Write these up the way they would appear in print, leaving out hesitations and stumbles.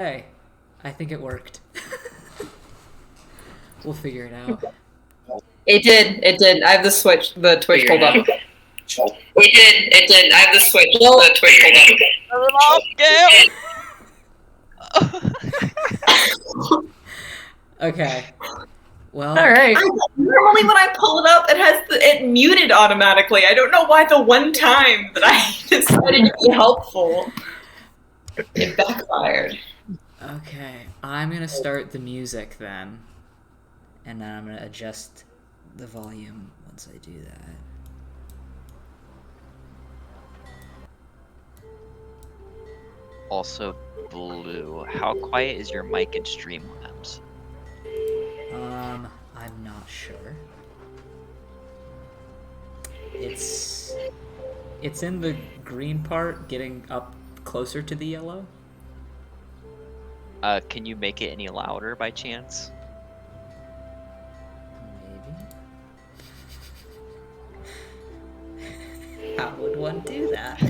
Hey, I think it worked. We'll figure it out. It did. It did. I have the Twitch pulled up. It did. I have the Twitch pulled up. Okay. Well, All right. Normally, when I pull it up, it muted automatically. I don't know why the one time that I decided to be helpful, it backfired. okay. I'm gonna start the music then, and then I'm gonna adjust the volume once I do that. Also, Blue, how quiet is your mic in Streamlabs? I'm not sure. It's in the green part, getting up closer to the yellow. Can you make it any louder by chance? Maybe. How would one do that?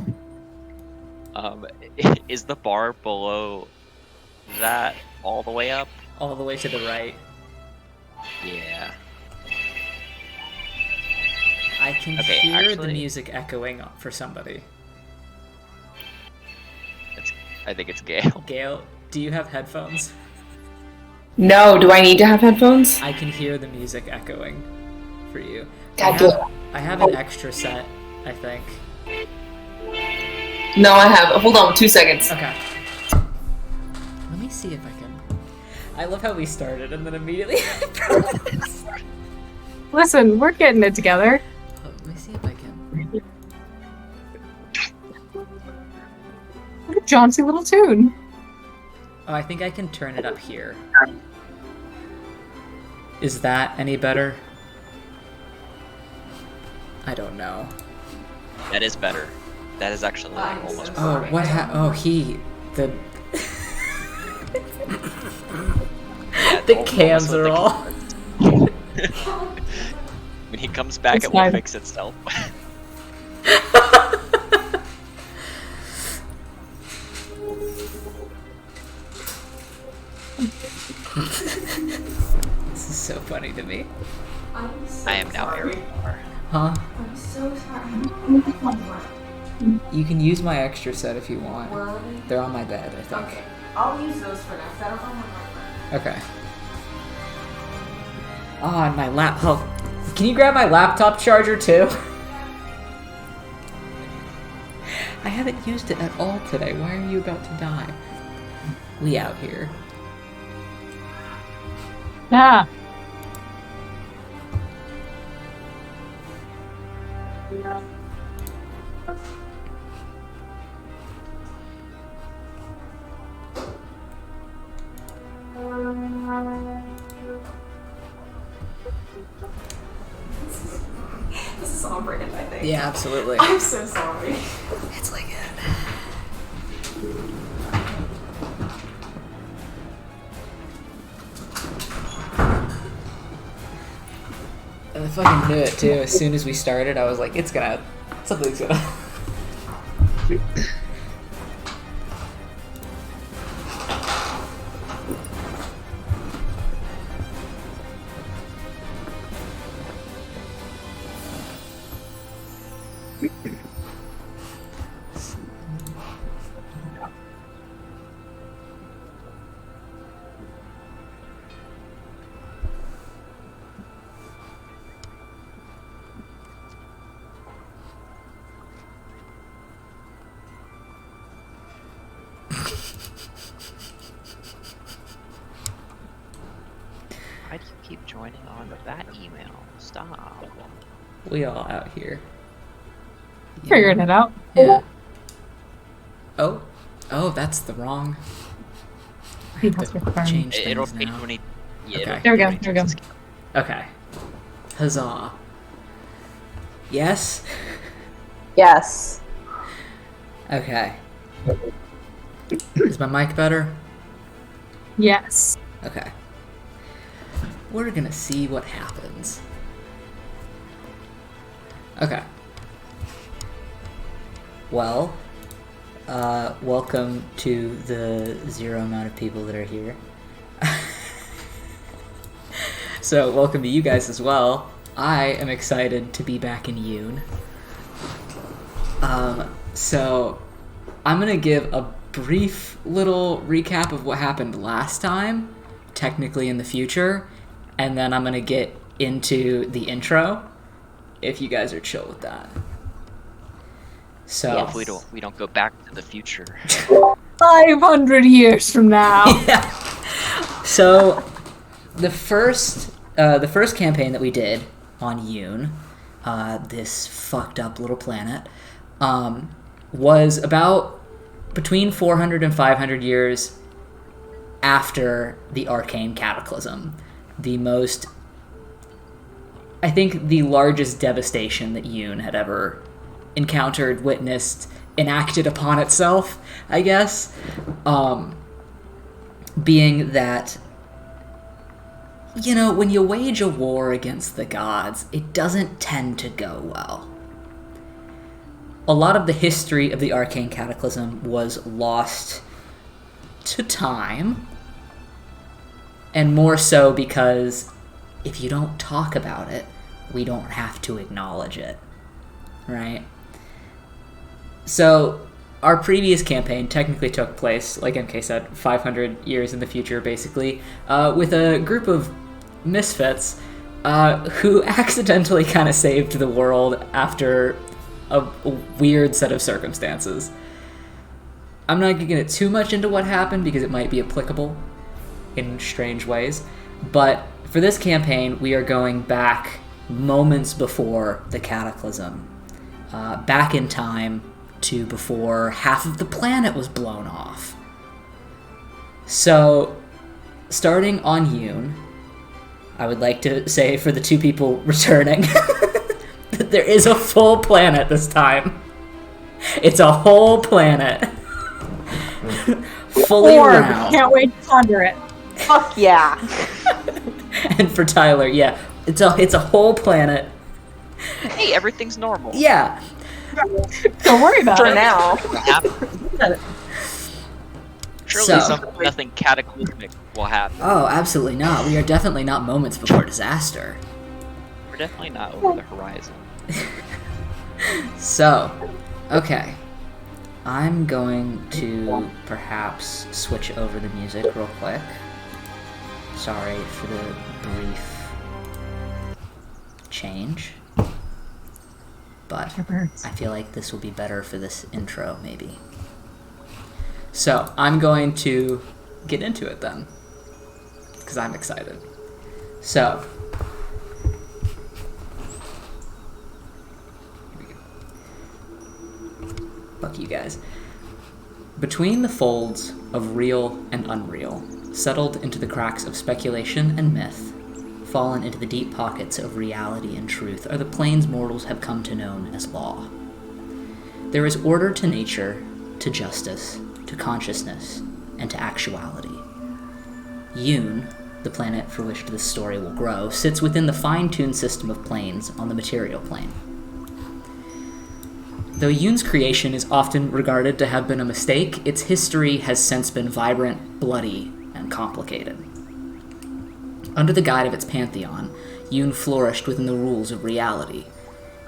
Is the bar below that all the way up? All the way to the right. Yeah. I can hear the music echoing for somebody. I think it's Gale. Gale, do you have headphones? No, do I need to have headphones? I can hear the music echoing for you. God, I have an extra set, I think. No, I have. Hold on, 2 seconds. Okay. Let me see if I can. I love how we started and then immediately I froze. Listen, we're getting it together. Let me see if I can. What a jaunty little tune. Oh, I think I can turn it up here. Is that any better? I don't know. That is better. That is actually almost Oh, perfect. what the Yeah, the cans are all. When he comes back, It's it will fine. fix itself. This is so funny to me. I am now Eric. Huh? I'm so sorry. You can use my extra set if you want. Where are they? They're on my bed, I think. Okay. I'll use those for now, 'cause I don't know what my Okay. Oh, and my laptop. Oh, can you grab my laptop charger too? I haven't used it at all today. Why are you about to die? We out here. Yeah. This is on brand, I think. Yeah, absolutely. I'm so sorry. It's like it. And I fucking knew it too. As soon as we started, I was like, something's gonna. Why do you keep joining on to that email? Stop. We all out here. Figuring it out. Yeah. Oh, that's the wrong. I have That's to confirmed. change It'll things take now. 20. Yeah, Okay. it'll There we go, take there we go. 20 Okay. Huzzah. Yes? Yes. Okay. Is my mic better? Yes. Okay. We're gonna see what happens. Okay. Well, welcome to the zero amount of people that are here. So, welcome to you guys as well. I am excited to be back in Yoon. So, I'm gonna give a brief little recap of what happened last time, technically in the future, and then I'm gonna get into the intro, if you guys are chill with that. So, If we don't go back to the future. 500 years from now. yeah. So, the first campaign that we did on Yoon, this fucked up little planet, was about between 400 and 500 years after the Arcane Cataclysm. The largest devastation that Yoon had ever encountered, witnessed, enacted upon itself, I guess. Being that, when you wage a war against the gods, it doesn't tend to go well. A lot of the history of the Arcane Cataclysm was lost to time, and more so because if you don't talk about it, we don't have to acknowledge it, right? So, our previous campaign technically took place, like MK said, 500 years in the future, basically, with a group of misfits who accidentally kind of saved the world after a weird set of circumstances. I'm not going to get too much into what happened because it might be applicable in strange ways, but for this campaign, we are going back moments before the Cataclysm, back in time to before half of the planet was blown off. So, starting on Yoon, I would like to say for the two people returning that there is a full planet this time. It's a whole planet. Fully Orb. round. Can't wait to ponder it. Fuck yeah. And for Tyler, yeah, it's a whole planet. Hey, everything's normal. Yeah. Don't worry about For it. now. Surely So- nothing cataclysmic will happen. Oh, absolutely not. We are definitely not moments before disaster. We're definitely not over the horizon. So, okay. I'm going to perhaps switch over the music real quick. Sorry for the brief change. But I feel like this will be better for this intro, maybe. So, I'm going to get into it then. Because I'm excited. So, fuck you guys. Between the folds of real and unreal, settled into the cracks of speculation and myth, fallen into the deep pockets of reality and truth, are the planes mortals have come to know as law. There is order to nature, to justice, to consciousness, and to actuality. Yoon, the planet for which this story will grow, sits within the fine-tuned system of planes on the material plane. Though Yoon's creation is often regarded to have been a mistake, its history has since been vibrant, bloody, and complicated. Under the guide of its pantheon, Yoon flourished within the rules of reality,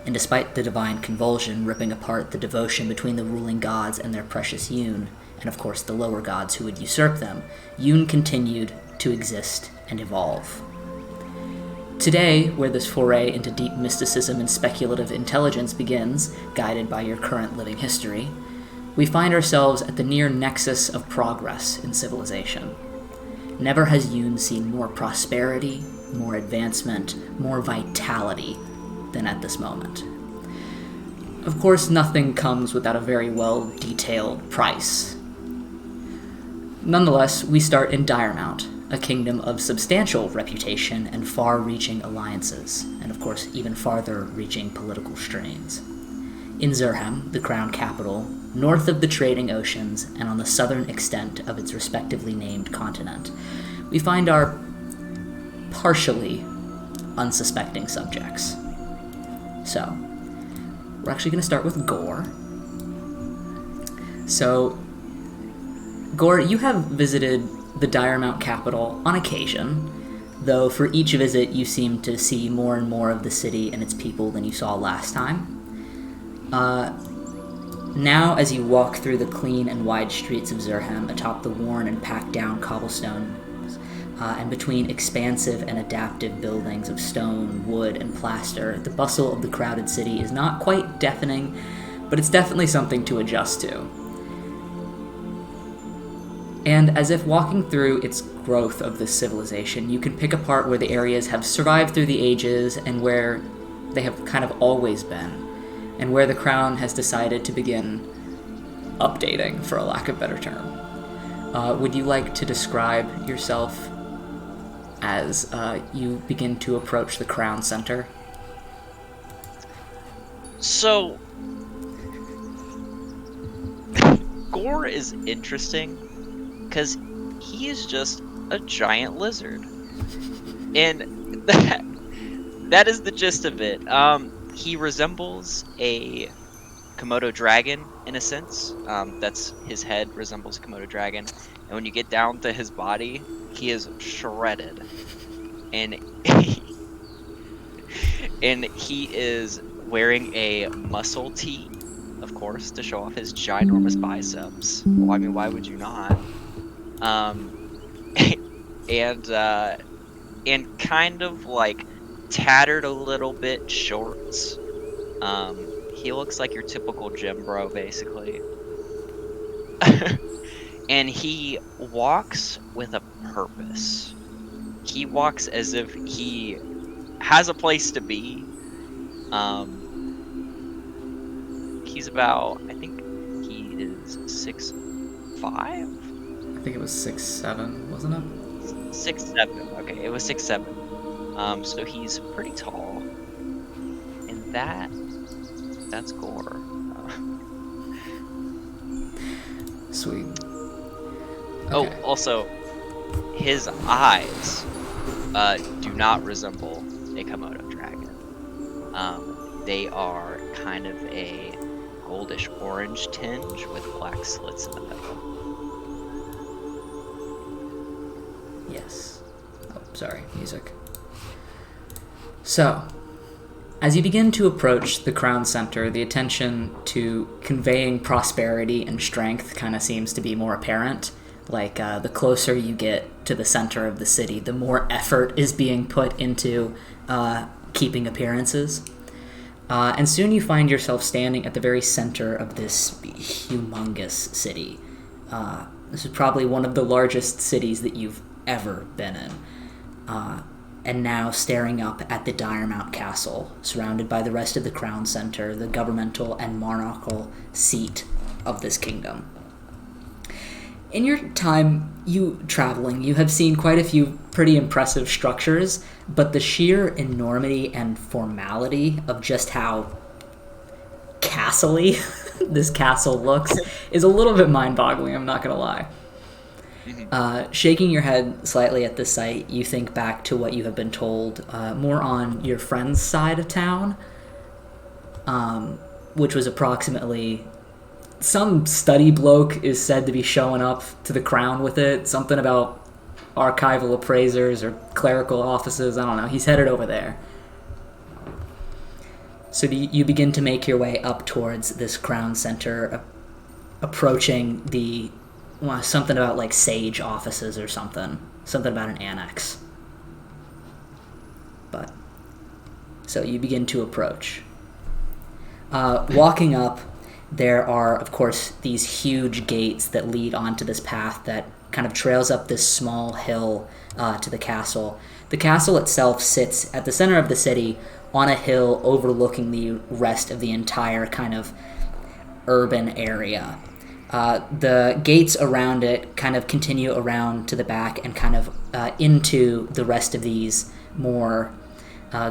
and despite the divine convulsion ripping apart the devotion between the ruling gods and their precious Yoon, and of course the lower gods who would usurp them, Yoon continued to exist and evolve. Today, where this foray into deep mysticism and speculative intelligence begins, guided by your current living history, we find ourselves at the near nexus of progress in civilization. Never has Yoon seen more prosperity, more advancement, more vitality than at this moment. Of course, nothing comes without a very well-detailed price. Nonetheless, we start in Diremount, a kingdom of substantial reputation and far-reaching alliances, and of course even farther-reaching political strains. In Zurhem, the crown capital, north of the trading oceans and on the southern extent of its respectively named continent, we find our partially unsuspecting subjects. So, we're actually going to start with Gore. So, Gore, you have visited the Dire Mount capital on occasion, though for each visit you seem to see more and more of the city and its people than you saw last time. Now, as you walk through the clean and wide streets of Zurham atop the worn and packed down cobblestones, and between expansive and adaptive buildings of stone, wood, and plaster, the bustle of the crowded city is not quite deafening, but it's definitely something to adjust to. And as if walking through its growth of this civilization, you can pick apart where the areas have survived through the ages and where they have kind of always been, and where the Crown has decided to begin updating, for a lack of a better term. Would you like to describe yourself as you begin to approach the Crown Center? So, Gore is interesting because he is just a giant lizard, and that is the gist of it. He resembles a Komodo dragon in a sense. That's his head resembles a Komodo dragon, and when you get down to his body, he is shredded, and he is wearing a muscle tee, of course, to show off his ginormous biceps. Well, I mean, why would you not? And kind of like tattered a little bit shorts. He looks like your typical gym bro, basically. And he walks with a purpose. He walks as if he has a place to be. He's about, I think he is 6'5"? I think it was 6'7", wasn't it? 6'7". Okay, it was 6'7". So he's pretty tall, and that's Gore. Sweet. Oh, Okay. also, his eyes do not resemble a Komodo dragon. They are kind of a goldish orange tinge with black slits in the middle. Yes. Oh, sorry, music. So, as you begin to approach the Crown Center, the attention to conveying prosperity and strength kind of seems to be more apparent. Like, the closer you get to the center of the city, the more effort is being put into keeping appearances. And soon you find yourself standing at the very center of this humongous city. This is probably one of the largest cities that you've ever been in. And now staring up at the Dire Mount Castle, surrounded by the rest of the Crown Center, the governmental and monarchical seat of this kingdom. In your time traveling, you have seen quite a few pretty impressive structures, but the sheer enormity and formality of just how castle-y this castle looks is a little bit mind-boggling, I'm not gonna lie. Shaking your head slightly at the sight, you think back to what you have been told more on your friend's side of town, which was approximately... Some study bloke is said to be showing up to the Crown with it, something about archival appraisers or clerical offices, I don't know, he's headed over there. So you begin to make your way up towards this Crown Center, approaching the... something about like sage offices or something about an annex. But so you begin to approach. Walking up, there are of course these huge gates that lead onto this path that kind of trails up this small hill to the castle. The castle itself sits at the center of the city on a hill overlooking the rest of the entire kind of urban area. The gates around it kind of continue around to the back and kind of into the rest of these more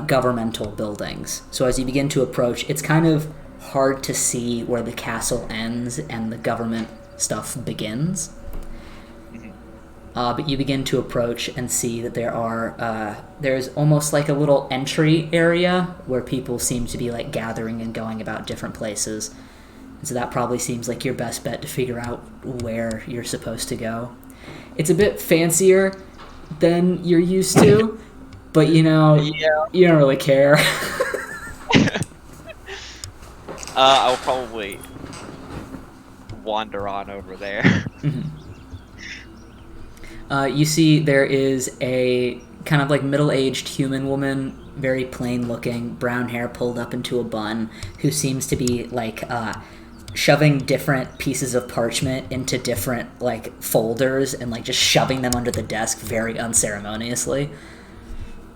governmental buildings. So as you begin to approach, it's kind of hard to see where the castle ends and the government stuff begins. But you begin to approach and see that there's almost like a little entry area where people seem to be like gathering and going about different places. So that probably seems like your best bet to figure out where you're supposed to go. It's a bit fancier than you're used to, but you don't really care. I'll probably wander on over there. Mm-hmm. You see there is a kind of like middle-aged human woman, very plain looking, brown hair pulled up into a bun, who seems to be like shoving different pieces of parchment into different like folders and like just shoving them under the desk very unceremoniously.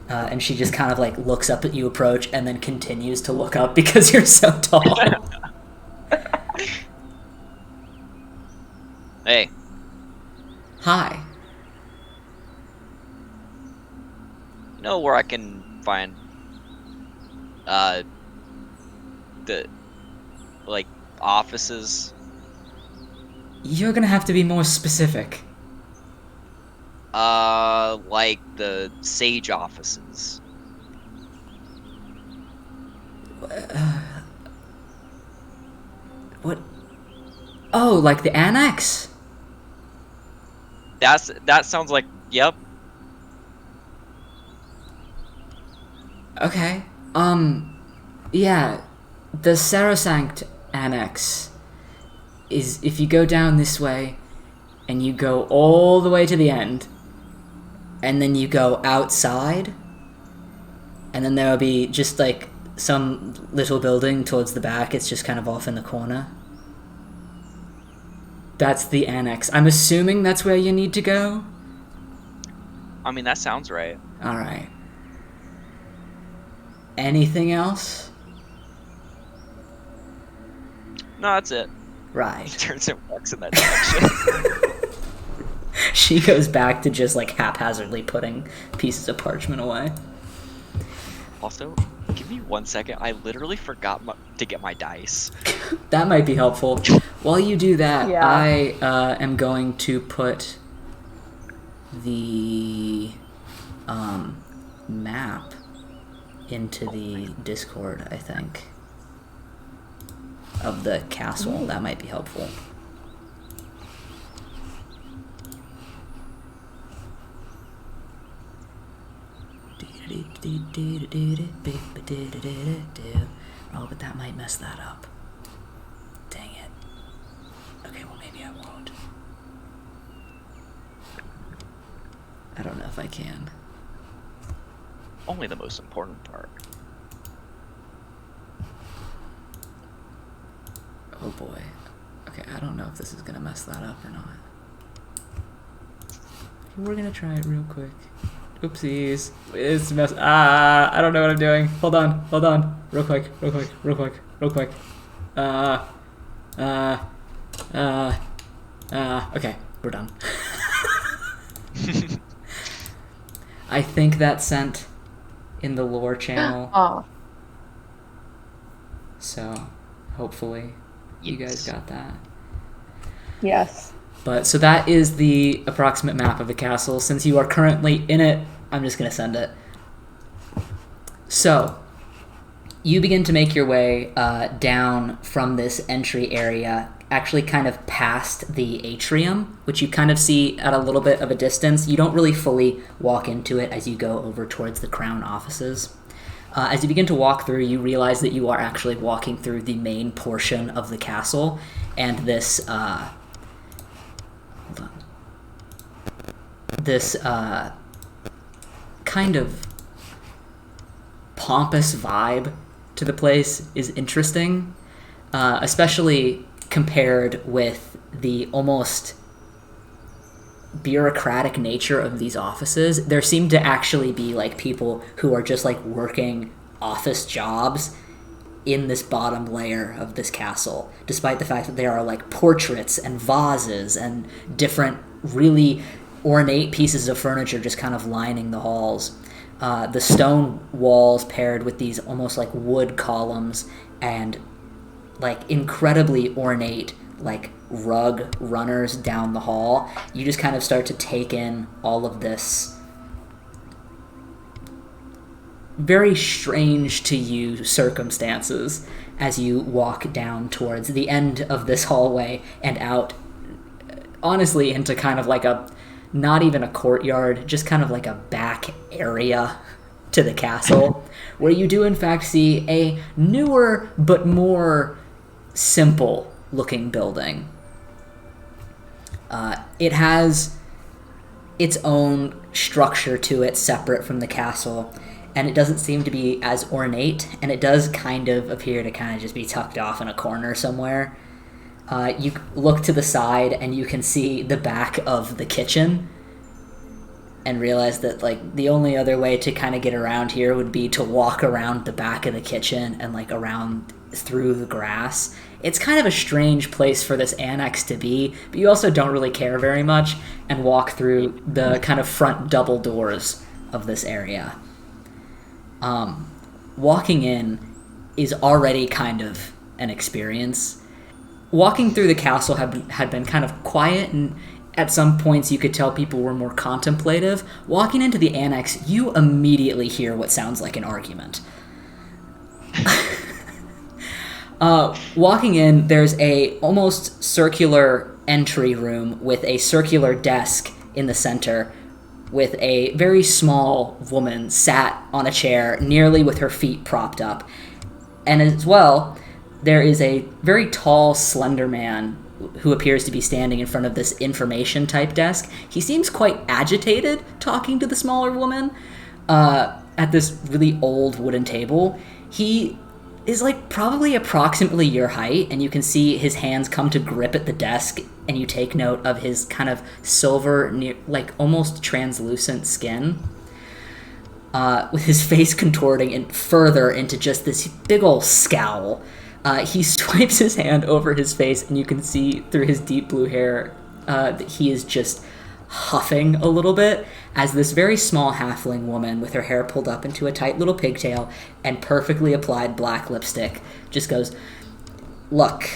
And she just kind of like looks up at you approach and then continues to look up because you're so tall. Hey. Hi. You know where I can find the like offices? You're gonna have to be more specific. Like the sage offices. What? Oh, like the annex? That sounds like, yep. Okay. Yeah. The Sarasanct annex is if you go down this way and you go all the way to the end and then you go outside and then there will be just like some little building towards the back. It's just kind of off in the corner. That's the annex. I'm assuming that's where you need to go? I mean, that sounds right. Alright. Anything else? No, that's it. He Right. turns and walks in that direction. She goes back to just like haphazardly putting pieces of parchment away. Also, give me 1 second. I literally forgot to get my dice. That might be helpful. While you do that, Yeah. I am going to put the map into the Discord, I think, of the castle. That might be helpful. Oh, but that might mess that up. Dang it. Okay, well maybe I won't. I don't know if I can. Only the most important part. Oh boy. Okay, I don't know if this is gonna mess that up or not. We're gonna try it real quick. Oopsies. It's mess. I don't know what I'm doing. Hold on. Real quick. Okay, we're done. I think that's sent in the lore channel. Oh, So, hopefully, you guys Yes. got that. yes. But so that is the approximate map of the castle. Since you are currently in it, I'm just going to send it. So, you begin to make your way down from this entry area, actually kind of past the atrium, which you kind of see at a little bit of a distance. You don't really fully walk into it as you go over towards the crown offices. As you begin to walk through, you realize that you are actually walking through the main portion of the castle, and this kind of pompous vibe to the place is interesting, especially compared with the almost bureaucratic nature of these offices. There seem to actually be like people who are just like working office jobs in this bottom layer of this castle, despite the fact that there are like portraits and vases and different really ornate pieces of furniture just kind of lining the halls. The stone walls paired with these almost like wood columns and like incredibly ornate like rug runners down the hall. You just kind of start to take in all of this very strange to you circumstances as you walk down towards the end of this hallway and out, honestly, into kind of like a, not even a courtyard, just kind of like a back area to the castle, where you do in fact see a newer but more simple looking building. It has its own structure to it separate from the castle, and it doesn't seem to be as ornate, and it does kind of appear to kind of just be tucked off in a corner somewhere. You look to the side and you can see the back of the kitchen and realize that like the only other way to kind of get around here would be to walk around the back of the kitchen and like around through the grass. It's kind of a strange place for this annex to be, but you also don't really care very much and walk through the kind of front double doors of this area. Walking in is already kind of an experience. Walking through the castle had been kind of quiet, and at some points you could tell people were more contemplative. Walking into the annex, you immediately hear what sounds like an argument. Walking in, there's a almost circular entry room with a circular desk in the center, with a very small woman sat on a chair, nearly with her feet propped up. And as well, there is a very tall, slender man who appears to be standing in front of this information-type desk. He seems quite agitated talking to the smaller woman at this really old wooden table. He is like probably approximately your height, and you can see his hands come to grip at the desk, and you take note of his kind of silver, like almost translucent skin, with his face contorting and further into just this big ol' scowl. He swipes his hand over his face, and you can see through his deep blue hair that he is just huffing a little bit as this very small halfling woman with her hair pulled up into a tight little pigtail and perfectly applied black lipstick just goes, "Look,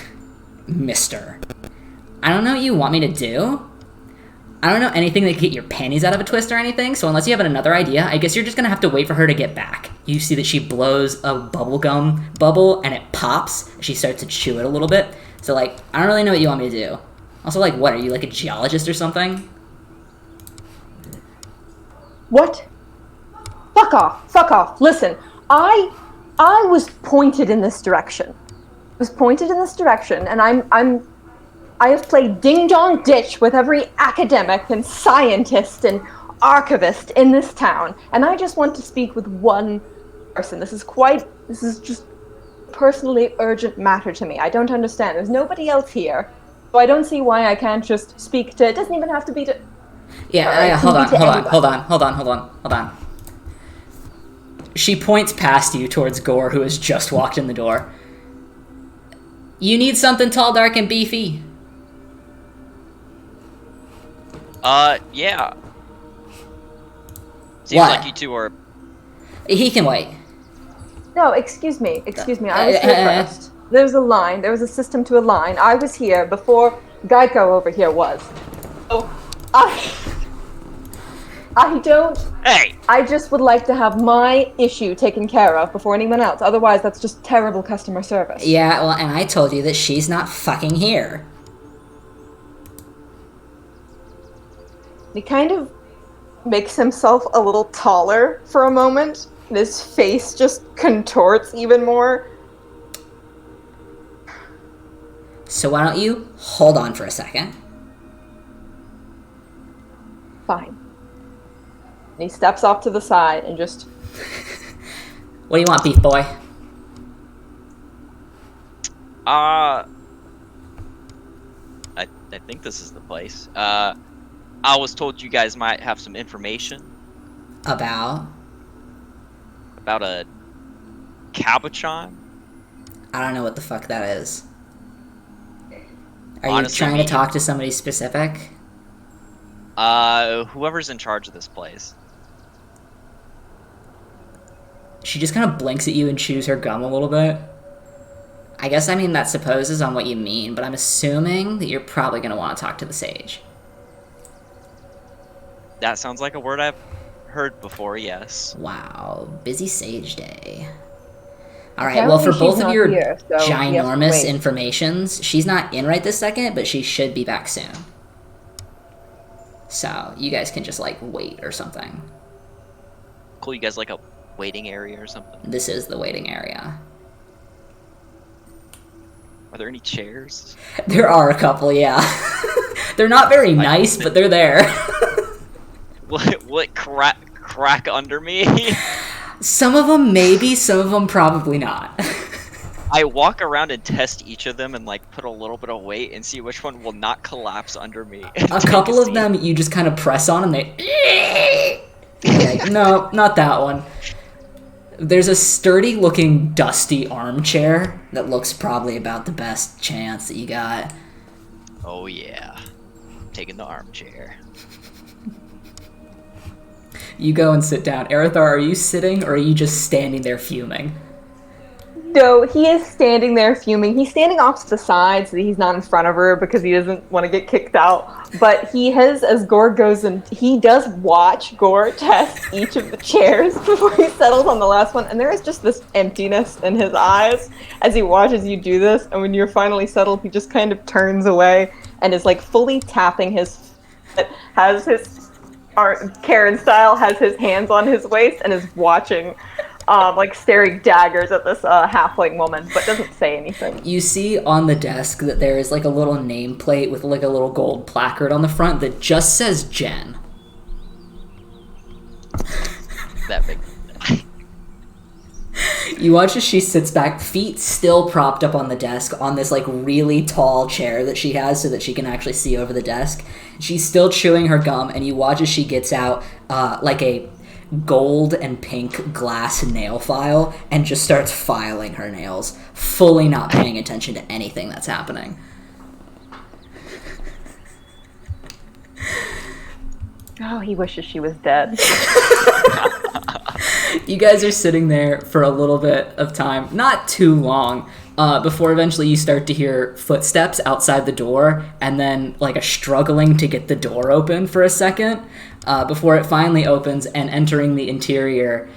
mister, I don't know what you want me to do. I don't know anything that could get your panties out of a twist or anything, so unless you have another idea, I guess you're just gonna have to wait for her to get back." You see that she blows a bubblegum bubble, and it pops. She starts to chew it a little bit. So, like, I don't really know what you want me to do. Also, like, what, are you, like, a geologist or something? What? Fuck off. Fuck off. Listen, I was pointed in this direction. And I have played ding-dong ditch with every academic and scientist and archivist in this town, and I just want to speak with one person. This is just personally urgent matter to me. I don't understand. There's nobody else here, so I don't see why I can't just speak to, it doesn't even have to be to... Yeah, hold on. She points past you towards Gore, who has just walked in the door. You need something tall, dark, and beefy? Yeah. Seems What? like you two are... He can wait. No, excuse me, I was here first. There's a line, there was a system to a line. I was here before Geico over here was. So, I don't... Hey! I just would like to have my issue taken care of before anyone else. Otherwise, that's just terrible customer service. Yeah, well, and I told you that she's not fucking here. He kind of makes himself a little taller for a moment, and his face just contorts even more. So why don't you hold on for a second? Fine. And he steps off to the side and just... What do you want, beef boy? I think this is the place. I was told you guys might have some information About a cabochon. I don't know what the fuck that is. Are Honestly, you trying to talk to somebody specific? Whoever's in charge of this place. She just kind of blinks at you and chews her gum a little bit. I guess, I mean, that supposes on what you mean, but I'm assuming that you're probably going to want to talk to the sage. That sounds like a word I've heard before, yes. Wow, busy sage day. All right, well, for Apparently both she's of not your here, so he has to ginormous wait. informations, she's not in right this second, but she should be back soon. So you guys can just, like, wait or something. Cool, you guys like a waiting area or something? This is the waiting area. Are there any chairs? There are a couple, yeah. They're not very nice, but they're there. What crack under me? Some of them maybe, some of them probably not. I walk around and test each of them and like put a little bit of weight and see which one will not collapse under me. A couple of them you just kind of press on and they... Like, no, not that one. There's a sturdy looking dusty armchair that looks probably about the best chance that you got. Oh yeah. Taking the armchair. You go and sit down. Arathar, are you sitting or are you just standing there fuming? No, he is standing there fuming. He's standing off to the side so that he's not in front of her because he doesn't want to get kicked out. But he has, as Gore goes in, he does watch Gore test each of the chairs before he settles on the last one. And there is just this emptiness in his eyes as he watches you do this. And when you're finally settled, he just kind of turns away and is like fully tapping his foot, has his, Karen style, has his hands on his waist and is watching. Like staring daggers at this halfling woman, but doesn't say anything. You see on the desk that there is like a little nameplate with like a little gold placard on the front that just says Jen. That big. You watch as she sits back, feet still propped up on the desk on this like really tall chair that she has so that she can actually see over the desk. She's still chewing her gum, and you watch as she gets out like a gold and pink glass nail file and just starts filing her nails, fully not paying attention to anything that's happening. Oh, he wishes she was dead. You guys are sitting there for a little bit of time, not too long, before eventually you start to hear footsteps outside the door, and then like a struggling to get the door open for a second, before it finally opens, and entering the interior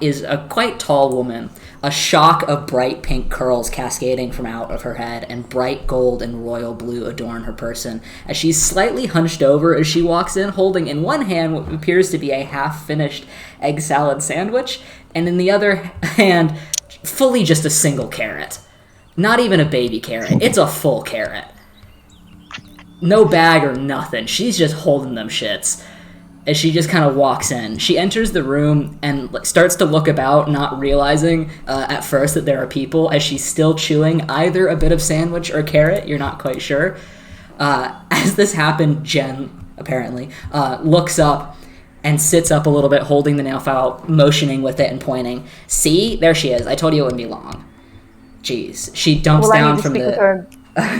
is a quite tall woman. A shock of bright pink curls cascading from out of her head, and bright gold and royal blue adorn her person, as she's slightly hunched over as she walks in, holding in one hand what appears to be a half-finished egg salad sandwich, and in the other hand, fully just a single carrot. Not even a baby carrot. It's a full carrot. No bag or nothing. She's just holding them shits. As she just kind of walks in. She enters the room and starts to look about, not realizing at first that there are people, as she's still chewing either a bit of sandwich or carrot. You're not quite sure. As this happened, Jen, apparently, looks up and sits up a little bit, holding the nail file, motioning with it and pointing. See? There she is. I told you it wouldn't be long. Jeez. She dumps down from the...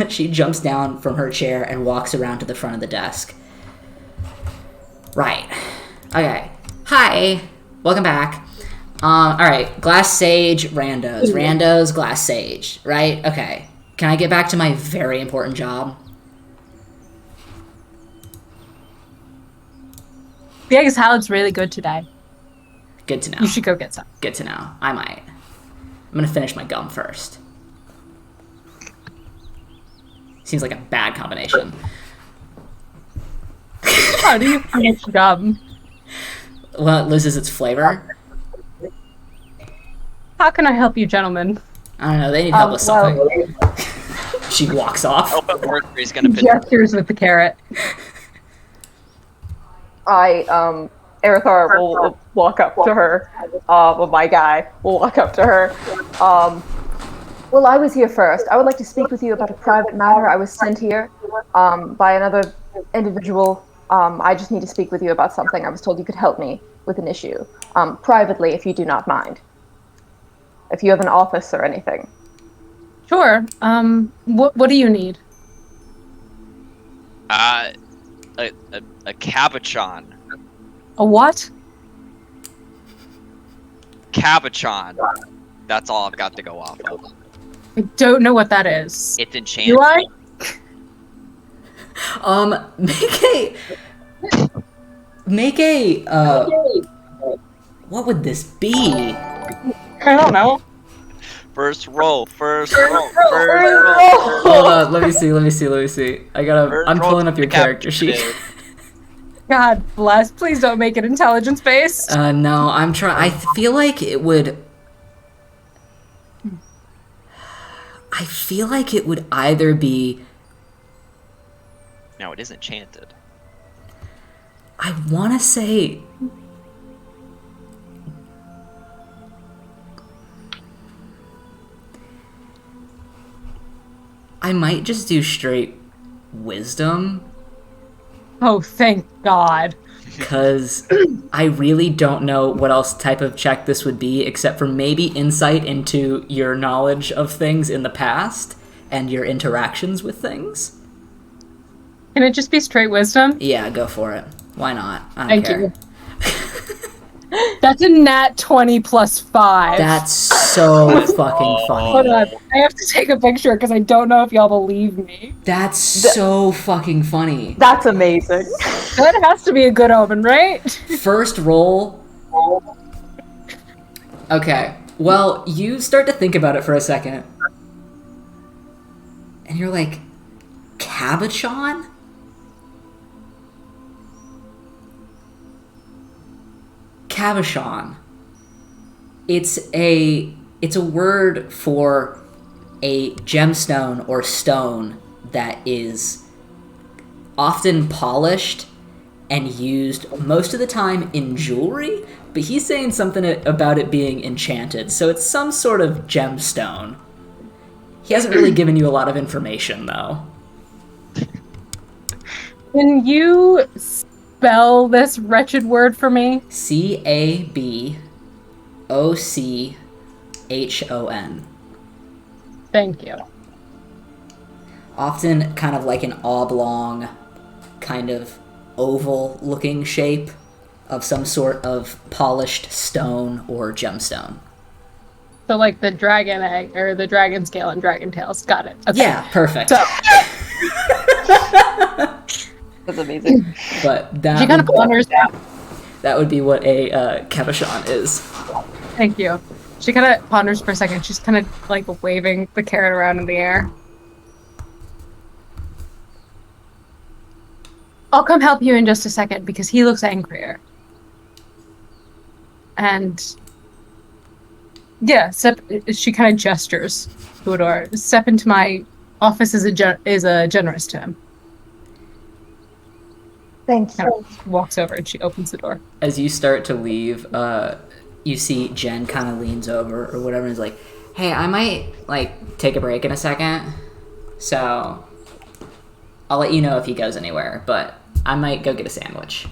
She jumps down from her chair and walks around to the front of the desk. Right. Okay. Hi. Welcome back. Alright. Glass Sage, Randos. Randos, Glass Sage. Right? Okay. Can I get back to my very important job? The egg salad's really good today. Good to know. You should go get some. Good to know. I might. I'm gonna finish my gum first. Seems like a bad combination. How do you finish gum? Well, it loses its flavor. How can I help you, gentlemen? I don't know, they need help with something. She walks off. Mercury's gonna pitch. Gestures with the carrot. Arathar will walk up to her. Well, my guy will walk up to her. Well, I was here first. I would like to speak with you about a private matter. I was sent here by another individual. I just need to speak with you about something. I was told you could help me with an issue. Privately, if you do not mind. If you have an office or anything. Sure. What do you need? A cabochon. A what? Cabochon. That's all I've got to go off of. I don't know what that is. It's enchanted. Do I? Make a, what would this be? I don't know. First roll. Hold on, let me see. I'm roll pulling up your the character sheet. God bless. Please don't make it intelligence based. No, I'm trying. I feel like it would either be. No, it isn't chanted. I want to say. I might just do straight wisdom. Oh, thank God. Because I really don't know what else type of check this would be, except for maybe insight into your knowledge of things in the past and your interactions with things. Can it just be straight wisdom? Yeah, go for it. Why not? I don't Thank care. you. That's a nat 20 plus 5. That's so fucking funny. Hold on. I have to take a picture because I don't know if y'all believe me. That's so fucking funny. That's amazing. That has to be a good omen, right? First roll. Okay. Well, you start to think about it for a second. And you're like, cabochon? Cabochon. It's a word for a gemstone or stone that is often polished and used most of the time in jewelry, but he's saying something about it being enchanted, so it's some sort of gemstone. He hasn't really given you a lot of information, though. Can you spell this wretched word for me? Cabochon. Thank you. Often kind of like an oblong, kind of oval-looking shape of some sort of polished stone or gemstone. So like the dragon egg, or the dragon scale and dragon tails. Got it. Okay. Yeah, perfect. So, That's amazing. But that she kind of ponders that. That would be what a cabochon is. Thank you. She kind of ponders for a second. She's kind of like waving the carrot around in the air. I'll come help you in just a second because he looks angrier. And yeah, she kind of gestures to a door. Step into my office is a generous to him. Thank Kind you. of walks over and she opens the door. As you start to leave, you see Jen kind of leans over or whatever and is like, hey, I might, like, take a break in a second. So, I'll let you know if he goes anywhere, but I might go get a sandwich.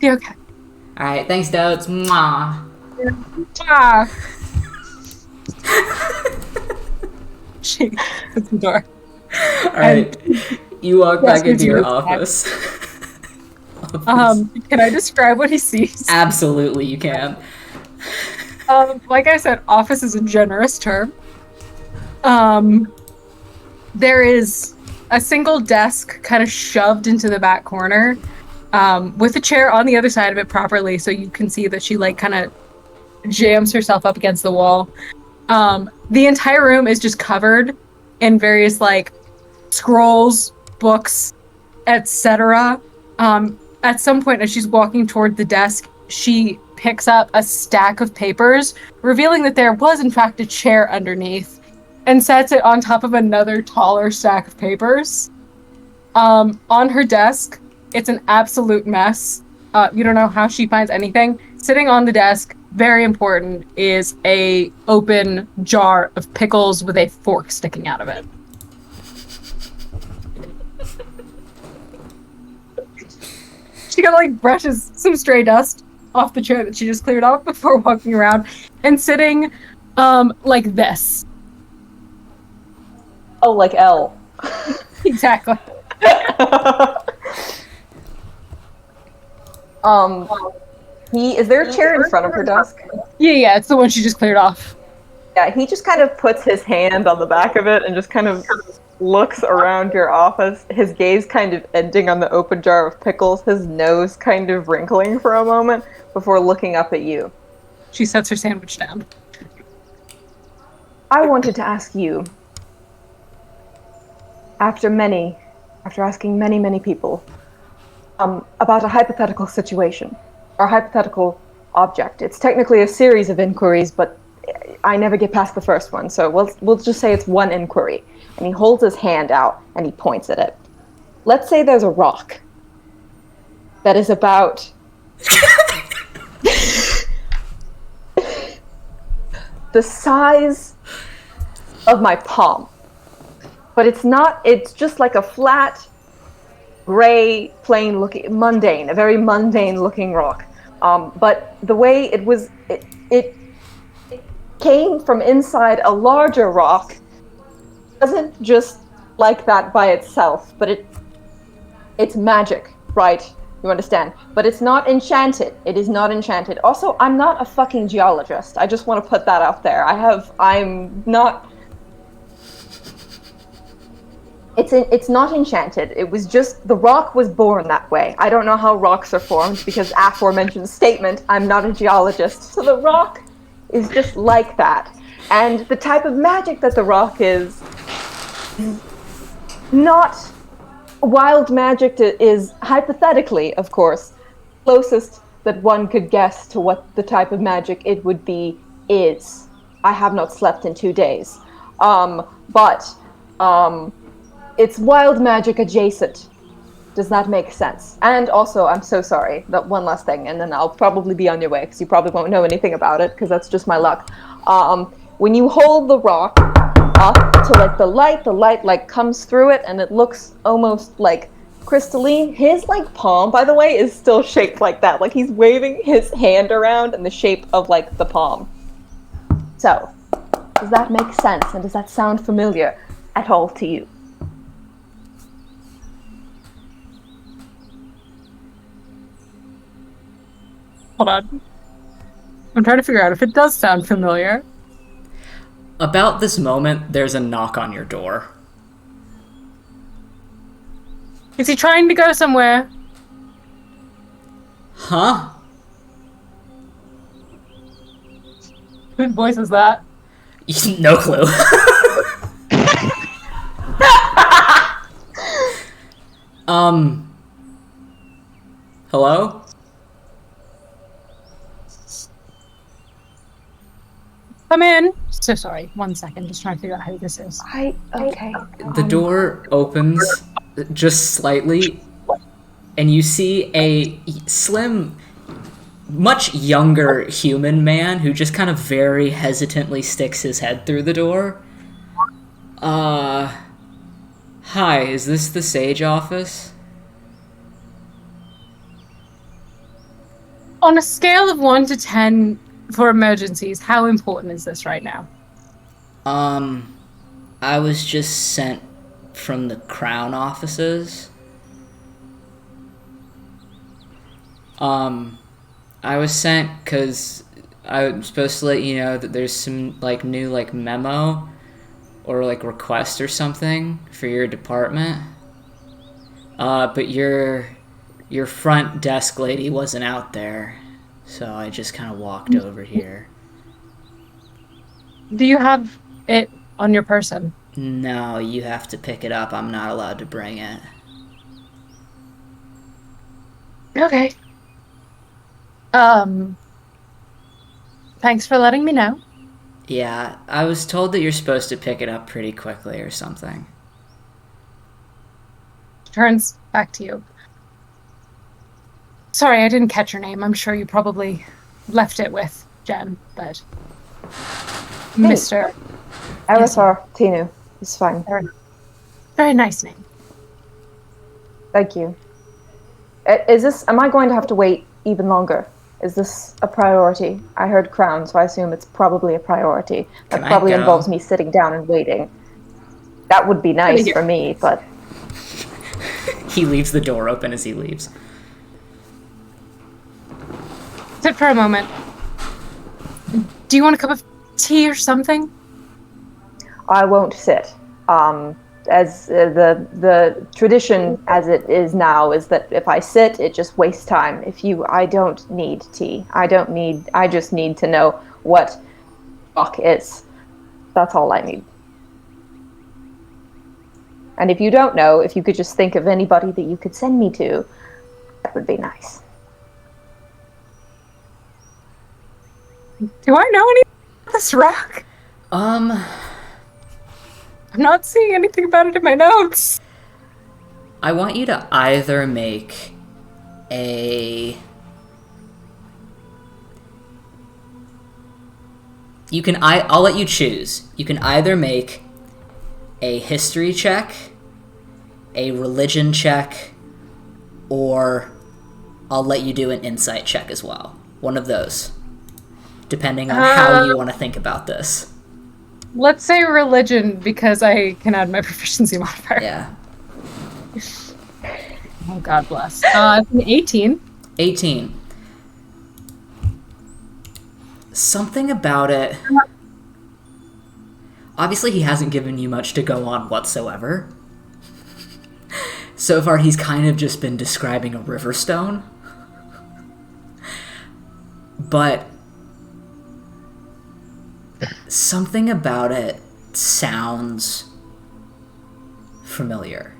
Yeah, okay. Alright, thanks, Dodes. Mwah. Ah. She opens the door. Alright, you walk back into your you office. Can I describe what he sees? Absolutely, you can. Like I said, office is a generous term. There is a single desk kind of shoved into the back corner, with a chair on the other side of it properly, so you can see that she like kind of jams herself up against the wall. The entire room is just covered in various like scrolls, books, etc. At some point, as she's walking toward the desk, she picks up a stack of papers, revealing that there was in fact a chair underneath, and sets it on top of another taller stack of papers. On her desk, it's an absolute mess. You don't know how she finds anything. Sitting on the desk, very important, is a open jar of pickles with a fork sticking out of it. She kind of like brushes some stray dust off the chair that she just cleared off before walking around and sitting like this. Oh, like L. Exactly. Is there a chair in front of her desk? Yeah, it's the one she just cleared off. Yeah, he just kind of puts his hand on the back of it and just kind of looks around your office, his gaze kind of ending on the open jar of pickles, his nose kind of wrinkling for a moment before looking up at you. She sets her sandwich down. I wanted to ask you, after asking many people, about a hypothetical situation, or a hypothetical object. It's technically a series of inquiries, but I never get past the first one, so we'll just say it's one inquiry. And he holds his hand out and he points at it. Let's say there's a rock that is about the size of my palm. But it's just like a flat, gray, plain looking, a very mundane looking rock. But the way it came from inside a larger rock. It wasn't just like that by itself, but it's magic, right? You understand? But it's not enchanted. It is not enchanted. Also, I'm not a fucking geologist. I just want to put that out there. I'm not... It's not enchanted. It was just, the rock was born that way. I don't know how rocks are formed because aforementioned statement, I'm not a geologist. So the rock is just like that. And the type of magic that the rock is not wild magic is hypothetically, of course, closest that one could guess to what the type of magic it would be is. I have not slept in 2 days. But it's wild magic adjacent. Does that make sense? And also, I'm so sorry, that one last thing, and then I'll probably be on your way, because you probably won't know anything about it, because that's just my luck. When you hold the rock up to like the light like comes through it, and it looks almost like crystalline. His like palm, by the way, is still shaped like that. Like he's waving his hand around in the shape of like the palm. So, does that make sense? And does that sound familiar at all to you? Hold on. I'm trying to figure out if it does sound familiar. About this moment, there's a knock on your door. Is he trying to go somewhere? Huh? Whose voice is that? No clue. Hello? Come in. So sorry. 1 second. Just trying to figure out who this is. Okay. The door opens just slightly, and you see a slim, much younger human man who just kind of very hesitantly sticks his head through the door. Hi, is this the Sage office? On a scale of 1 to 10 for emergencies, how important is this right now? I was just sent from the Crown offices. I was sent because I'm supposed to let you know that there's some, like, new, like, memo or, like, request or something for your department. But your front desk lady wasn't out there, so I just kind of walked over here. Do you have it on your person? No, you have to pick it up. I'm not allowed to bring it. Okay. Thanks for letting me know. Yeah, I was told that you're supposed to pick it up pretty quickly or something. Turns back to you. Sorry, I didn't catch your name. I'm sure you probably left it with Jen, but... Hey. Mr. Arathar, Tinu. It's fine. Very nice name. Thank you. Am I going to have to wait even longer? Is this a priority? I heard Crown, so I assume it's probably a priority. That probably involves me sitting down and waiting. That would be nice for me, but... He leaves the door open as he leaves. Sit for a moment. Do you want a cup of tea or something? I won't sit. the tradition as it is now is that if I sit, it just wastes time. I don't need tea. I just need to know what fuck is. That's all I need. And if you don't know, if you could just think of anybody that you could send me to, that would be nice. Do I know anything about this rock? I'm not seeing anything about it in my notes. I want you to either make a... I'll let you choose. You can either make a history check, a religion check, or I'll let you do an insight check as well. One of those. Depending on how you want to think about this. Let's say religion, because I can add my proficiency modifier. Yeah. Oh, God bless. 18. 18. Something about it... Obviously, he hasn't given you much to go on whatsoever. So far, he's kind of just been describing a river stone. But... something about it sounds familiar.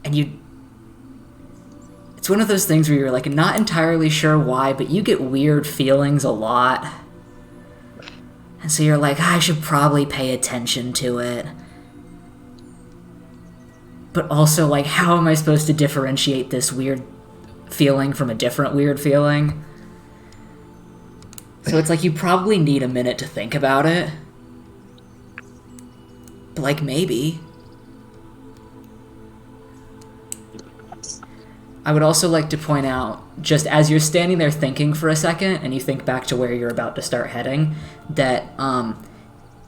And it's one of those things where you're like not entirely sure why, but you get weird feelings a lot. And so you're like, I should probably pay attention to it. But also, like, how am I supposed to differentiate this weird feeling from a different weird feeling? So it's like you probably need a minute to think about it. But, like, maybe. I would also like to point out, just as you're standing there thinking for a second, and you think back to where you're about to start heading, that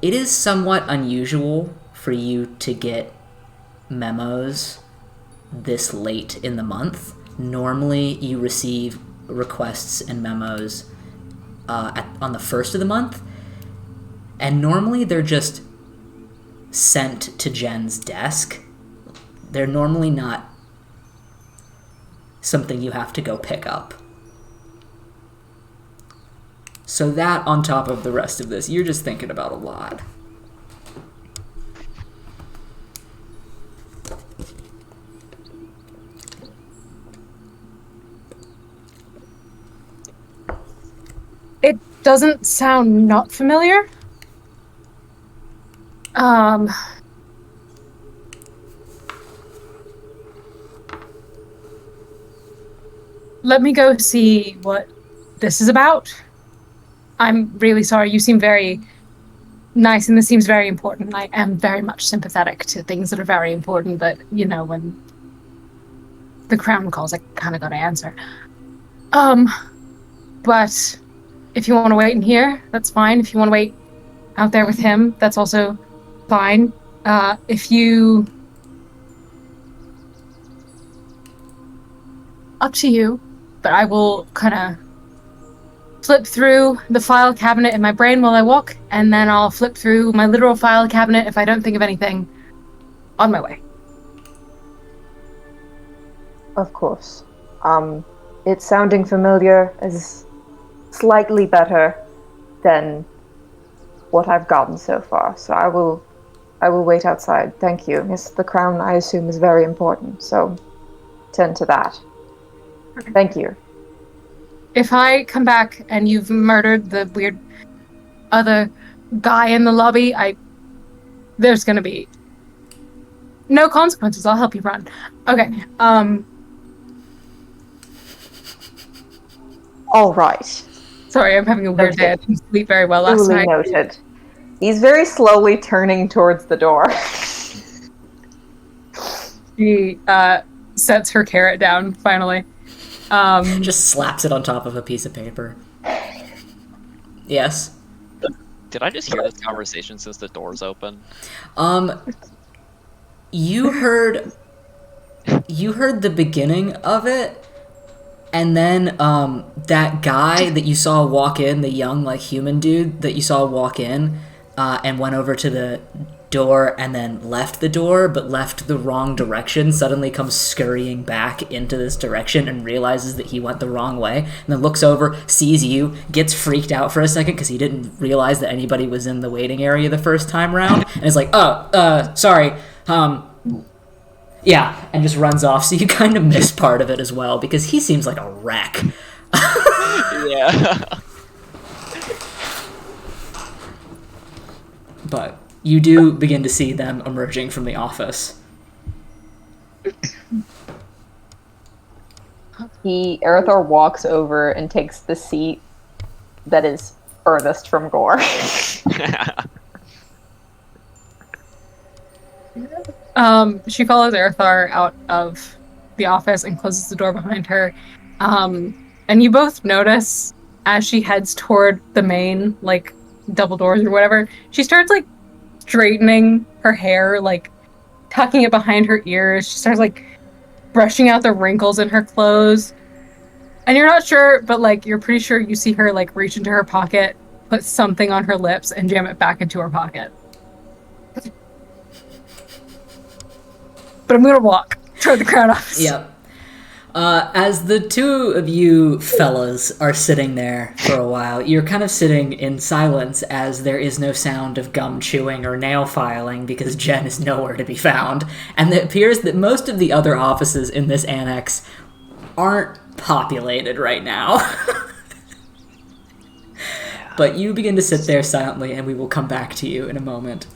it is somewhat unusual for you to get memos this late in the month. Normally, you receive requests and memos on the first of the month, and normally they're just sent to Jen's desk. They're normally not something you have to go pick up. So that, on top of the rest of this, you're just thinking about a lot. It doesn't sound not familiar. Let me go see what this is about. I'm really sorry. You seem very nice, and this seems very important. I am very much sympathetic to things that are very important, but, you know, when the crown calls, I kind of gotta answer. But if you want to wait in here, that's fine. If you want to wait out there with him, that's also fine. If you... Up to you. But I will kind of flip through the file cabinet in my brain while I walk, and then I'll flip through my literal file cabinet if I don't think of anything on my way. Of course. It's sounding familiar is slightly better than what I've gotten so far, so I will wait outside. Thank you. Yes, the crown, I assume, is very important, so tend to that. Thank you. If I come back and you've murdered the weird other guy in the lobby, there's gonna be no consequences. I'll help you run. Okay. All right. Sorry, I'm having a weird day. I didn't sleep very well last Duly night. noted. He's very slowly turning towards the door. She sets her carrot down, finally. Just slaps it on top of a piece of paper. Yes? Did I just hear this conversation since the door's open? You heard the beginning of it, And then that guy that you saw walk in, the young, like, human dude that you saw walk in and went over to the door and then left the door, but left the wrong direction, suddenly comes scurrying back into this direction and realizes that he went the wrong way, and then looks over, sees you, gets freaked out for a second because he didn't realize that anybody was in the waiting area the first time round, and is like, sorry, yeah, and just runs off. So you kind of miss part of it as well, because he seems like a wreck. Yeah. But you do begin to see them emerging from the office. Arathor walks over and takes the seat that is furthest from Gore. She follows Arathor out of the office and closes the door behind her. And you both notice as she heads toward the main, like, double doors or whatever, she starts, like, straightening her hair, like, tucking it behind her ears. She starts, like, brushing out the wrinkles in her clothes. And you're not sure, but, like, you're pretty sure you see her, like, reach into her pocket, put something on her lips, and jam it back into her pocket. But I'm gonna walk toward the Crown Office. Yep. As the two of you fellas are sitting there for a while, you're kind of sitting in silence as there is no sound of gum chewing or nail filing because Jen is nowhere to be found, and it appears that most of the other offices in this annex aren't populated right now. But you begin to sit there silently, and we will come back to you in a moment.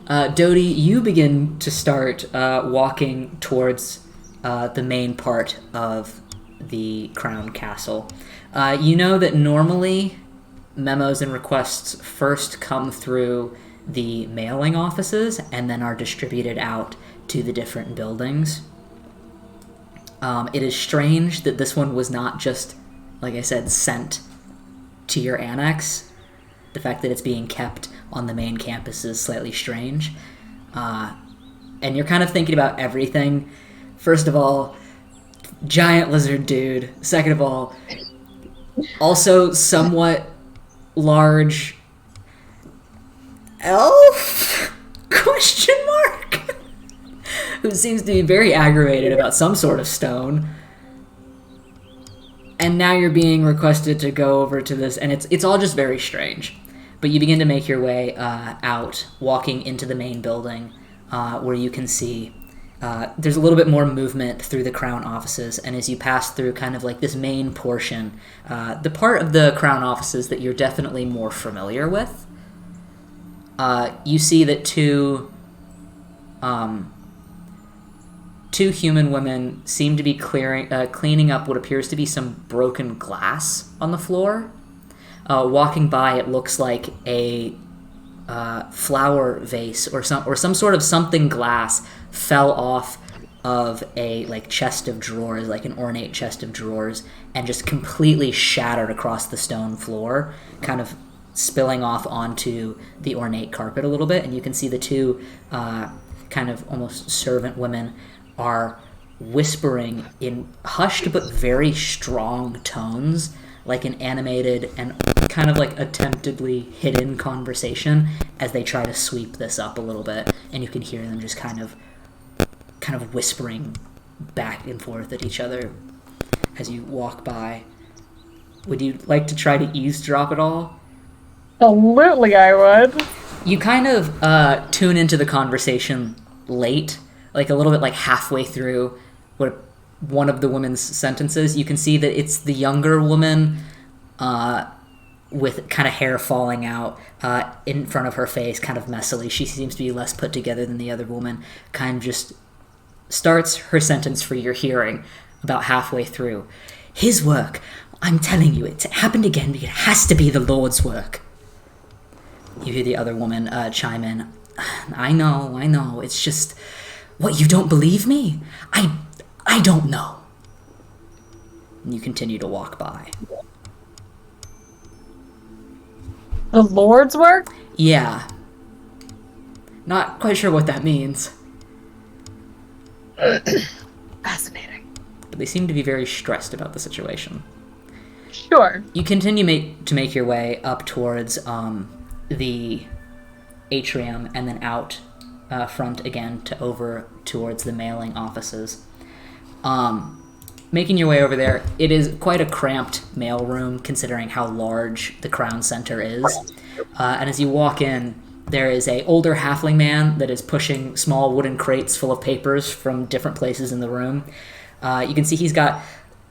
Dodie, you begin to start walking towards the main part of the Crown Castle. You know that normally memos and requests first come through the mailing offices and then are distributed out to the different buildings. It is strange that this one was not just, like I said, sent to your annex. The fact that it's being kept on the main campus is slightly strange. And you're kind of thinking about everything. First of all, giant lizard dude. Second of all, also somewhat large elf? Question mark? Who seems to be very aggravated about some sort of stone. And now you're being requested to go over to this, and it's all just very strange. But you begin to make your way out, walking into the main building, where you can see there's a little bit more movement through the Crown offices, and as you pass through kind of like this main portion, the part of the Crown offices that you're definitely more familiar with, you see that two human women seem to be cleaning up what appears to be some broken glass on the floor. Walking by, it looks like a flower vase or some sort of something glass fell off of a like chest of drawers, like an ornate chest of drawers, and just completely shattered across the stone floor, kind of spilling off onto the ornate carpet a little bit. And you can see the two kind of almost servant women are whispering in hushed but very strong tones, like an animated and kind of like attemptedly hidden conversation as they try to sweep this up a little bit, and you can hear them just kind of whispering back and forth at each other as you walk by. Would you like to try to eavesdrop at all? Absolutely, I would. You kind of tune into the conversation late, like a little bit like halfway through what one of the women's sentences. You can see that it's the younger woman with kind of hair falling out in front of her face, kind of messily. She seems to be less put together than the other woman. Kind of just starts her sentence for your hearing about halfway through. His work. I'm telling you, it happened again. It has to be the Lord's work. You hear the other woman chime in. I know. It's just... What, you don't believe me? I don't know. And you continue to walk by. The Lord's work? Yeah. Not quite sure what that means. Fascinating. But They seem to be very stressed about the situation. Sure. You continue to make your way up towards the atrium and then out front again to over towards the mailing offices. Making your way over there, it is quite a cramped mailroom considering how large the Crown Center is. And as you walk in, there is a older halfling man that is pushing small wooden crates full of papers from different places in the room. You can see he's got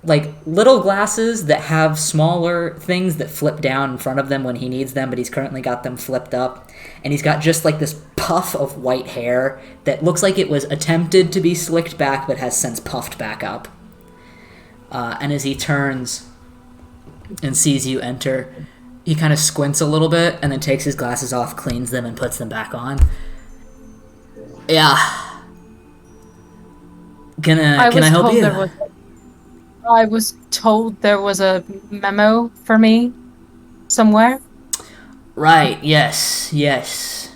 like little glasses that have smaller things that flip down in front of them when he needs them, but he's currently got them flipped up. And he's got just like this puff of white hair that looks like it was attempted to be slicked back but has since puffed back up. And as he turns and sees you enter, he kind of squints a little bit and then takes his glasses off, cleans them, and puts them back on. Yeah. Can I help you? I was told there was a memo for me somewhere. Right, yes.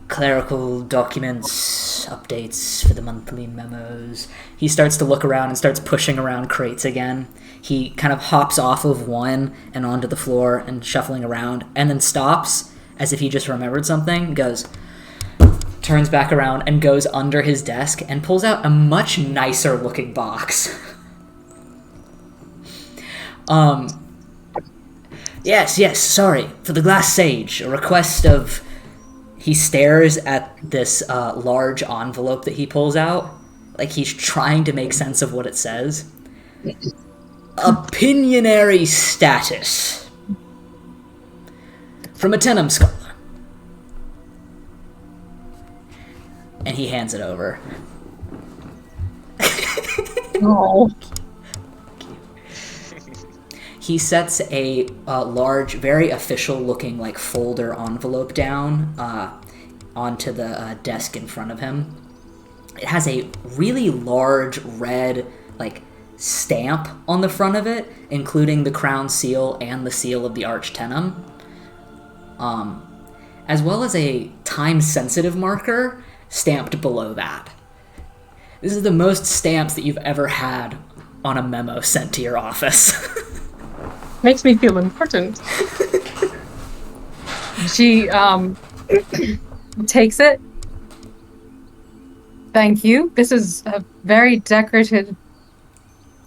Clerical documents, updates for the monthly memos. He starts to look around and starts pushing around crates again. He kind of hops off of one and onto the floor and shuffling around, and then stops as if he just remembered something, turns back around and goes under his desk and pulls out a much nicer looking box. Yes, sorry. For the Glass Sage, a request of... He stares at this large envelope that he pulls out, like he's trying to make sense of what it says. Opinionary status. From a Tenham scholar. And he hands it over. Oh. He sets a large, very official-looking, like, folder envelope down onto the desk in front of him. It has a really large red, like, stamp on the front of it, including the crown seal and the seal of the Arch Tenham, as well as a time-sensitive marker stamped below that. This is the most stamps that you've ever had on a memo sent to your office. Makes me feel important. She takes it. Thank you. This is a very decorated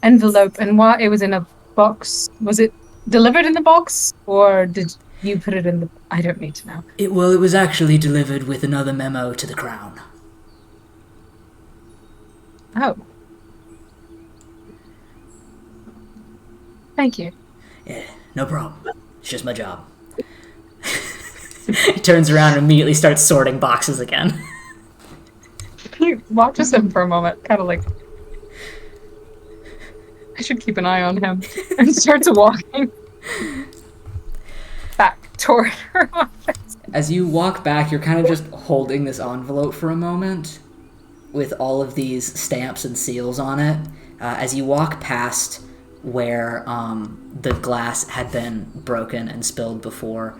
envelope, and why it was in a box. Was it delivered in the box, or did you put it in the... I don't need to know. It was actually delivered with another memo to the Crown. Oh. Thank you. Yeah, no problem. It's just my job. He turns around and immediately starts sorting boxes again. He watches him for a moment, kind of like, I should keep an eye on him, and starts walking back toward her office. As you walk back, you're kind of just holding this envelope for a moment with all of these stamps and seals on it. As you walk past where the glass had been broken and spilled before,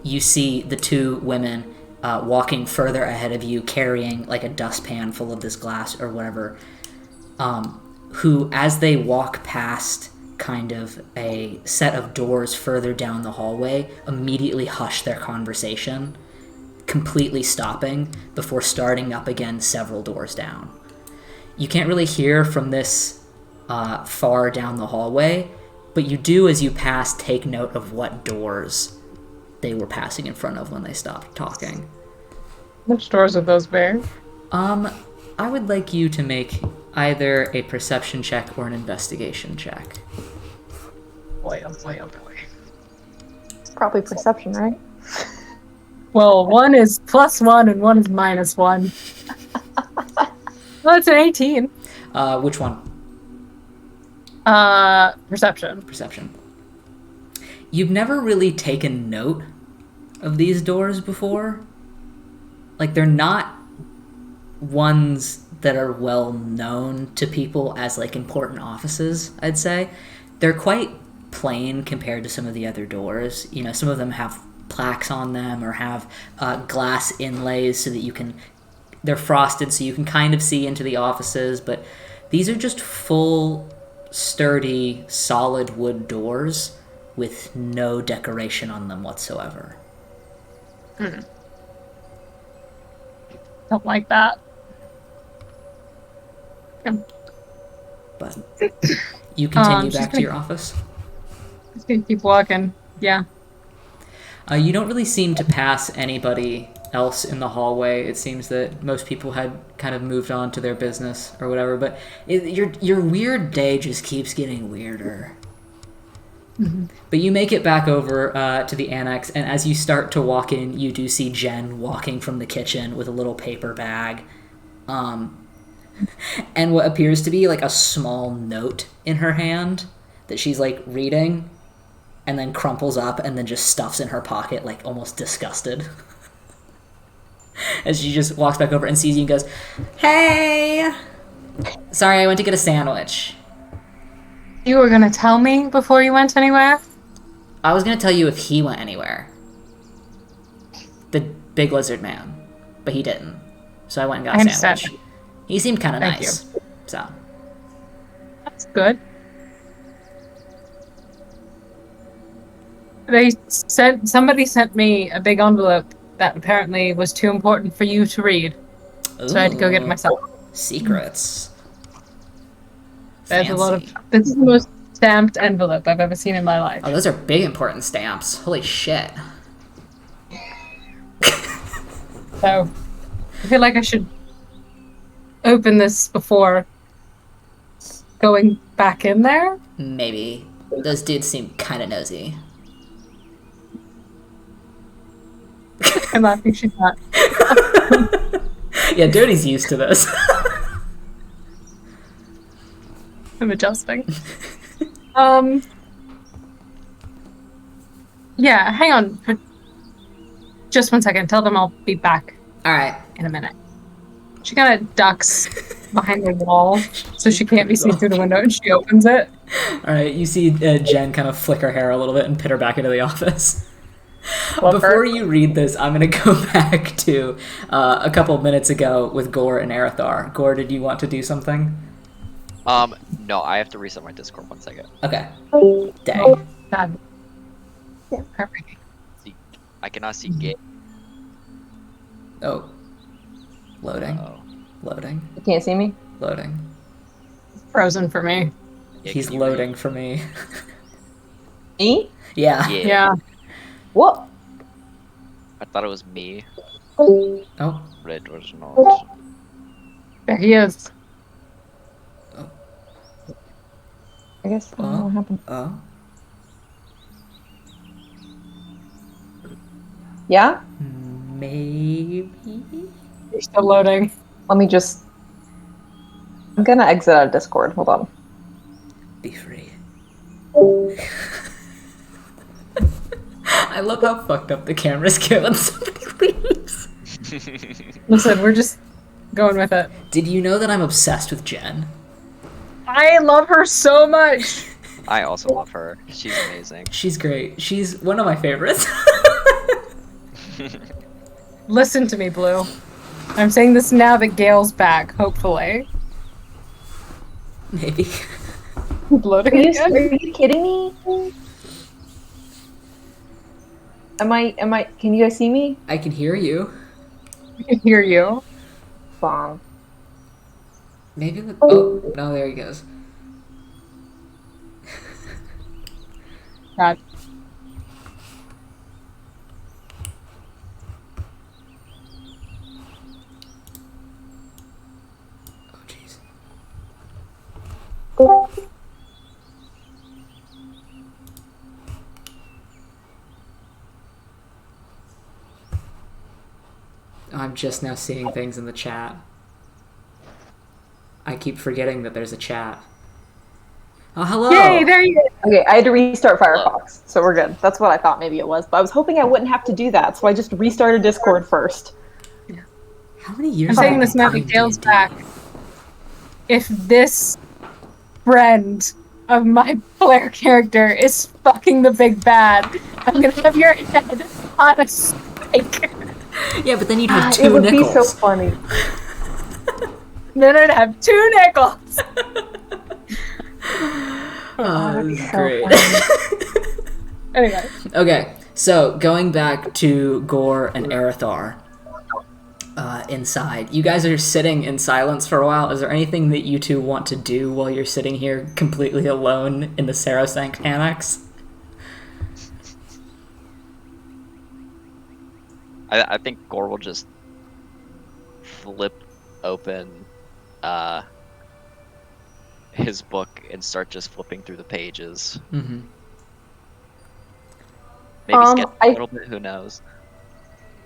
you see the two women walking further ahead of you, carrying like a dustpan full of this glass or whatever, who, as they walk past kind of a set of doors further down the hallway, immediately hush their conversation, completely stopping before starting up again several doors down. You can't really hear from this far down the hallway, but you do, as you pass, take note of what doors they were passing in front of when they stopped talking. Which doors are those, Bear? I would like you to make either a perception check or an investigation check. Boy, oh boy, oh boy. It's probably perception, right? Well, one is +1 and one is -1. Well, it's an 18. Which one? Perception. Perception. You've never really taken note of these doors before. Like, they're not ones that are well known to people as, like, important offices, I'd say. They're quite plain compared to some of the other doors. You know, some of them have plaques on them or have glass inlays so that you can... They're frosted so you can kind of see into the offices, but These are just full, sturdy, solid wood doors with no decoration on them whatsoever. Don't like that. But you continue she's back to gonna- your office. Just gonna keep walking. Yeah. You don't really seem to pass anybody else in the hallway. It seems that most people had kind of moved on to their business or whatever, but your weird day just keeps getting weirder. But you make it back over to the annex, and as you start to walk in, you do see Jen walking from the kitchen with a little paper bag. And what appears to be like a small note in her hand that she's like reading and then crumples up and then just stuffs in her pocket, like almost disgusted. As she just walks back over and sees you and goes, "Hey! Sorry, I went to get a sandwich." You were gonna tell me before you went anywhere? I was gonna tell you if he went anywhere. The big lizard man. But he didn't. So I went and got I a understand. sandwich. He seemed kind of Thank nice. So. That's good. Somebody sent me a big envelope that apparently was too important for you to read. So I had to go get it Ooh, myself. Secrets. There's a lot of. Fancy. This is the most stamped envelope I've ever seen in my life. Oh, those are big important stamps. Holy shit. So I feel like I should open this before going back in there. Maybe. Those dudes seem kind of nosy. I'm laughing. She's not. Yeah, Dirty's used to this. I'm adjusting. Yeah, hang on. For just 1 second. Tell them I'll be back Alright. in a minute. She kind of ducks behind the wall so she can't be seen through the window, and she opens it. Alright, you see Jen kind of flick her hair a little bit and pit her back into the office. Love her. Before you read this, I'm going to go back to a couple minutes ago with Gore and Arathar. Gore, did you want to do something? No, I have to reset my Discord 1 second. Okay. Dang. God. Yeah, perfect. I cannot see gate. Oh. Loading. Oh. Loading. You can't see me? Loading. Frozen for me. Yeah, He's can you loading for me. Me? Yeah. read? Yeah. Yeah. What? I thought it was me, Oh. but it was not. There he is. I guess I don't know what happened. Oh. Yeah? Maybe? You're still loading. Let me just... I'm gonna exit out of Discord. Hold on. Be free. I love how fucked up the cameras get when somebody leaves. Listen, we're just going with it. Did you know that I'm obsessed with Jen? I love her so much. I also love her. She's amazing. She's great. She's one of my favorites. Listen to me, Blue. I'm saying this now that Gail's back, hopefully. Maybe. Loading again? Are you kidding me? Can you guys see me? I can hear you. I can hear you. Bomb. Maybe the... Oh, no, there he goes. God. Oh, jeez. I'm just now seeing things in the chat. I keep forgetting that there's a chat. Oh, hello! Yay, there you go. Okay, I had to restart Firefox, so we're good. That's what I thought maybe it was, but I was hoping I wouldn't have to do that, so I just restarted Discord first. How many years I'm have saying I this been now that playing Gail's D&D? back. If this friend of my player character is fucking the big bad, I'm gonna have your head on a spike. Yeah, but then you'd have It two would nickels. be so funny. Then I'd have 2 nickels. Oh, this is so great. Anyway. Okay, so going back to Gore and Erithar inside, you guys are sitting in silence for a while. Is there anything that you two want to do while you're sitting here completely alone in the Sarasank Annex? I think Gore will just flip open his book and start just flipping through the pages. Mm-hmm. Maybe sketch a little bit, who knows?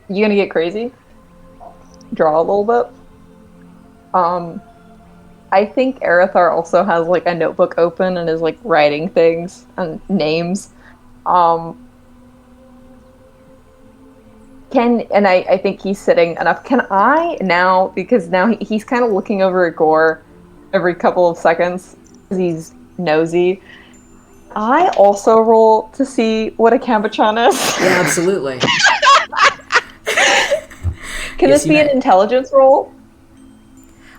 You gonna get crazy? Draw a little bit? I think Erithar also has like a notebook open and is like writing things and names. I think he's sitting enough. Can I now, because now he's kind of looking over at Gore every couple of seconds because he's nosy. I also roll to see what a cabochon is. Yeah, absolutely. Can Yes, this be an intelligence roll?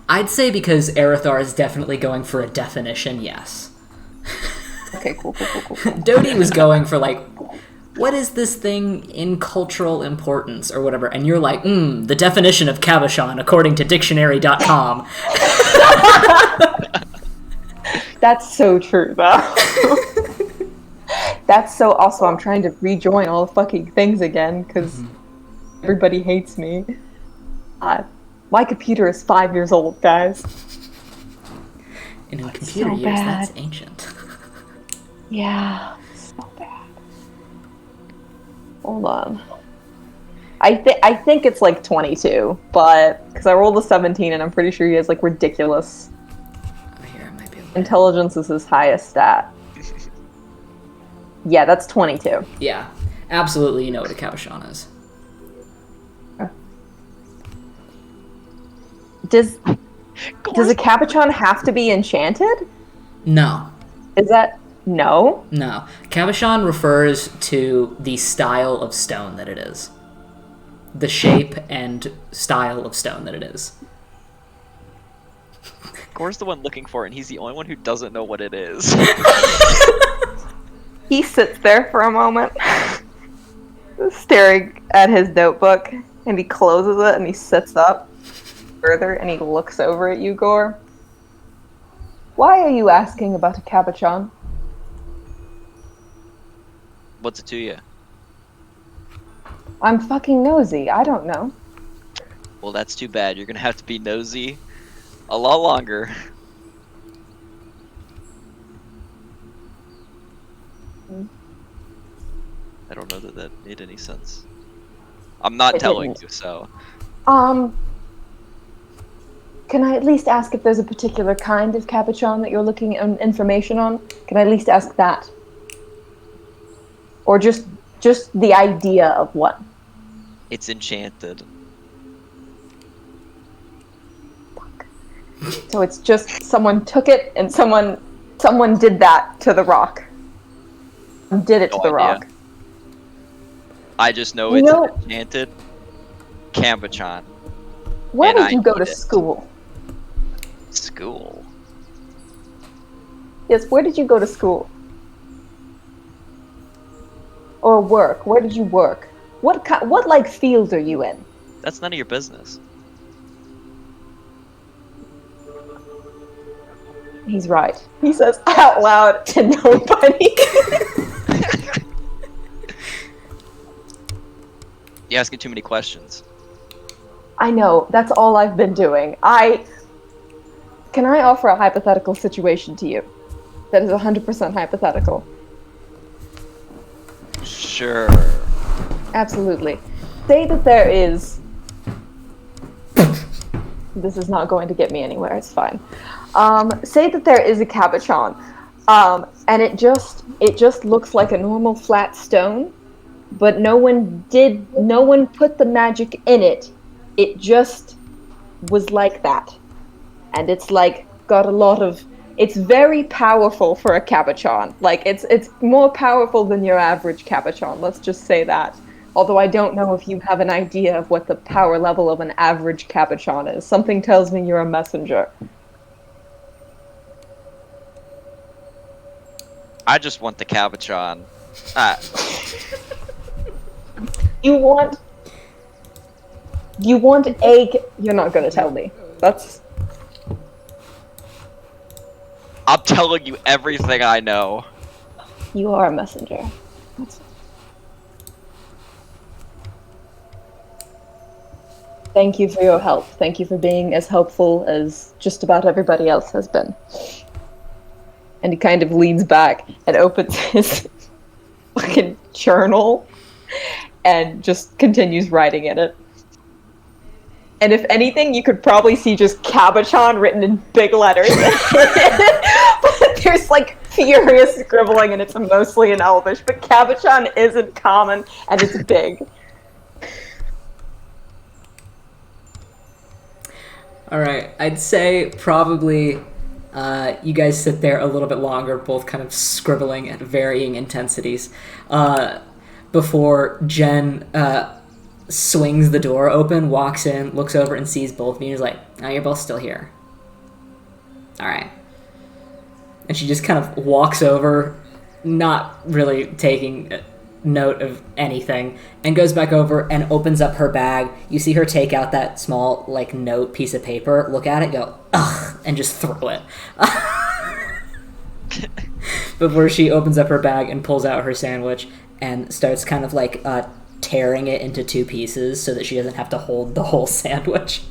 I'd say because Erithar is definitely going for a definition, yes. Okay, cool. Dodie was going for, like, what is this thing in cultural importance or whatever? And you're like, the definition of cabochon according to dictionary.com. That's so true, though. That's so also, I'm trying to rejoin all the fucking things again, because everybody hates me. My computer is 5 years old, guys. And in computer years, that's ancient. Yeah, so bad. Hold on. I think it's like 22, but because I rolled a 17 and I'm pretty sure he has like ridiculous Here, I might be able to... intelligence is his highest stat. Yeah, that's 22. Yeah, absolutely. You know what a cabochon is. Does a cabochon have to be enchanted? No. Is that no? No. Cabochon refers to the style of stone that it is. The shape and style of stone that it is. Gore's the one looking for it, and he's the only one who doesn't know what it is. He sits there for a moment, staring at his notebook, and he closes it and he sits up further and he looks over at you, Gore. Why are you asking about a cabochon? What's it to you? I'm fucking nosy. I don't know. Well, that's too bad. You're gonna have to be nosy a lot longer. I don't know that made any sense. I'm not telling you, so. Can I at least ask if there's a particular kind of cabochon that you're looking information on? Can I at least ask that? Or just the idea of one? It's enchanted. Fuck. So it's just someone took it and someone did that to the rock. Did it to the rock. I just know it's an enchanted cabochon. Where did you go to school? School? Yes, where did you go to school? Or work? Where did you work? What like field are you in? That's none of your business. He's right. He says out loud to nobody. You're asking too many questions. I know. That's all I've been doing. Can I offer a hypothetical situation to you? That is 100% hypothetical. Sure. Absolutely. Say that there is... This is not going to get me anywhere, it's fine. Say that there is a cabochon, and it just looks like a normal flat stone, but no one put the magic in it. It just was like that. And it's like got a lot of... It's very powerful for a cabochon. Like, it's more powerful than your average cabochon, let's just say that. Although I don't know if you have an idea of what the power level of an average capuchin is. Something tells me you're a messenger. I just want the cabochon. You want You're not gonna tell me. That's... I'm telling you everything I know. You are a messenger. Thank you for your help. Thank you for being as helpful as just about everybody else has been. And he kind of leans back and opens his fucking journal and just continues writing in it. And if anything, you could probably see just cabochon written in big letters. But there's like furious scribbling and it's mostly in Elvish, but cabochon isn't common and it's big. Alright, I'd say probably you guys sit there a little bit longer, both kind of scribbling at varying intensities, before Jen swings the door open, walks in, looks over and sees both of you and is like, oh, you're both still here. Alright. And she just kind of walks over, not really taking note of anything, and goes back over and opens up her bag. You see her take out that small, like, note piece of paper, look at it, go, ugh, and just throw it. Before she opens up her bag and pulls out her sandwich and starts kind of, like, tearing it into two pieces so that she doesn't have to hold the whole sandwich.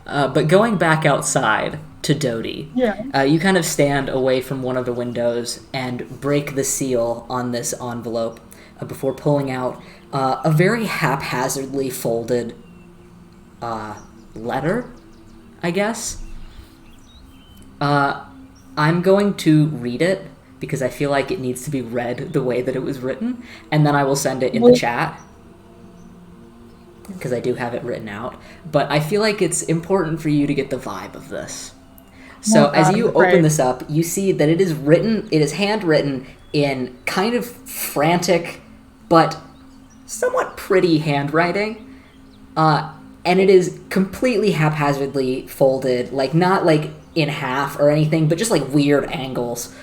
But going back outside to Dodie, you kind of stand away from one of the windows and break the seal on this envelope before pulling out a very haphazardly folded letter, I guess. I'm going to read it because I feel like it needs to be read the way that it was written, and then I will send it in the chat because I do have it written out. But I feel like it's important for you to get the vibe of this. So as you open this up, you see that it is handwritten in kind of frantic but somewhat pretty handwriting. And it is completely haphazardly folded, like not like in half or anything, but just like weird angles.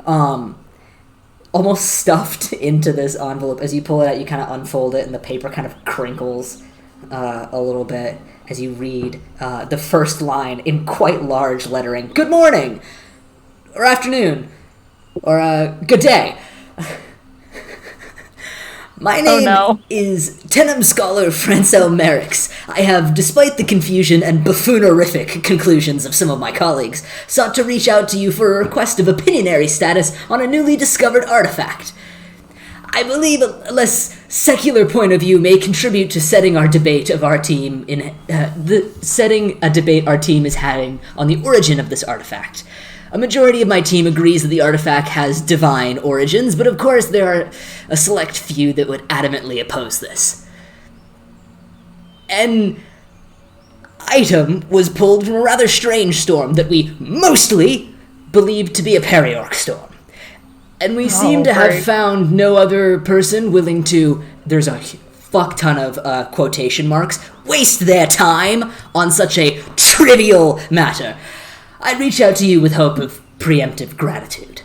Almost stuffed into this envelope. As you pull it out, you kind of unfold it and the paper kind of crinkles a little bit as you read the first line in quite large lettering. Good morning! Or afternoon! Or good day! My name is Tenem Scholar Francel Merix. I have, despite the confusion and buffoonerific conclusions of some of my colleagues, sought to reach out to you for a request of opinionary status on a newly discovered artifact. I believe a less secular point of view may contribute to setting our debate of our team setting a debate our team is having on the origin of this artifact. A majority of my team agrees that the artifact has divine origins, but of course there are a select few that would adamantly oppose this. An item was pulled from a rather strange storm that we mostly believed to be a periorc storm. And we seem to have found no other person willing to, there's a fuck ton of quotation marks, waste their time on such a trivial matter. I reach out to you with hope of preemptive gratitude.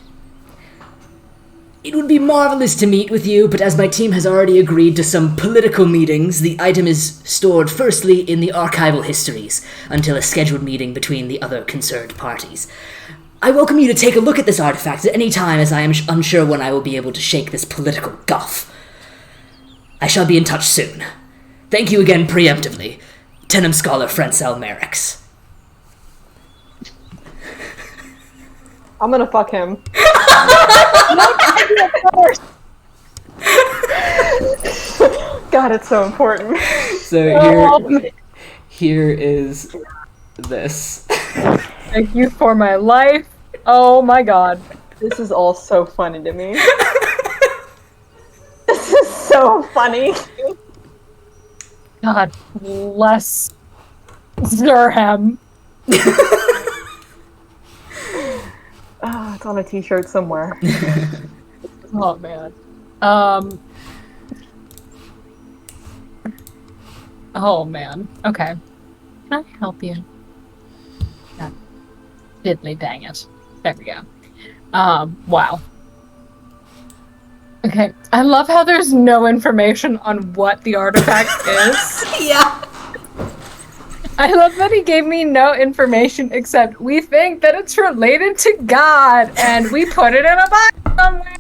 It would be marvelous to meet with you, but as my team has already agreed to some political meetings, the item is stored firstly in the archival histories until a scheduled meeting between the other concerned parties. I welcome you to take a look at this artifact at any time, as I am unsure when I will be able to shake this political guff. I shall be in touch soon. Thank you again preemptively. Tenem Scholar Francel Merix. I'm gonna fuck him. God, it's so important. So here is this. Thank you for my life. Oh my god. This is all so funny to me. This is so funny. God bless Zurham. It's on a t-shirt somewhere. Oh man. Oh man. Okay. Can I help you? No. Diddly dang it. There we go. Wow. Okay. I love how there's no information on what the artifact is. Yeah. I love that he gave me no information except we think that it's related to God and we put it in a box somewhere.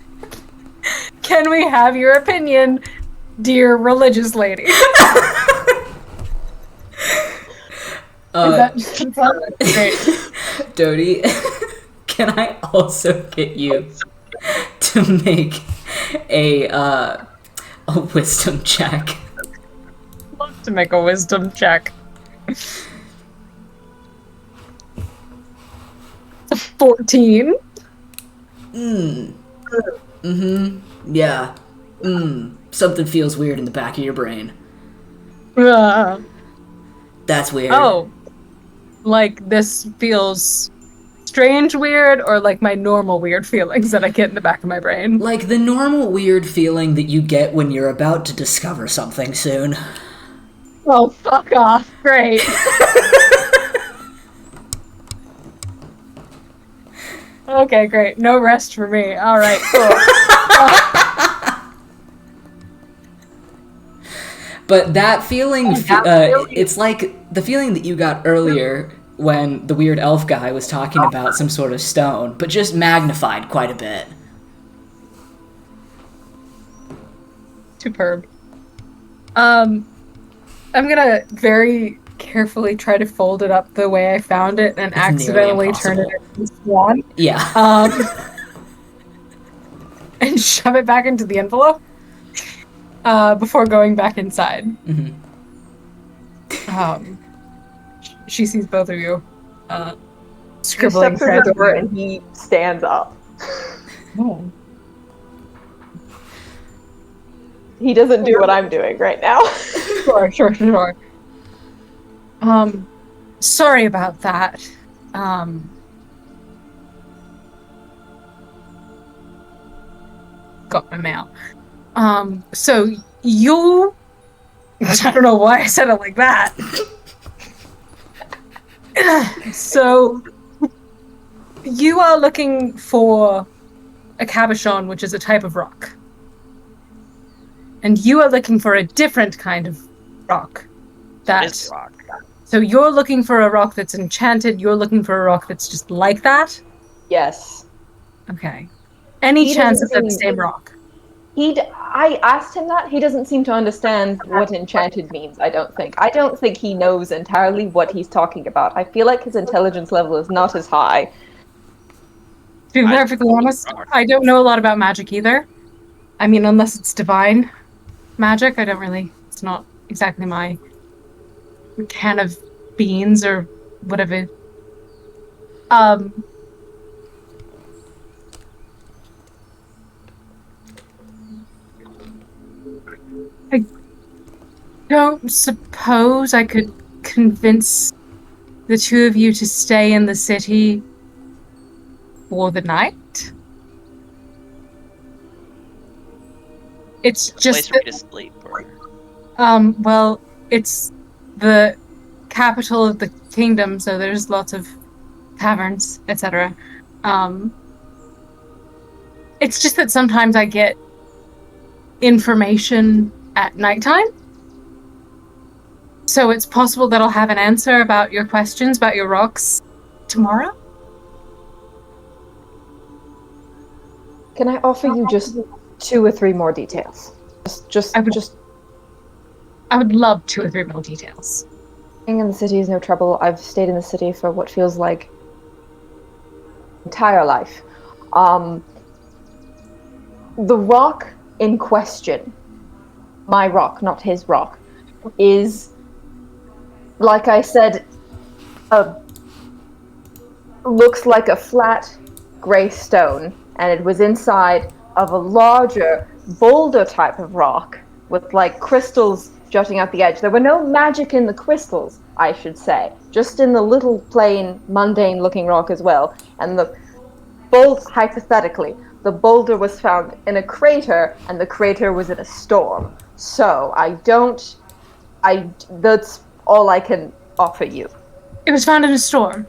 Can we have your opinion, dear religious lady? Great. Dodie, can I also get you to make a wisdom check? I'd love to make a wisdom check. It's a 14. Yeah. Something feels weird in the back of your brain. That's weird. Oh. Like this feels strange weird or like my normal weird feelings that I get in the back of my brain? Like the normal weird feeling that you get when you're about to discover something soon. Oh, fuck off. Great. Okay, great. No rest for me. All right, cool. But that feeling, it's like the feeling that you got earlier when the weird elf guy was talking about some sort of stone, but just magnified quite a bit. Superb. I'm gonna very carefully try to fold it up the way I found it and It's accidentally nearly turn it impossible. into a swan. Yeah. And shove it back into the envelope before going back inside. Mhm. She sees both of you You scribbling. step through the door and he stands up. Oh. He doesn't do what I'm doing right now. Sure. Sorry about that. Got my mail. So you... I don't know why I said it like that. So, you are looking for a cabochon, which is a type of rock. And you are looking for a different kind of rock. It's rock. So you're looking for a rock that's enchanted, you're looking for a rock that's just like that? Yes. Okay. Any He chance doesn't that that's the seem- same rock? I asked him that. He doesn't seem to understand what enchanted means, I don't think. I don't think he knows entirely what he's talking about. I feel like his intelligence level is not as high. To be perfectly honest, I don't know a lot about magic either. I mean, unless it's divine magic, I don't really... It's not exactly my can of beans or whatever. I don't suppose I could convince the two of you to stay in the city for the night? It's just Place for me to sleep. Or... well, it's the capital of the kingdom, so there's lots of taverns, etc. It's just that sometimes I get information at nighttime. So it's possible that I'll have an answer about your questions about your rocks tomorrow. Can I offer you just 2 or 3 more details? I would love 2 or 3 more details. Being in the city is no trouble. I've stayed in the city for what feels like entire life. The rock in question, my rock, not his rock, is, like I said, looks like a flat grey stone, and it was inside of a larger boulder type of rock with like crystals jutting out the edge. There were no magic in the crystals, I should say, just in the little plain mundane looking rock as well. And the bolt, hypothetically, the boulder was found in a crater, and the crater was in a storm. So that's all I can offer you. It was found in a storm.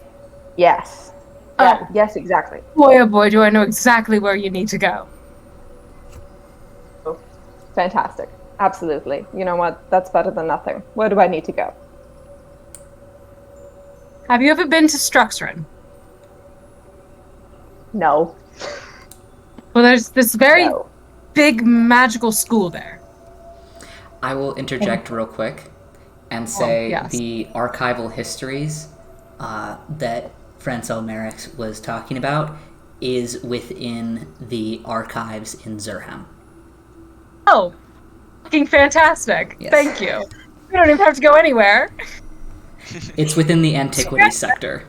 Yes. Oh. Yes, exactly. Boy, oh boy, do I know exactly where you need to go. Oh, fantastic. Absolutely. You know what? That's better than nothing. Where do I need to go? Have you ever been to Struxrin? No. Well, there's this very No. big magical school there. I will interject real quick and say yes. the archival histories that Francel Merrick was talking about is within the archives in Zurham. Oh, fucking fantastic. Yes. Thank you. We don't even have to go anywhere. It's within the antiquity sector.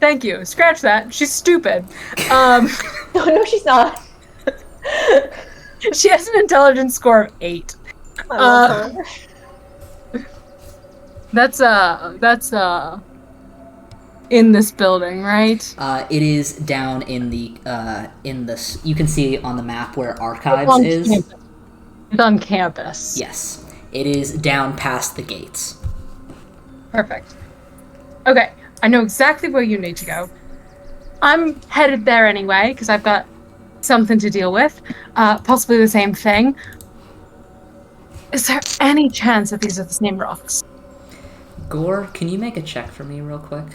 Thank you. Scratch that. She's stupid. No, she's not. She has an intelligence score of 8. I love her. That's in this building, right? It is down in the you can see on the map where archives is. Campus. It's on campus. Yes. It is down past the gates. Perfect. Okay, I know exactly where you need to go. I'm headed there anyway, because I've got something to deal with. Possibly the same thing. Is there any chance that these are the same rocks? Gore, can you make a check for me real quick?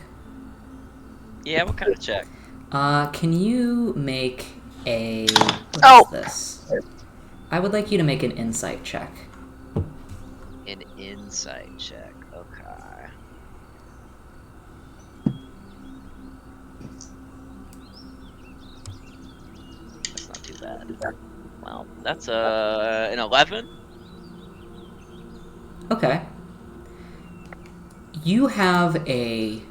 Yeah, what kind of check? Can you make a... What is this? I would like you to make an insight check. An insight check. Okay. That's not too bad. Well, that's an 11. Okay. You have a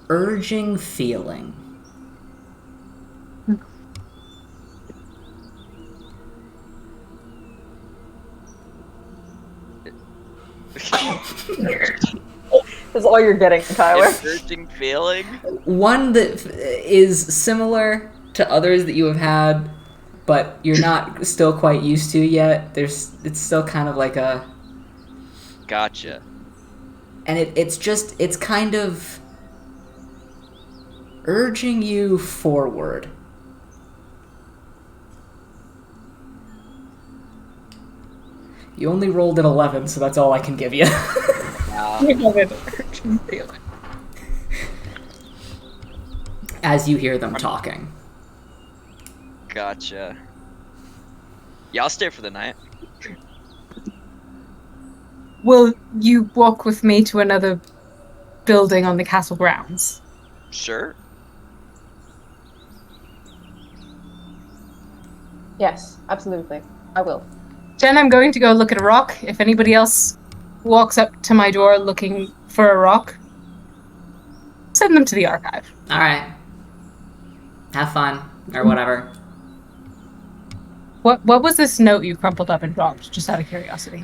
urging feeling That's all you're getting, Tyler. An urging feeling. one that is similar to others that you have had, but you're not still quite used to yet. It's still kind of like a... Gotcha. And it's kind of urging you forward. You only rolled an 11, so that's all I can give you. As you hear them talking. Gotcha. Yeah, I'll stay for the night. Will you walk with me to another building on the castle grounds? Sure. Yes, absolutely. I will. Jen, I'm going to go look at a rock. If anybody else walks up to my door looking for a rock, send them to the archive. Alright. Have fun, or whatever. What was this note you crumpled up and dropped, just out of curiosity?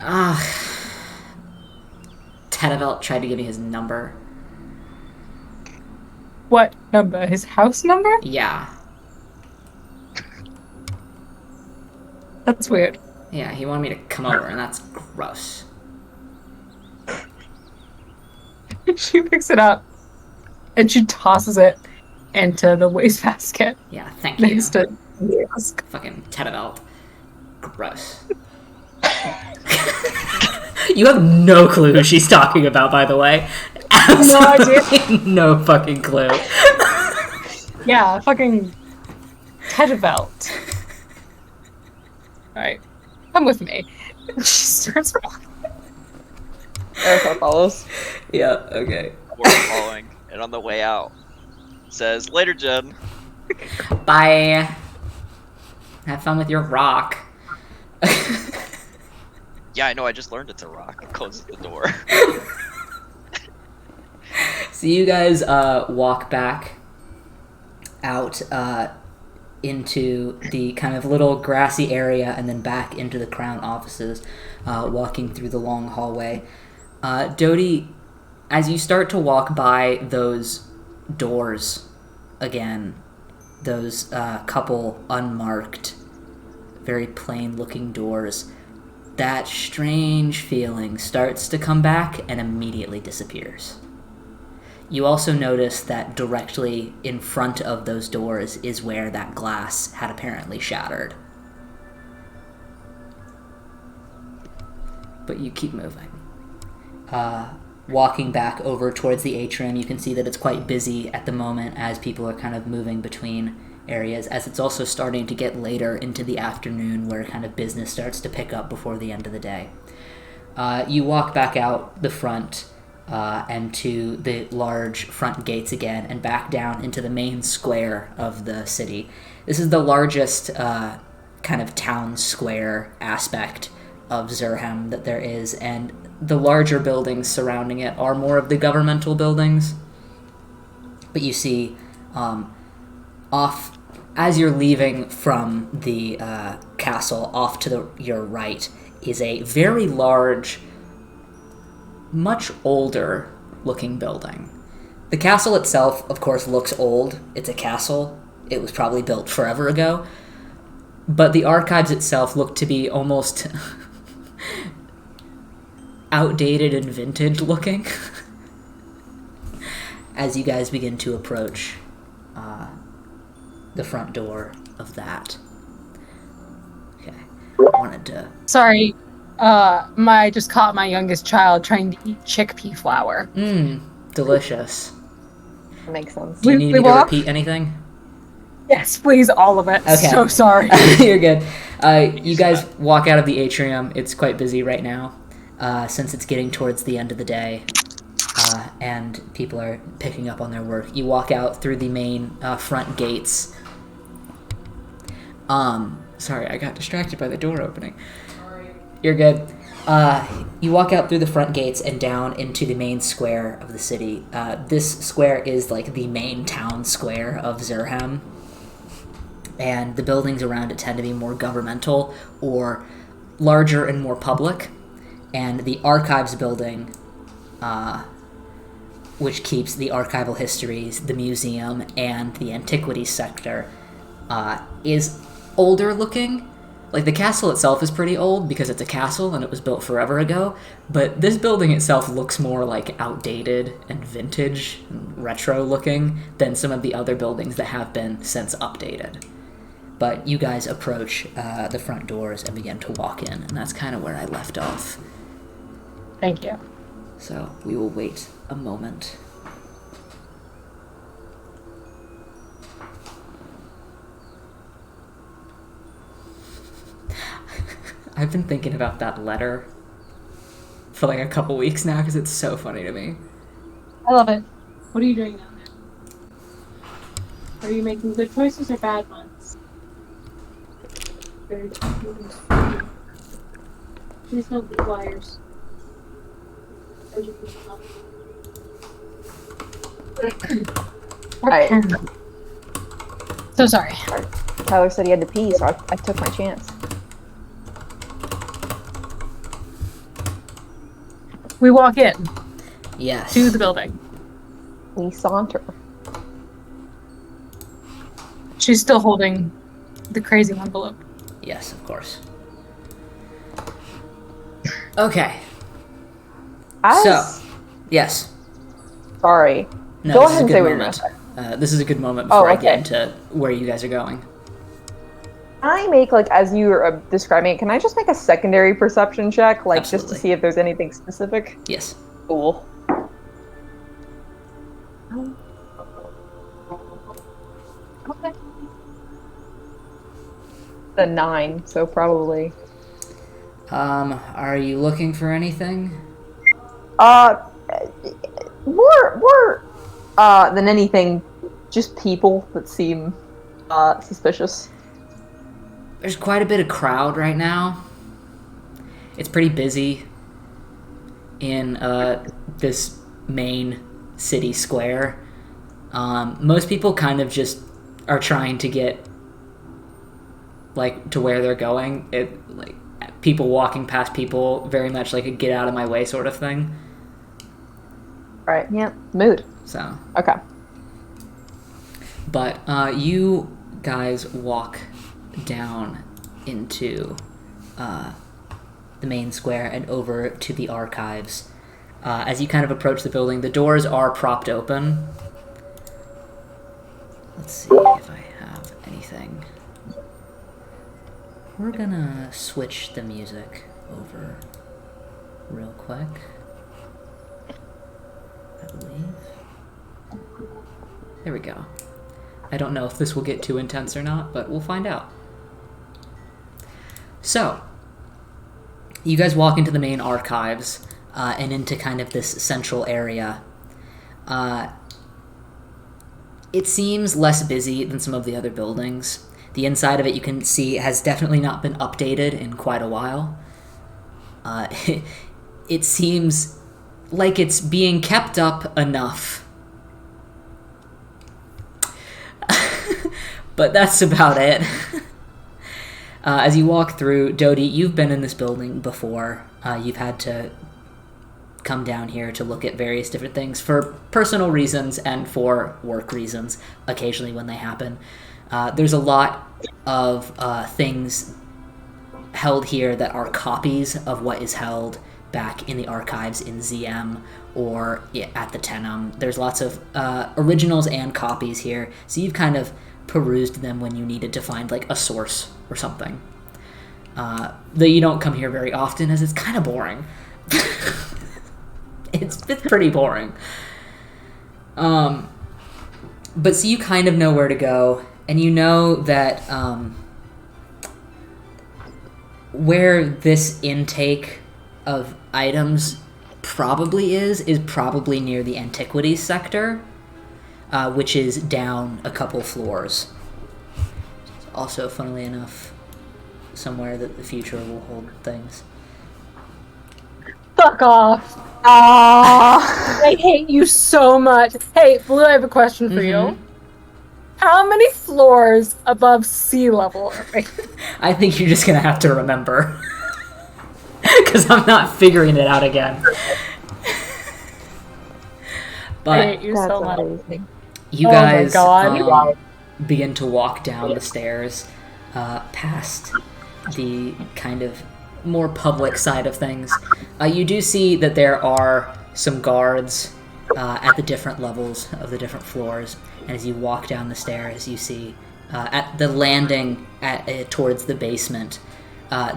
Tedevelt tried to give me his number. What number? His house number? Yeah. That's weird. Yeah, he wanted me to come over, and that's gross. She picks it up, and she tosses it into the wastebasket. Yeah, thank you. Next to the desk. Fucking Tedevelt. Gross. You have no clue who she's talking about, by the way. Absolutely no fucking clue. Yeah, fucking Tedevelt. Alright, come with me. She starts walking. Erica follows. Yeah, okay. We're following, and on the way out, says, "Later, Jen." Bye. Have fun with your rock. Yeah, I know. I just learned it's a rock. It closes the door. So you guys walk back out into the kind of little grassy area and then back into the Crown offices, walking through the long hallway. Dodie, as you start to walk by those doors again, those couple unmarked, very plain-looking doors, that strange feeling starts to come back and immediately disappears. You also notice that directly in front of those doors is where that glass had apparently shattered. But you keep moving. Walking back over towards the atrium, you can see that it's quite busy at the moment as people are kind of moving between areas, as it's also starting to get later into the afternoon where kind of business starts to pick up before the end of the day. You walk back out the front and to the large front gates again and back down into the main square of the city. This is the largest kind of town square aspect of Zurhem that there is, and the larger buildings surrounding it are more of the governmental buildings. But you see, off as you're leaving from the castle, off to your right is a very large, much older looking building. The castle itself, of course, looks old. It's a castle. It was probably built forever ago. But the archives itself look to be almost outdated and vintage looking as you guys begin to approach the front door of that. Okay. I wanted to... Sorry, I just caught my youngest child trying to eat chickpea flour. Delicious. That makes sense. Do you need we me to walk? repeat anything? Yes, please, all of it. Okay. So sorry. You're good. You guys walk out of the atrium. It's quite busy right now, since it's getting towards the end of the day, and people are picking up on their work. You walk out through the main front gates. Sorry, I got distracted by the door opening. Sorry. You're good. You walk out through the front gates and down into the main square of the city. This square is like the main town square of Zurhem, and the buildings around it tend to be more governmental or larger and more public. And the archives building, which keeps the archival histories, the museum, and the antiquities sector, is older looking. Like, the castle itself is pretty old because it's a castle and it was built forever ago, but this building itself looks more like outdated and vintage and retro looking than some of the other buildings that have been since updated. But you guys approach the front doors and begin to walk in, and that's kind of where I left off. Thank you. So we will wait a moment. I've been thinking about that letter for like a couple weeks now because it's so funny to me. I love it. What are you doing now? Are you making good choices or bad ones? Very good. Please don't be liars. Right. So sorry. Tyler said he had to pee, so I took my chance. We walk in Yes. to the building. We saunter. She's still holding the crazy envelope. Yes, of course. Okay. Yes. Sorry. No, Go this ahead and is a say good what you're moment. gonna say. This is a good moment before I okay. get into where you guys are going. Can I make, like, as you were describing it, can I just make a secondary perception check? Like, just Absolutely. to see if there's anything specific? Yes. Cool. Okay. A 9, so probably. Are you looking for anything? More than anything, just people that seem suspicious. There's quite a bit of crowd right now. It's pretty busy in this main city square. Most people kind of just are trying to get like to where they're going. People walking past people, very much like a get out of my way sort of thing. Right, yeah. Mood. So, Okay. but you guys walk down into the main square and over to the archives. As you kind of approach the building, the doors are propped open. Let's see if I have anything. We're gonna switch the music over real quick, I believe. There we go. I don't know if this will get too intense or not, but we'll find out. So, you guys walk into the main archives and into kind of this central area. It seems less busy than some of the other buildings. The inside of it, you can see, has definitely not been updated in quite a while. It seems like it's being kept up enough. But that's about it. As you walk through, Dodie, you've been in this building before. You've had to come down here to look at various different things for personal reasons and for work reasons, occasionally when they happen. There's a lot of things held here that are copies of what is held back in the archives in ZM or at the Tenum. There's lots of originals and copies here, so you've kind of perused them when you needed to find like a source or something. Though you don't come here very often, as it's kind of boring. It's pretty boring. But so you kind of know where to go, and you know that where this intake of items probably is probably near the antiquities sector, which is down a couple floors. It's also, funnily enough, somewhere that the future will hold things. Fuck off. I hate you so much. Hey, Blue, I have a question for you. How many floors above sea level are we? I think you're just gonna have to remember. Because I'm not figuring it out again. But I hate you so much. you guys begin to walk down the stairs past the kind of more public side of things. You do see that there are some guards at the different levels of the different floors, and as you walk down the stairs, you see at the landing towards the basement,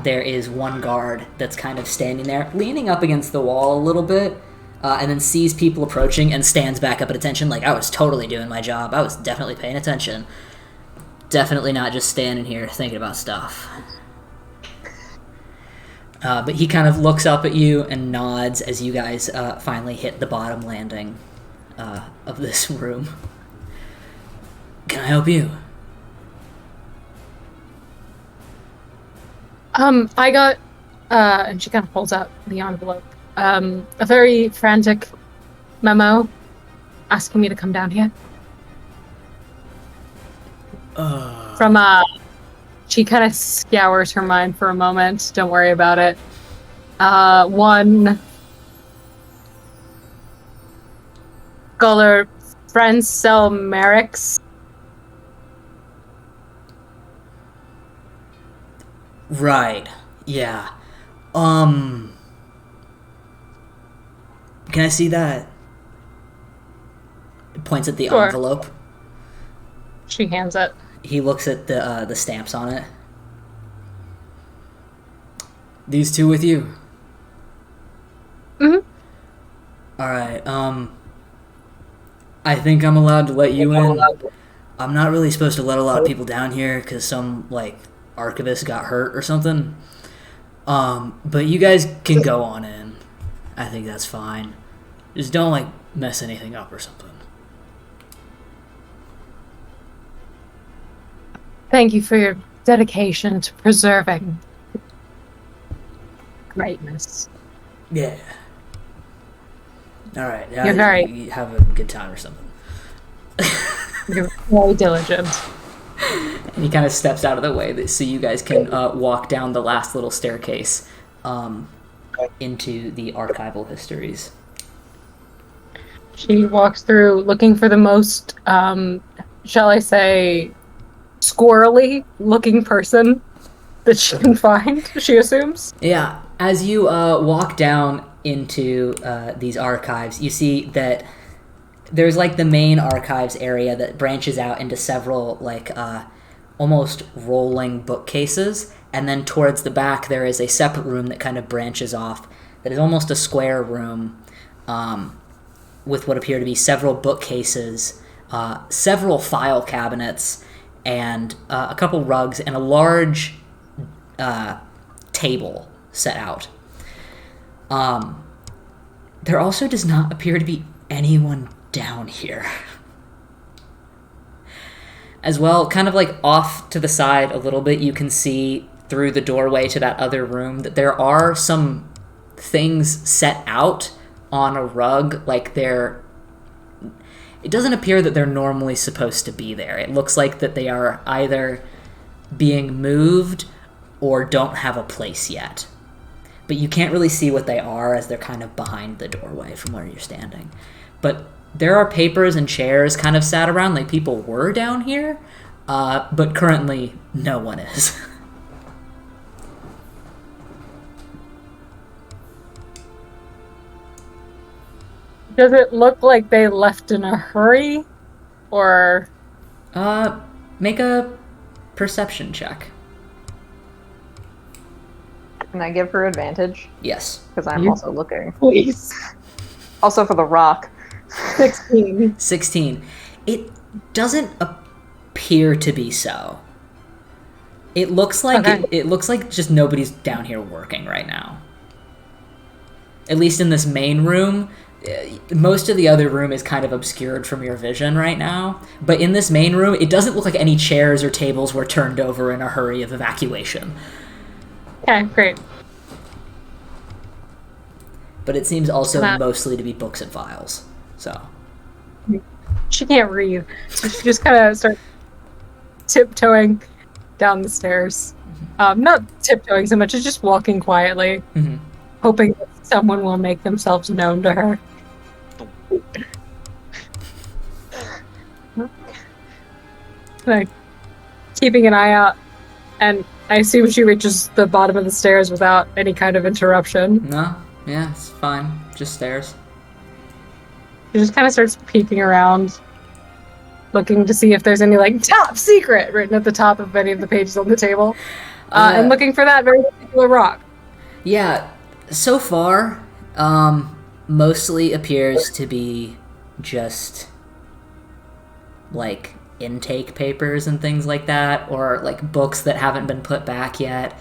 there is one guard that's kind of standing there, leaning up against the wall a little bit, and then sees people approaching and stands back up at attention, like, I was totally doing my job. I was definitely paying attention. Definitely not just standing here thinking about stuff. But he kind of looks up at you and nods as you guys finally hit the bottom landing of this room. Can I help you? I got, and she kind of holds out the envelope, a very frantic memo asking me to come down here. From, she kind of scours her mind for a moment. Don't worry about it. One scholar, Francel Merrick's. Right. Yeah. Can I see that? Points at the Sure. envelope. She hands it. He looks at the stamps on it. These two with you? Mm-hmm. Alright, I think I'm allowed to let you in. I'm not really supposed to let a lot of people down here because some, like, archivist got hurt or something. But you guys can go on in. I think that's fine. Just don't, like, mess anything up or something. Thank you for your dedication to preserving greatness. Yeah. Alright, You're very- you have a good time or something. You're very diligent. And he kind of steps out of the way so you guys can walk down the last little staircase into the archival histories. She walks through looking for the most, shall I say, squirrely looking person that she can find, she assumes. Yeah, as you walk down into these archives, you see that there's like the main archives area that branches out into several like almost rolling bookcases, and then towards the back there is a separate room that kind of branches off that is almost a square room with what appear to be several bookcases, several file cabinets, and a couple rugs and a large table set out. There also does not appear to be anyone down here. As well, kind of like off to the side a little bit, you can see through the doorway to that other room that there are some things set out on a rug, like they're... It doesn't appear that they're normally supposed to be there. It looks like that they are either being moved or don't have a place yet. But you can't really see what they are as they're kind of behind the doorway from where you're standing. But there are papers and chairs kind of sat around, like people were down here, but currently no one is. Does it look like they left in a hurry? Or... Make a perception check. Can I give her advantage? Yes. Because I'm You- also looking. Please. Also for the rock. 16. 16. It doesn't appear to be so. It looks like Okay. it looks like just nobody's down here working right now. At least in this main room. Most of the other room is kind of obscured from your vision right now. But in this main room, it doesn't look like any chairs or tables were turned over in a hurry of evacuation. Okay, great. But it seems also That- mostly to be books and files. So, She can't read. So she just kind of starts tiptoeing down the stairs. Not tiptoeing so much as just walking quietly, hoping that someone will make themselves known to her. Like, keeping an eye out, and I assume she reaches the bottom of the stairs without any kind of interruption. no, yeah, it's fine. Just stairs. She just kind of starts peeking around, looking to see if there's any, like, top secret written at the top of any of the pages on the table, and looking for that very particular rock. Yeah, so far, mostly appears to be just like intake papers and things like that, or like books that haven't been put back yet,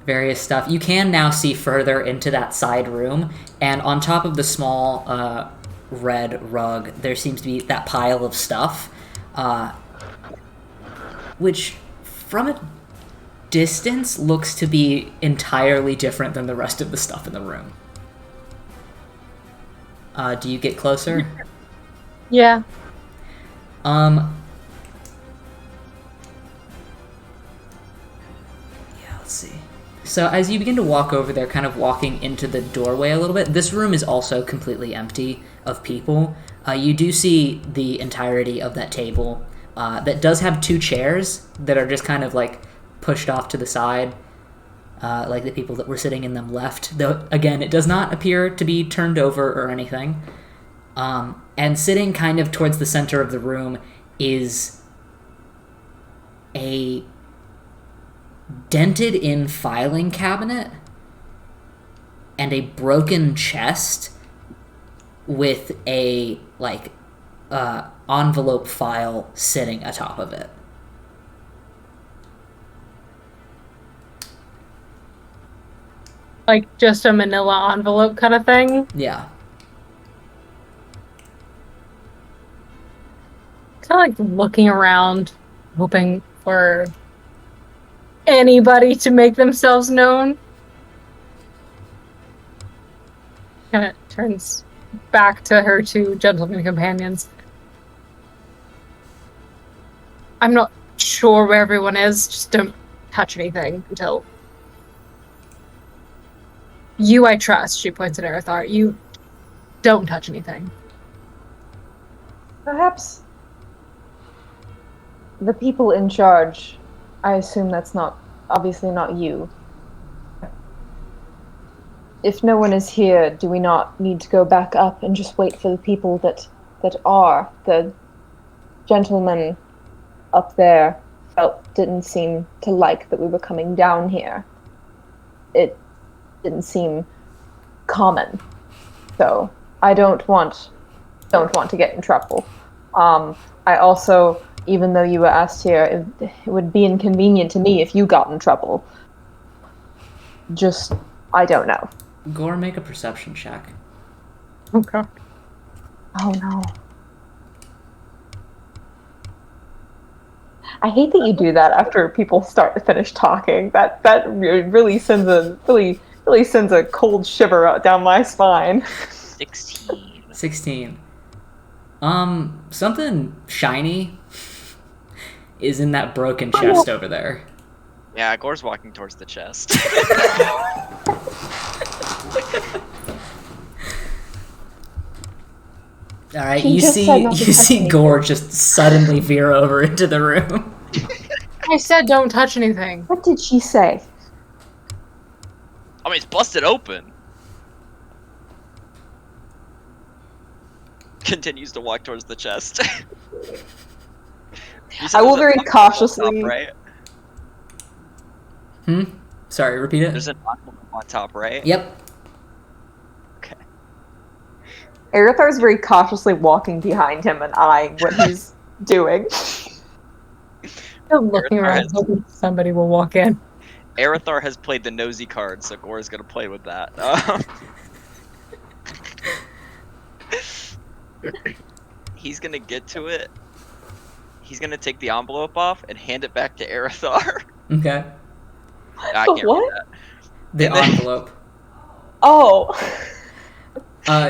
various stuff. You can now see further into that side room, and on top of the small red rug, there seems to be that pile of stuff, which from a distance looks to be entirely different than the rest of the stuff in the room. Do you get closer? Yeah. Yeah, let's see. So as you begin to walk over there, kind of walking into the doorway a little bit, this room is also completely empty of people. You do see the entirety of that table that does have two chairs that are just kind of like pushed off to the side, like the people that were sitting in them left. Though, again, it does not appear to be turned over or anything. And sitting kind of towards the center of the room is a dented-in filing cabinet and a broken chest with a, like, envelope file sitting atop of it. Like, just a manila envelope kind of thing. Yeah. Kind of like looking around, hoping for anybody to make themselves known. Kind of turns back to her two gentlemen companions. I'm not sure where everyone is. Just don't touch anything until... You I trust, she points at Arathar. You don't touch anything. Perhaps the people in charge, I assume that's obviously not you. If no one is here, do we not need to go back up and just wait for the people that are? The gentleman up there didn't seem to like that we were coming down here. It didn't seem common. So I don't want to get in trouble. I also, even though you were asked here, it would be inconvenient to me if you got in trouble. Just, I don't know. Gore, make a perception check. Okay. Oh no. I hate that you do that after people finish talking. That really sends a cold shiver down my spine. 16. 16. Something shiny is in that broken chest over there. Yeah, Gore's walking towards the chest. All right, She you just said not to touch see anything. Gore just suddenly veer over into the room. I said don't touch anything. What did she say? I mean, it's busted open. Continues to walk towards the chest. You said I will there's very an envelope cautiously- on top, right? Sorry, repeat it. There's an envelope on top, right? Yep. Okay. Aerothar's very cautiously walking behind him and eyeing what he's doing. I'm looking around hoping somebody will walk in. Arathar has played the nosy card, so Gore's gonna play with that. He's gonna get to it. He's gonna take the envelope off and hand it back to Arathar. Okay. I The can't what? read that. The And then- envelope. Oh.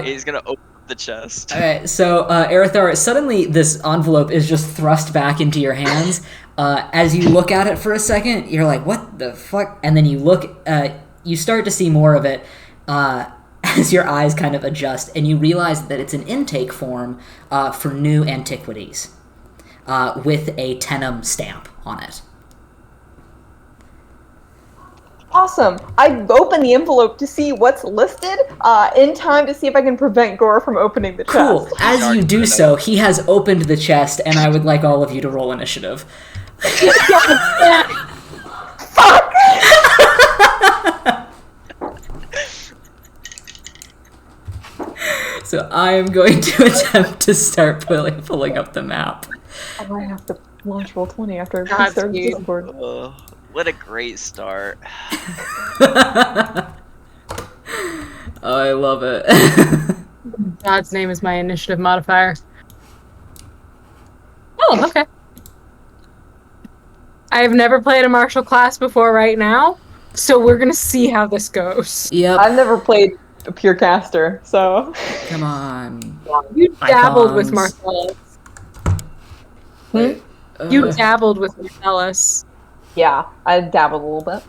He's gonna open up the chest. Alright, so Arathar, suddenly this envelope is just thrust back into your hands. As you look at it for a second, you're like, what the fuck? And then you start to see more of it as your eyes kind of adjust, and you realize that it's an intake form for new antiquities with a Tenem stamp on it. Awesome. I open the envelope to see what's listed in time to see if I can prevent Gore from opening the chest. Cool. As you do so, he has opened the chest, and I would like all of you to roll initiative. Fuck! So I am going to attempt to start pulling up the map. Oh, I have to launch Roll20 after I That's restart cute. Discord. What a great start. Oh, I love it. God's name is my initiative modifier. Oh, okay. I have never played a martial class before right now, so we're gonna see how this goes. Yep. I've never played a pure caster, so. Come on. You dabbled with Icons. Marcellus. You dabbled with Marcellus. Yeah, I dabbled a little bit.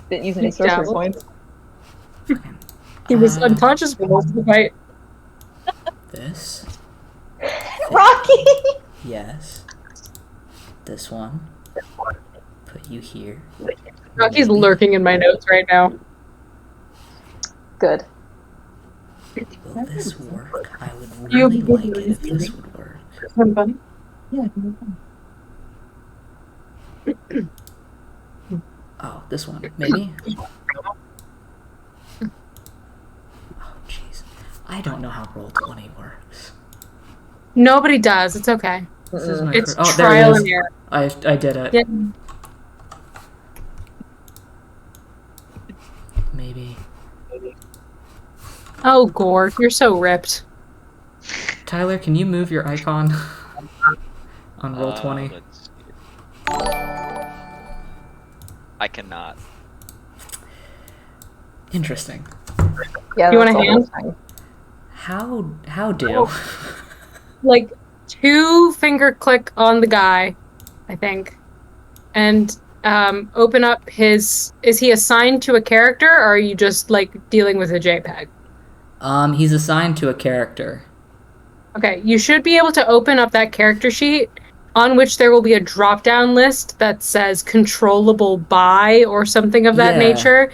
Didn't use any You sorcery dabbled? points. He was unconscious for most of the fight. This. Rocky! Yes. This one. Put you here. Rocky's lurking in my notes right now. Good. Will this work? I would You- really like it if this would work. Funny? Yeah. Oh, this one. Maybe? Oh, jeez. I don't know how Roll20 works. Nobody does. It's okay. This is my It's there trial it is. and error. I did it. Yeah. Maybe. Oh, Gore, you're so ripped. Tyler, can you move your icon on Roll20? Let's see. I cannot. Interesting. Yeah, You that's want a all hand? fine. How do? Like, 2-finger click on the guy, I think, and open up his. Is he assigned to a character, or are you just like dealing with a JPEG? He's assigned to a character. Okay, you should be able to open up that character sheet on which there will be a drop-down list that says controllable by or something of that Yeah. nature.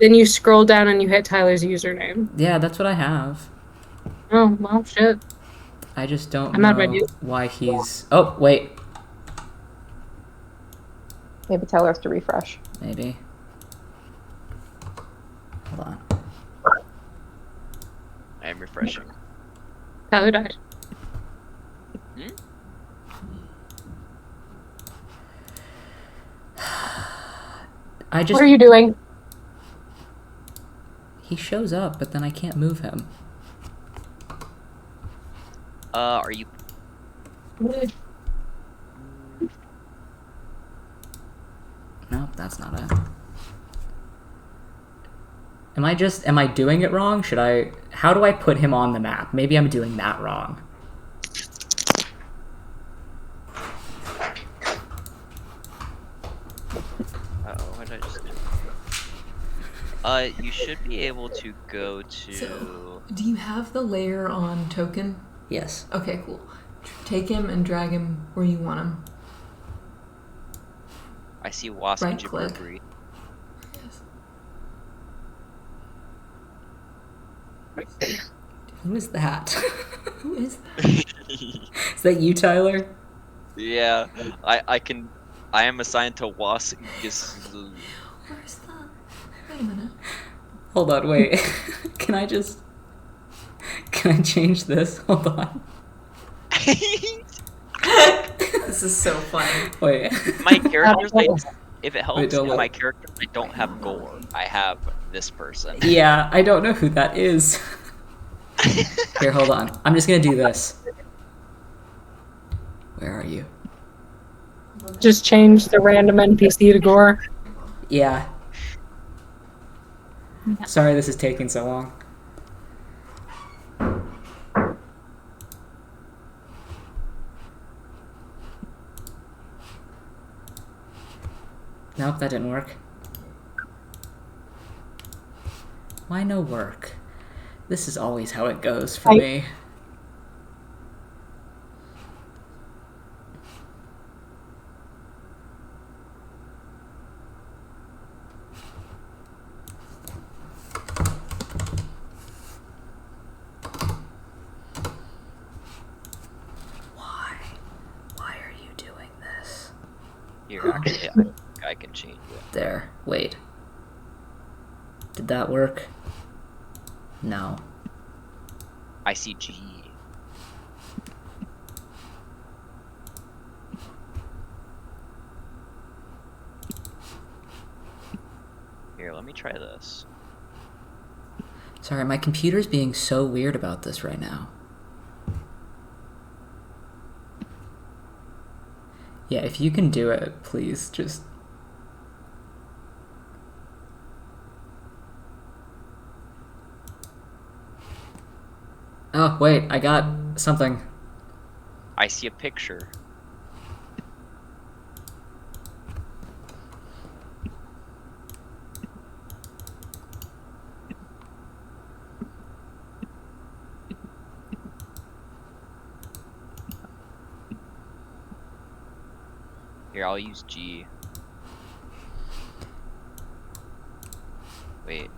Then you scroll down and you hit Tyler's username. Yeah, that's what I have. Oh, well, shit. I just don't I'm not know ready. why he's... Oh, wait. Maybe Tyler has to refresh. Maybe. Hold on. I am refreshing. Tyler died. I just... What are you doing? He shows up, but then I can't move him. Are you... Nope, that's not it. Am I doing it wrong? How do I put him on the map? Maybe I'm doing that wrong. Uh-oh, what did I just do? You should be able to go to... So, do you have the layer on token? Yes. Okay, cool. Take him and drag him where you want him. I see Wasp Right and click. Jabberberry. Yes. Who is that? Who is that? Is that you, Tyler? Yeah, I am assigned to Wasp. Where's that? Wait a minute. Hold on, wait. Can I change this? Hold on. This is so funny. Wait. My characters, if it helps, don't in look. my characters, I don't have Gore. I have this person. Yeah, I don't know who that is. Here, hold on. I'm just gonna do this. Where are you? Just change the random NPC to Gore. Yeah. Sorry this is taking so long. Nope, that didn't work. Why no work? This is always how it goes for me. Why are you doing this? Here, actually, I can change it. There. Wait. Did that work? No. I see G. Here, let me try this. Sorry, my computer's being so weird about this right now. Yeah, if you can do it, please, just... Oh, wait, I got something. I see a picture. Here, I'll use G. Wait.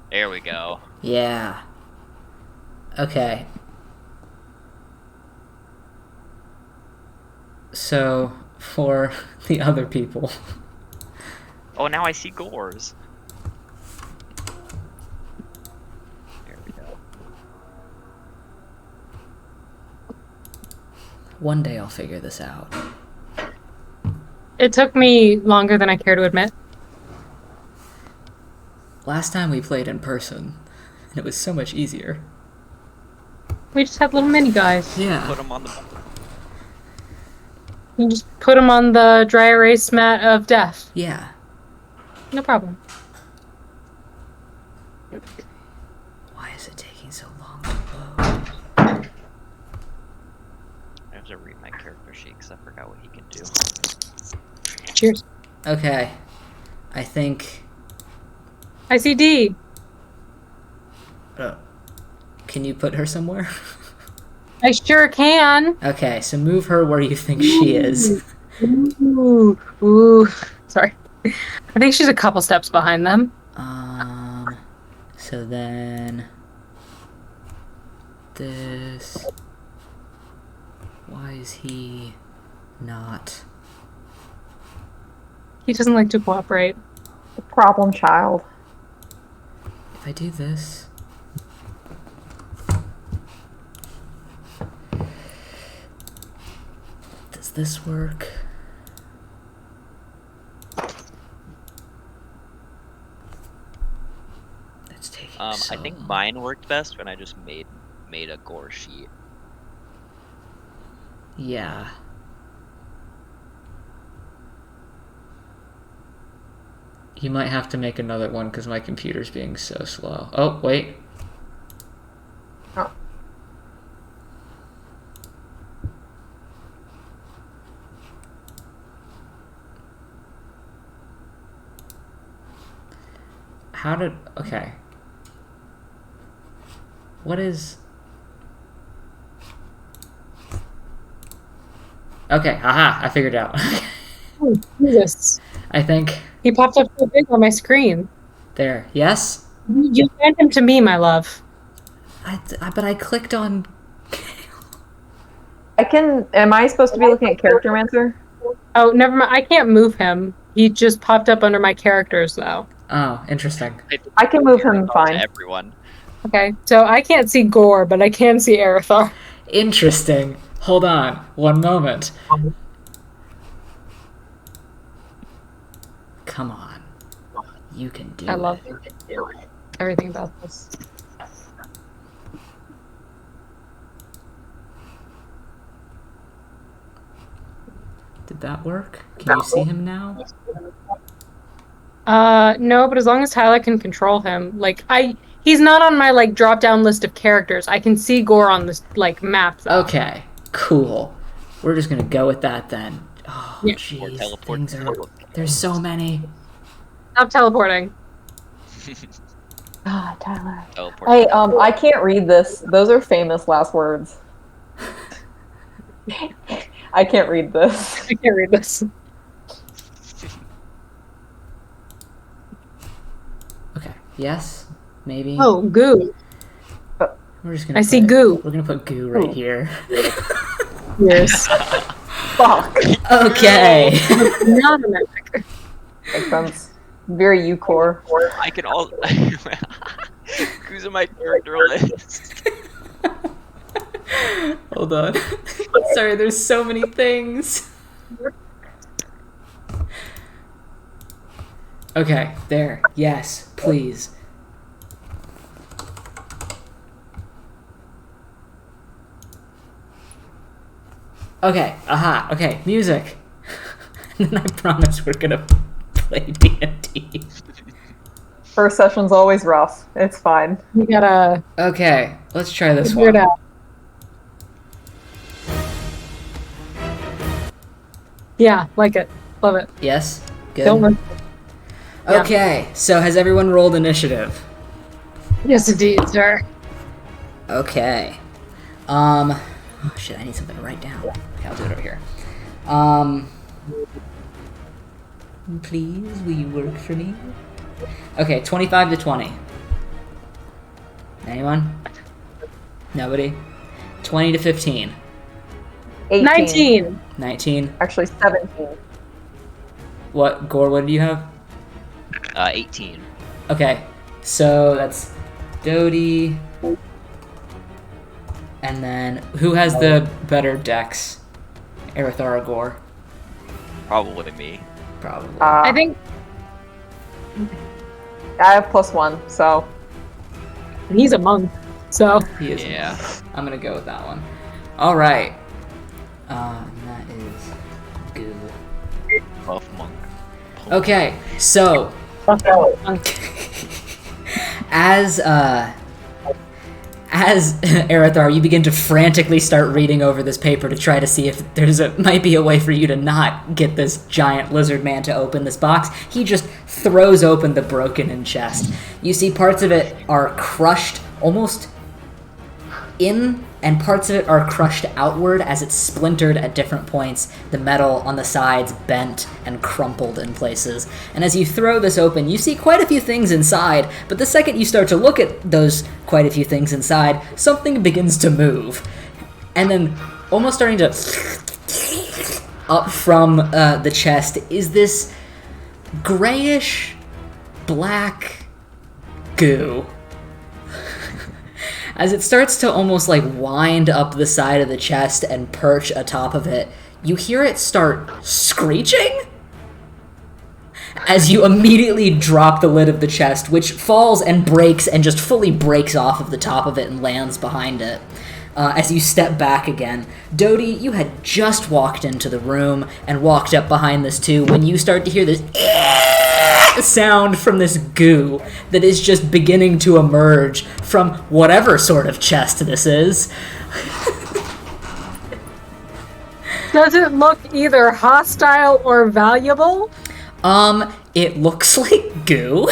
There we go. Yeah. Okay. So, for the other people... Oh, now I see Gores. There we go. One day I'll figure this out. It took me longer than I care to admit. Last time we played in person, and it was so much easier. We just had little mini guys. Yeah. Put them on the... You just put them on the dry erase mat of death. Yeah. No problem. Why is it taking so long to load? I have to read my character sheet because I forgot what he can do. Cheers. Okay. I think... I see D. Can you put her somewhere? I sure can. Okay, so move her where you think she is. Ooh. Sorry. I think she's a couple steps behind them. So then this. Why is he not? He doesn't like to cooperate. The problem child. If I do this. Does this work? That's taking so I think long. mine worked best when I just made a gore sheet. Yeah. You might have to make another one because my computer's being so slow. Oh, wait. Oh. How did... Okay. What is... Okay, haha, I figured it out. Oh, Jesus. I think... He popped up so big on my screen. There. Yes? You sent him to me, my love. But I clicked on... Am I supposed to be looking at Character Mancer? Oh, never mind. I can't move him. He just popped up under my characters, though. Oh, interesting. I can move him fine. Everyone. Okay, so I can't see Gore, but I can see Arathar. Interesting. Hold on. One moment. Come on. You can do it. I love everything about this. Did that work? Can you see him now? No, but as long as Tyler can control him, he's not on my drop-down list of characters. I can see Gore on this map though. Okay, cool. We're just gonna go with that then. Oh, Yeah. jeez, things are... There's so many. Stop teleporting. Ah, Tyler. Teleport. Hey, I can't read this. Those are famous last words. I can't read this. I can't read this. Okay, yes, maybe. Oh, goo. We're just gonna I see goo. We're gonna put goo right here. Yes. Fuck. Okay. Not a magic. Makes sense. Very U-core. I can all. Who's in my character list? Hold on. Sorry, there's so many things. Okay, there. Yes, please. Okay, aha, okay, music. And then I promise we're gonna play D&D. First session's always rough. It's fine. You gotta Okay, let's try this figure it one. out. Yeah, like it. Love it. Yes? Good. Don't worry. Yeah. Okay, so has everyone rolled initiative? Yes, indeed, sir. Okay. Oh shit, I need something to write down. Okay, I'll do it over here. Please, will you work for me? Okay, 25 to 20. Anyone? Nobody? 20 to 15. 18. 19. 19. Actually, 17. What, Gore, what do you have? 18. Okay, so that's Dodie. And then, who has the better dex? Arathar or Gore? Probably me. Probably. I think I have +1, so he's a monk, so He is. Yeah. I'm gonna go with that one. All right. And that is goo. Buff monk. Okay, so as Arathar, you begin to frantically start reading over this paper to try to see if might be a way for you to not get this giant lizard man to open this box. He just throws open the broken-in chest. You see parts of it are crushed almost in and parts of it are crushed outward as it's splintered at different points, the metal on the sides bent and crumpled in places. And as you throw this open, you see quite a few things inside, but the second you start to look at those quite a few things inside, something begins to move. And then, almost starting to up from the chest, is this grayish black goo. As it starts to almost like wind up the side of the chest and perch atop of it, you hear it start screeching as you immediately drop the lid of the chest, which falls and breaks and just fully breaks off of the top of it and lands behind it. As you step back again, Dodie, you had just walked into the room and walked up behind this too when you start to hear this sound from this goo that is just beginning to emerge from whatever sort of chest this is. Does it look either hostile or valuable? It looks like goo.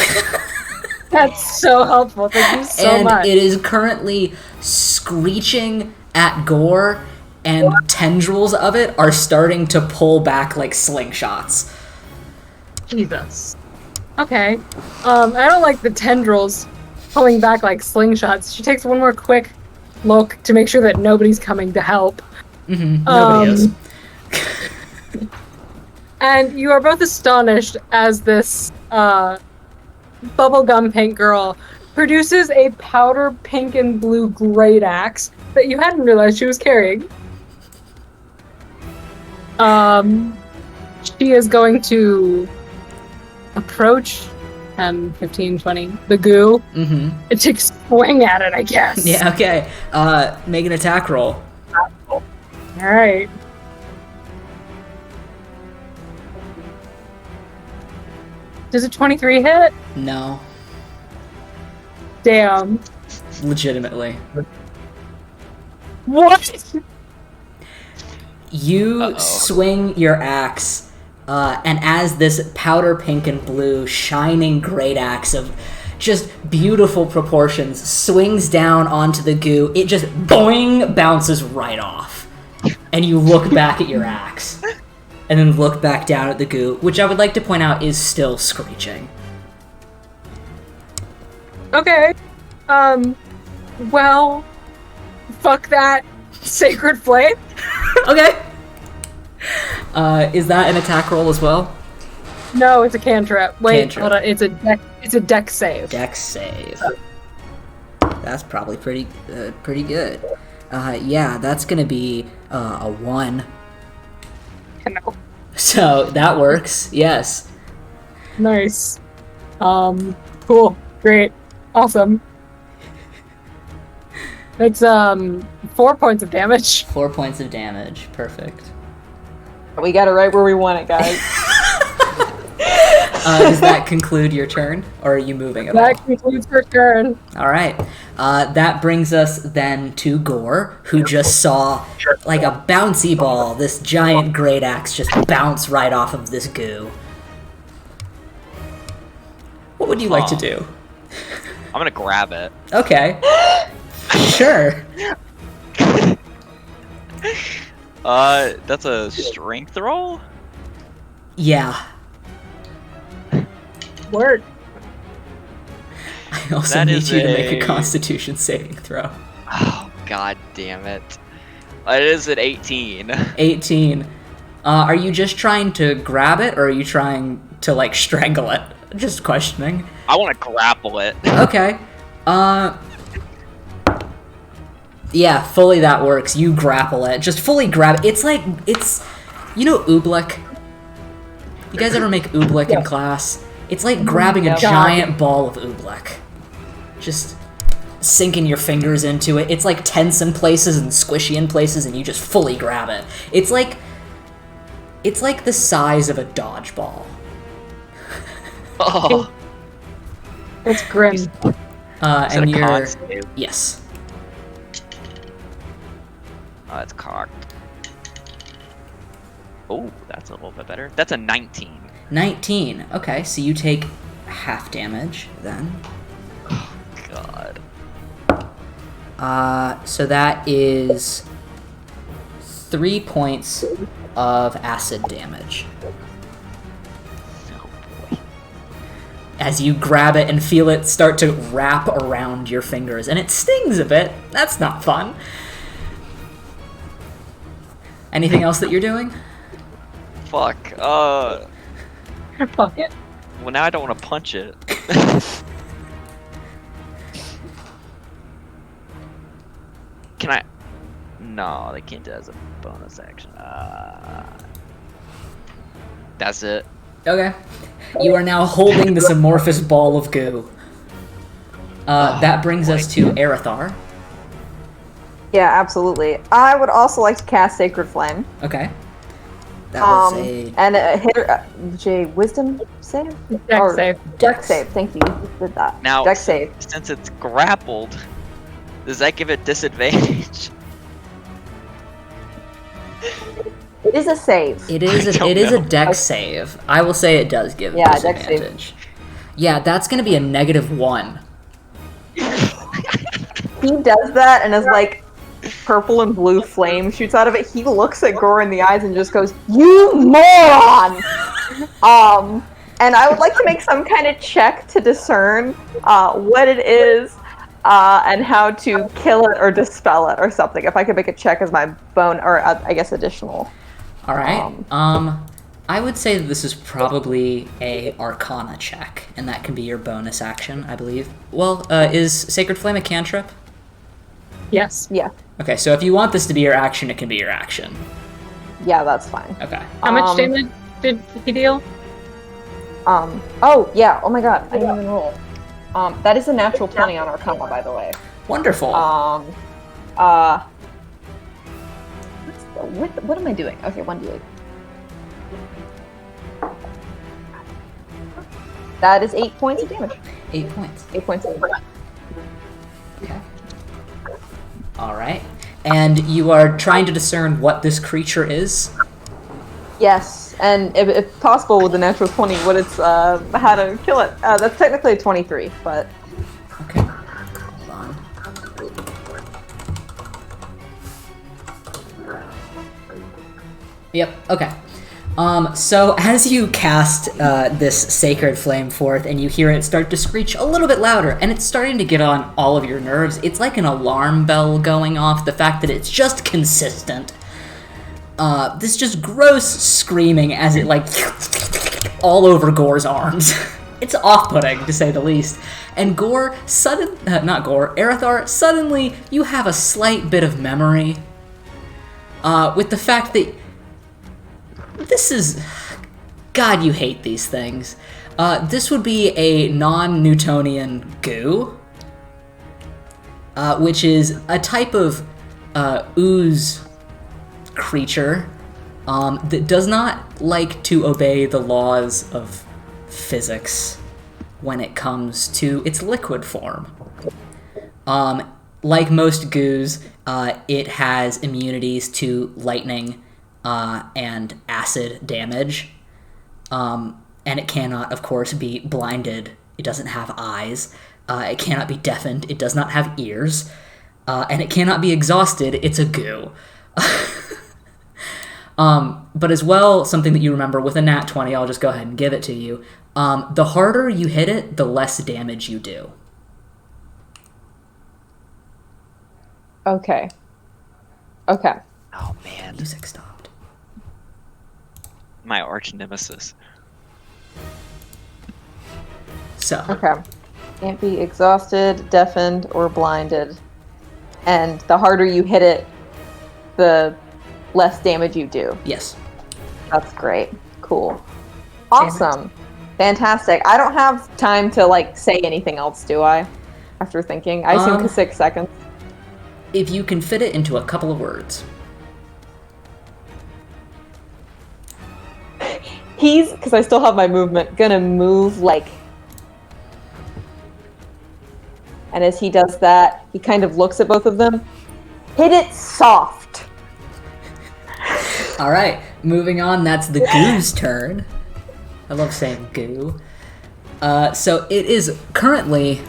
That's so helpful. Thank you so much. And it is currently screeching at Gore, and tendrils of it are starting to pull back like slingshots. Jesus. Okay. I don't like the tendrils pulling back like slingshots. She takes one more quick look to make sure that nobody's coming to help. Nobody is. And you are both astonished as this bubblegum pink girl produces a powder pink and blue great axe that you hadn't realized she was carrying. She is going to approach 10, 15, 20, the goo. And take a swing at it, I guess. Yeah, okay. Make an attack roll. Alright. Does a 23 hit? No. Damn. Legitimately. What? You swing your axe, and as this powder pink and blue shining great axe of just beautiful proportions swings down onto the goo, it just boing bounces right off. And you look back at your axe, and then look back down at the goo, which I would like to point out is still screeching. Okay. Well, fuck that sacred flame. Okay. Is that an attack roll as well? No, it's a cantrip. Wait, Cantrip. hold on. It's a dex save. Dex save. That's probably pretty good. Yeah, that's gonna be a 1. No. So that works. Yes. Nice. Cool. Great. Awesome. It's 4 points of damage. 4 points of damage. Perfect. We got it right where we want it, guys. Does that conclude your turn, or are you moving at all? That concludes her turn. All right. That brings us then to Gore, who just saw, like a bouncy ball, this giant great axe just bounce right off of this goo. What would you like to do? I'm gonna grab it. Okay. Sure. That's a strength roll? Yeah. Word. I also That need is you to make a a- Constitution saving throw. Oh, god damn it. It is at 18. 18. Are you just trying to grab it, or are you trying to, like, strangle it? Just questioning. I want to grapple it. Okay. Yeah, fully that works. You grapple it. Just fully grab it. It's like, you know oobleck? You guys ever make oobleck in class? It's like grabbing a giant ball of oobleck. Just sinking your fingers into it. It's like tense in places and squishy in places, and you just fully grab it. It's like the size of a dodgeball. Oh. It's grim. Is And it a con you're save? yes. Oh, it's cocked. Oh, that's a little bit better. That's a 19. 19. Okay, so you take half damage then. God. So that is 3 points of acid damage. As you grab it and feel it start to wrap around your fingers, and it stings a bit. That's not fun. Anything else that you're doing? Fuck. Fuck it. Well, now I don't want to punch it. Can I? No, they can't do that as a bonus action. That's it. Okay. You are now holding this amorphous ball of goo. That brings us to Arathar. Yeah, absolutely. I would also like to cast Sacred Flame. Okay. That was a... And hit Wisdom save? Dex save. Dex save, thank you. You did that. Now, Dex save. since it's grappled, does that give it disadvantage? It is a save. It is a dex save. I will say it does give Yeah, dex disadvantage. Yeah, that's going to be a -1. He does that and is like purple and blue flame shoots out of it. He looks at Gore in the eyes and just goes, "You moron!" And I would like to make some kind of check to discern what it is and how to kill it or dispel it or something. If I could make a check as my bone, or I guess additional. All right. I would say that this is probably a Arcana check, and that can be your bonus action, I believe. Well, is Sacred Flame a cantrip? Yes. Yeah. Okay, so if you want this to be your action, it can be your action. Yeah, that's fine. Okay. How much damage did he deal? Oh, yeah. Oh my god. I didn't even roll. That is a natural 20 on Arcana, by the way. Wonderful. What am I doing? Okay, 1d8. That is 8 points of damage. 8 points. 8 points of damage. Okay. All right. And you are trying to discern what this creature is? Yes, and if possible with the natural 20, what it's, how to kill it. That's technically a 23, but... Okay. Hold on. Yep, okay. So as you cast this sacred flame forth and you hear it start to screech a little bit louder, and it's starting to get on all of your nerves, it's like an alarm bell going off, the fact that it's just consistent. This just gross screaming as it like all over Gore's arms. It's off-putting, to say the least. And Arathar, suddenly you have a slight bit of memory with the fact that this is... God, you hate these things. This would be a non-Newtonian goo, which is a type of ooze creature that does not like to obey the laws of physics when it comes to its liquid form. Like most goos, it has immunities to lightning and acid damage, and it cannot, of course, be blinded. It doesn't have eyes. It cannot be deafened. It does not have ears, and it cannot be exhausted. It's a goo. But as well, something that you remember with a nat 20, I'll just go ahead and give it to you. The harder you hit it, the less damage you do. Okay. Okay. Oh man, Music stopped. my arch nemesis. So, Okay. Can't be exhausted, deafened, or blinded. And the harder you hit it, the less damage you do. yes. That's great. Cool. Awesome. Fantastic. I don't have time to, like, say anything else, do I? After thinking. I assume 6 seconds. If you can fit it into a couple of words. He's, because I still have my movement, gonna move, like... And as he does that, he kind of looks at both of them. Hit it soft! All right, moving on. That's the goo's turn. I love saying goo. So it is currently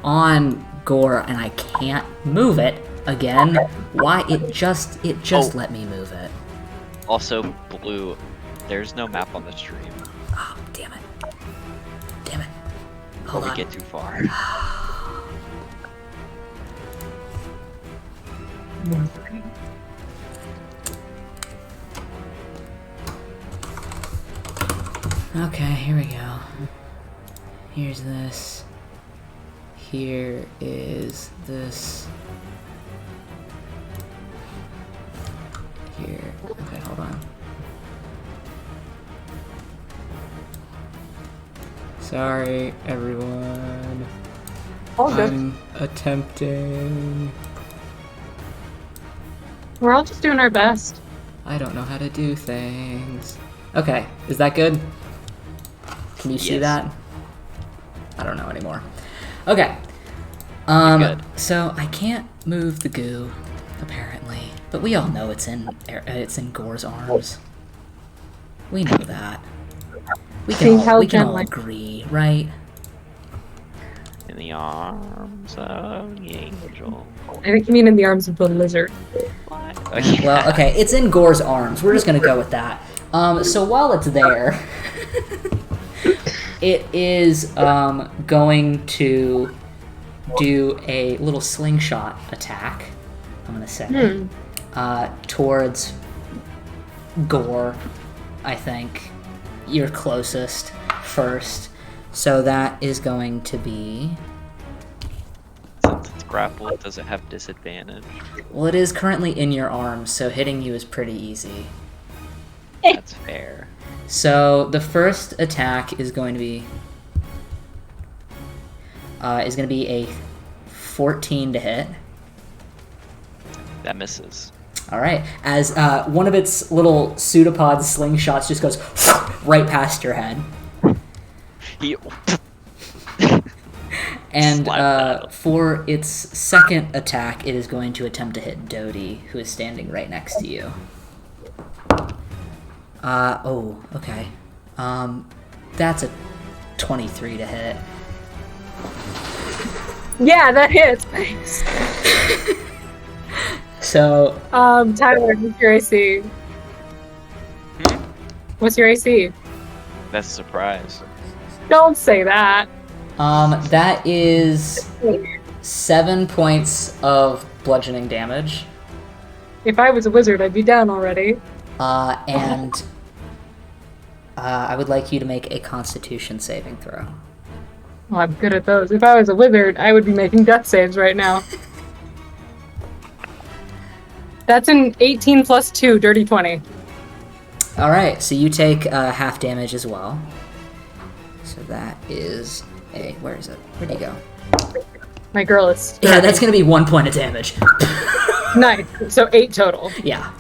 on gore, and I can't move it again. Why? It just let me move it. Also, Blue, there's no map on the stream. Oh, damn it. Damn it. Hold Before on. we get too far. Okay, here we go. Here's this. Here is this. Here. Okay, hold on. Sorry, everyone. All good. I'm attempting. We're all just doing our best. I don't know how to do things. Okay, is that good? Can you see Yes. that? I don't know anymore. Okay. You're good. So I can't move the goo, apparently, but we all know it's in Gore's arms. We know that. We Being can held all gently. agree, right? In the arms of the angel. I think you mean in the arms of the lizard. What? Well, okay, it's in Gore's arms. We're just gonna go with that. So while it's there, it is going to do a little slingshot attack. I'm gonna say towards Gore. I think you're closest first. So that is going to be. Since it's grappled, does it have disadvantage? Well, it is currently in your arms, so hitting you is pretty easy. That's fair. So the first attack is going to be a 14 to hit. That misses. All right, as one of its little pseudopod slingshots just goes right past your head, He. and Slap that. for its second attack, it is going to attempt to hit Dodie, who is standing right next to you. Oh, okay. That's a 23 to hit. Yeah, that hits. Thanks. So, Tyler, what's your AC? What's your AC? That's a surprise. Don't say that. that is 7 points of bludgeoning damage. If I was a wizard, I'd be down already. And I would like you to make a Constitution saving throw. Well, I'm good at those. If I was a wizard, I would be making death saves right now. That's an 18 plus 2, dirty 20. All right, so you take half damage as well. So that is a where is it? Where'd you go? My girl is Yeah, that's gonna be 1 point of damage. nice. So 8 total. Yeah.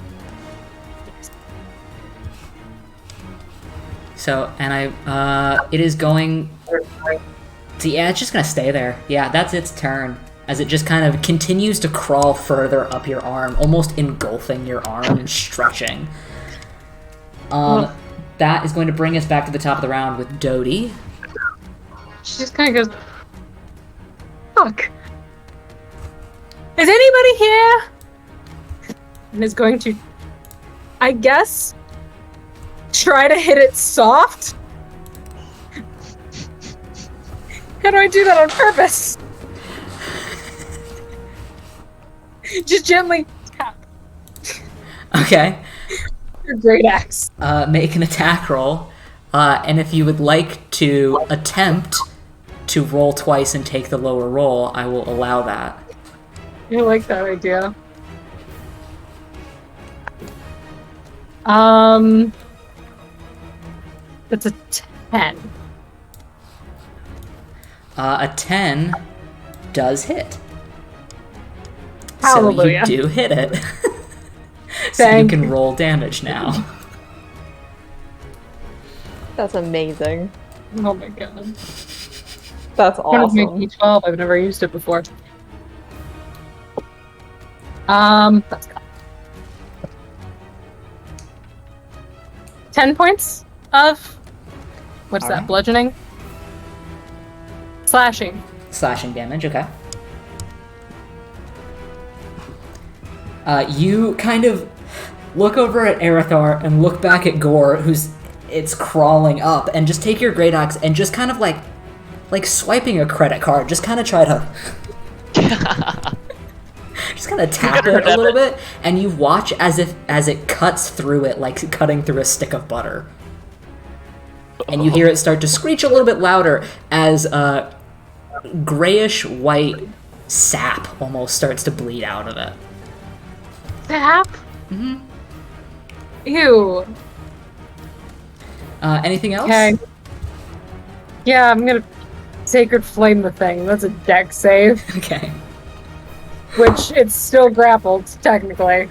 So and it is going. So yeah, it's just gonna stay there. Yeah, that's its turn. As it just kind of continues to crawl further up your arm, almost engulfing your arm and stretching. That is going to bring us back to the top of the round with Dodie. She just kind of goes, fuck. Is anybody here? And is going to, I guess, try to hit it soft? How do I do that on purpose? Just gently tap. Okay. Your great axe. Make an attack roll. And if you would like to attempt to roll twice and take the lower roll, I will allow that. I like that idea. That's a 10. A 10 does hit. Hallelujah. So you do hit it. So you Thank can you. roll damage now. That's amazing. Oh my god. That's One of my awesome. D12. I've never used it before. That's 10 points of what's that? Alright. Bludgeoning, slashing. Slashing damage, okay. You kind of look over at Arathar and look back at Gore, it's crawling up, and just take your great axe and just kind of like swiping a credit card. Just kind of try to, just kind of tap it a little bit, and you watch as it cuts through it like cutting through a stick of butter. And you hear it start to screech a little bit louder as grayish white sap almost starts to bleed out of it. Sap? Mm-hmm. Ew. Anything else? Okay. Yeah, I'm gonna Sacred Flame the thing. That's a dex save. Okay. Which it's still grappled, technically.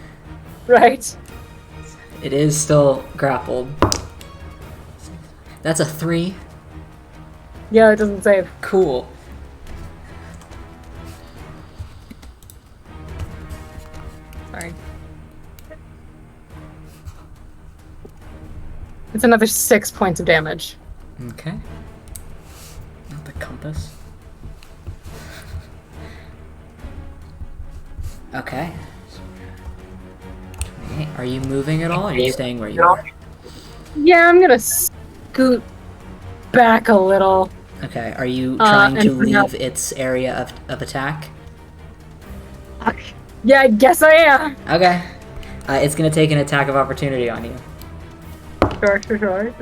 Right? It is still grappled. That's a 3. Yeah, it doesn't save. Cool. Sorry. It's another 6 points of damage. Okay. Not the compass. Okay. 28. Are you moving at all, or are you staying where you are? Yeah, I'm gonna scoot back a little. Okay. Are you trying to and leave its area of attack? Yeah, I guess I am. Okay. It's gonna take an attack of opportunity on you. Sure. Standard.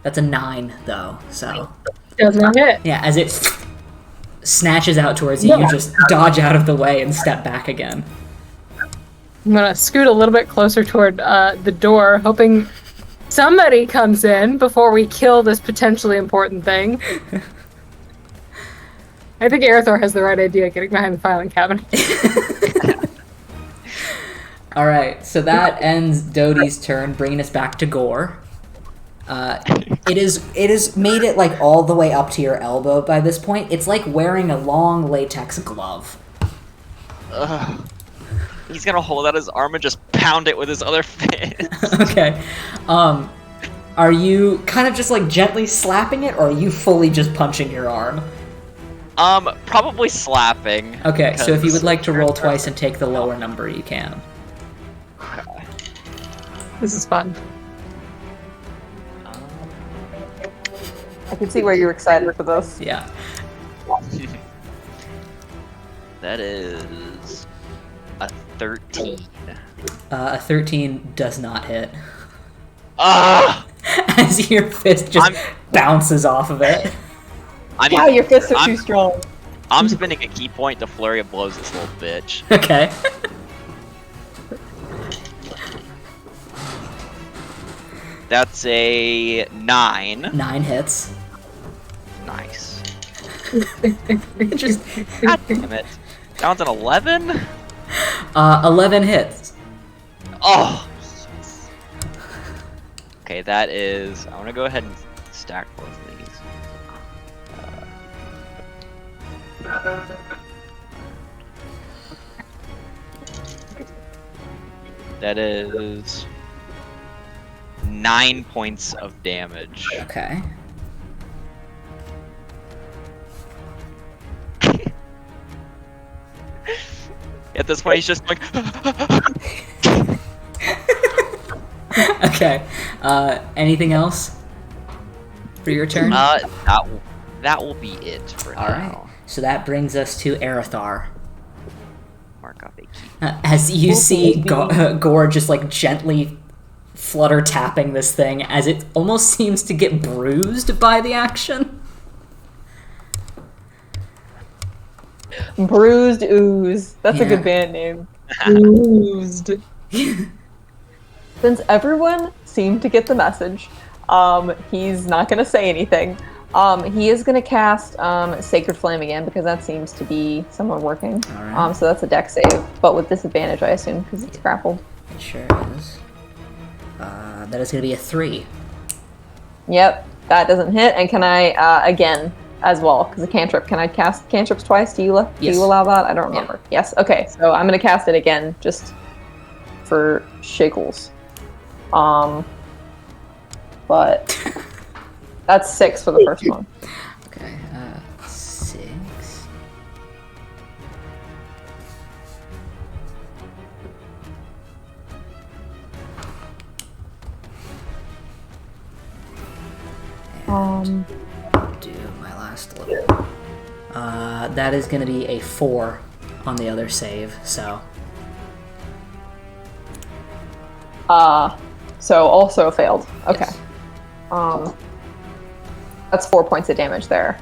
That's a 9, though, so... Doesn't hit. Yeah, as it snatches out towards you, you just dodge out of the way and step back again. I'm gonna scoot a little bit closer toward the door, hoping somebody comes in before we kill this potentially important thing. I think Arathor has the right idea, getting behind the filing cabinet. Alright, so that ends Dodie's turn, bringing us back to Gore. It is made it like all the way up to your elbow by this point. It's like wearing a long latex glove. Ugh. He's gonna hold out his arm and just pound it with his other fist. Okay. Are you kind of just like gently slapping it, or are you fully just punching your arm? Probably slapping. Okay, so if you would like to roll twice and take the lower number, you can. This is fun. I can see why you're excited for this. Yeah. That is a 13. A 13 does not hit. Ah! As your fist just bounces off of it. Wow, your fists are too strong. I'm spending a key point to flurry of blows this little bitch. Okay. That's a 9. 9 hits. Nice. Just God damn it. That one's an 11? 11 hits. Oh! Yes. Okay, that is... I want to go ahead and stack both of these. That is 9 points of damage. Okay. At this point, he's just like. Okay. Anything else for your turn? That will be it for All right. now. So that brings us to Arathar. Mark off a key. As you see Gore just like gently flutter tapping this thing as it almost seems to get bruised by the action. Bruised Ooze. That's a good band name. Oozed. Since everyone seemed to get the message, he's not going to say anything. He is going to cast Sacred Flame again because that seems to be someone working. All right. So that's a dex save, but with disadvantage, I assume, because it's grappled. It sure is. That is going to be a 3. Yep, that doesn't hit. And can I, again, as well, because a cantrip, can I cast cantrips twice? Do you allow that? I don't remember. Yeah. Yes, okay. So I'm going to cast it again, just for shiggles. But that's 6 for the first one. Okay, 6. Do my last little. That is going to be a 4 on the other save, so. So also failed. Okay. Yes. That's 4 points of damage there.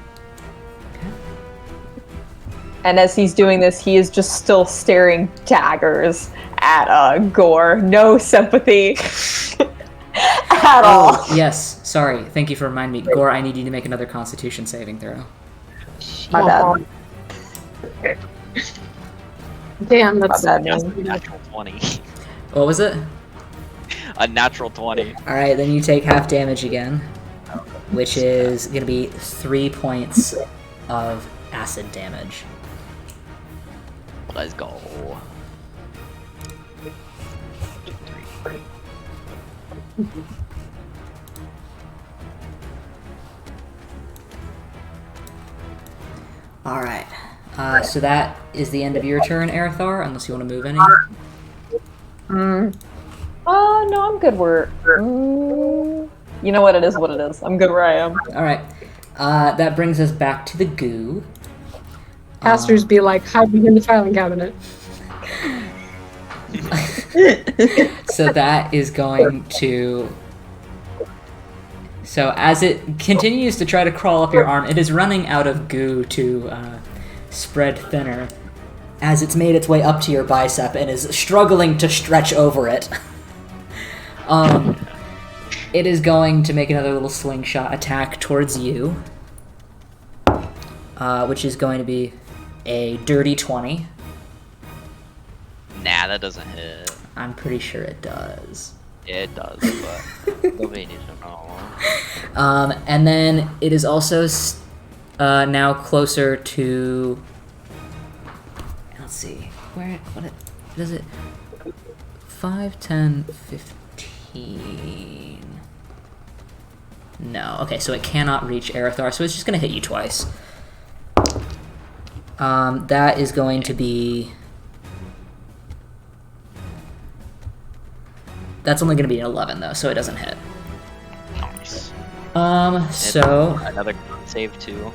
And as he's doing this, he is just still staring daggers at Gore. No sympathy at all. Oh, yes. Sorry. Thank you for reminding me. Gore, I need you to make another Constitution saving throw. My bad. Damn, that's My bad. Natural 20. What was it? A natural 20. Alright, then you take half damage again, which is going to be 3 points of acid damage. Let's go. Alright. So that is the end of your turn, Arathar, unless you want to move any. No, I'm good where... You know what, it is what it is. I'm good where I am. Alright. That brings us back to the goo. Casters be like, hide behind the filing cabinet. So that is going to... So as it continues to try to crawl up your arm, it is running out of goo to spread thinner as it's made its way up to your bicep and is struggling to stretch over it. It is going to make another little slingshot attack towards you, which is going to be a dirty 20. Nah, that doesn't hit. I'm pretty sure it does. Yeah, it does, but nobody needs to know. And then it is also now closer to... Let's see. What is it? 5, 10, 15... No. Okay, so it cannot reach Arathar, so it's just going to hit you twice. That is going to be... That's only going to be an 11, though, so it doesn't hit. Nice. So... Another save, too.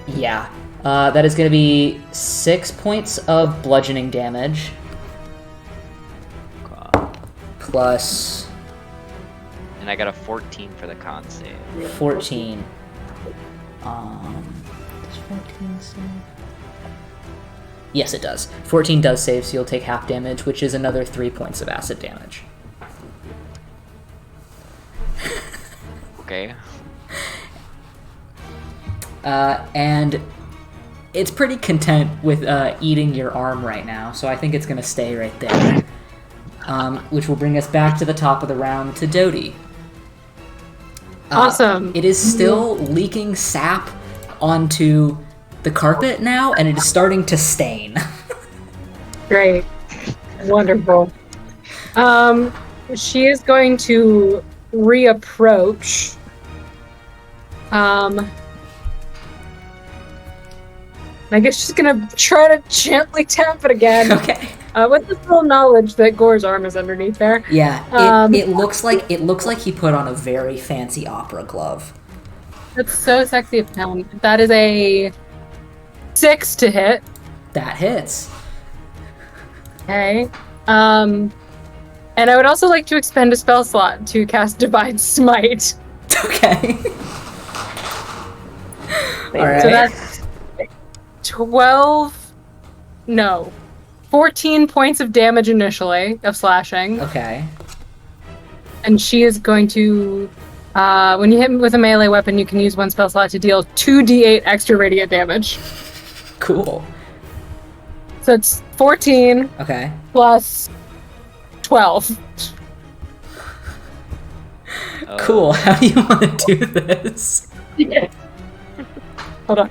Yeah. That is going to be 6 points of bludgeoning damage. Plus... And I got a 14 for the con save. 14. Does 14 save? Yes, it does. 14 does save, so you'll take half damage, which is another 3 points of acid damage. Okay. And it's pretty content with eating your arm right now, so I think it's going to stay right there. Which will bring us back to the top of the round to Dodie. Awesome. It is still leaking sap onto the carpet now, and it is starting to stain. Great. Wonderful. She is going to reapproach. I guess she's gonna try to gently tap it again. Okay. With the full knowledge that Gore's arm is underneath there. Yeah, it looks like he put on a very fancy opera glove. That's so sexy of him. That is a 6 to hit. That hits. Okay. And I would also like to expend a spell slot to cast Divine Smite. Okay. All right. So that's 14 points of damage initially of slashing. Okay. And she is going to, when you hit me with a melee weapon, you can use one spell slot to deal 2d8 extra radiant damage. Cool. So it's 14 Okay. plus 12. Cool. How do you want to do this? Yeah. Hold on.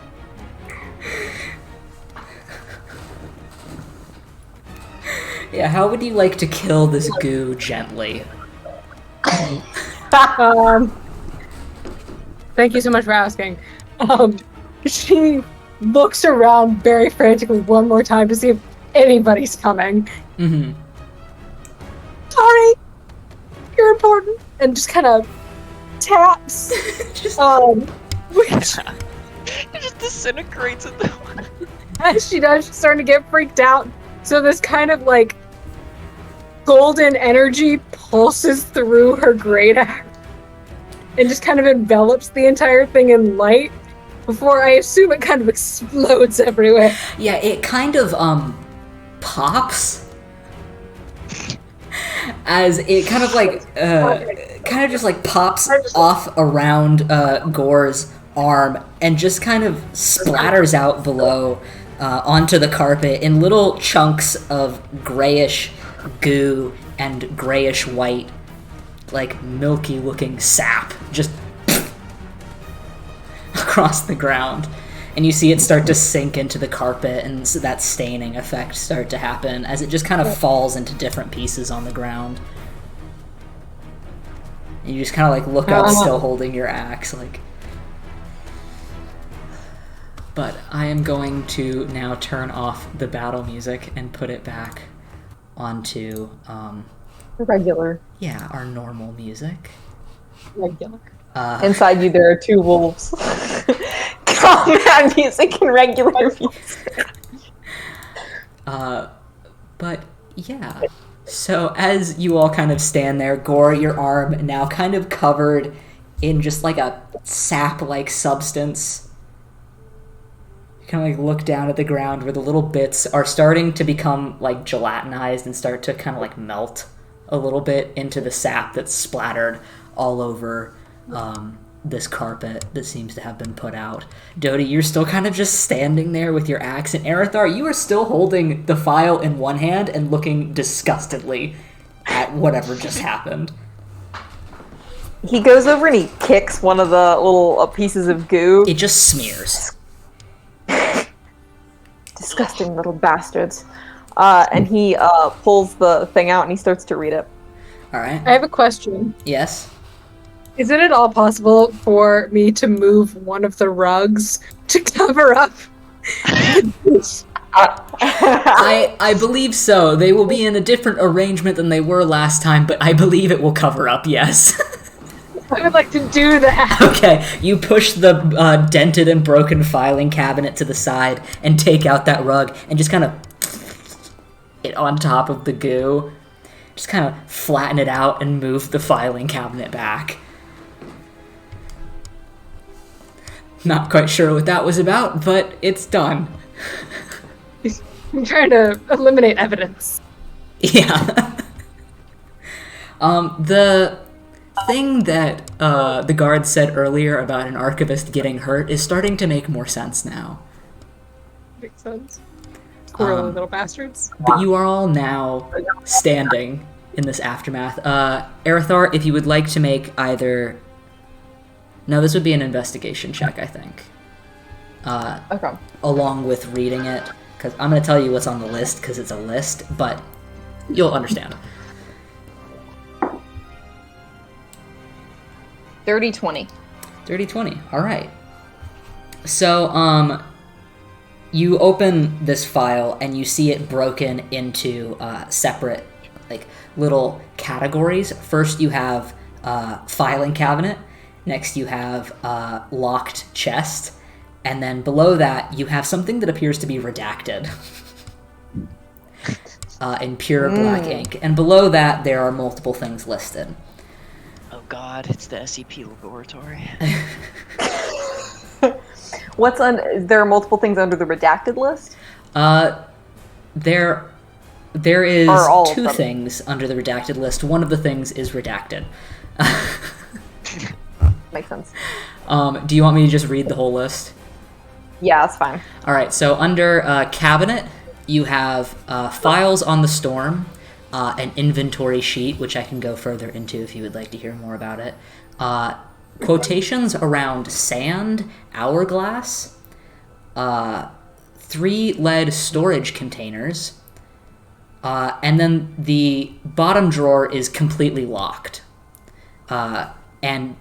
Yeah, how would you like to kill this goo gently? Thank you so much for asking. She looks around very frantically one more time to see if anybody's coming. Mm-hmm. Sorry, you're important. And just kind of taps Which, It just disintegrates in the as she does, she's starting to get freaked out. So this kind of like golden energy pulses through her great axe and just kind of envelops the entire thing in light before I assume it kind of explodes everywhere. Yeah, it kind of pops as it kind of like just like pops off around Gore's arm and just kind of splatters out below onto the carpet in little chunks of grayish goo and grayish white, like milky looking sap just across the ground. And you see it start to sink into the carpet, and so that staining effect start to happen as it just kind of falls into different pieces on the ground. And you just kind of like look up, still holding your axe, like. But I am going to now turn off the battle music and put it back onto Regular. yeah, our normal music. Regular. Inside you there are two wolves. Combat music and regular music. But yeah. So as you all kind of stand there, Gore, your arm now kind of covered in just like a sap-like substance. You kind of like look down at the ground where the little bits are starting to become like gelatinized and start to kind of like melt a little bit into the sap that's splattered all over this carpet that seems to have been put out. Dodie, you're still kind of just standing there with your axe, and Erithar, you are still holding the file in one hand and looking disgustedly at whatever just happened. He goes over and he kicks one of the little pieces of goo. It just smears. Disgusting little bastards. And he pulls the thing out and he starts to read it. All right. I have a question. Yes? Is it at all possible for me to move one of the rugs to cover up? I believe so. They will be in a different arrangement than they were last time, but I believe it will cover up, yes. I would like to do that. Okay, you push the dented and broken filing cabinet to the side and take out that rug and just kind of it on top of the goo. Just kind of flatten it out and move the filing cabinet back. Not quite sure what that was about, but it's done. I'm trying to eliminate evidence. Yeah. The thing that the guard said earlier about an archivist getting hurt is starting to make more sense now. Makes sense. Squirrely little bastards. But you are all now standing in this aftermath. Erithar, if you would like to make either... No, this would be an investigation check, I think. Okay. Along with reading it. Because I'm going to tell you what's on the list, because it's a list, but you'll understand. 30-20. 30-20, alright. So, you open this file and you see it broken into separate, like, little categories. First you have filing cabinet. Next you have locked chest. And then below that you have something that appears to be redacted in pure black ink. And below that there are multiple things listed. Oh god, it's the SCP laboratory. There are multiple things under the redacted list? There is Or two things under the redacted list. One of the things is redacted. Makes sense. Do you want me to just read the whole list? Yeah, that's fine. Alright, so under cabinet, you have files on the storm, an inventory sheet, which I can go further into if you would like to hear more about it. Quotations around sand, hourglass, 3 lead storage containers, and then the bottom drawer is completely locked, and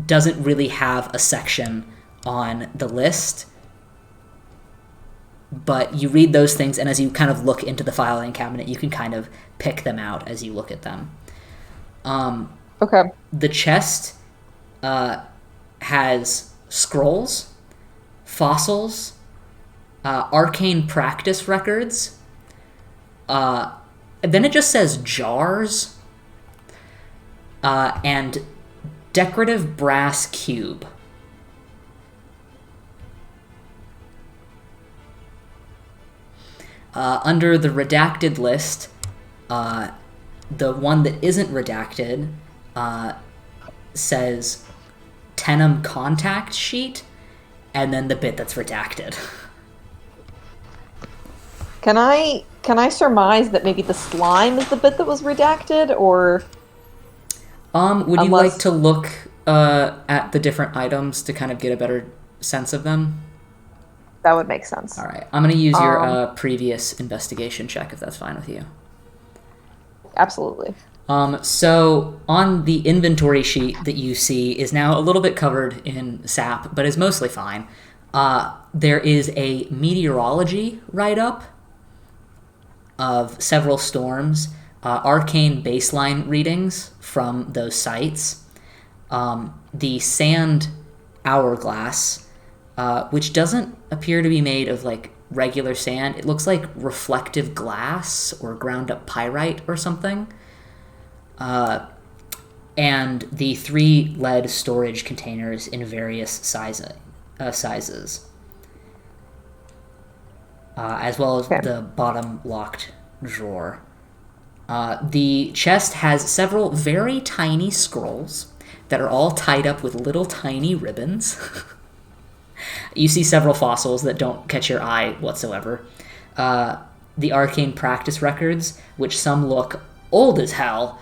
doesn't really have a section on the list. But you read those things, and as you kind of look into the filing cabinet, you can kind of pick them out as you look at them. Okay. The chest has scrolls, fossils, arcane practice records. Then it just says jars and decorative brass cube. Under the redacted list, the one that isn't redacted says Tenem contact sheet, and then the bit that's redacted. Can I surmise that maybe the slime is the bit that was redacted, or Would you like to look at the different items to kind of get a better sense of them? that would make sense? All right, I'm going to use your previous investigation check if that's fine with you. Absolutely. So on the inventory sheet that you see is now a little bit covered in sap, but is mostly fine. There is a meteorology write-up of several storms, arcane baseline readings from those sites, the sand hourglass, which doesn't appear to be made of like regular sand. It looks like reflective glass or ground up pyrite or something. And the 3 lead storage containers in various sizes, as well as the bottom locked drawer. The chest has several very tiny scrolls that are all tied up with little tiny ribbons. You see several fossils that don't catch your eye whatsoever. The arcane practice records, which some look old as hell,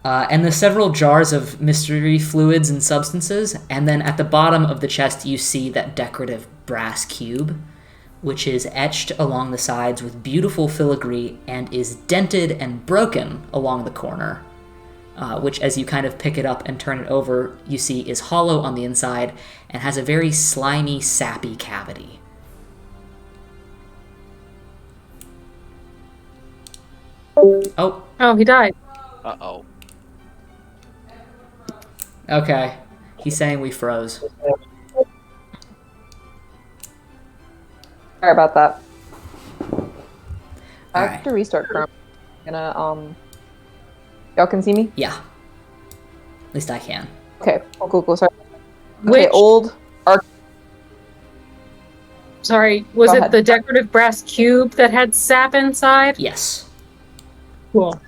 and the several jars of mystery fluids and substances, and then at the bottom of the chest you see that decorative brass cube, which is etched along the sides with beautiful filigree and is dented and broken along the corner, which as you kind of pick it up and turn it over, you see is hollow on the inside and has a very slimy, sappy cavity. Oh, he died. Uh-oh. okay. He's saying we froze. Sorry about that. I have Alright. to restart Chrome. I'm gonna y'all can see me? Yeah. At least I can. Okay, cool. Sorry. Which, Okay, old arc. sorry, was Go it ahead. the decorative brass cube that had sap inside? Yes. Cool.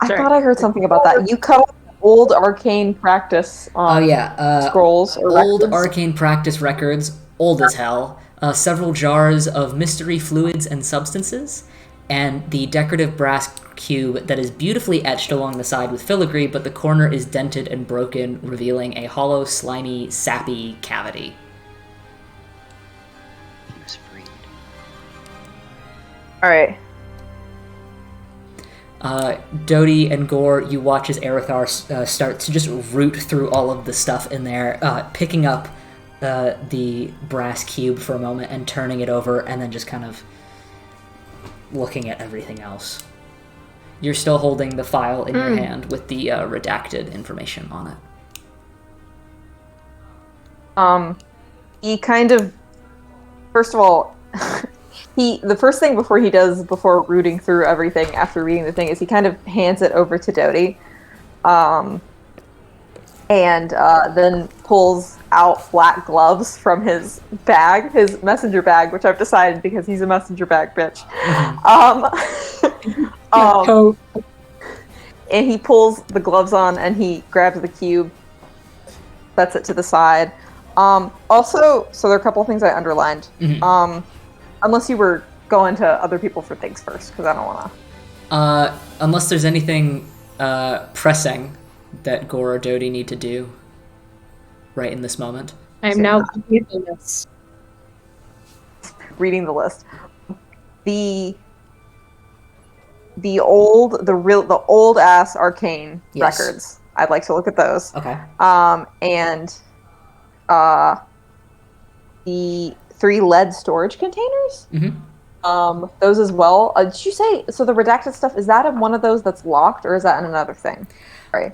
I Sorry. thought I heard something about that. You cut off old arcane practice scrolls or old records. arcane practice records, old as hell, several jars of mystery fluids and substances, and the decorative brass cube that is beautifully etched along the side with filigree, but the corner is dented and broken, revealing a hollow, slimy, sappy cavity. He was freed. All right. Dodie and Gore, you watch as Erithar start to just root through all of the stuff in there, picking up the brass cube for a moment and turning it over, and then just kind of looking at everything else. You're still holding the file in your hand with the redacted information on it. He kind of, first of all, the first thing before rooting through everything after reading the thing is he kind of hands it over to Dodie, and then pulls out black gloves from his bag, his messenger bag, which I've decided because he's a messenger bag bitch. Coat. And he pulls the gloves on and he grabs the cube, sets it to the side. Also, so there are a couple of things I underlined. Unless you were going to other people for things first, because I don't want to. Unless there's anything pressing that Gore or Dodie need to do right in this moment. I am now reading this. Reading the list. The old ass arcane Yes. records. I'd like to look at those. Okay. And the 3 lead storage containers. Those as well. Did you say so? The redacted stuff, is that in one of those that's locked, or is that in another thing? Right.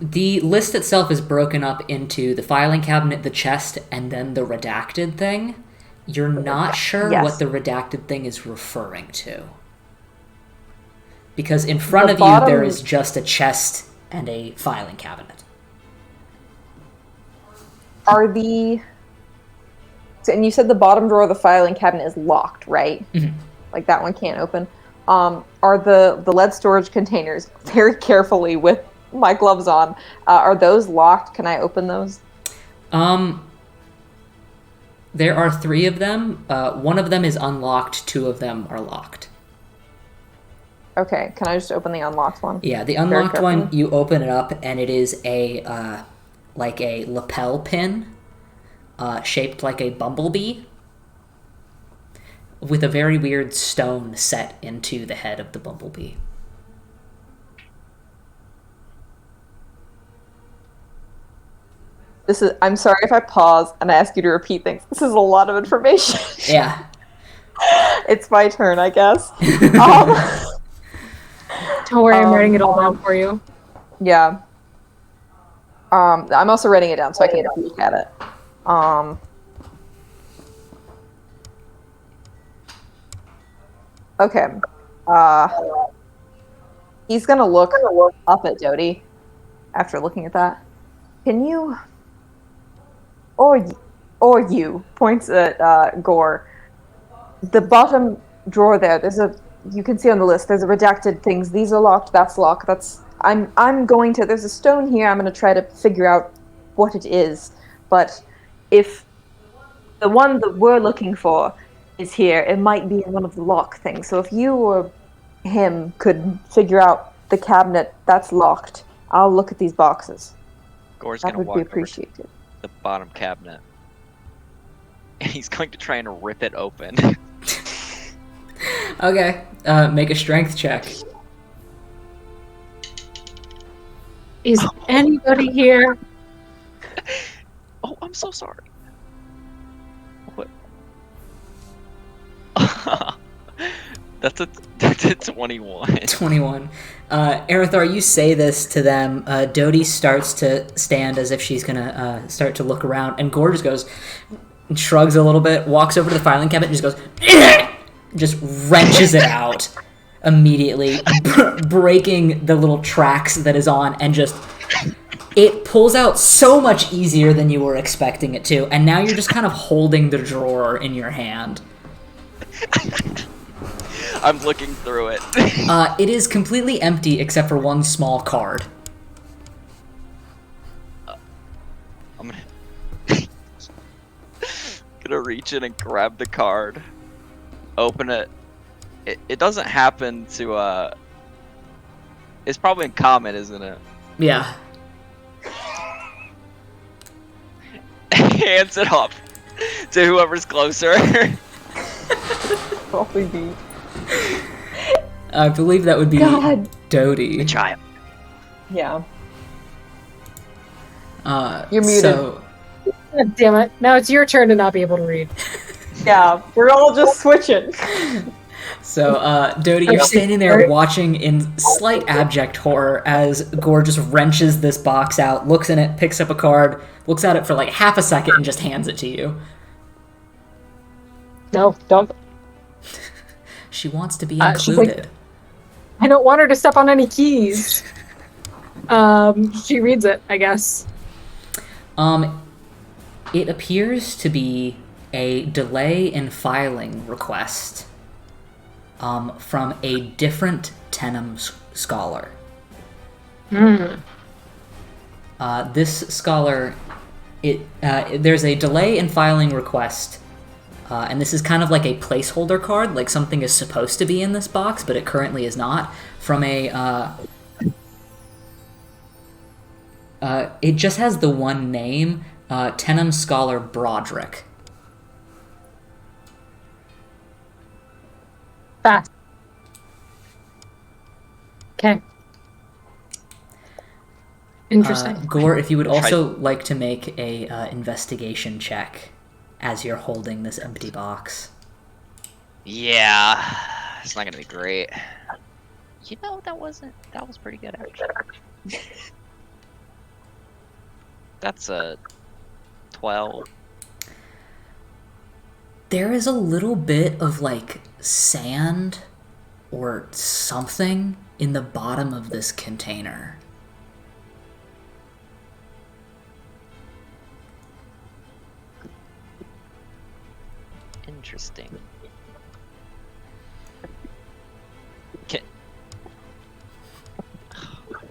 The list itself is broken up into the filing cabinet, the chest, and then the redacted thing. You're not sure Yes. what the redacted thing is referring to. Because in front The of you, bottom- there is just a chest and a filing cabinet. Are the... And you said the bottom drawer of the filing cabinet is locked, right? Mhm. Like that one can't open. Are the lead storage containers, very carefully with my gloves on, are those locked? Can I open those? There are 3 of them. One of them is unlocked, 2 of them are locked. Okay, can I just open the unlocked one? Yeah, the Very unlocked one, carefully. you open it up, and it is a like a lapel pin, shaped like a bumblebee, with a very weird stone set into the head of the bumblebee. I'm sorry if I pause and I ask you to repeat things. This is a lot of information. Yeah. It's my turn, I guess. Um, Don't worry, I'm writing it all down for you. yeah. I'm also writing it down so I can look at it. Okay. He's gonna look up at Dodie after looking at that. Can you, or you, points at Gore. The bottom drawer there. You can see on the list. There's a redacted things. These are locked. That's locked. I'm going to. There's a stone here. I'm going to try to figure out what it is. But if the one that we're looking for is here, it might be in one of the lock things. So if you or him could figure out the cabinet that's locked, I'll look at these boxes. Gore's That gonna would walk be over to appreciated. the bottom cabinet, and he's going to try and rip it open. Okay, make a strength check. Is anybody here? Oh, I'm so sorry. What? That's a 21. 21. Arathar, you say this to them. Dodie starts to stand as if she's gonna start to look around, and Gore just goes, shrugs a little bit, walks over to the filing cabinet, and just goes, just wrenches it out immediately, breaking the little tracks that is on, and just it pulls out so much easier than you were expecting it to, and now you're just kind of holding the drawer in your hand. I'm looking through it. It is completely empty except for one small card. I'm gonna reach in and grab the card, open it. It doesn't happen to it's probably in common, isn't it? Yeah. Hands it off to whoever's closer. Probably be. I believe that would be God. Dodie. Child. Yeah. You're muted. So, God damn it. Now it's your turn to not be able to read. Yeah, we're all just switching. Dodie, you're standing there watching in slight abject horror as Gore just wrenches this box out, looks in it, picks up a card, looks at it for like half a second, and just hands it to you. No, don't. She wants to be She's included. I don't want her to step on any keys. She reads it, I guess. It appears to be a delay in filing request from a different Tenem scholar. This scholar, there's a delay in filing request, and this is kind of like a placeholder card, like something is supposed to be in this box, but it currently is not, from a... it just has the one name, Tenem Scholar Broderick. Fast. Okay. Interesting. Gore, if you would also like to make a investigation check as you're holding this empty box. Yeah, it's not gonna be great. You know, that was pretty good actually. That's a 12. There is a little bit of like sand or something in the bottom of this container. Interesting.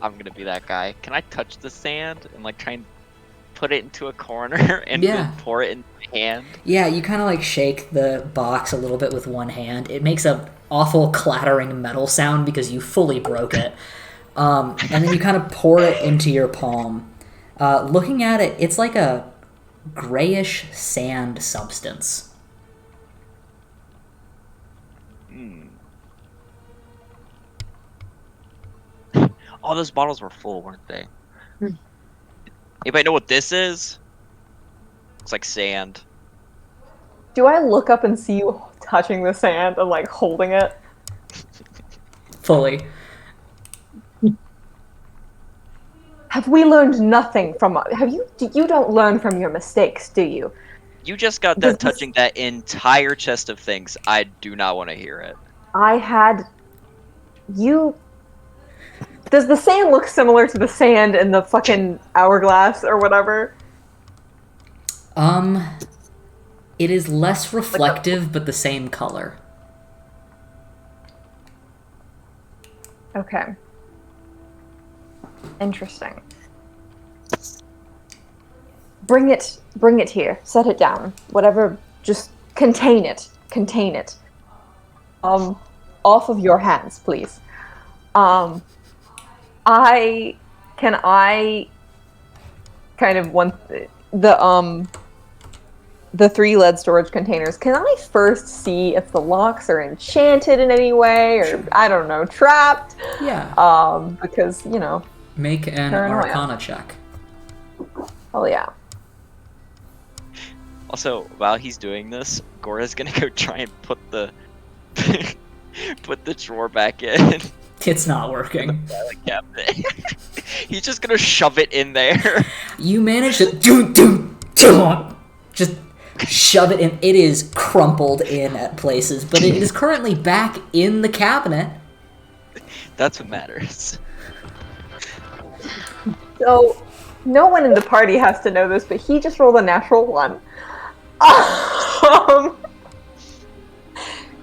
I'm gonna be that guy. Can I touch the sand and like try and put it into a corner and then pour it in my hand? Yeah, you kind of like shake the box a little bit with one hand. It makes a awful clattering metal sound because you fully broke it. And then you kind of pour it into your palm. Looking at it, it's like a grayish sand substance. All those bottles were full, weren't they? Anybody know what this is? Looks like sand. Do I look up and see you touching the sand and like holding it? Fully. Have we learned nothing from? You don't learn from your mistakes, do you? You just got done touching that entire chest of things. I do not want to hear it. I had you. Does the sand look similar to the sand in the fucking hourglass or whatever? It is less reflective, but the same color. Okay. Interesting. Bring it here. Set it down. Whatever, just contain it. Contain it. Off of your hands, please. I kind of want the 3 lead storage containers. Can I first see if the locks are enchanted in any way, or I don't know, trapped? Yeah. Because Make an paranoia. Arcana check. Oh yeah. Also, while he's doing this, Gora's gonna go try and put the put the drawer back in. It's not working. He's just gonna shove it in there. You manage to just shove it in. It is crumpled in at places, but it is currently back in the cabinet. That's what matters. So, no one in the party has to know this, but he just rolled a natural 1.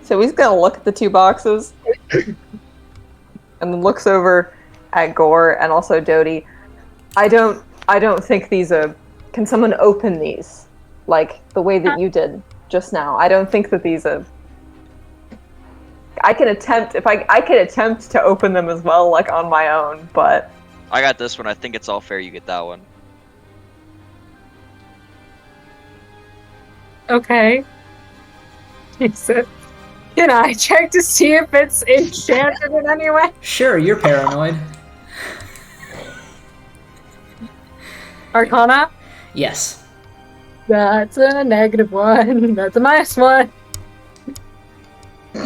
So he's gonna look at the 2 boxes, and then looks over at Gore and also Dodie. I don't think these are. Can someone open these, like the way that you did just now? I don't think that these are. I can attempt I could attempt to open them as well, like on my own, but. I got this one. I think it's all fair you get that one. Okay. Jesus. Can I check to see if it's enchanted in any way? Sure, you're paranoid. Arcana? Yes. That's a -1. That's a -1.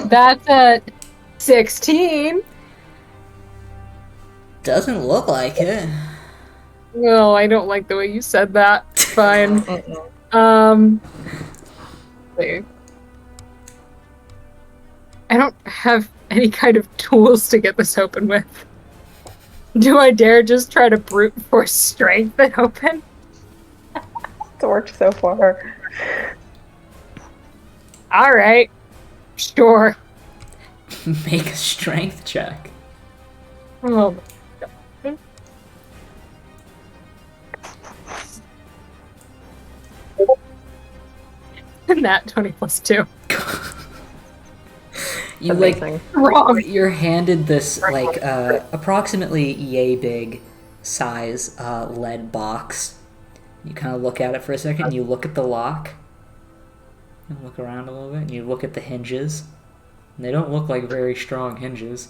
That's a 16. Doesn't look like it. No, I don't like the way you said that. Fine. See. I don't have any kind of tools to get this open with. Do I dare just try to brute force strength it open? It's worked so far. Alright. Sure. Make a strength check. Oh. Nat 20 plus 2. You Amazing. Wrong. you're handed this like approximately yay big size lead box. You kind of look at it for a second, and you look at the lock. You look around a little bit, and you look at the hinges. And they don't look like very strong hinges.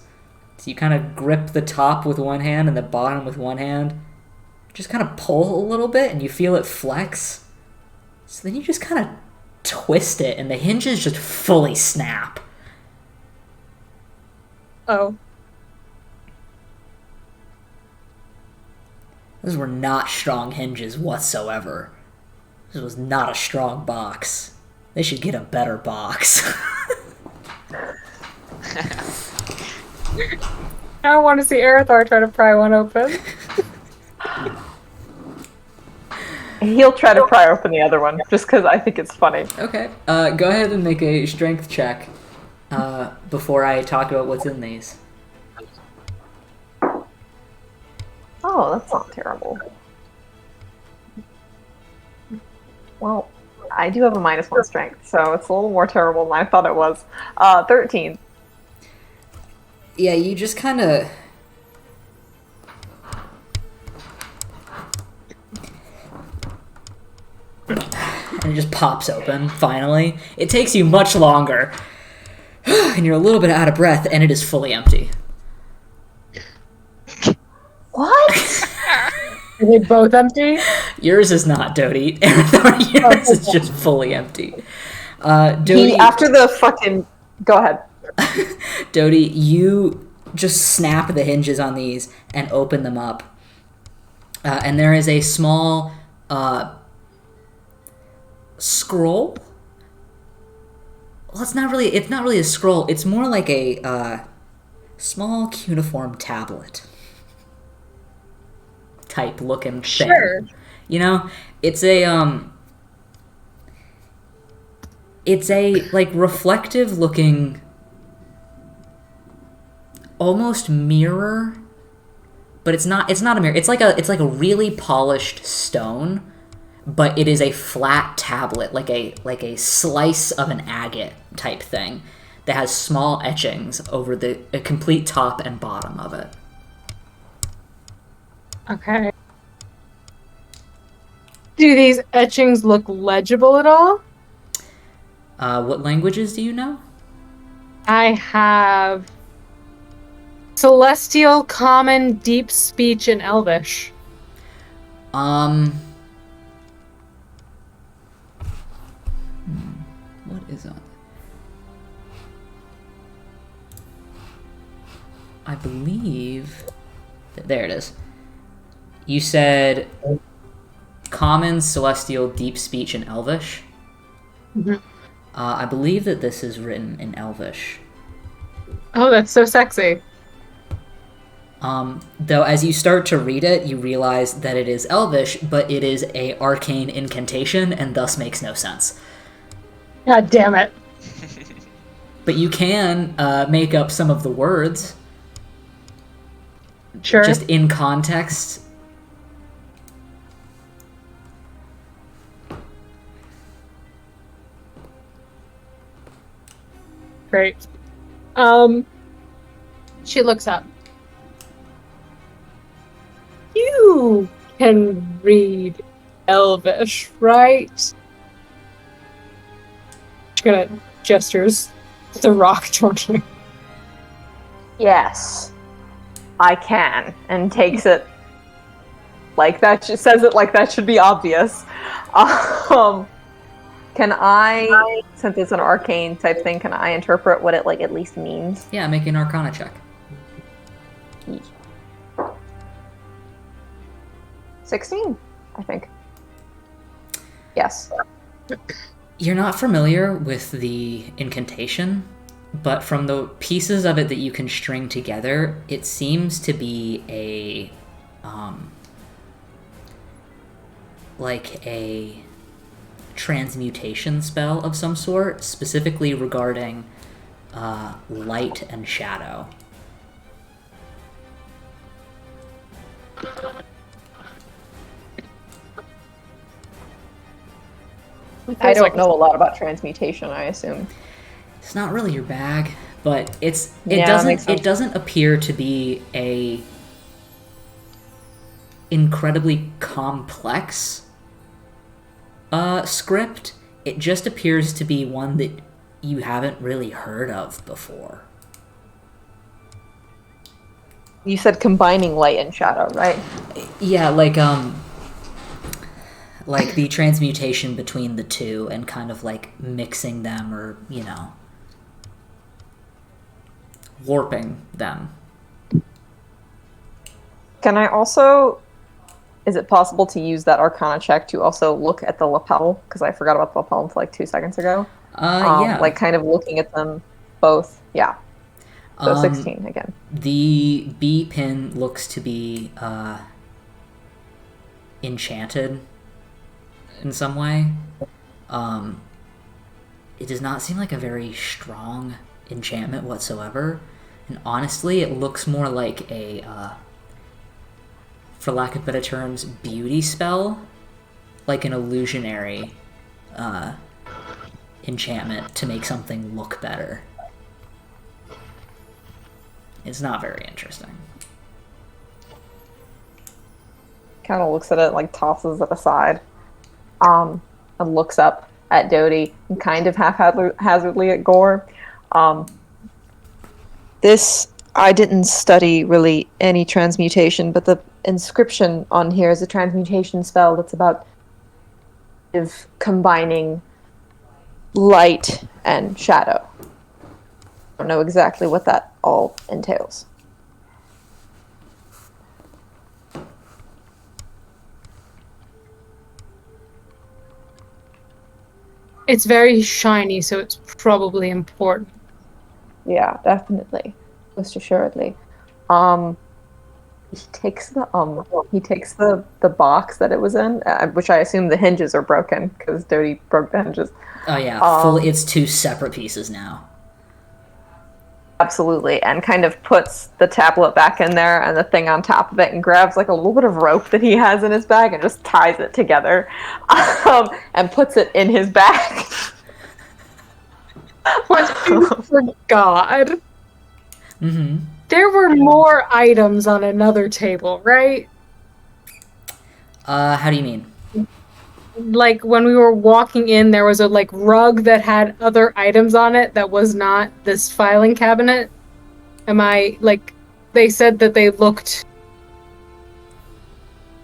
So you kind of grip the top with one hand and the bottom with one hand. Just kind of pull a little bit, and you feel it flex. So then you just kind of twist it, and the hinges just fully snap. Oh. Those were not strong hinges whatsoever. This was not a strong box. They should get a better box. I want to see Arathar try to pry one open. He'll try to pry open the other one, just because I think it's funny. Okay. Go ahead and make a strength check before I talk about what's in these. Oh, that's not terrible. Well, I do have a -1 strength, so it's a little more terrible than I thought it was. 13. Yeah, you just kind of... And it just pops open, finally. It takes you much longer. And you're a little bit out of breath, and it is fully empty. What? Are they both empty? Yours is not, Dodie. Yours is just fully empty. Dodie, After the fucking... Go ahead. Dodie, you just snap the hinges on these and open them up. And there is a small scroll. Well, it's not really a scroll. It's more like a small cuneiform tablet type looking thing. Sure. You know, it's a like reflective looking almost mirror, but it's not a mirror. It's like a really polished stone, but it is a flat tablet, like a slice of an agate type thing that has small etchings over the complete top and bottom of it. Okay. Do these etchings look legible at all? What languages do you know? I have Celestial, Common, Deep Speech, and Elvish. What is on? I believe... There it is. You said Common, Celestial, Deep Speech, and Elvish? Mm-hmm. I believe that this is written in Elvish. Oh, that's so sexy. Though as you start to read it, you realize that it is Elvish, but it is a arcane incantation and thus makes no sense. God damn it. But you can make up some of the words. Sure. Just in context. Great. She looks up. You can read Elvish, right? She's gonna gestures the rock towards you. Yes, I can, and takes it like that. She says it like that should be obvious. Can I, since it's an arcane type thing, can I interpret what it like at least means? Yeah, make an Arcana check. 16, I think. Yes. You're not familiar with the incantation, but from the pieces of it that you can string together, it seems to be a like a transmutation spell of some sort, specifically regarding light and shadow. I don't know a lot about transmutation, I assume. It's not really your bag, but it makes sense. doesn't appear to be a incredibly complex script. It just appears to be one that you haven't really heard of before. You said combining light and shadow, right? Yeah, like the transmutation between the two and kind of like mixing them, or, you know, warping them. Can I also is it possible to use that Arcana check to also look at the lapel? Because I forgot about the lapel until like 2 seconds ago. Yeah. Like kind of looking at them both. Yeah. So 16 again. The B pin looks to be enchanted in some way. It does not seem like a very strong enchantment whatsoever. And honestly, it looks more like a, for lack of better terms, beauty spell. Like an illusionary enchantment to make something look better. It's not very interesting. Kind of looks at it, like tosses it aside. And looks up at Dodie and kind of haphazardly at Gore. This, I didn't study really any transmutation, but the inscription on here is a transmutation spell that's about combining light and shadow. I don't know exactly what that all entails. It's very shiny, so it's probably important. Yeah, definitely. Most assuredly. He takes the box that it was in, which I assume the hinges are broken because Dodie broke the hinges. Oh yeah, it's 2 separate pieces now. Absolutely, and kind of puts the tablet back in there and the thing on top of it and grabs like a little bit of rope that he has in his bag and just ties it together and puts it in his bag. What for God? Mm-hmm. There were more items on another table, right? How do you mean? Like when we were walking in, there was a like rug that had other items on it that was not this filing cabinet. Am I like? They said that they looked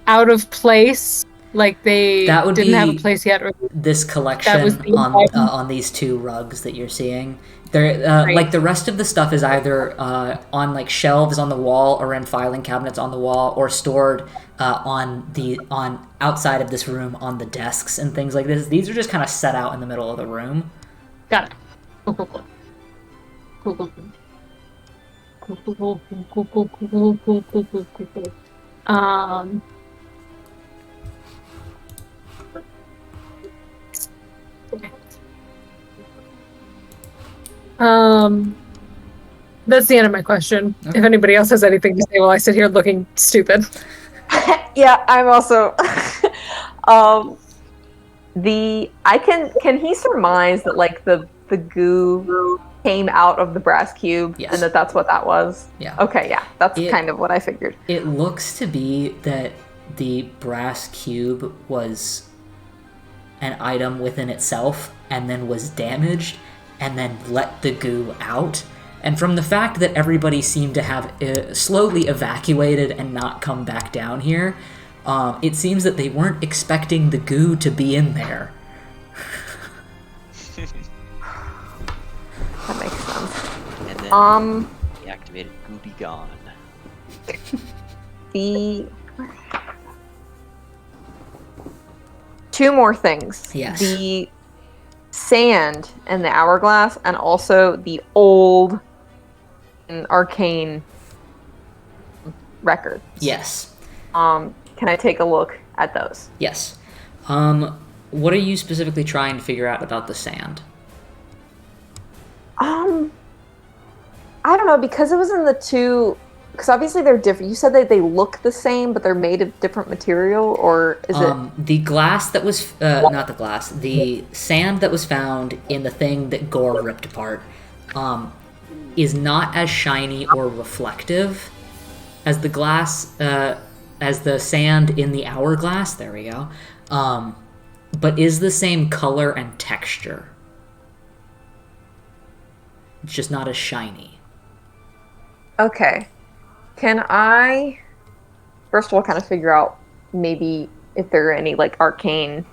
out of place, like they didn't have a place yet. Or this collection on these 2 rugs that you're seeing. They're Right. like the rest of the stuff is either on like shelves on the wall or in filing cabinets on the wall or stored on outside of this room on the desks and things like this. These are just kind of set out in the middle of the room. Got it. That's the end of my question. Okay. If anybody else has anything to say while I sit here looking stupid. Yeah, I'm also can he surmise that like the goo came out of the brass cube? Yes. And that's what that was? Yeah. Okay, yeah. That's kind of what I figured. It looks to be that the brass cube was an item within itself and then was damaged and then let the goo out. And from the fact that everybody seemed to have slowly evacuated and not come back down here, it seems that they weren't expecting the goo to be in there. That makes sense. And then the activated goo be gone. The 2 more things. Yes. The sand and the hourglass, and also the old arcane records. Yes. Can I take a look at those? Yes. What are you specifically trying to figure out about the sand? I don't know, because it was in the 2, because obviously they're different. You said that they look the same, but they're made of different material, or is it? The glass that was, not the glass, the sand that was found in the thing that Gore ripped apart, is not as shiny or reflective as the glass, as the sand in the hourglass, there we go, but is the same color and texture. It's just not as shiny. Okay. Can I, first of all, kind of figure out maybe if there are any, like, arcane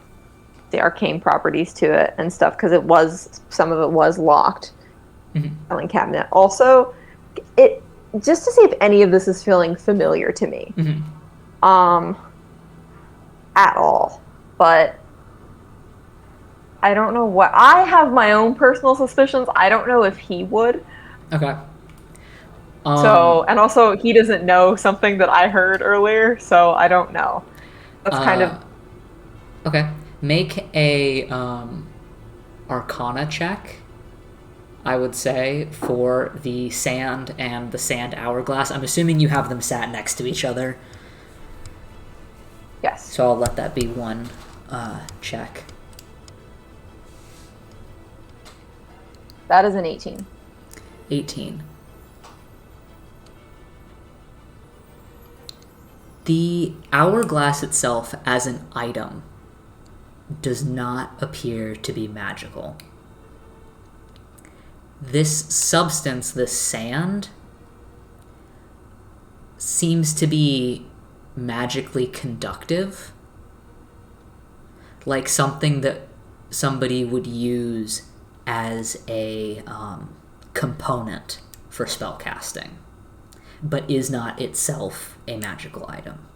properties to it and stuff, because some of it was locked. Filing cabinet. Also, just to see if any of this is feeling familiar to me. at all. But I don't know what. I have my own personal suspicions. I don't know if he would. Okay. So, and also he doesn't know something that I heard earlier, so I don't know. That's kind of Okay. Make a Arcana check, I would say, for the sand and the sand hourglass. I'm assuming you have them sat next to each other, yes. so I'll let that be one check. That is an 18. 18. The hourglass itself as an item does not appear to be magical. This substance, this sand, seems to be magically conductive, like something that somebody would use as a component for spellcasting, but is not itself a magical item.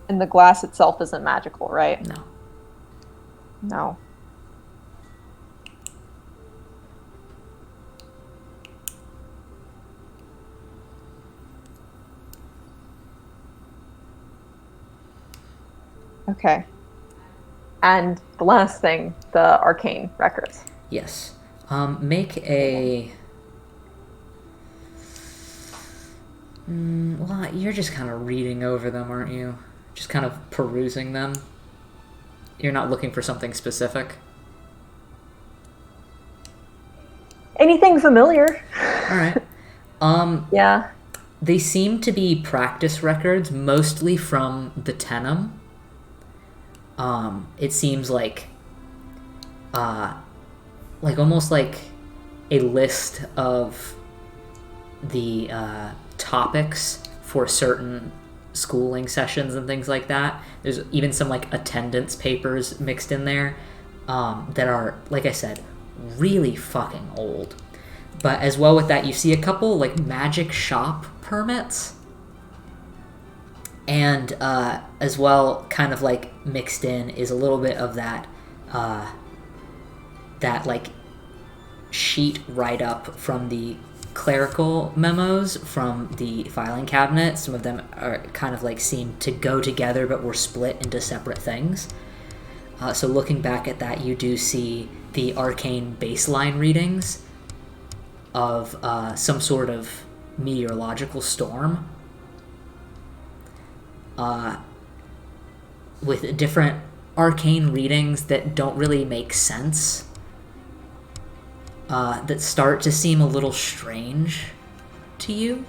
And the glass itself isn't magical, right? No. No. Okay. And the last thing, the arcane records. Yes. Make a... well, you're just kind of reading over them, aren't you? Just kind of perusing them. You're not looking for something specific. Anything familiar? All right. Yeah. They seem to be practice records, mostly from the Tenem. It seems like almost like a list of the topics for certain schooling sessions and things like that. There's even some like attendance papers mixed in there that are, like I said, really fucking old. But as well with that, you see a couple like magic shop permits, and as well, kind of like mixed in is a little bit of that that like sheet write-up from the clerical memos from the filing cabinet. Some of them are kind of like seem to go together, but were split into separate things. So looking back at that, you do see the arcane baseline readings of some sort of meteorological storm with different arcane readings that don't really make sense, that start to seem a little strange to you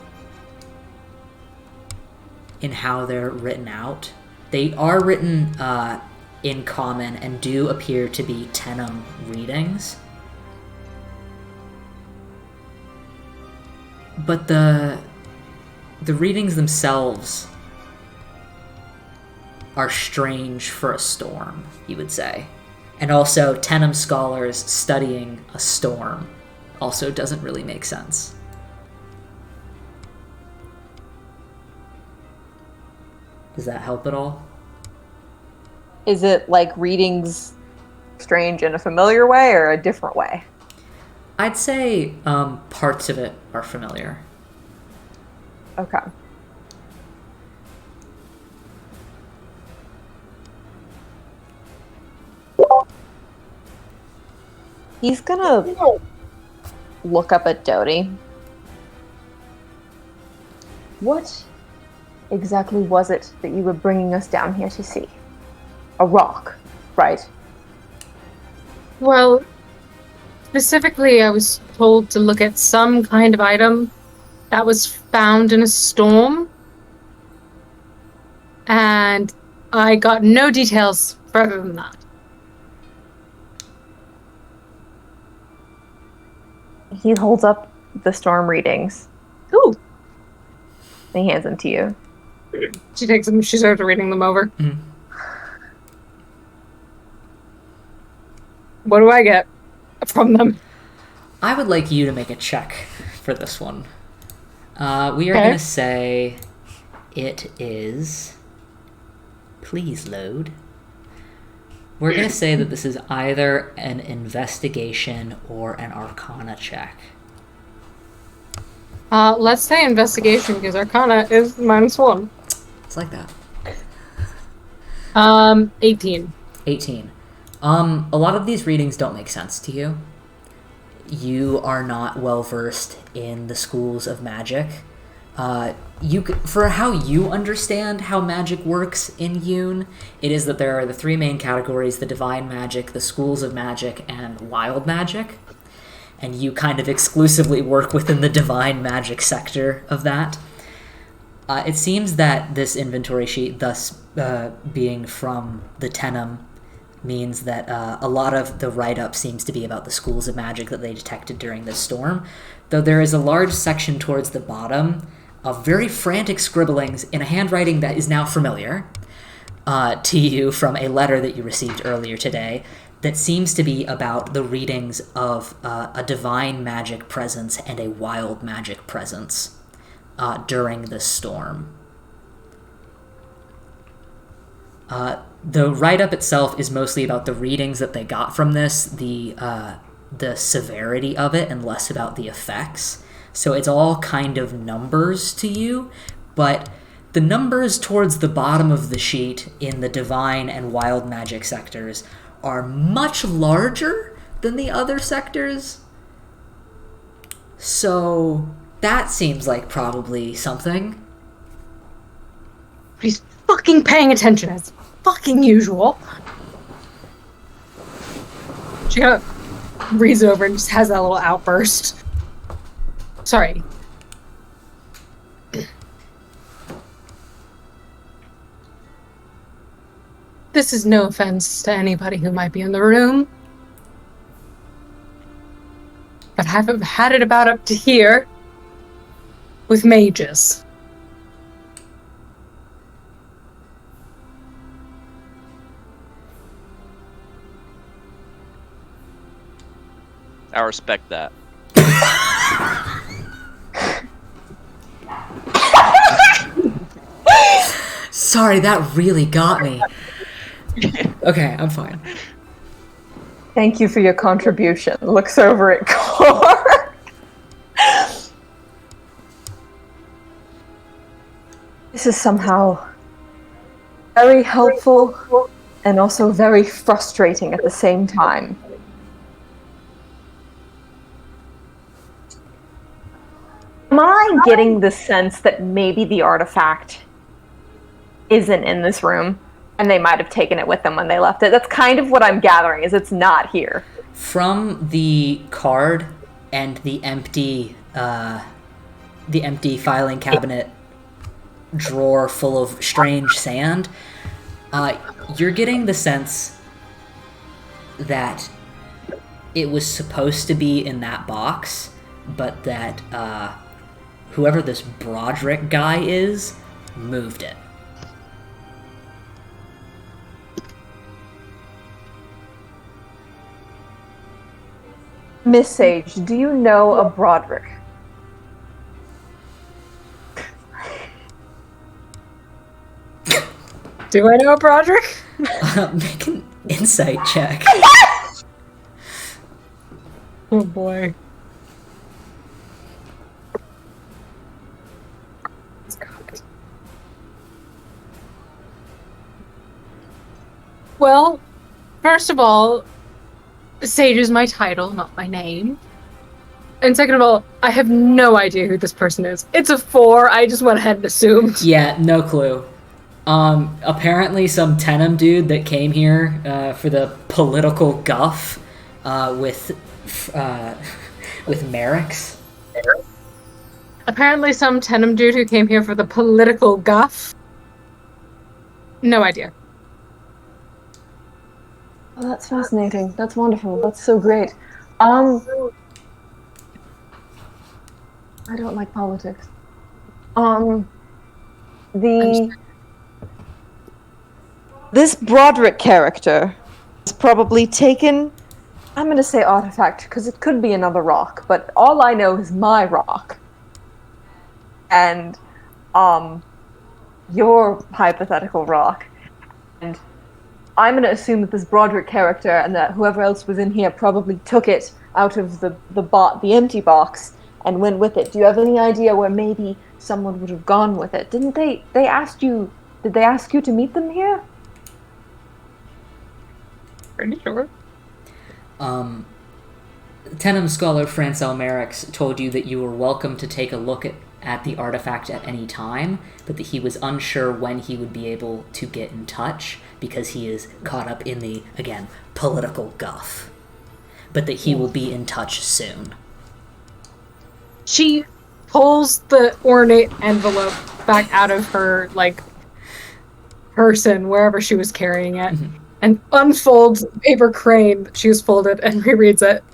in how they're written out. They are written in common and do appear to be Tenem readings. But the readings themselves are strange for a storm, you would say. And also, Tenem scholars studying a storm also doesn't really make sense. Does that help at all? Is it like readings strange in a familiar way or a different way? I'd say parts of it are familiar. Okay. He's gonna look up at Dodie. What exactly was it that you were bringing us down here to see? A rock, right? Well, specifically, I was told to look at some kind of item that was found in a storm. And I got no details further than that. He holds up the storm readings. Ooh. And he hands them to you. She takes them, she starts reading them over. Mm-hmm. What do I get from them? I would like you to make a check for this one. We are Okay. going to say it is... Please load. We're going to say that this is either an investigation or an arcana check. Let's say investigation, because Arcana is -1. It's like that. 18. 18. A lot of these readings don't make sense to you. You are not well versed in the schools of magic. For how you understand how magic works in Yoon, it is that there are the three main categories: the divine magic, the schools of magic, and wild magic. And you kind of exclusively work within the divine magic sector of that. It seems that this inventory sheet, thus being from the Tenem, means that a lot of the write-up seems to be about the schools of magic that they detected during this storm, though there is a large section towards the bottom of very frantic scribblings in a handwriting that is now familiar to you from a letter that you received earlier today that seems to be about the readings of a divine magic presence and a wild magic presence during the storm. The write-up itself is mostly about the readings that they got from this, the severity of it, and less about the effects. So it's all kind of numbers to you, but the numbers towards the bottom of the sheet in the divine and wild magic sectors are much larger than the other sectors. So that seems like probably something. He's fucking paying attention as fucking usual. She kind of reads over and just has that little outburst. Sorry. This is no offense to anybody who might be in the room, but I haven't had it about up to here with mages. I respect that. Sorry, that really got me. Okay, I'm fine. Thank you for your contribution. Looks over at Core. This is somehow very helpful and also very frustrating at the same time. Am I getting the sense that maybe the artifact isn't in this room and they might have taken it with them when they left it? That's kind of what I'm gathering, is it's not here. From the card and the empty filing cabinet drawer full of strange sand, you're getting the sense that it was supposed to be in that box, but that whoever this Broderick guy is moved it. Miss Sage, do you know a Broderick? Do I know a Broderick? Make an insight check. Oh boy. Well, first of all, Sage is my title, not my name. And second of all, I have no idea who this person is. It's a 4, I just went ahead and assumed. Yeah, no clue. Apparently some Tenem dude that came here for the political guff with Merrick's. Apparently some Tenem dude who came here for the political guff. No idea. Oh, that's fascinating. That's wonderful. That's so great. I don't like politics. This Broderick character is probably taken. I'm going to say artifact because it could be another rock, but all I know is my rock. and your hypothetical rock. And I'm going to assume that this Broderick character and that whoever else was in here probably took it out of the empty box and went with it. Do you have any idea where maybe someone would have gone with it? Didn't they asked you, did they ask you to meet them here? Pretty sure. Tenem scholar Francel Merrick's told you that you were welcome to take a look at the artifact at any time, but that he was unsure when he would be able to get in touch because he is caught up in the, again, political guff. But that he will be in touch soon. She pulls the ornate envelope back out of her, person, wherever she was carrying it, and unfolds the paper crane that she was folded and rereads it.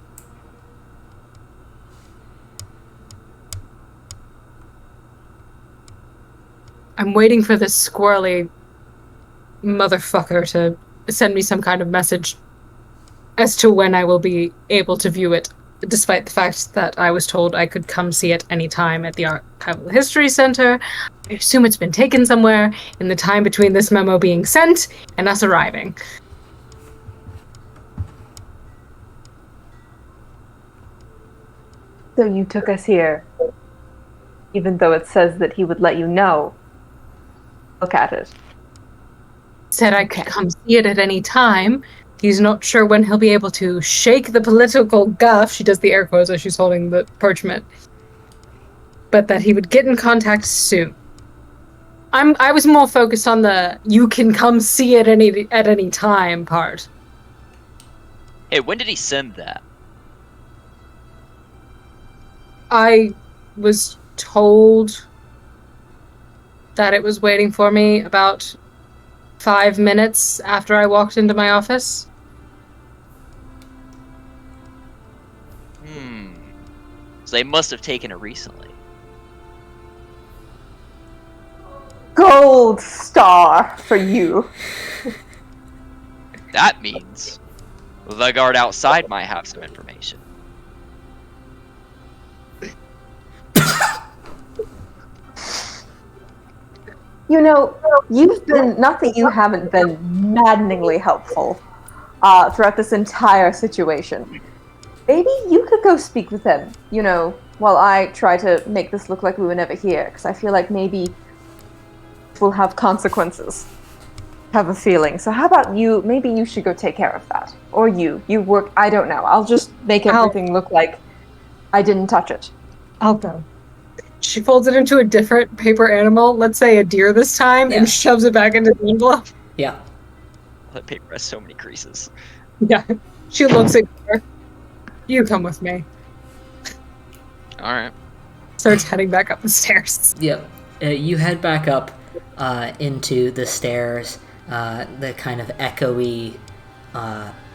I'm waiting for this squirrely motherfucker to send me some kind of message as to when I will be able to view it, despite the fact that I was told I could come see it any time at the Archival History Center. I assume it's been taken somewhere in the time between this memo being sent and us arriving. So you took us here, even though it says that he would let you know. Look at it. Said I could come see it at any time. He's not sure when he'll be able to shake the political guff. She does the air quotes as she's holding the parchment. But that he would get in contact soon. I was more focused on the you can come see it at any time part. Hey, when did he send that? I was told that it was waiting for me about 5 minutes after I walked into my office. So they must have taken it recently. Gold star for you. That means the guard outside might have some information. You know, not that you haven't been maddeningly helpful throughout this entire situation. Maybe you could go speak with him, while I try to make this look like we were never here, because I feel like maybe it will have consequences. Have a feeling. So how about maybe you should go take care of that. Or you work, I don't know. I'll just make everything look like I didn't touch it. I'll go. She folds it into a different paper animal, let's say a deer this time, and shoves it back into the envelope. Yeah. That paper has so many creases. Yeah. She looks at her. You come with me. Alright. Starts heading back up the stairs. Yep. You head back up into the stairs, the kind of echoey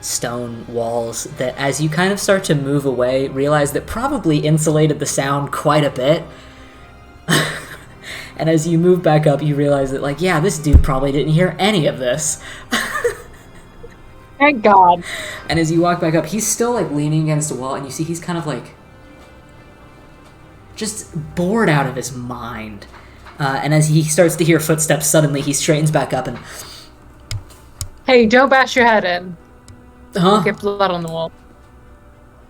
stone walls that, as you kind of start to move away, realize that probably insulated the sound quite a bit. And as you move back up, you realize that, this dude probably didn't hear any of this. Thank God. And as you walk back up, he's still, leaning against a wall, and you see he's kind of, just bored out of his mind. And as he starts to hear footsteps, suddenly he straightens back up and... Hey, don't bash your head in. Huh? Get blood on the wall.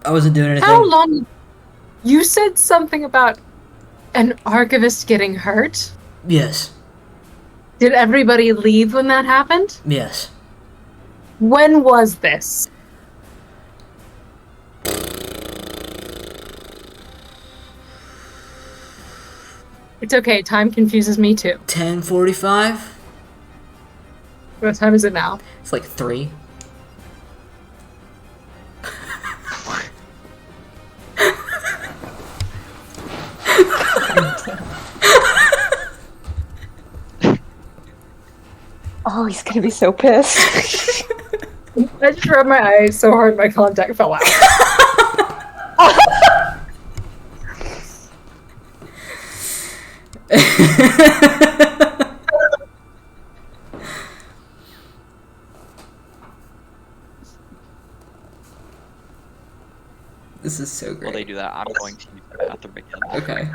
I wasn't doing anything. How long... You said something about an archivist getting hurt? Yes. Did everybody leave when that happened? Yes. When was this? It's okay, time confuses me too. 10:45? What time is it now? It's 3. Oh, he's gonna be so pissed. I just rubbed my eyes so hard my contact fell out. This is so great. While they do that, I'm going to use the bathroom again. Okay.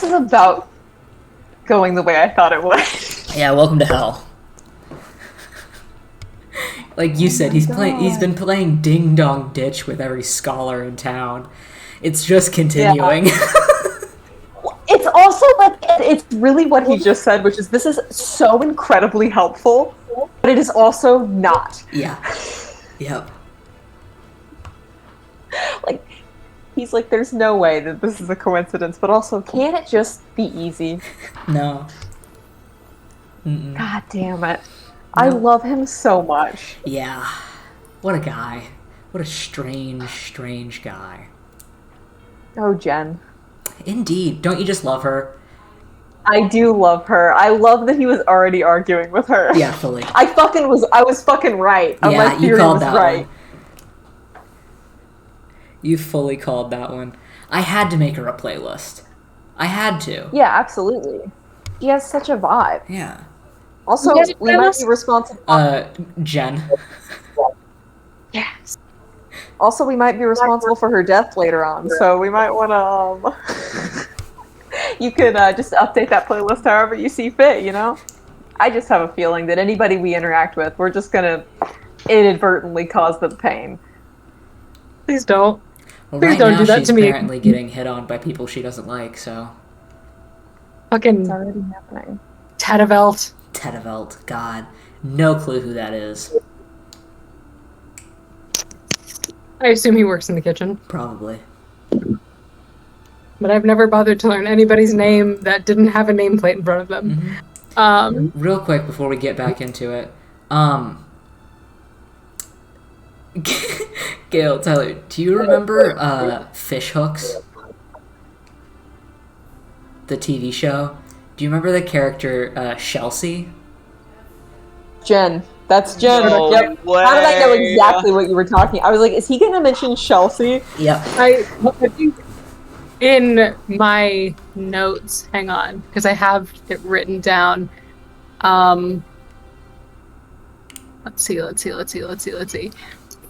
This is about going the way I thought it would. Yeah, welcome to hell. Like you said, he's been playing Ding Dong Ditch with every scholar in town. It's just continuing. It's also like, it's really what he just said, which is this is so incredibly helpful, but it is also not. Yeah. Yep. Like, he's like, there's no way that this is a coincidence, but also, can't it just be easy? No. Mm-mm. God damn it. I love him so much. Yeah. What a guy. What a strange, strange guy. Oh, Jen. Indeed. Don't you just love her? I do love her. I love that he was already arguing with her. Yeah, fully. I was fucking right. Yeah, My you theory called was that right. one. You fully called that one. I had to make her a playlist. I had to. Yeah, absolutely. He has such a vibe. Yeah. Also, You guys we might be responsible. Jen. Yes. Also, we might be responsible for her death later on, so we might want to. You can just update that playlist however you see fit. You know. I just have a feeling that anybody we interact with, we're just gonna inadvertently cause them pain. Please don't. Well, Please right don't now do that she's to me. apparently getting hit on by people she doesn't like, so... Fucking It's already happening. Tadavelt. Tedevelt, God. No clue who that is. I assume he works in the kitchen, Probably. but I've never bothered to learn anybody's name that didn't have a nameplate in front of them. Real quick before we get back into it, Gail, Tyler, do you remember Fish Hooks? The TV show? Do you remember the character Chelsea? Jen. That's Jen. No Yep. way. How did I know exactly what you were talking? I was like, is he going to mention Chelsea? Yep. I think in my notes, hang on, because I have it written down. Let's see.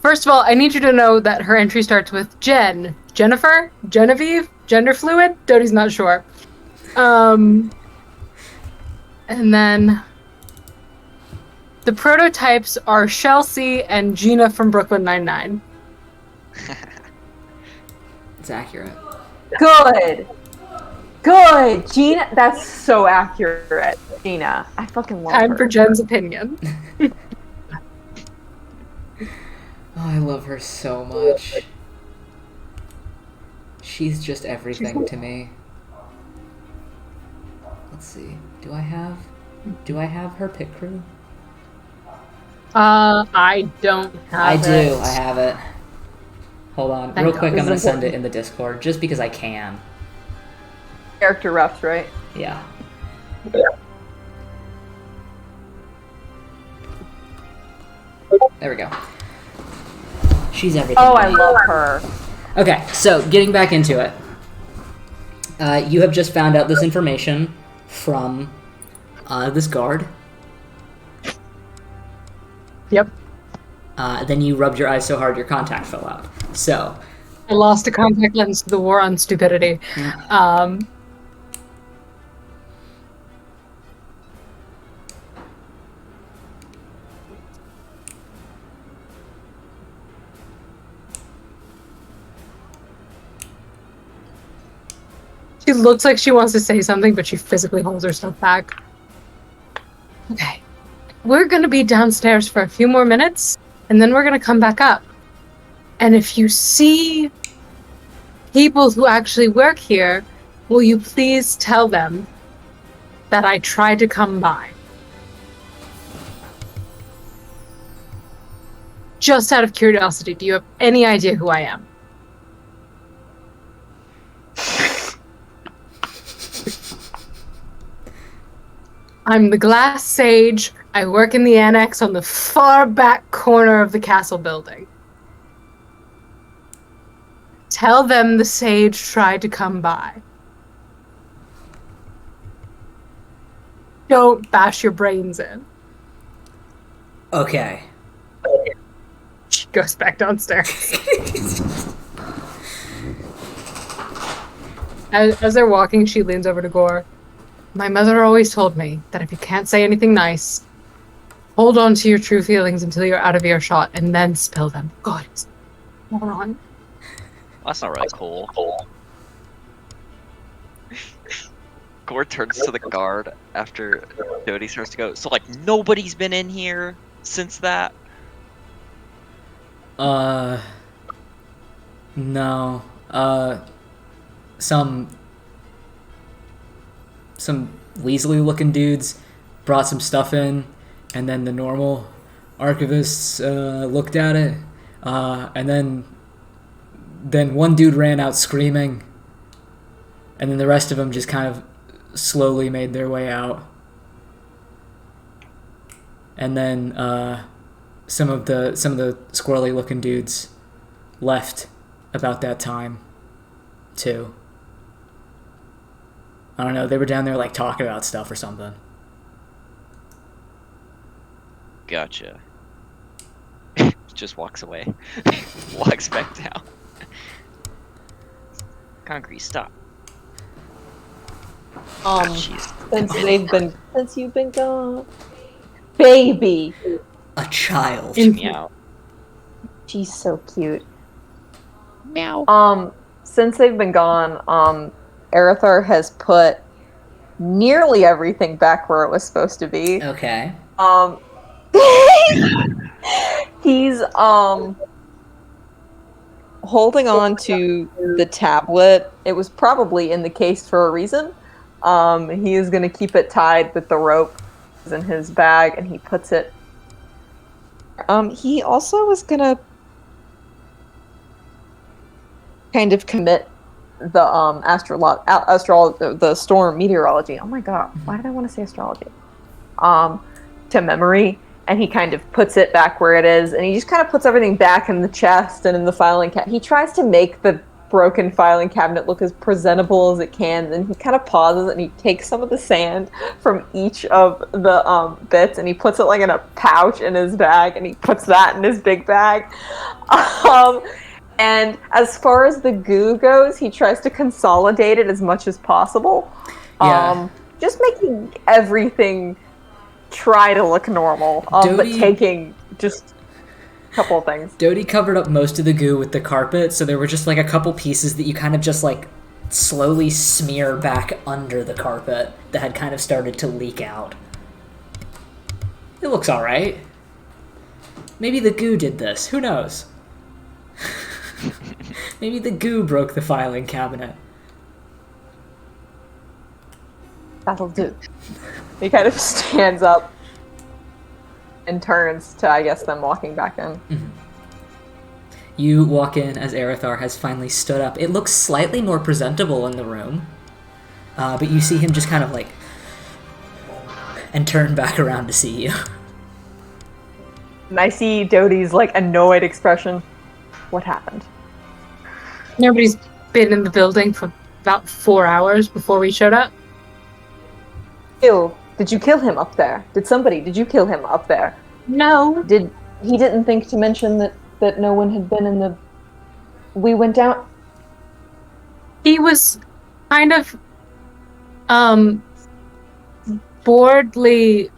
First of all, I need you to know that her entry starts with Jen, Jennifer, Genevieve, gender fluid. Dodie's not sure. And then the prototypes are Chelsea and Gina from Brooklyn Nine-Nine. It's accurate. Good. Good. Gina, that's so accurate. Gina. I fucking love Time her. for Jen's opinion. Oh, I love her so much. She's just everything to me. Let's see. Do I have her pit crew? I don't have I it. do. I have it. Hold on. Thank Real God. quick, I'm This going to is send it important. in the Discord just because I can. Character refs, right? Yeah. There we go. She's everything. Oh, to I me. love her. Okay, so getting back into it. You have just found out this information from this guard. Yep. Then you rubbed your eyes so hard your contact fell out. So, I lost a contact lens to the war on stupidity. She looks like she wants to say something, but she physically holds herself back. Okay. We're going to be downstairs for a few more minutes, and then we're going to come back up. And if you see people who actually work here, will you please tell them that I tried to come by? Just out of curiosity, do you have any idea who I am? I'm the Glass Sage. I work in the annex on the far back corner of the castle building. Tell them the sage tried to come by. Don't bash your brains in. okay. She goes back downstairs. As they're walking, she leans over to Gore. My mother always told me that if you can't say anything nice, hold on to your true feelings until you're out of earshot and then spill them. God, moron. That's not really cool. Gore turns to the guard after Dodie starts to go. So, like, nobody's been in here since that? No. Some Weasley-looking dudes brought some stuff in, and then the normal archivists looked at it, and then one dude ran out screaming, and then the rest of them just kind of slowly made their way out. And then some of the squirrely-looking dudes left about that time, too. I don't know, they were down there, like, talking about stuff or something. Gotcha. Just walks away. Walks back down. Concrete, stop. Jeez. Since you've been gone, baby. A child. Meow. She's so cute. Meow. Since they've been gone, Aerithar has put nearly everything back where it was supposed to be. Okay. He's holding on to the tablet. It was probably in the case for a reason. He is going to keep it tied with the rope in his bag, and he puts it. He also was going to kind of commit the the storm meteorology. Oh my god, why did I want to say astrology? To memory, and he kind of puts it back where it is, and he just kind of puts everything back in the chest and in the filing cabinet. He tries to make the broken filing cabinet look as presentable as it can. Then he kind of pauses and he takes some of the sand from each of the bits, and he puts it like in a pouch in his bag, and he puts that in his big bag. And as far as the goo goes, he tries to consolidate it as much as possible. Yeah. Just making everything try to look normal, but taking just a couple of things. Dodie covered up most of the goo with the carpet, so there were just like a couple pieces that you kind of just like slowly smear back under the carpet that had kind of started to leak out. It looks alright. Maybe the goo did this. Who knows? Maybe the goo broke the filing cabinet. That'll do. He kind of stands up and turns to, I guess, them walking back in. Mm-hmm. You walk in as Aerithar has finally stood up. It looks slightly more presentable in the room, but you see him just kind of like, and turn back around to see you. And I see Dodie's like annoyed expression. What happened? Nobody's been in the building for about 4 hours before we showed up. Ew. Did you kill him up there? Did you kill him up there? No. He didn't think to mention that no one had been in the... We went down... He was kind of, boredly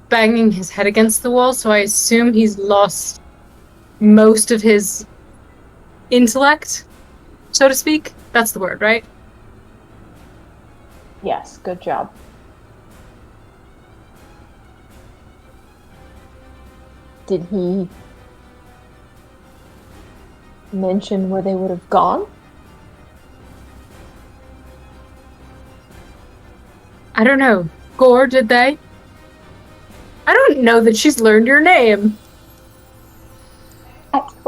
banging his head against the wall, so I assume he's lost most of his intellect, so to speak. That's the word, right? Yes, good job. Did he mention where they would have gone? I don't know. Gore, did they? I don't know that she's learned your name.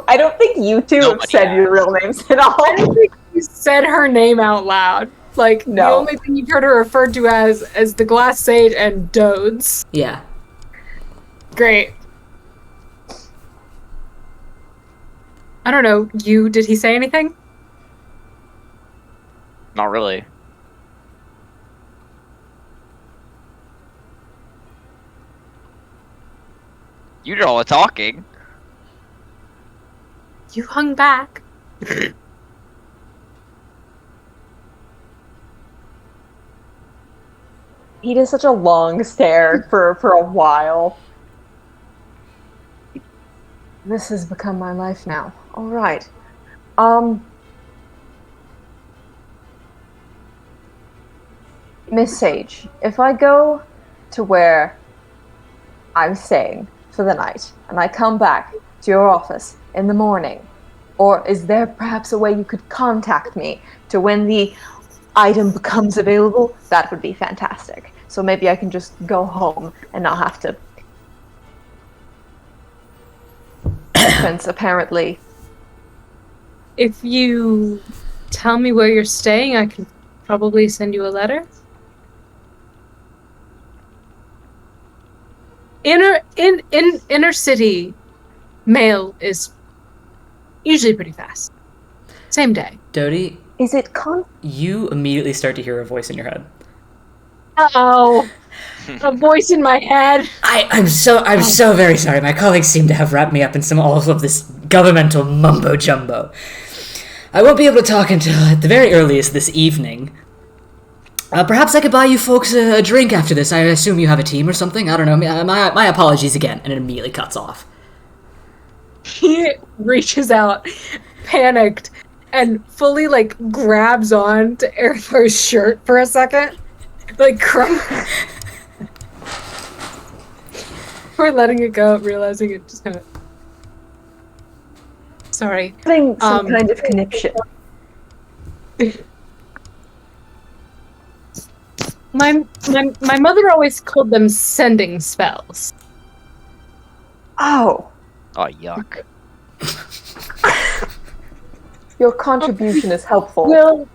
I don't think you two have said your real names at all. I don't think you said her name out loud. Like, no. The only thing you've heard her referred to as the Glass Sage and Dodes. Yeah. Great. I don't know. Did he say anything? Not really. You did all the talking. You hung back. He does such a long stare for a while. This has become my life now. All right. Miss Sage, if I go to where I'm staying for the night and I come back to your office in the morning, or is there perhaps a way you could contact me to when the item becomes available? That would be fantastic. So maybe I can just go home and not have to. Since apparently. If you tell me where you're staying, I can probably send you a letter. Inner city mail is usually pretty fast. Same day. Dodie, Is it you immediately start to hear a voice in your head. Uh-oh. A voice in my head. I'm so very sorry. My colleagues seem to have wrapped me up in all of this governmental mumbo jumbo. I won't be able to talk until at the very earliest this evening. Perhaps I could buy you folks a drink after this. I assume you have a team or something. I don't know. My apologies again. And it immediately cuts off. He reaches out, panicked, and fully, grabs on to Airfar's shirt for a second. We're letting it go, realizing it just kind of... Sorry. having some kind of connection? My mother always called them sending spells. Oh, Oh, yuck. your contribution is helpful. Well,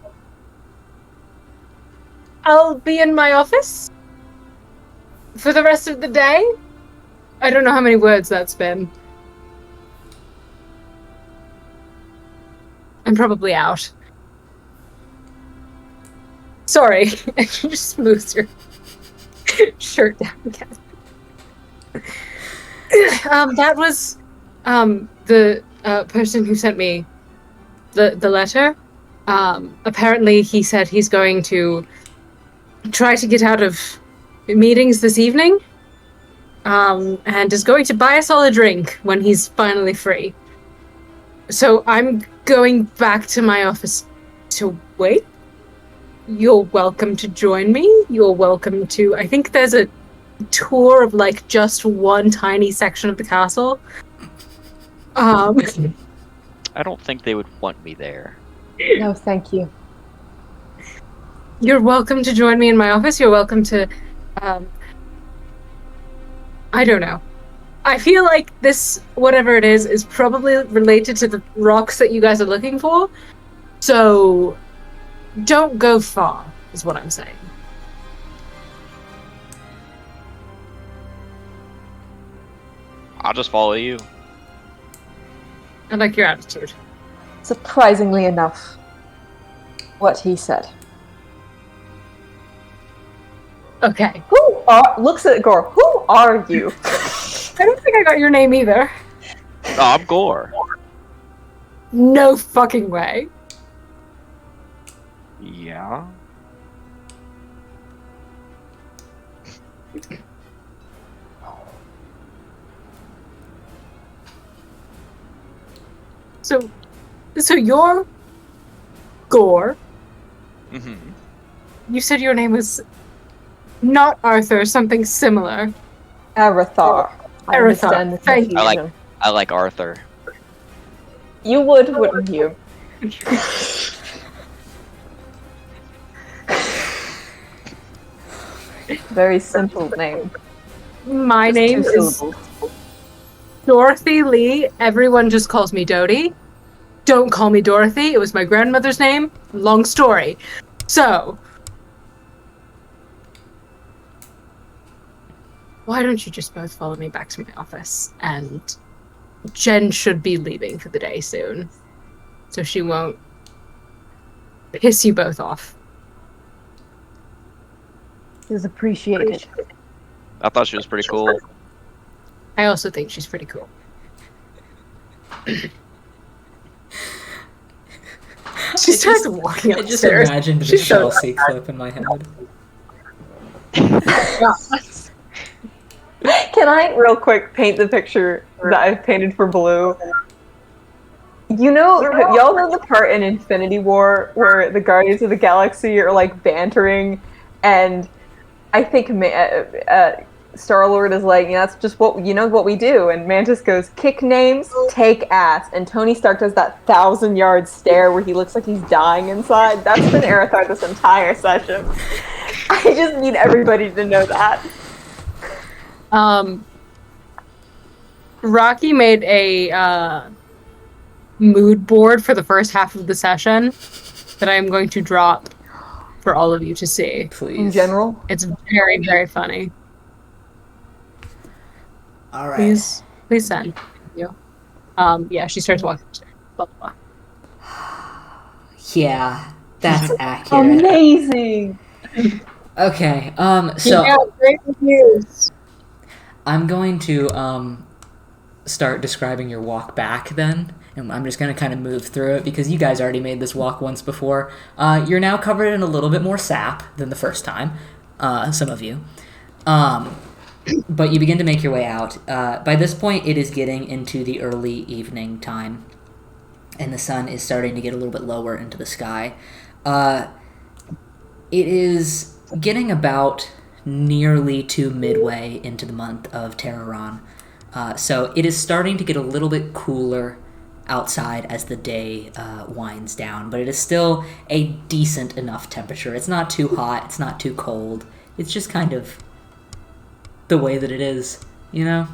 I'll be in my office for the rest of the day. I don't know how many words that's been. I'm probably out. Sorry. You just smooths your shirt down again. That was the person who sent me the letter. Apparently he said he's going to try to get out of meetings this evening, and is going to buy us all a drink when he's finally free. So I'm going back to my office to wait. You're welcome to join me. You're welcome to... I think there's a tour of, just one tiny section of the castle. I don't think they would want me there. No, thank you. You're welcome to join me in my office. You're welcome to... I don't know. I feel like this, whatever it is probably related to the rocks that you guys are looking for. So, don't go far, is what I'm saying. I'll just follow you. I like your attitude. Surprisingly enough, what he said. Okay. Looks at Gore. Who are you? I don't think I got your name either. Oh, I'm Gore. No fucking way. Yeah. So you're Gore. Mm-hmm. You said your name was not Arthur, something similar. Arathar. I Arathar. understand the Thank you. confusion. I like Arthur. You would, wouldn't you? Very simple name. My Just name 2 is syllables. Dorothy Lee. Everyone just calls me Dodie. Don't call me Dorothy. It was my grandmother's name. Long story. So, why don't you just both follow me back to my office? And Jen should be leaving for the day soon, so she won't piss you both off. It is appreciated. I thought she was pretty cool. I also think she's pretty cool. She starts walking I just upstairs. imagined the She's so Chelsea clip in my head. Can I, real quick, paint the picture that I've painted for Blue? You know, y'all know the part in Infinity War where the Guardians of the Galaxy are like bantering, and I think Star-Lord is like, yeah, that's just what we do, and Mantis goes, kick names, take ass, and Tony Stark does that 1,000-yard stare where he looks like he's dying inside. That's been Aerithar this entire session. I just need everybody to know that. Rocky made a mood board for the first half of the session that I am going to drop for all of you to see. Please. In general? It's very, very funny. All right. Please send. Thank you. Yeah, she starts walking upstairs. Blah, blah, blah. Yeah, that's accurate. Amazing! Okay, so Yeah, great reviews. I'm going to start describing your walk back then, and I'm just going to kind of move through it because you guys already made this walk once before. You're now covered in a little bit more sap than the first time, some of you. But you begin to make your way out. By this point, it is getting into the early evening time, and the sun is starting to get a little bit lower into the sky. It is getting about nearly to midway into the month of Terroron. So it is starting to get a little bit cooler outside as the day winds down, but it is still a decent enough temperature. It's not too hot, it's not too cold. It's just kind of the way that it is, you know?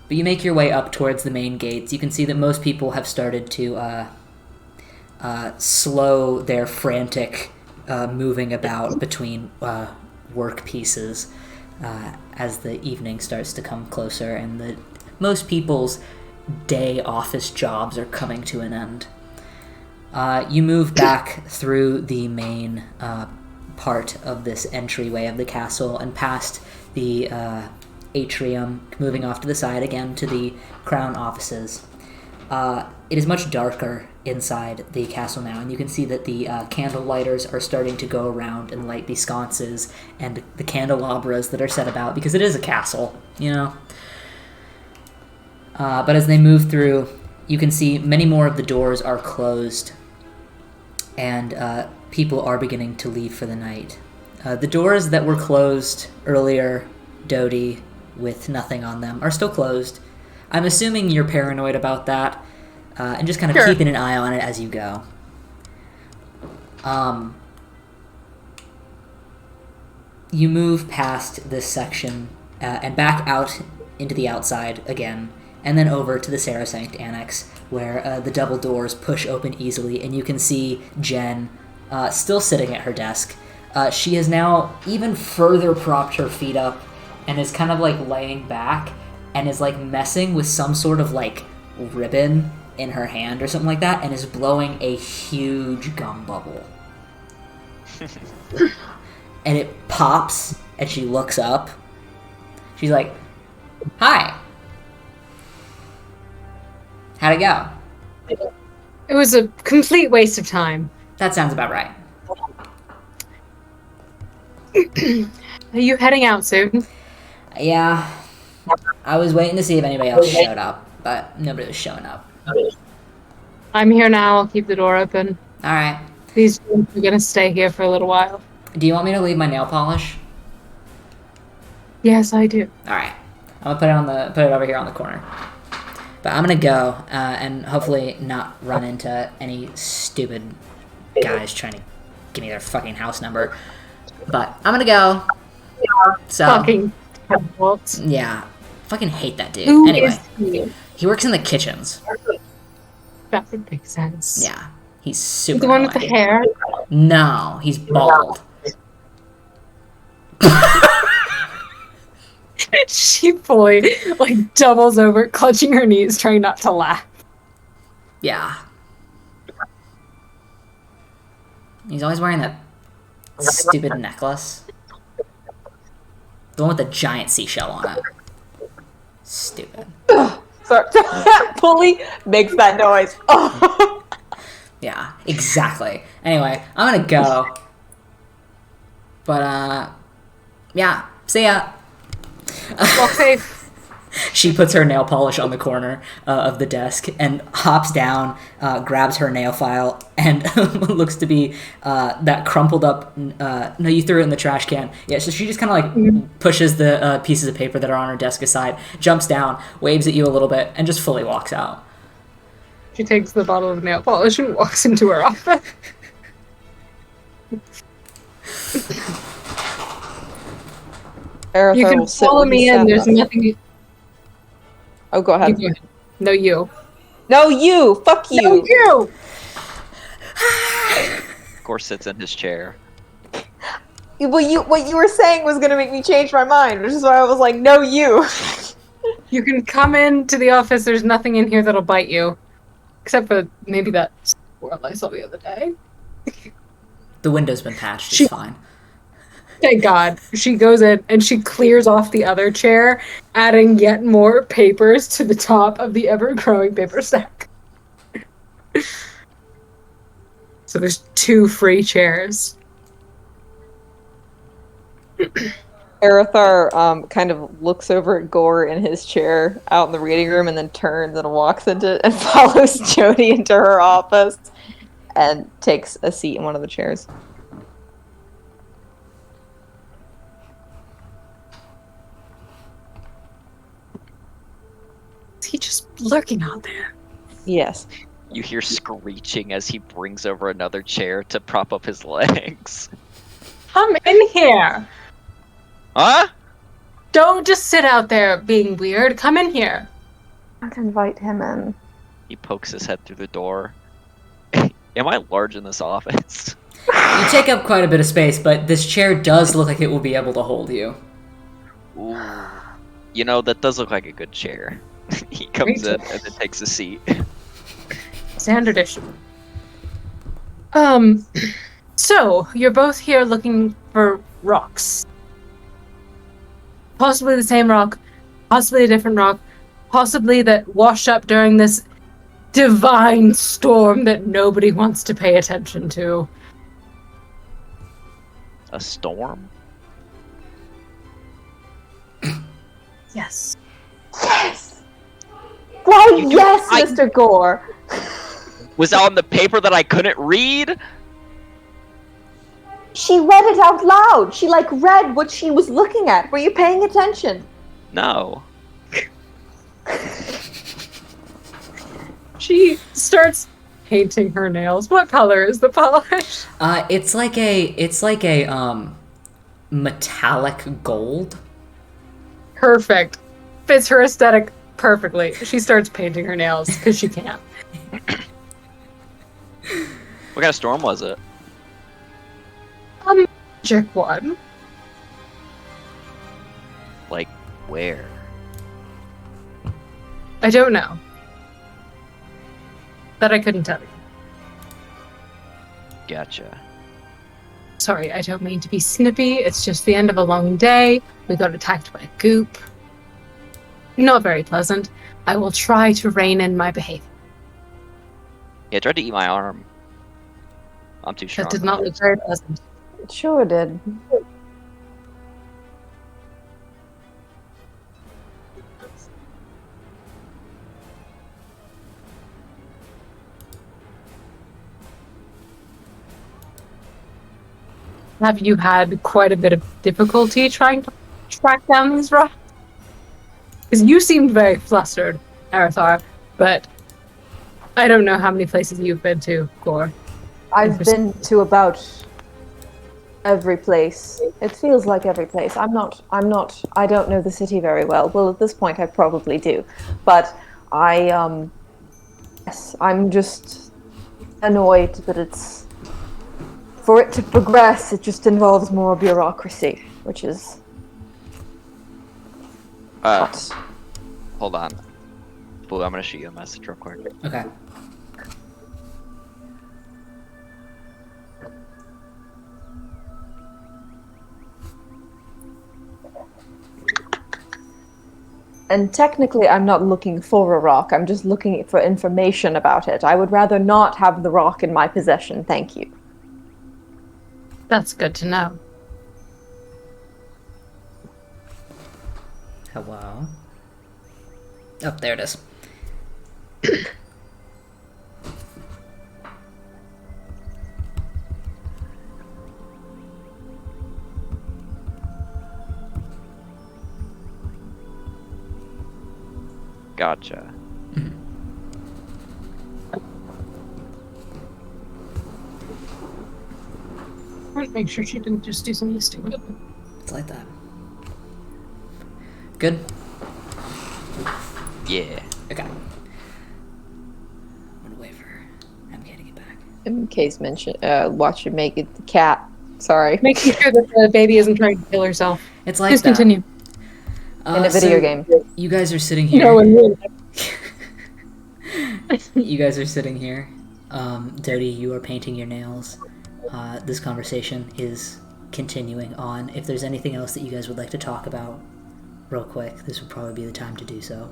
But you make your way up towards the main gates. You can see that most people have started to slow their frantic moving about between work pieces as the evening starts to come closer and most people's day office jobs are coming to an end. You move back through the main part of this entryway of the castle and past the atrium, moving off to the side again to the crown offices. It is much darker inside the castle now, and you can see that the candle lighters are starting to go around and light the sconces and the candelabras that are set about, because it is a castle, you know? But as they move through, you can see many more of the doors are closed, and people are beginning to leave for the night. The doors that were closed earlier, Dodie, with nothing on them, are still closed. I'm assuming you're paranoid about that, and just kind of keeping an eye on it as you go. You move past this section and back out into the outside again, and then over to the Sarasanct Annex, where the double doors push open easily, and you can see Jen still sitting at her desk. She has now even further propped her feet up and is kind of like laying back and is like messing with some sort of like ribbon in her hand or something like that, and is blowing a huge gum bubble. And it pops, and she looks up. She's like, "Hi. How'd it go?" It was a complete waste of time. That sounds about right. Are you heading out soon? Yeah. I was waiting to see if anybody else showed up, but nobody was showing up. I'm here now. I'll keep the door open. Alright. These are gonna stay here for a little while. Do you want me to leave my nail polish? Yes, I do. Alright. I'm gonna put it over here on the corner. But I'm gonna go, and hopefully not run into any stupid guys trying to give me their fucking house number. But I'm gonna go. So, Fucking bolts. yeah. Fucking hate that dude. Who Anyway, is he? he works in the kitchens. That would make sense. Yeah. He's super The one with the annoying. hair? No, he's bald. She fully, like, doubles over, clutching her knees, trying not to laugh. Yeah. He's always wearing that stupid necklace. The one with the giant seashell on it. Stupid. Sorry. Pulley makes that noise. Oh. Yeah, exactly. Anyway, I'm gonna go. But, Yeah, see ya. Walk safe. She puts her nail polish on the corner of the desk and hops down, grabs her nail file, and looks to be that crumpled up. No, you threw it in the trash can. Yeah, so she just kind of like pushes the pieces of paper that are on her desk aside, jumps down, waves at you a little bit, and just fully walks out. She takes the bottle of nail polish and walks into her office. Aerithar You can will sit follow where he me in. sat There's last. nothing. Oh, go You ahead. go ahead. No, you. No, you! Fuck you! No, you! Gore sits in his chair. What you were saying was gonna make me change my mind, which is why I was like, no, you! You can come into the office. There's nothing in here that'll bite you. Except for maybe that squirrel I saw the other day. The window's been patched. It's fine. Thank God. She goes in and she clears off the other chair, adding yet more papers to the top of the ever-growing paper stack. So there's 2 free chairs. Aerithar kind of looks over at Gore in his chair out in the reading room and then turns and walks into and follows Jody into her office and takes a seat in one of the chairs. Is he just lurking out there? Yes. You hear screeching as he brings over another chair to prop up his legs. Come in here! Huh? Don't just sit out there being weird. Come in here. I'd invite him in. He pokes his head through the door. Am I large in this office? You take up quite a bit of space, but this chair does look like it will be able to hold you. Ooh. You know, that does look like a good chair. He comes in and then takes a seat. Standard issue. So, you're both here looking for rocks. Possibly the same rock, possibly a different rock, possibly that washed up during this divine storm that nobody wants to pay attention to. A storm? Yes. Yes! Why, You do- yes, I- Mr. Gore! Was on the paper that I couldn't read? She read it out loud! She, read what she was looking at. Were you paying attention? No. She starts painting her nails. What color is the polish? It's like a metallic gold. Perfect. Fits her aesthetic perfectly. She starts painting her nails because she can. What kind of storm was it? Magic one. Like, where? I don't know. That I couldn't tell you. Gotcha. Sorry, I don't mean to be snippy. It's just the end of a long day. We got attacked by a goop. Not very pleasant. I will try to rein in my behavior. Yeah, it tried to eat my arm. I'm too strong. That did not look very pleasant. It sure did. Have you had quite a bit of difficulty trying to track down these rocks? Because you seemed very flustered, Arathar, but I don't know how many places you've been to, Gore. I've been to about every place. It feels like every place. I don't know the city very well. Well, at this point I probably do. But yes, I'm just annoyed that for it to progress, it just involves more bureaucracy, which is not. Hold on. Boo, I'm gonna shoot you a message real quick. Okay. And technically, I'm not looking for a rock. I'm just looking for information about it. I would rather not have the rock in my possession, thank you. That's good to know. Hello. Oh, there it is. Gotcha. Make sure she didn't just do something stupid. It's like that. Good? Yeah. Okay. I'm gonna wait for MK to get back. MK's mentioned, watch you make it the cat. Sorry. Making sure that the baby isn't trying to kill herself. It's like Please that. continue. In a video game. You guys are sitting here. No, and You guys are sitting here. Dodie, you are painting your nails. This conversation is continuing on. If there's anything else that you guys would like to talk about, real quick, this would probably be the time to do so.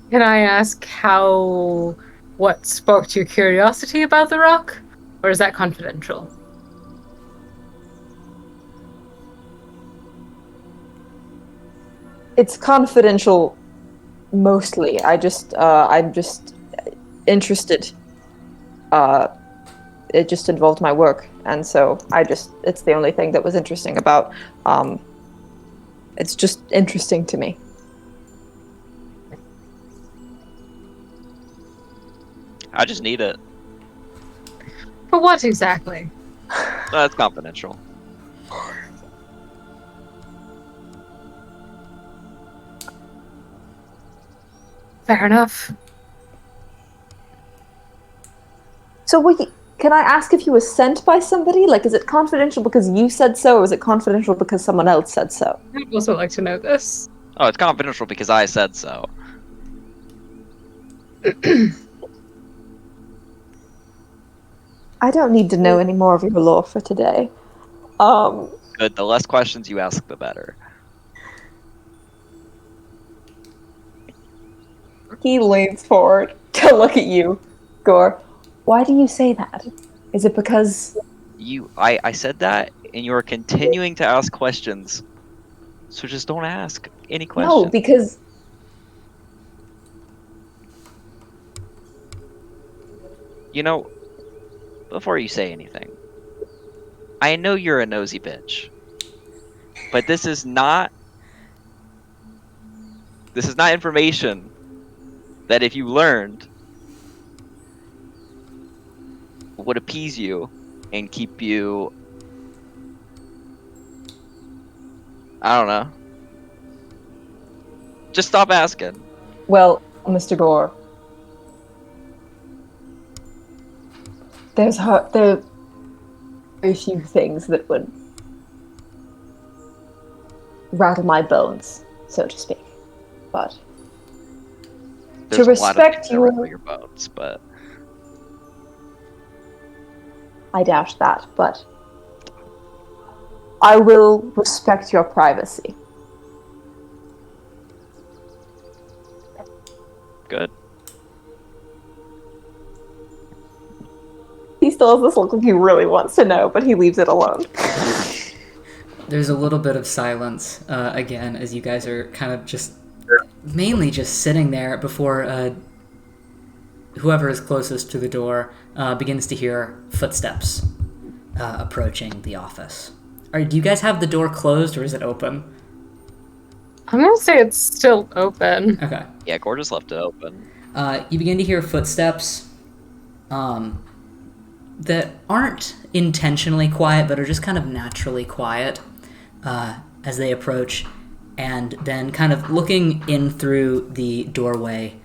Can I ask what sparked your curiosity about the rock? Or is that confidential? It's confidential mostly. I'm just interested. It just involved my work, and so it's the only thing that was interesting about. It's just interesting to me. I just need it. For what exactly? That's confidential. Fair enough. So can I ask if you were sent by somebody? Like, is it confidential because you said so, or is it confidential because someone else said so? I'd also like to know this. Oh, it's confidential because I said so. I don't need to know any more of your lore for today. Good. The less questions you ask, the better. He leans forward to look at you, Gore. Why do you say that? Is it because... I said that, and you are continuing to ask questions. So just don't ask any questions. No, because... You know, before you say anything, I know you're a nosy bitch, but this is not information that if you learned would appease you and keep you, I don't know. Just stop asking. Well, Mr. Gore, there are very few things that would rattle my bones, so to speak. But There's to a lot of respect things that rattle your bones, but I doubt that, but I will respect your privacy. good. He still has this look like he really wants to know, but he leaves it alone. There's a little bit of silence, again, as you guys are kind of mainly just sitting there before whoever is closest to the door begins to hear footsteps approaching the office. Do you guys have the door closed, or is it open? I'm gonna say it's still open. Okay. Yeah, Gorgeous left it open. You begin to hear footsteps that aren't intentionally quiet, but are just kind of naturally quiet as they approach, and then kind of looking in through the doorway,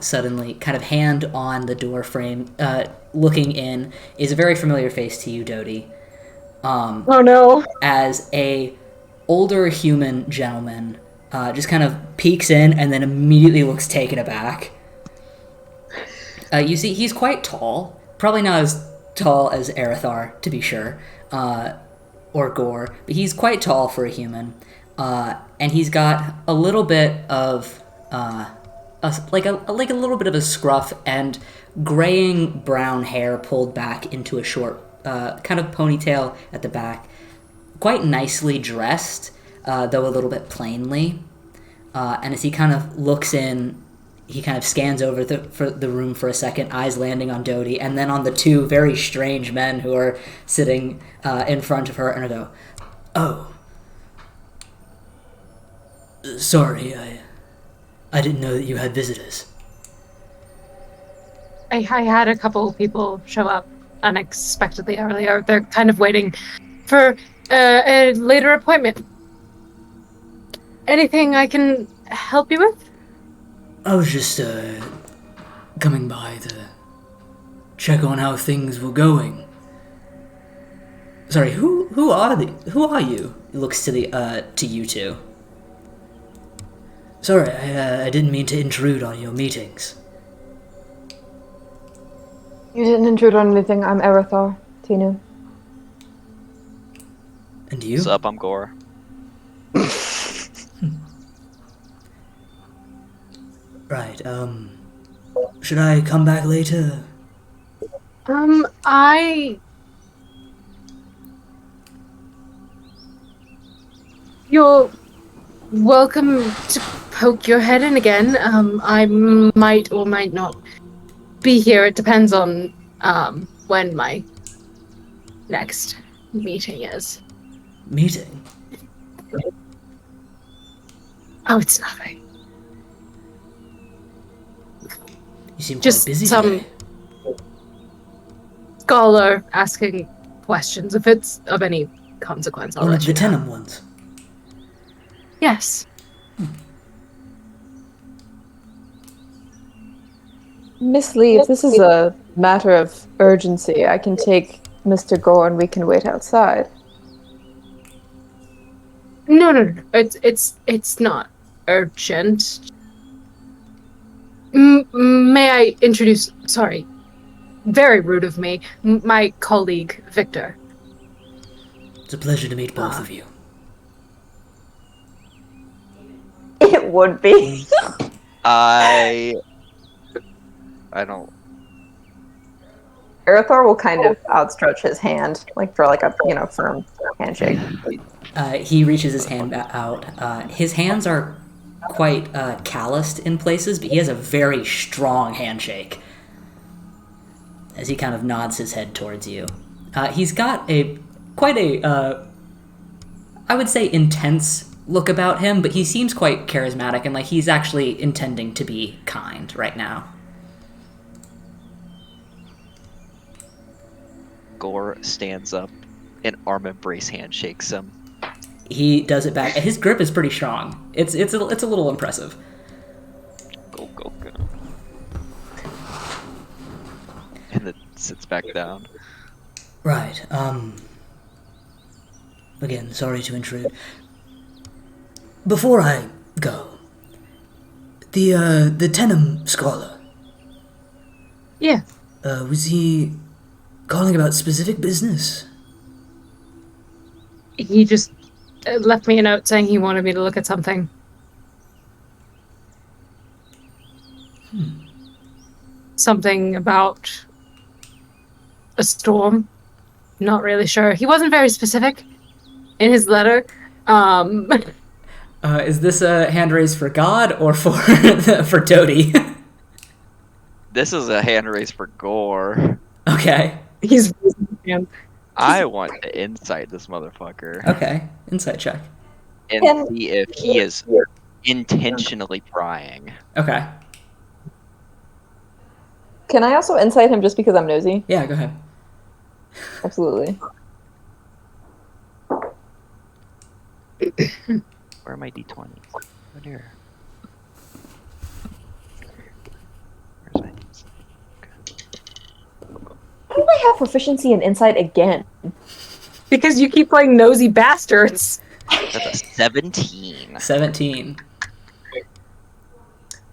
suddenly, kind of hand on the door frame, looking in, is a very familiar face to you, Dodie. Oh no. As a older human gentleman just kind of peeks in and then immediately looks taken aback. You see, he's quite tall. Probably not as tall as Erithar, to be sure, or Gore, but he's quite tall for a human. And he's got a little bit of like a little bit of a scruff and graying brown hair pulled back into a short kind of ponytail at the back. Quite nicely dressed, though a little bit plainly. And as he kind of looks in, he kind of scans over the room for a second, eyes landing on Dodie, and then on the two very strange men who are sitting in front of her, and I go, "Oh, sorry, I didn't know that you had visitors." I had a couple of people show up unexpectedly earlier. They're kind of waiting for a later appointment. Anything I can help you with? I was just coming by to check on how things were going. Sorry, who are you? He looks to you two. Sorry, I didn't mean to intrude on your meetings. You didn't intrude on anything. I'm Erithar, Tinu. And you? What's up? I'm Gore. Right, should I come back later? You're welcome to poke your head in again. I might or might not be here. It depends on, when my next meeting is. Meeting? Oh, it's nothing. You seem Just quite busy some today. scholar asking questions. If it's of any consequence, I'll Oh, let the you know. Tenham ones. Yes. Miss Lee, if this is a matter of urgency, I can take Mr. Gore and we can wait outside. No. It's not urgent. May I introduce? Sorry, very rude of me. My colleague Victor. It's a pleasure to meet both of you. It would be. I don't. Erithar will kind of outstretch his hand, like for like a firm handshake. He reaches his hand out. His hands are quite calloused in places, but he has a very strong handshake. As he kind of nods his head towards you, he's got quite a I would say intense look about him, but he seems quite charismatic and like he's actually intending to be kind right now. Gore stands up and arm embrace handshakes him. He does it back. His grip is pretty strong. It's a little impressive. Go. And then sits back down. Right. Again, sorry to intrude. Before I go, the Tenham scholar. Yeah. Was he calling about specific business? He just left me a note saying he wanted me to look at something. Something about a storm. Not really sure. He wasn't very specific in his letter. Is this a hand raise for God or for Dodie? This is a hand raise for Gore. Okay. He's I want to insight this motherfucker Okay. Insight check. and see if he is intentionally prying. Okay. Can I also insight him just because I'm nosy? Yeah, go ahead. Absolutely. Where are my d20s? Oh dear. Where's my How do I have proficiency in insight again? because you keep playing nosy bastards. That's a 17. 17.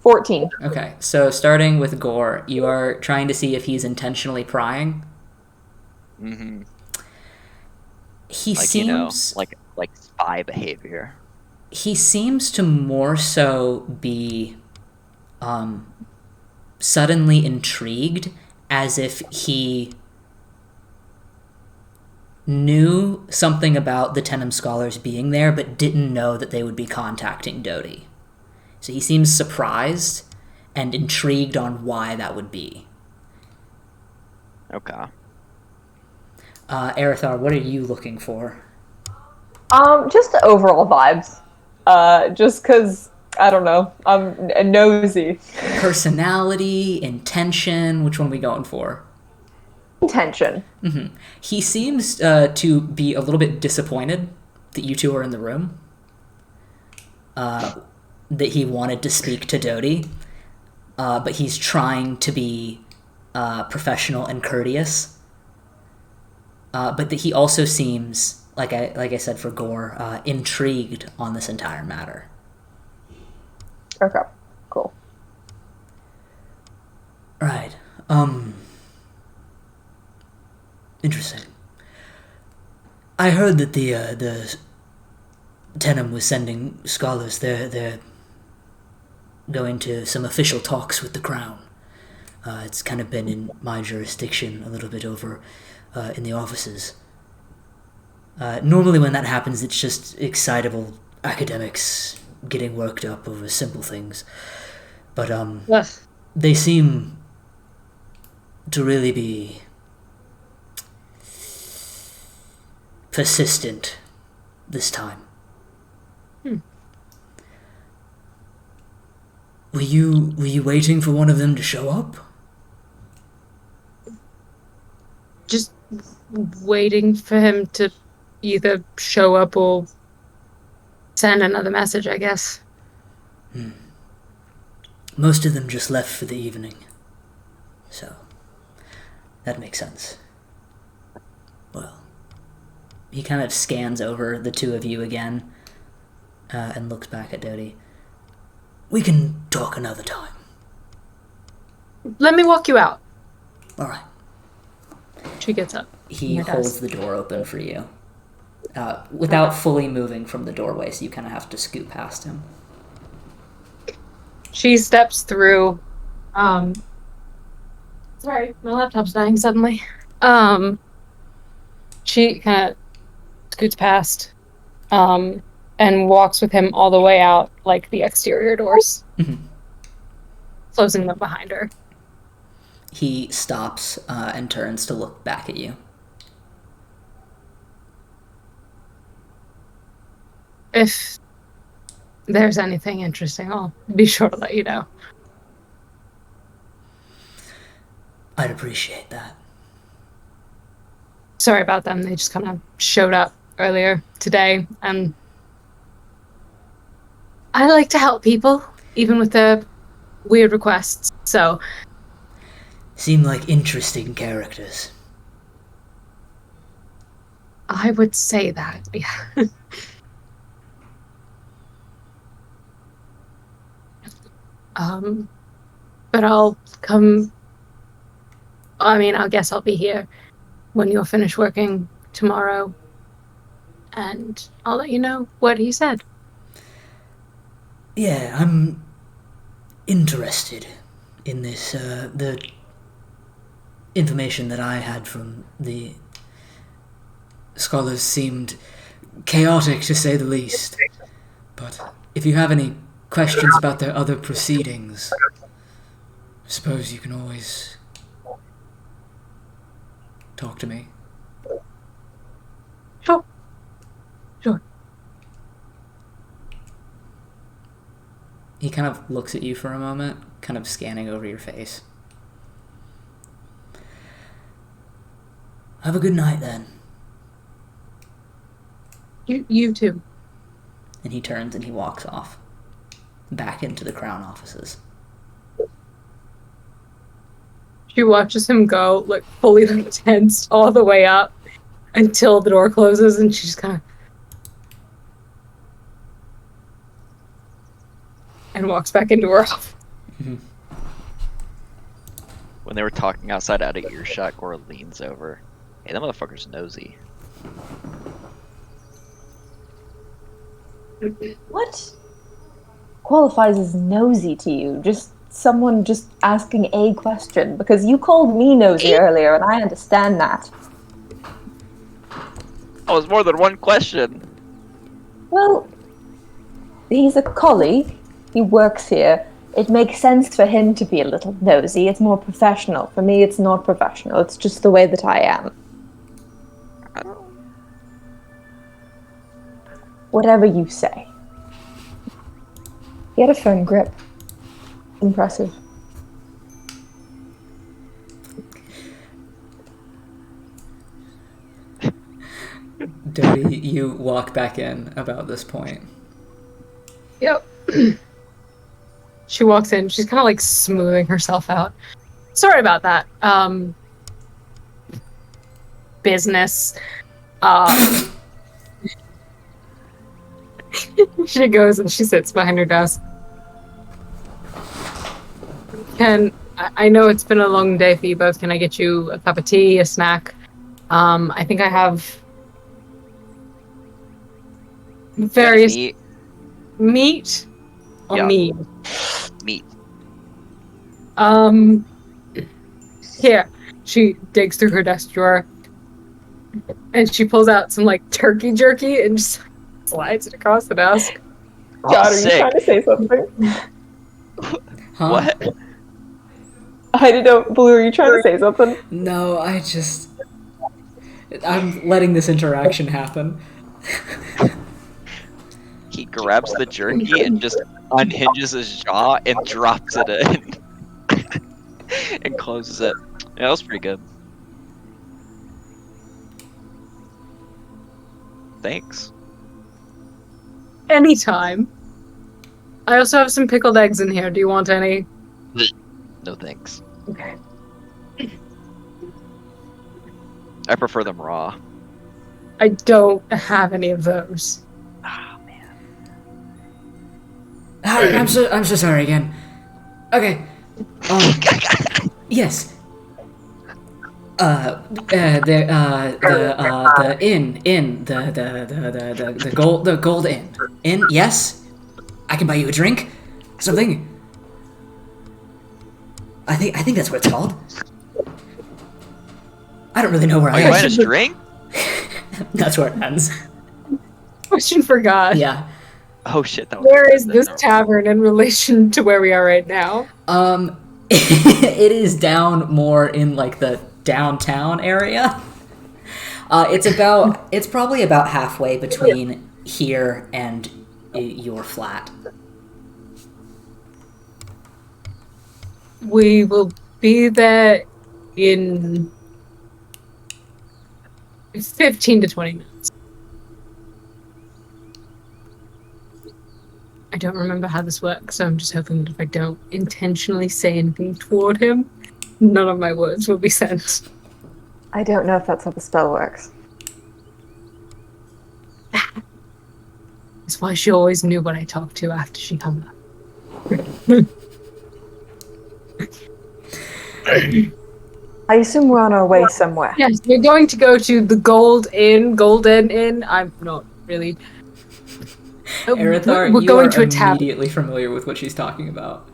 14. Okay, so starting with Gore, you are trying to see if he's intentionally prying. Mm-hmm. He Like, seems like spy behavior. he seems to more so be suddenly intrigued, as if he knew something about the Tenem scholars being there, but didn't know that they would be contacting Dodie. So he seems surprised and intrigued on why that would be. Okay. Arathar, what are you looking for? Just the overall vibes. Just because, I don't know, I'm nosy. Personality, intention, which one are we going for? Intention. He seems to be a little bit disappointed that you two are in the room. That he wanted to speak to Dodie, but he's trying to be professional and courteous. But that he also seems, like I said for Gore, intrigued on this entire matter. Okay, cool. Right. Interesting. I heard that the Tenem was sending scholars. They're going to some official talks with the Crown. It's kind of been in my jurisdiction a little bit over in the offices. Normally when that happens, it's just excitable academics getting worked up over simple things. But they seem to really be persistent this time. Were you waiting for one of them to show up? Just waiting for him to either show up or send another message, I guess. Most of them just left for the evening. So, that makes sense. Well, he kind of scans over the two of you again, and looks back at Dodie. We can talk another time. Let me walk you out. All right. She gets up. He holds the door open for you, without fully moving from the doorway, so you kind of have to scoot past him. She steps through. Sorry, my laptop's dying suddenly. She kind of scoots past, and walks with him all the way out, like the exterior doors, closing them behind her. He stops and turns to look back at you. If there's anything interesting, I'll be sure to let you know. I'd appreciate that. Sorry about them. They just kind of showed up earlier today, and I like to help people, even with their weird requests, so... Seem like interesting characters. I would say that, yeah. But I'll come... I guess I'll be here when you're finished working tomorrow, and I'll let you know what he said. Yeah, I'm interested in this. The information that I had from the scholars seemed chaotic, to say the least. But if you have any questions about their other proceedings, I suppose you can always talk to me. Sure. He kind of looks at you for a moment, kind of scanning over your face. Have a good night, then. You too. And he turns and he walks off, back into the Crown offices. She watches him go, like, fully tensed all the way up until the door closes, and she just kind of... and walks back into her office. When they were talking outside out of earshot, Gore leans over. Hey, that motherfucker's nosy. What qualifies as nosy to you? Just someone just asking a question, because you called me nosy earlier, and I understand that. Oh, it's more than one question. Well, he's a colleague. He works here. It makes sense for him to be a little nosy. It's more professional. For me, it's not professional. It's just the way that I am. Whatever you say. He had a firm grip. Impressive. Dodie, you walk back in about this point. Yep. She walks in. She's kind of like smoothing herself out. Sorry about that. Business. She goes and she sits behind her desk. I know it's been a long day for you both. Can I get you a cup of tea, a snack? I think I have various meat or Yeah. meat. Meat. Here. She digs through her desk drawer and she pulls out some like turkey jerky and just slides it across the desk. Oh, God, are you sick. trying to say something? Huh? What? I didn't know. Blue, are you trying to say something? No, I'm letting this interaction happen. He grabs the jerky and just unhinges his jaw and drops it in. And closes it. Yeah, that was pretty good. Thanks. Anytime. I also have some pickled eggs in here. Do you want any? No thanks. Okay. I prefer them raw. I don't have any of those. Oh man. I'm so sorry again. Okay. Yes. The inn, the gold inn. Yes. I can buy you a drink, something. I think that's what it's called. I don't really know where Are I you am. buying a drink? That's where it ends. Question for God. Yeah. Oh shit, that was Where is this tavern in relation to where we are right now? It is down more in like the downtown area. It's probably about halfway between here and your flat. We will be there in 15 to 20 minutes. I don't remember how this works, so I'm just hoping that if I don't intentionally say anything toward him, none of my words will be sent. I don't know if that's how the spell works. That's why she always knew what I talked to after she hung up. I assume we're on our way somewhere. Yes, we're going to go to the Golden Inn. I'm not really. Arathar, we're you going are to a tavern. immediately familiar with what she's talking about.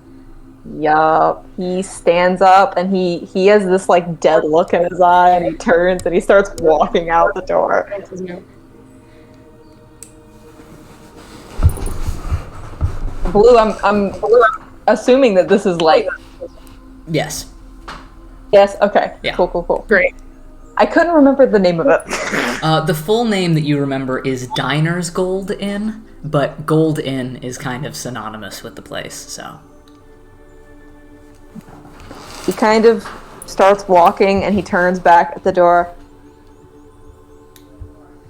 Yup. He stands up and he has this like dead look in his eye, and he turns and he starts walking out the door. Blue, I'm assuming that this is like Yes. yes. Okay. Yeah. Cool. Great. I couldn't remember the name of it. The full name that you remember is Diner's Gold Inn, but Gold Inn is kind of synonymous with the place, so. He kind of starts walking and he turns back at the door.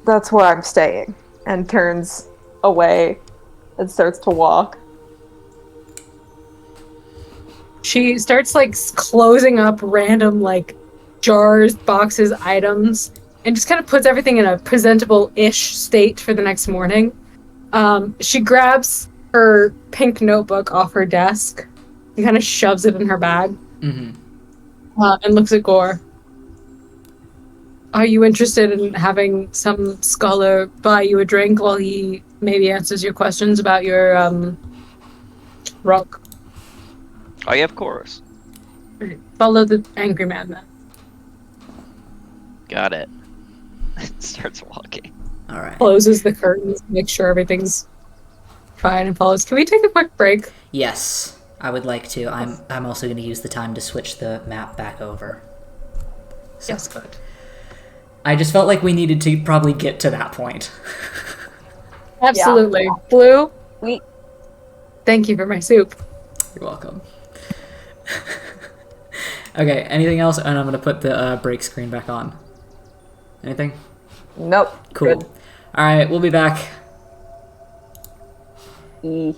That's where I'm staying. And turns away and starts to walk. She starts like closing up random like jars, boxes, items, and just kind of puts everything in a presentable-ish state for the next morning. She grabs her pink notebook off her desk and kind of shoves it in her bag. Mm-hmm. And looks at Gore. Are you interested in having some scholar buy you a drink while he maybe answers your questions about your rock? Oh yeah, of course. Right. Follow the angry man then. Got it. Starts walking. All right. Closes the curtains, make sure everything's fine, and follows. Can we take a quick break? Yes, I would like to. I'm also going to use the time to switch the map back over. So, Yes, good. I just felt like we needed to probably get to that point. Absolutely. Blue, We thank you for my soup. You're welcome. Okay, anything else? And I'm going to put the break screen back on. Anything? nope. Cool. Good. All right, we'll be back. E.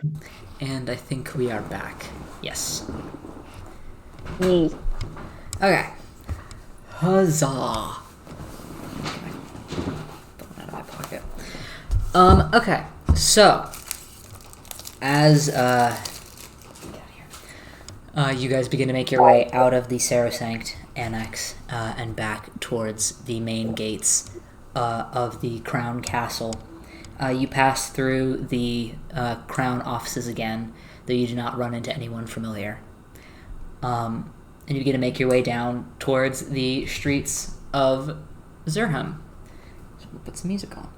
And I think we are back. Yes. Yee. Okay. Huzzah. Okay. Put one out of my pocket. Okay. So, as, you guys begin to make your way out of the Sacrosanct Annex, and back towards the main gates, of the Crown Castle. You pass through the Crown offices again, though you do not run into anyone familiar. And you begin to make your way down towards the streets of Zurham. So we'll put some music on.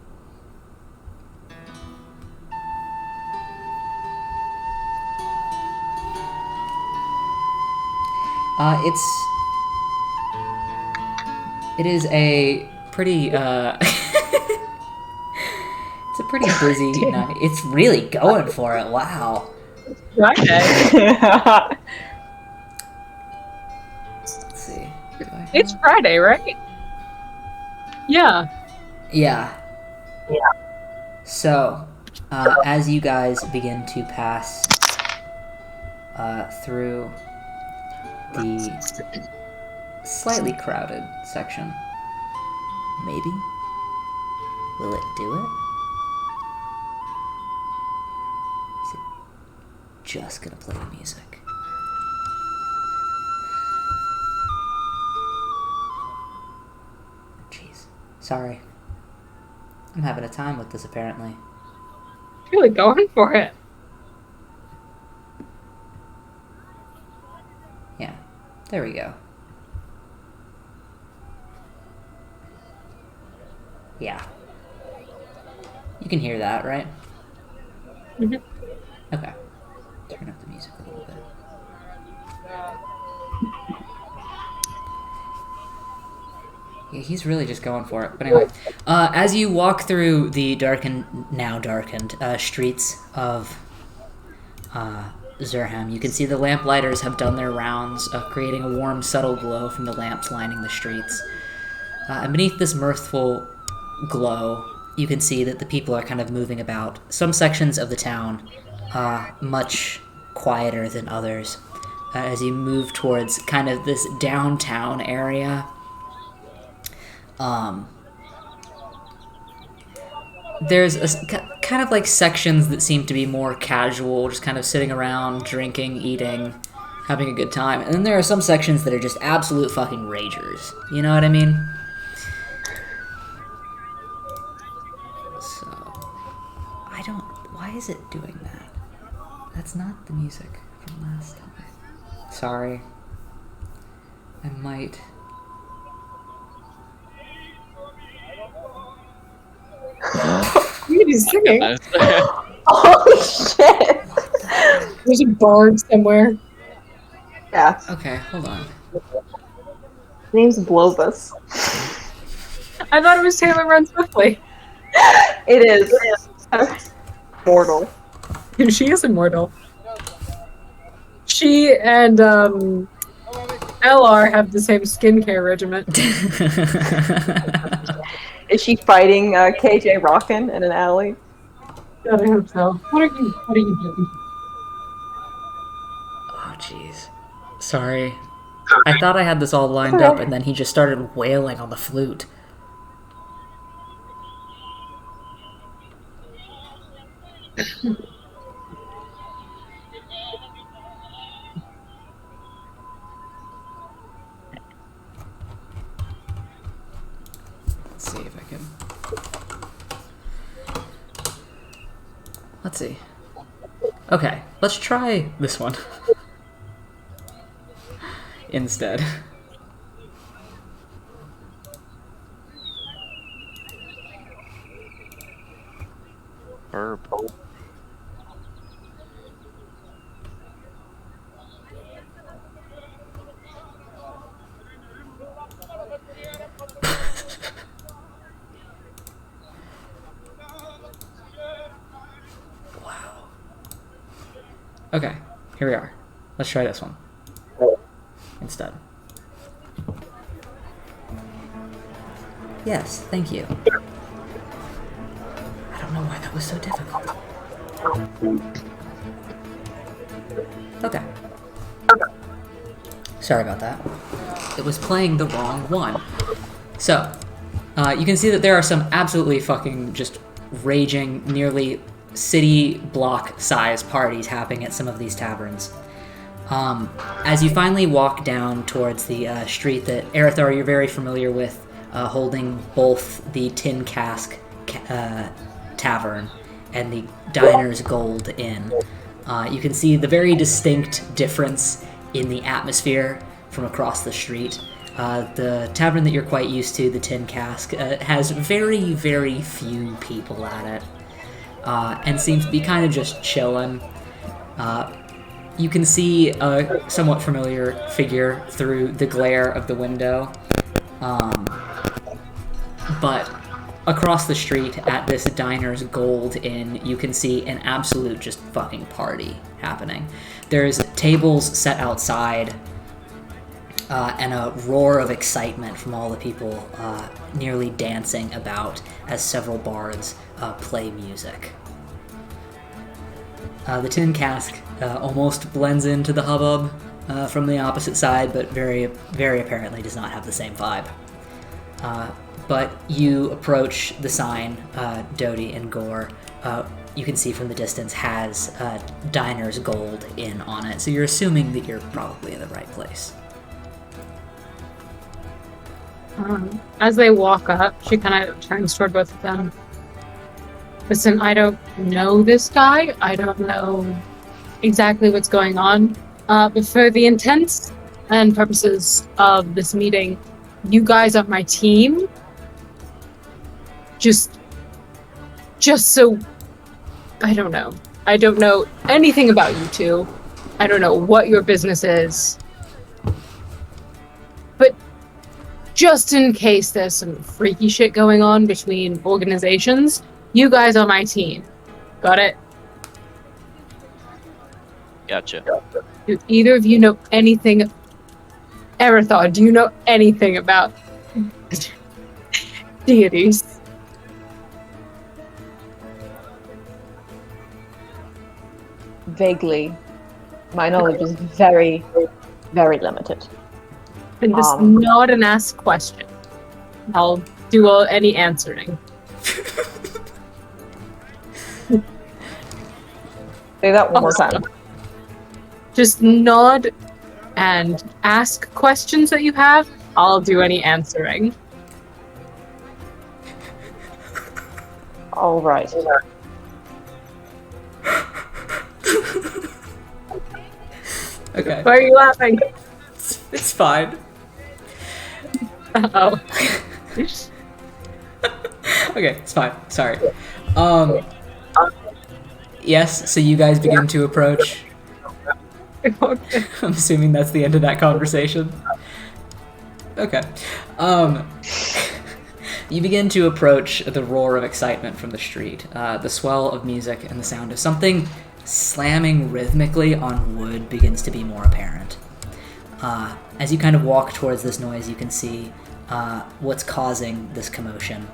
It is a pretty, it's a pretty busy night. It's really going for it, wow. Friday. Let's see. Do I have- It's Friday, right? Yeah. Yeah. So, as you guys begin to pass through the slightly crowded section, maybe? Will it do it? Is it just gonna play the music? Jeez. Sorry. I'm having a time with this, apparently. Really going for it. Yeah. There we go. Yeah. You can hear that, right? Mhm. Okay. Turn up the music a little bit. Yeah, he's really just going for it. But anyway, as you walk through the now darkened streets of Zurham, you can see the lamplighters have done their rounds, creating a warm, subtle glow from the lamps lining the streets. And beneath this mirthful glow, you can see that the people are kind of moving about. Some sections of the town much quieter than others. As you move towards kind of this downtown area, there's kind of like sections that seem to be more casual, just kind of sitting around, drinking, eating, having a good time. And then there are some sections that are just absolute fucking ragers. You know what I mean? So, I don't... Why is it doing that? That's not the music from last time. Sorry. I might... What is singing? Holy shit! There's a bard somewhere. Yeah, Okay, hold on. his name's Blobus. I thought it was Taylor Run Swiftly. It is. Mortal. She is immortal. She and LR have the same skincare regimen. Is she fighting KJ Rockin' in an alley? God, I hope so. What are you doing? Oh, jeez. Sorry. I thought I had this all lined up, and then he just started wailing on the flute. Let's see if I can... Let's see. Okay, let's try this one. Instead. Burp. Wow. Okay, here we are. Let's try this one. Instead. Yes, thank you. I don't know why that was so difficult. Okay. Sorry about that. It was playing the wrong one. So, you can see that there are some absolutely fucking just raging, nearly city block size parties happening at some of these taverns. As you finally walk down towards the street that Erithar you're very familiar with, holding both the Tin Cask Tavern and the Diner's Gold Inn, you can see the very distinct difference in the atmosphere from across the street. The tavern that you're quite used to, the Tin Cask, has very, very few people at it, and seems to be kind of just chilling. You can see a somewhat familiar figure through the glare of the window, but across the street at this Diner's Gold Inn, you can see an absolute just fucking party happening. There's tables set outside, and a roar of excitement from all the people nearly dancing about as several bards play music. The Tin Cask almost blends into the hubbub from the opposite side, but very, very apparently does not have the same vibe. But you approach the sign, Dodie and Gore, you can see from the distance has Diner's Gold Inn on it, so you're assuming that you're probably in the right place. As they walk up, she kind of turns toward both of them. Listen, I don't know this guy. I don't know exactly what's going on. But for the intents and purposes of this meeting, you guys are my team. Just so... I don't know. I don't know anything about you two. I don't know what your business is. But just in case there's some freaky shit going on between organizations, you guys are my team. Got it? Gotcha. Do either of you know anything... Erithar, do you know anything about deities? Vaguely. My knowledge is very, very limited. And just nod and ask questions. I'll do any answering. Say that one more time. Just nod and ask questions that you have. I'll do any answering. All right. Okay. Why are you laughing? It's fine. Uh-oh. Okay, it's fine. Sorry. Yes, so you guys begin to approach. Okay. I'm assuming that's the end of that conversation. Okay. You begin to approach the roar of excitement from the street. The swell of music and the sound of something slamming rhythmically on wood begins to be more apparent. As you kind of walk towards this noise, you can see what's causing this commotion.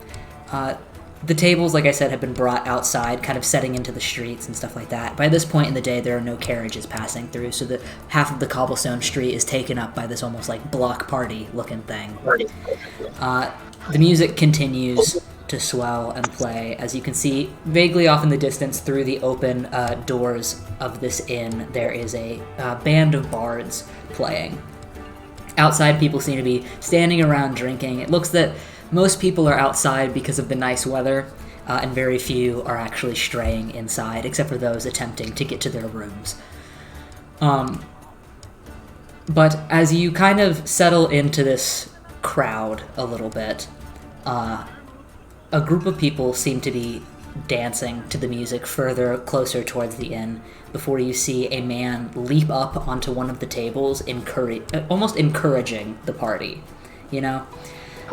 The tables, like I said, have been brought outside, kind of setting into the streets and stuff like that. By this point in the day, there are no carriages passing through, so that half of the cobblestone street is taken up by this almost like block party looking thing. The music continues to swell and play. As you can see, vaguely off in the distance through the open doors of this inn, there is a band of bards playing. Outside, people seem to be standing around drinking. It looks that most people are outside because of the nice weather, and very few are actually straying inside, except for those attempting to get to their rooms. But as you kind of settle into this crowd a little bit, a group of people seem to be dancing to the music closer towards the inn, before you see a man leap up onto one of the tables, almost encouraging the party, you know?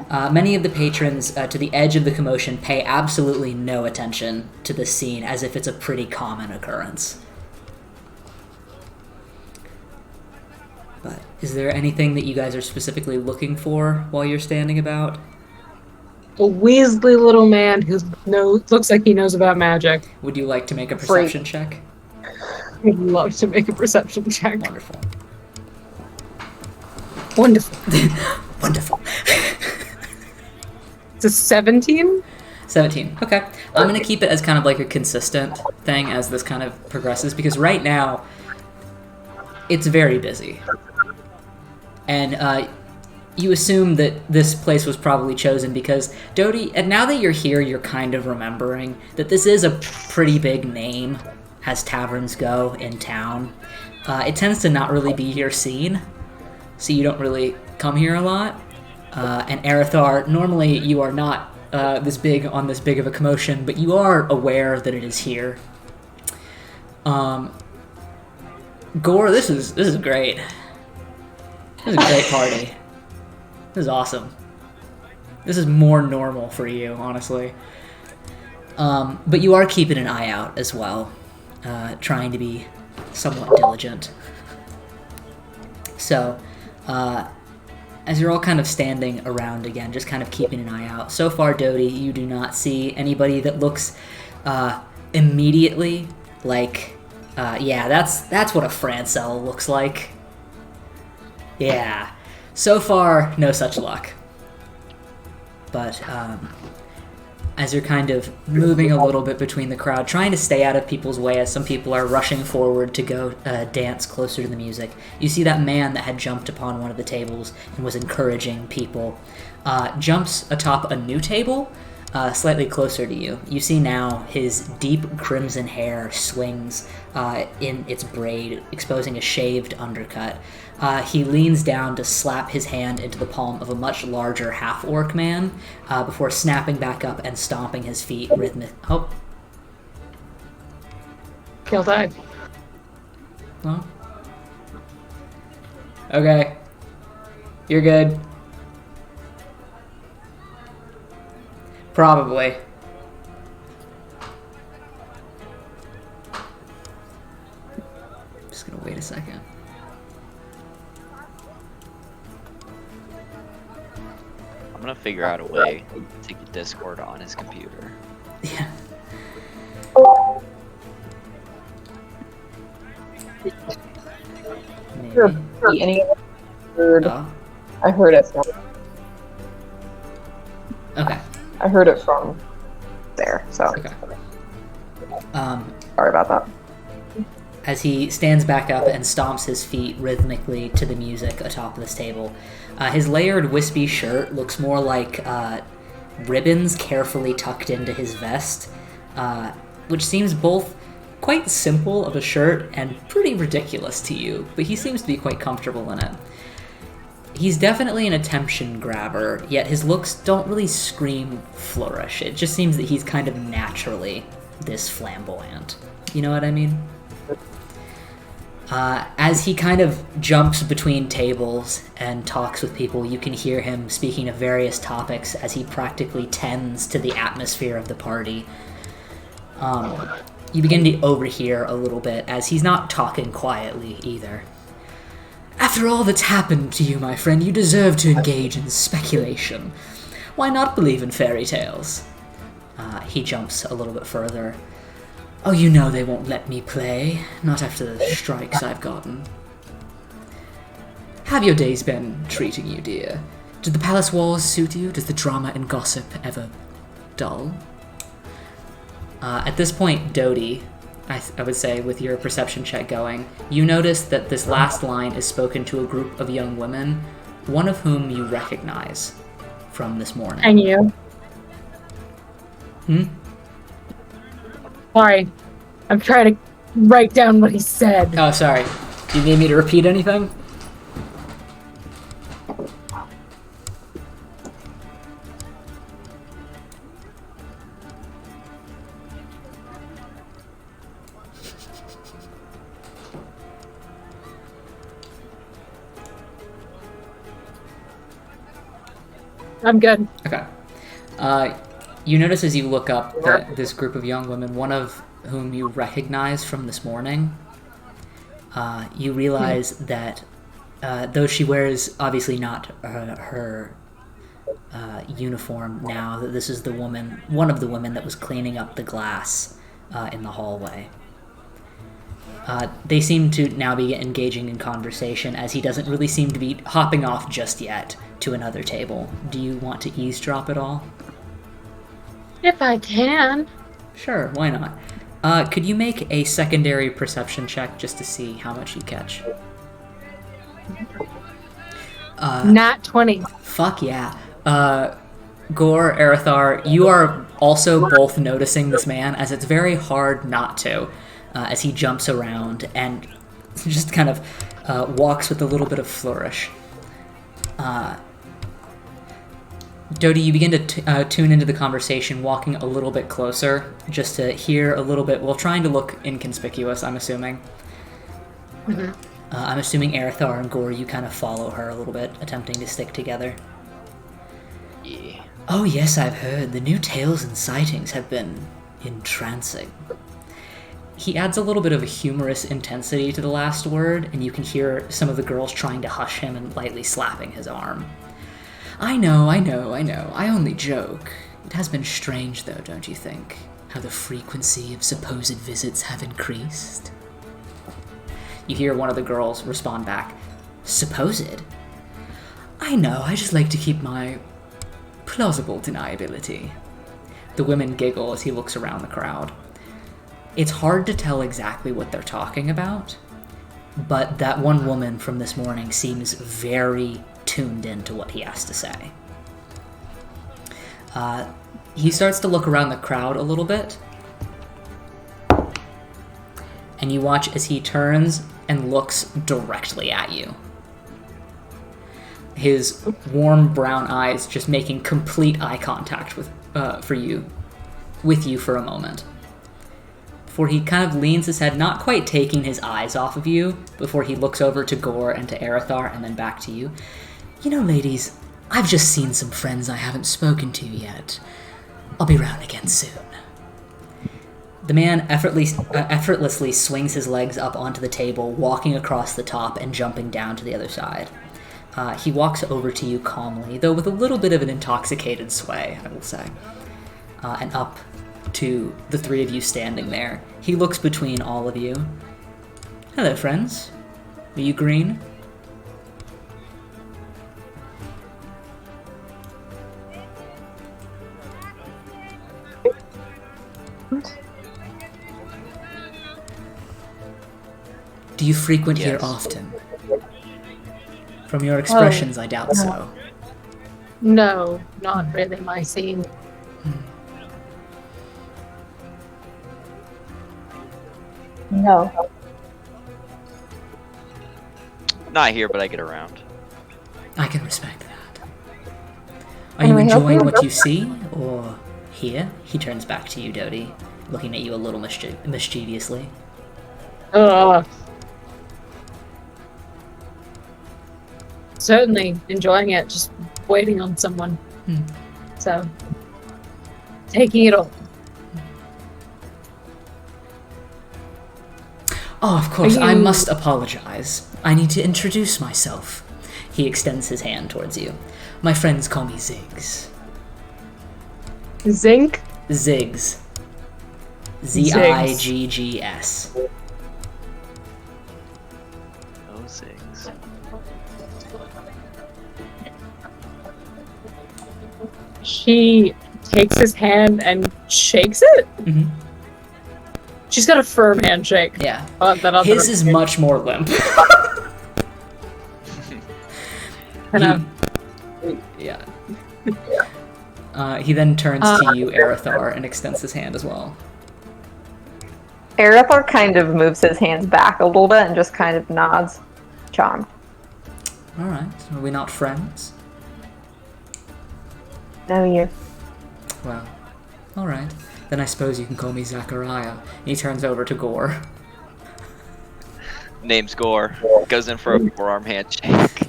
Many of the patrons to the edge of the commotion pay absolutely no attention to the scene, as if it's a pretty common occurrence. But is there anything that you guys are specifically looking for while you're standing about? A weaselly little man who looks like he knows about magic. Would you like to make a perception check? I'd love to make a perception check. Wonderful. Wonderful. Wonderful. It's a 17? 17. Okay. I'm going to keep it as kind of like a consistent thing as this kind of progresses, because right now, it's very busy. And you assume that this place was probably chosen because, Dodie, and now that you're here, you're kind of remembering that this is a pretty big name as taverns go in town. It tends to not really be your scene, so you don't really come here a lot. And Arathar, normally you are not this big of a commotion, but you are aware that it is here. Gore, this is great. This is a great party. This is awesome. This is more normal for you, honestly. But you are keeping an eye out as well, trying to be somewhat diligent. So, as you're all kind of standing around again, just kind of keeping an eye out. So far, Dodie, you do not see anybody that looks immediately like, yeah, that's what a Francel looks like. Yeah. So far, no such luck. But as you're kind of moving a little bit between the crowd, trying to stay out of people's way as some people are rushing forward to go dance closer to the music, you see that man that had jumped upon one of the tables and was encouraging people jumps atop a new table slightly closer to you. You see now his deep crimson hair swings in its braid, exposing a shaved undercut. He leans down to slap his hand into the palm of a much larger half-orc man before snapping back up and stomping his feet rhythmic. Oh. Kill died. Well. Okay. You're good. Probably. Just gonna wait a second. I'm gonna figure out a way to get Discord on his computer. Yeah. Maybe. Any heard? Oh, I heard it from. okay. I heard it from there. So Okay. sorry about that. As he stands back up and stomps his feet rhythmically to the music atop this table, his layered wispy shirt looks more like ribbons carefully tucked into his vest, which seems both quite simple of a shirt and pretty ridiculous to you, but he seems to be quite comfortable in it. He's definitely an attention grabber, yet his looks don't really scream flourish. It just seems that he's kind of naturally this flamboyant. You know what I mean? As he kind of jumps between tables and talks with people, you can hear him speaking of various topics as he practically tends to the atmosphere of the party. You begin to overhear a little bit as he's not talking quietly either. After all that's happened to you, my friend, you deserve to engage in speculation. Why not believe in fairy tales? He jumps a little bit further. Oh, you know they won't let me play, not after the strikes I've gotten. Have your days been treating you, dear? Do the palace walls suit you? Does the drama and gossip ever dull? At this point, Dodie, I would say, with your perception check going, you notice that this last line is spoken to a group of young women, one of whom you recognize from this morning. And you. Sorry. I'm trying to write down what he said. Oh, sorry. Do you need me to repeat anything? I'm good. Okay. You notice as you look up that this group of young women, one of whom you recognize from this morning, you realize that though she wears obviously not her uniform now, that this is the woman, one of the women that was cleaning up the glass in the hallway. They seem to now be engaging in conversation, as he doesn't really seem to be hopping off just yet to another table. Do you want to eavesdrop at all? If I can. Sure, why not? Could you make a secondary perception check just to see how much you catch? Nat 20. Fuck yeah. Gore, Arathar, you are also both noticing this man, as it's very hard not to, as he jumps around and just kind of walks with a little bit of flourish. Dodie, you begin to tune into the conversation, walking a little bit closer, just to hear a little bit, while trying to look inconspicuous, I'm assuming. Mm-hmm. I'm assuming Arathar and Gore, you kind of follow her a little bit, attempting to stick together. Yeah. Oh yes, I've heard. The new tales and sightings have been entrancing. He adds a little bit of a humorous intensity to the last word, and you can hear some of the girls trying to hush him and lightly slapping his arm. I know. I only joke. It has been strange, though, don't you think? How the frequency of supposed visits have increased? You hear one of the girls respond back, Supposed? I know, I just like to keep my plausible deniability. The women giggle as he looks around the crowd. It's hard to tell exactly what they're talking about, but that one woman from this morning seems very tuned into what he has to say. He starts to look around the crowd a little bit, and you watch as he turns and looks directly at you. His warm brown eyes just making complete eye contact with you for a moment. Before he kind of leans his head, not quite taking his eyes off of you, before he looks over to Gore and to Arathar and then back to you. You know, ladies, I've just seen some friends I haven't spoken to yet. I'll be round again soon. The man effortlessly swings his legs up onto the table, walking across the top and jumping down to the other side. He walks over to you calmly, though with a little bit of an intoxicated sway, I will say, and up to the three of you standing there. He looks between all of you. Hello, friends. Are you green? Do you frequent here Yes. often? From your expressions, I doubt so. No, not really my scene. No. Not here, but I get around. I can respect that. Are you enjoying what you see, or hear? He turns back to you, Dodie, looking at you a little mischievously. Certainly enjoying it, just waiting on someone. So, taking it all. Oh, of course, Are I you- must apologize. I need to introduce myself. He extends his hand towards you. My friends call me Ziggs. Zinc? Ziggs. Ziggs. Oh, six. She takes his hand and shakes it? Mhm. She's got a firm handshake. Yeah. That His is much more limp. Yeah. He then turns to you, Arathar, and extends his hand as well. Arathar kind of moves his hands back a little bit and just kind of nods. Charmed. Alright, are we not friends? No, you. Well, alright. Then I suppose you can call me Zachariah. He turns over to Gore. Name's Gore. Goes in for a forearm handshake.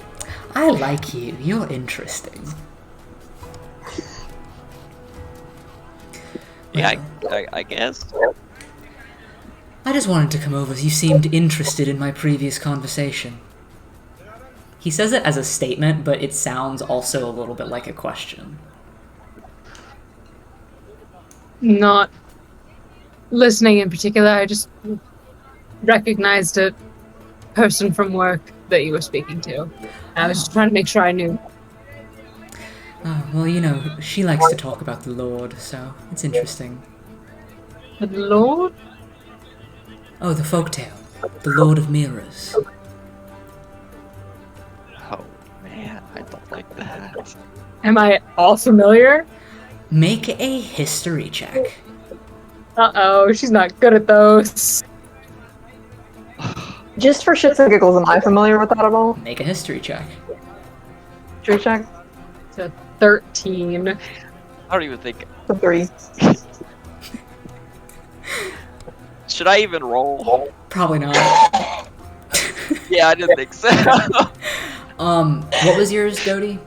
I like you. You're interesting. Yeah, I guess. I just wanted to come over as you seemed interested in my previous conversation. He says it as a statement, but it sounds also a little bit like a question. Not listening in particular. I just recognized a person from work that you were speaking to. I was just trying to make sure I knew. Oh, well, you know, she likes to talk about the Lord, so it's interesting. The Lord? Oh, the folktale. The Lord of Mirrors. Oh man, I don't like that. Am I all familiar? Make a history check. Uh-oh, she's not good at those. Just for shits and giggles, am I familiar with that at all? Make a history check. True check. It's a 13. I don't even think. The 3. Should I even roll? Probably not. Yeah, I didn't think so. What was yours, Dodie?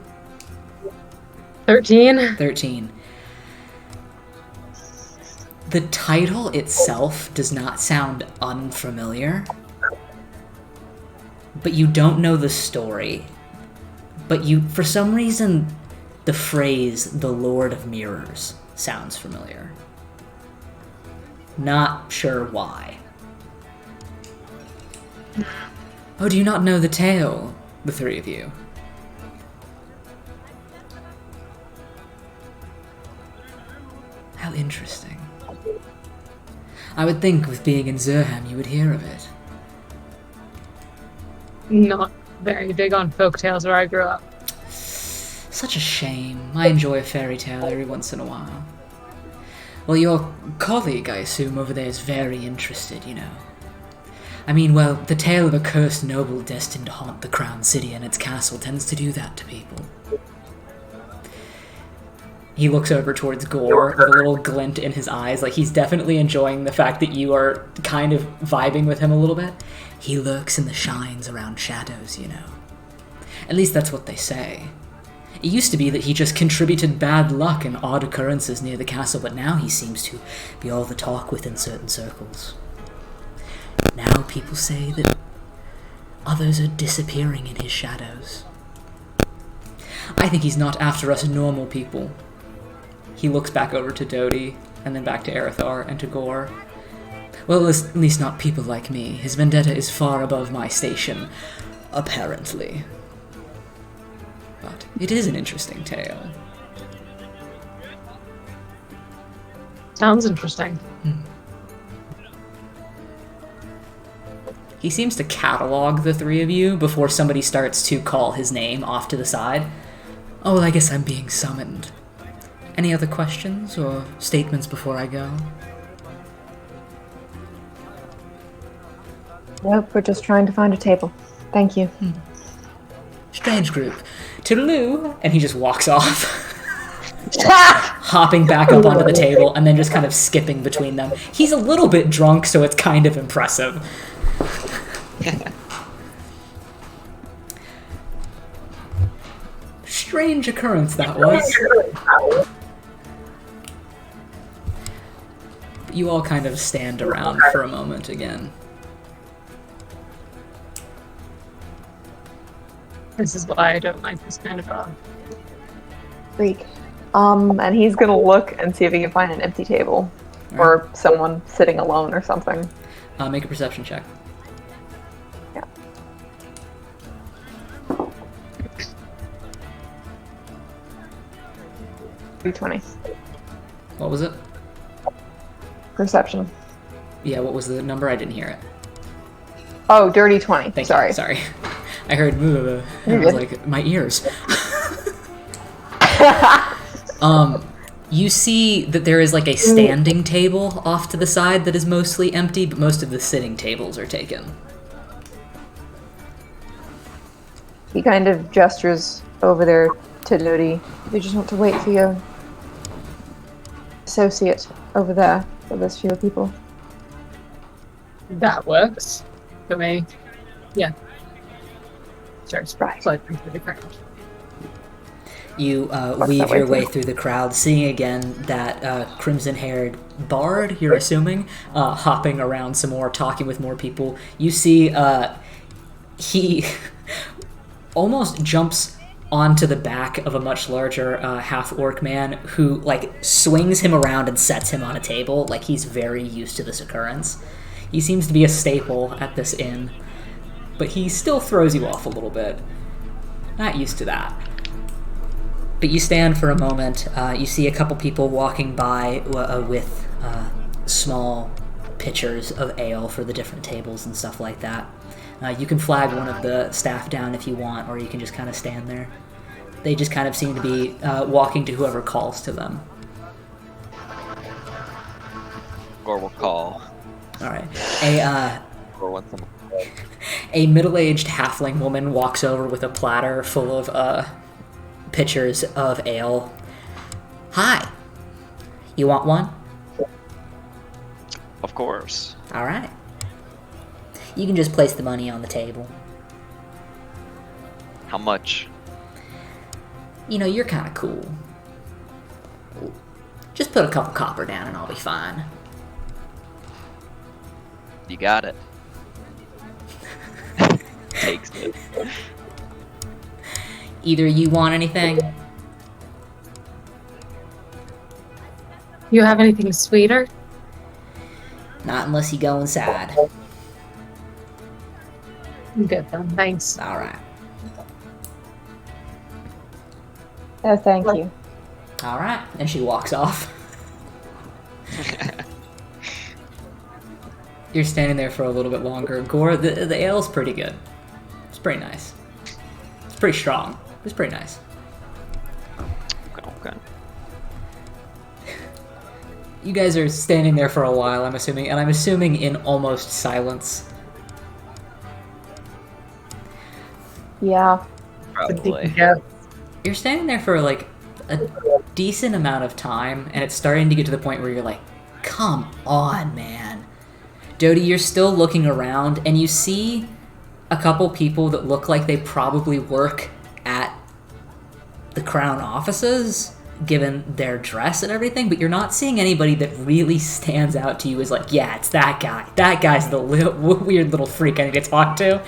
13? 13. The title itself does not sound unfamiliar, but you don't know the story. But you, for some reason, the phrase, the Lord of Mirrors, sounds familiar. Not sure why. Oh, do you not know the tale, the three of you? How interesting. I would think with being in Zurham you would hear of it. Not very big on folktales where I grew up. Such a shame. I enjoy a fairy tale every once in a while. Well, your colleague, I assume, over there is very interested, you know. I mean, well, the tale of a cursed noble destined to haunt the crown city and its castle tends to do that to people. He looks over towards Gore with a little glint in his eyes, like he's definitely enjoying the fact that you are kind of vibing with him a little bit. He lurks in the shines around shadows, you know. At least that's what they say. It used to be that he just contributed bad luck and odd occurrences near the castle, but now he seems to be all the talk within certain circles. Now people say that others are disappearing in his shadows. I think he's not after us normal people. He looks back over to Dodie, and then back to Erithar and to Gore. Well, at least not people like me. His vendetta is far above my station, apparently. But it is an interesting tale. Sounds interesting. He seems to catalog the three of you before somebody starts to call his name off to the side. Oh, well, I guess I'm being summoned. Any other questions or statements before I go? Nope, we're just trying to find a table. Thank you. Strange group. Toodaloo! And he just walks off. Hopping back up onto the table and then just kind of skipping between them. He's a little bit drunk, so it's kind of impressive. Strange occurrence that was. You all kind of stand around for a moment again. This is why I don't like this kind of dog. Freak. And he's gonna look and see if he can find an empty table. Or someone sitting alone or something. Make a perception check. Yeah. $320. What was it? Perception. Yeah, what was the number? I didn't hear it. Oh, dirty 20. Thank Sorry. you. Sorry. I heard and I was like, my ears. You see that there is like a standing table off to the side that is mostly empty, but most of the sitting tables are taken. He kind of gestures over there to Dodie. You just want to wait for your associate over there for this few people. That works for me. Yeah. Sure. Right. Slide through the crowd. You weave your way through the crowd, seeing again that crimson-haired bard, you're assuming, hopping around some more, talking with more people. You see he almost jumps onto the back of a much larger half-orc man who, like, swings him around and sets him on a table, like he's very used to this occurrence. He seems to be a staple at this inn, but he still throws you off a little bit. Not used to that. But you stand for a moment. You see a couple people walking by with small pitchers of ale for the different tables and stuff like that. You can flag one of the staff down if you want, or you can just kind of stand there. They just kind of seem to be walking to whoever calls to them. Gore will call. All right. Gore wants them. A middle-aged halfling woman walks over with a platter full of pitchers of ale. Hi. You want one? Of course. All right. You can just place the money on the table. How much? You know, you're kind of cool. Just put a couple copper down and I'll be fine. You got it. Takes it. Either you want anything? You have anything sweeter? Not unless you go inside. I'm good then, thanks. All right. Oh, thank you. All right. And she walks off. You're standing there for a little bit longer. Gore, the ale's pretty good. It's pretty nice. It's pretty strong. It's pretty nice. Okay. You guys are standing there for a while, I'm assuming, and I'm assuming in almost silence. Yeah. Probably. You're standing there for like a decent amount of time, and it's starting to get to the point where you're like, come on, man. Dodie, you're still looking around, and you see a couple people that look like they probably work at the Crown offices, given their dress and everything, but you're not seeing anybody that really stands out to you as like, yeah, it's that guy. That guy's the weird little freak I need to talk to.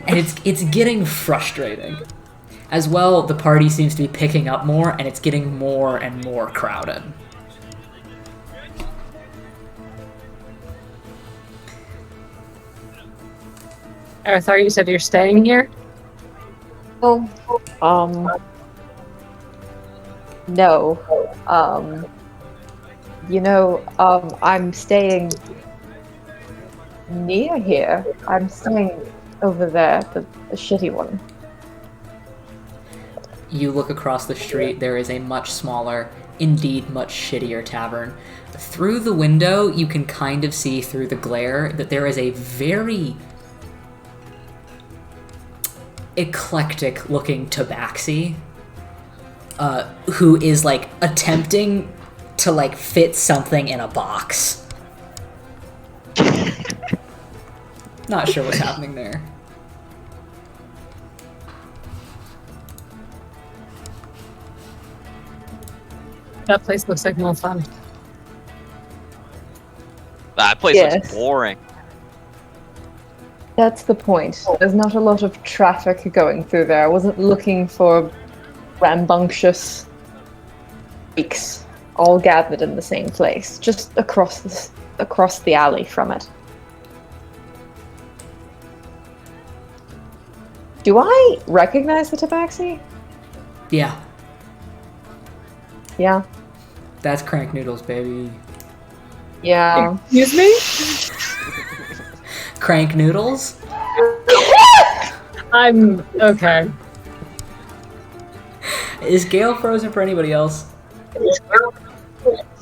And it's getting frustrating. As well, the party seems to be picking up more, and it's getting more and more crowded. Arathar, you said you're staying here? Oh, no. I'm staying near here. I'm staying over there, the shitty one. You look across the street, there is a much smaller, indeed much shittier tavern. Through the window, you can kind of see through the glare that there is a very eclectic-looking tabaxi who is, like, attempting to, like, fit something in a box. Not sure what's happening there. That place looks like more fun. That place Yes. looks boring. That's the point. There's not a lot of traffic going through there. I wasn't looking for rambunctious freaks all gathered in the same place, just across the alley from it. Do I recognize the tabaxi? Yeah, Yeah. that's Crank Noodles, baby. Yeah. Excuse me? Crank Noodles? I'm okay. Is Gale frozen for anybody else?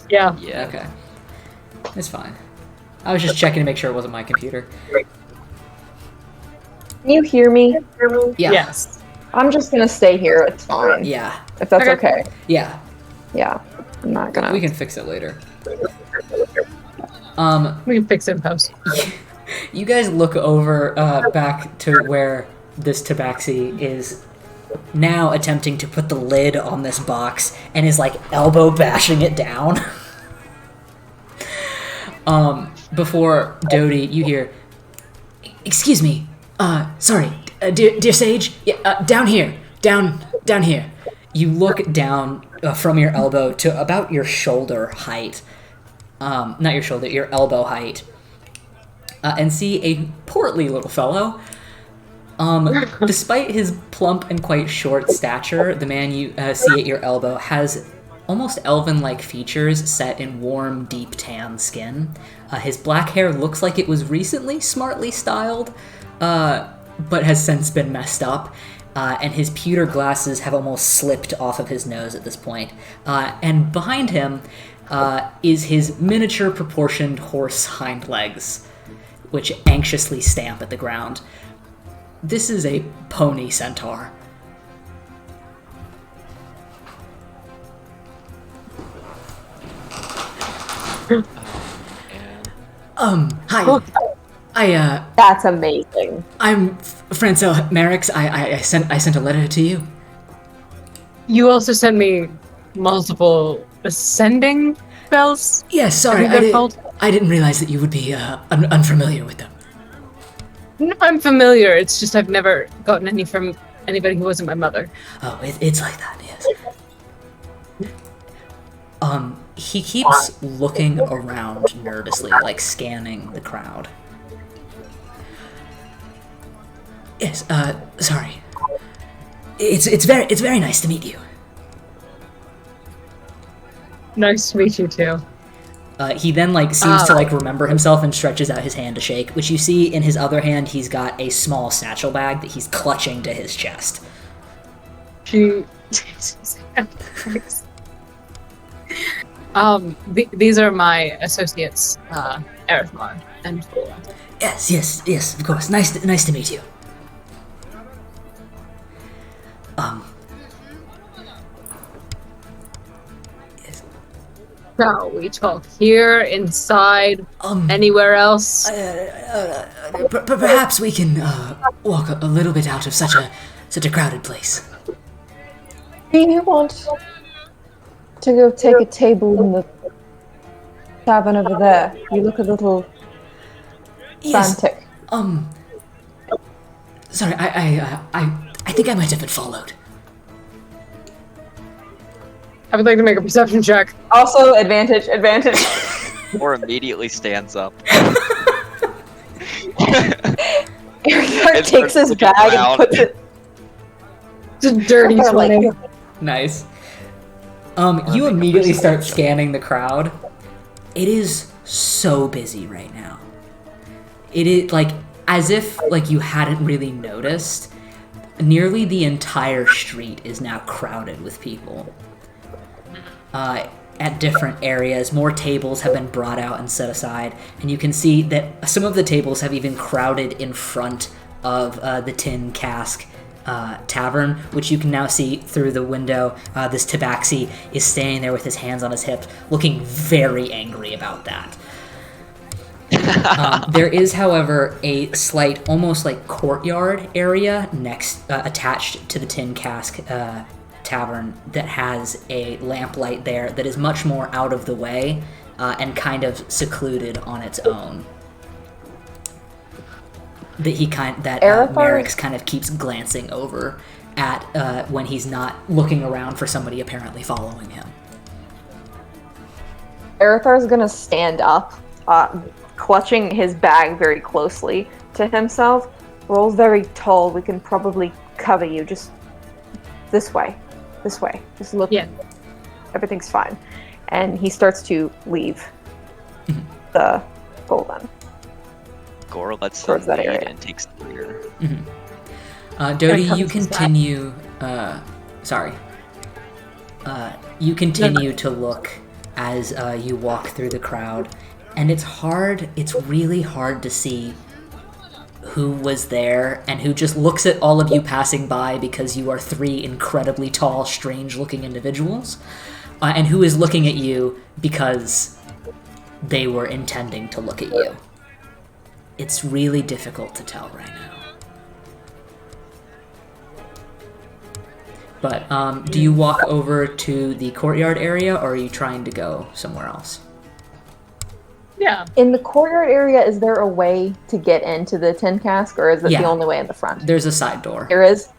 Yeah. Yeah. Okay. It's fine. I was just checking to make sure it wasn't my computer. Can you hear me? Yeah. Yes. I'm just gonna stay here. It's fine. Yeah. If that's Okay. okay. Yeah. Yeah. I'm not gonna. We can fix it later. We can fix it in post. You guys look over back to where this tabaxi is now attempting to put the lid on this box and is like elbow bashing it down. Before Dodie, you hear, "Excuse me, sorry, dear Sage, yeah, down here, down here." You look down from your elbow to about your shoulder height, not your shoulder, your elbow height, and see a portly little fellow. Despite his plump and quite short stature, the man you see at your elbow has almost elven-like features set in warm, deep tan skin. His black hair looks like it was recently smartly styled, but has since been messed up. And his pewter glasses have almost slipped off of his nose at this point. And behind him is his miniature proportioned horse hind legs, which anxiously stamp at the ground. This is a pony centaur. Hi. That's amazing. I'm Francel Merrick's. I sent a letter to you. You also sent me multiple ascending spells? Yes, sorry, I didn't realize that you would be unfamiliar with them. No, I'm familiar. It's just I've never gotten any from anybody who wasn't my mother. Oh, it's like that, yes. He keeps looking around nervously, like scanning the crowd. Yes, sorry. It's very nice to meet you. Nice to meet you too. He then seems to remember himself and stretches out his hand to shake, which you see in his other hand he's got a small satchel bag that he's clutching to his chest. These are my associates, Arithmar and Flora. Yes, of course. Nice to meet you. Yes. Shall we talk here, inside, anywhere else? Perhaps we can walk a little bit out of such a crowded place. Do you want to go take a table in the tavern over there? You look a little frantic. Sorry, I think I might have been followed. I would like to make a perception check. Also, advantage. Or immediately stands up. Eric takes his bag and puts it. It's a dirty 20. Nice. You immediately start scanning the crowd. It is so busy right now. It is as if you hadn't really noticed. Nearly the entire street is now crowded with people. At different areas, more tables have been brought out and set aside, and you can see that some of the tables have even crowded in front of the Tin Cask tavern, which you can now see through the window. This tabaxi is standing there with his hands on his hips, looking very angry about that. There is, however, a slight, almost courtyard area attached to the Tin Cask tavern that has a lamplight there that is much more out of the way and kind of secluded on its own. Merrick's kind of keeps glancing over at when he's not looking around for somebody apparently following him. Arethar's gonna stand up, clutching his bag very closely to himself. Roll's very tall. We can probably cover you. Just this way. Just look. Yeah. Everything's fine. And he starts to leave the golden. Gore lets them that lead area. and takes the rear. Dodie, you continue. You continue to look as you walk through the crowd, and it's really hard to see who was there and who just looks at all of you passing by because you are three incredibly tall, strange-looking individuals, and who is looking at you because they were intending to look at you. It's really difficult to tell right now. But do you walk over to the courtyard area, or are you trying to go somewhere else? Yeah. In the courtyard area, is there a way to get into the Tin Cask, or is it the only way in the front? There's a side door. There is?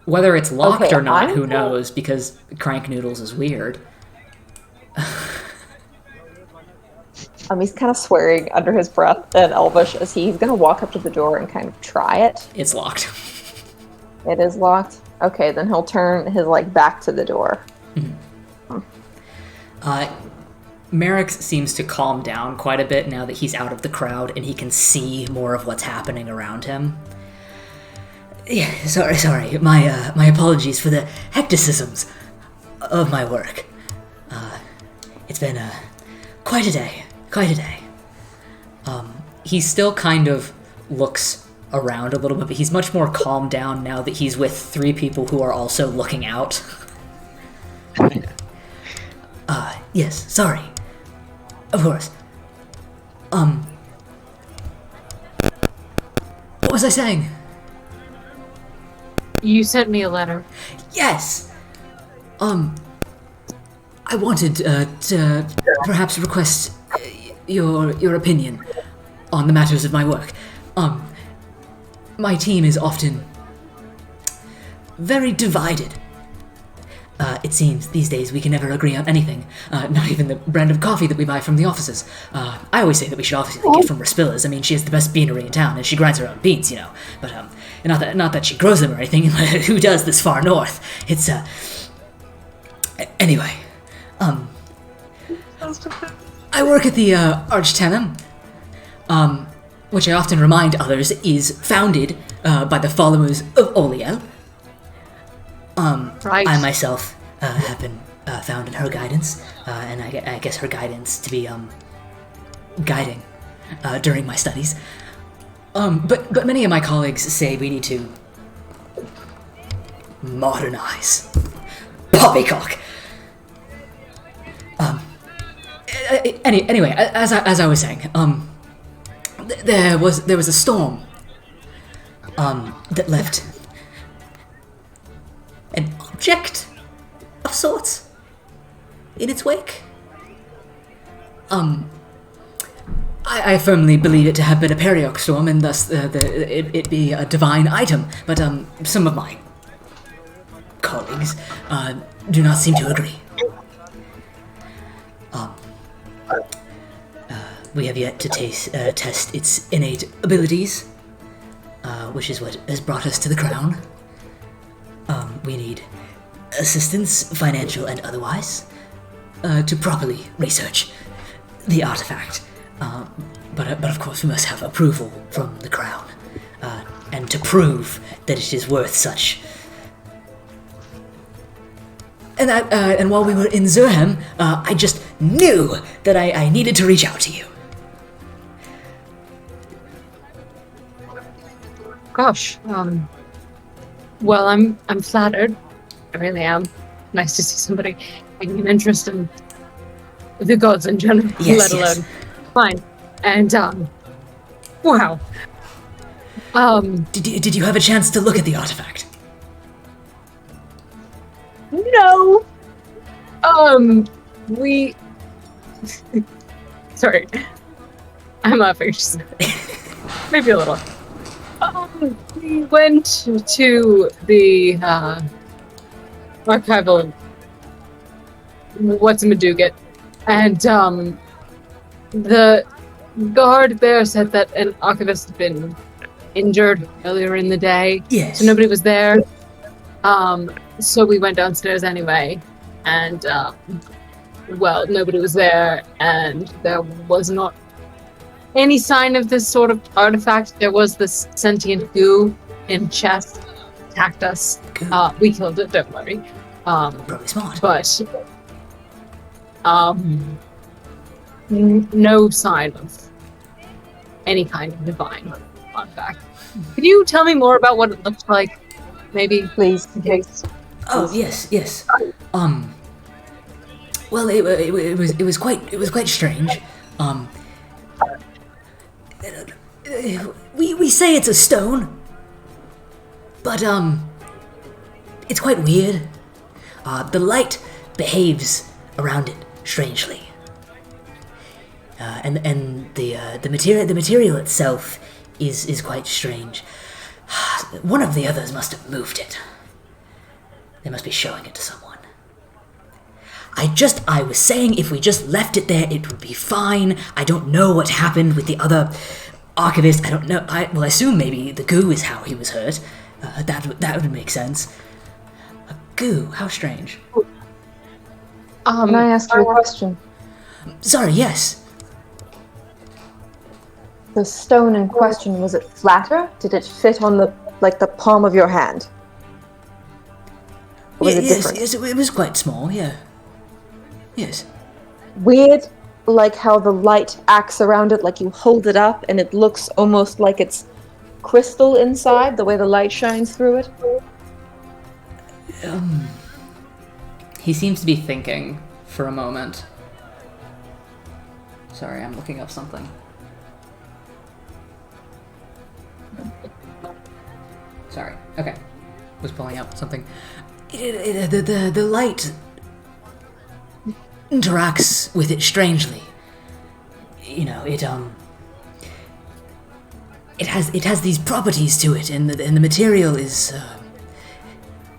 Whether it's locked or not, I'm who knows, because Crank Noodles is weird. He's kind of swearing under his breath at Elvish as he's going to walk up to the door and kind of try it. It's locked. It is locked? Okay, then he'll turn his, back to the door. Merrick seems to calm down quite a bit now that he's out of the crowd and he can see more of what's happening around him. Yeah, sorry. My apologies for the hecticisms of my work. It's been quite a day. He still kind of looks around a little bit, but he's much more calmed down now that he's with 3 people who are also looking out. Yes, sorry. Of course. What was I saying? You sent me a letter. Yes! I wanted to perhaps request your opinion on the matters of my work. My team is often very divided. It seems these days we can never agree on anything, not even the brand of coffee that we buy from the offices. I always say that we should obviously get from Raspilla's. I mean, she has the best beanery in town, and she grinds her own beans, But, not that she grows them or anything, who does this far north? It's, Anyway, I work at the, Archtenum, which I often remind others is founded, by the followers of Oliel. Right. I myself have been found in her guidance, and I guess her guidance to be guiding during my studies. But many of my colleagues say we need to modernize. Poppycock. Anyway, as I was saying, there was a storm that left an object of sorts in its wake. I firmly believe it to have been a Perioc storm, and thus it be a divine item. But some of my colleagues do not seem to agree. We have yet to test its innate abilities, which is what has brought us to the crown. We need assistance, financial and otherwise, to properly research the artifact. But of course we must have approval from the crown, and to prove that it is worth such. And while we were in Zurhem, I just knew that I needed to reach out to you. Gosh, well, I'm flattered. I really am. Nice to see somebody taking an interest in the gods in general, Yes, let alone mine. And wow. Did you have a chance to look at the artifact? No. We. Sorry, I'm laughing. Maybe a little. We went to the archival what's-a-madooget, and the guard there said that an archivist had been injured earlier in the day. Yes. So nobody was there. So we went downstairs anyway, and well, nobody was there, and there was not any sign of this sort of artifact. There was this sentient goo in chest, attacked us. We killed it, don't worry. Probably smart. But no sign of any kind of divine artifact. Could you tell me more about what it looked like, maybe? Please. In case. Oh yes. Well, it was quite strange. We say it's a stone, but it's quite weird. The light behaves around it strangely, and the material itself is quite strange. One of the others must have moved it. They must be showing it to someone. I was saying if we just left it there, it would be fine. I don't know what happened with the other archivist. I don't know. I assume maybe the goo is how he was hurt. That would make sense. A goo? How strange. Can I ask you a question? Sorry, yes. The stone in question, was it flatter? Did it fit on the palm of your hand? Or was it different? Yes, it was quite small, yeah. Yes. Weird, like how the light acts around it, like you hold it up and it looks almost like it's crystal inside, the way the light shines through it. He seems to be thinking for a moment. Sorry, I'm looking up something. Sorry. Okay. Was pulling up something. The light interacts with it strangely. You know, it has these properties to it, and the material is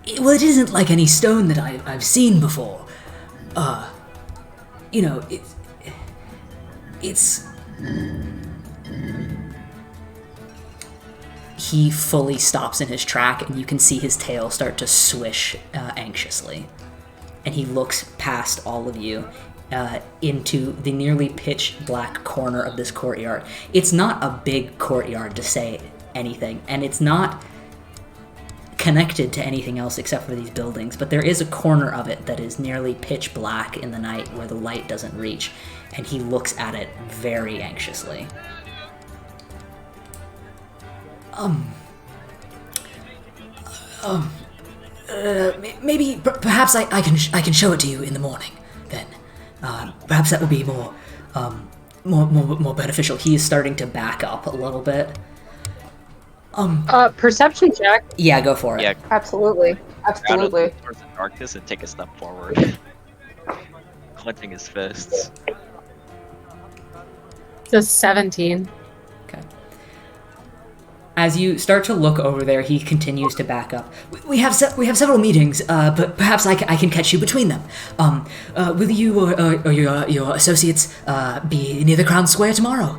it isn't like any stone that I've seen before. You know, it's he fully stops in his track, and you can see his tail start to swish anxiously. And he looks past all of you into the nearly pitch black corner of this courtyard. It's not a big courtyard to say anything, and it's not connected to anything else except for these buildings, but there is a corner of it that is nearly pitch black in the night where the light doesn't reach, and he looks at it very anxiously. Perhaps I can show it to you in the morning. Then, perhaps that would be more beneficial. He is starting to back up a little bit. Perception check. Yeah, go for it. Yeah, Absolutely. Absolutely. towards the darkness and take a step forward, clenching his fists. It's a 17. Okay. As you start to look over there, he continues to back up. We have several meetings, but perhaps I can catch you between them. Will you or your associates be near the Crown Square tomorrow?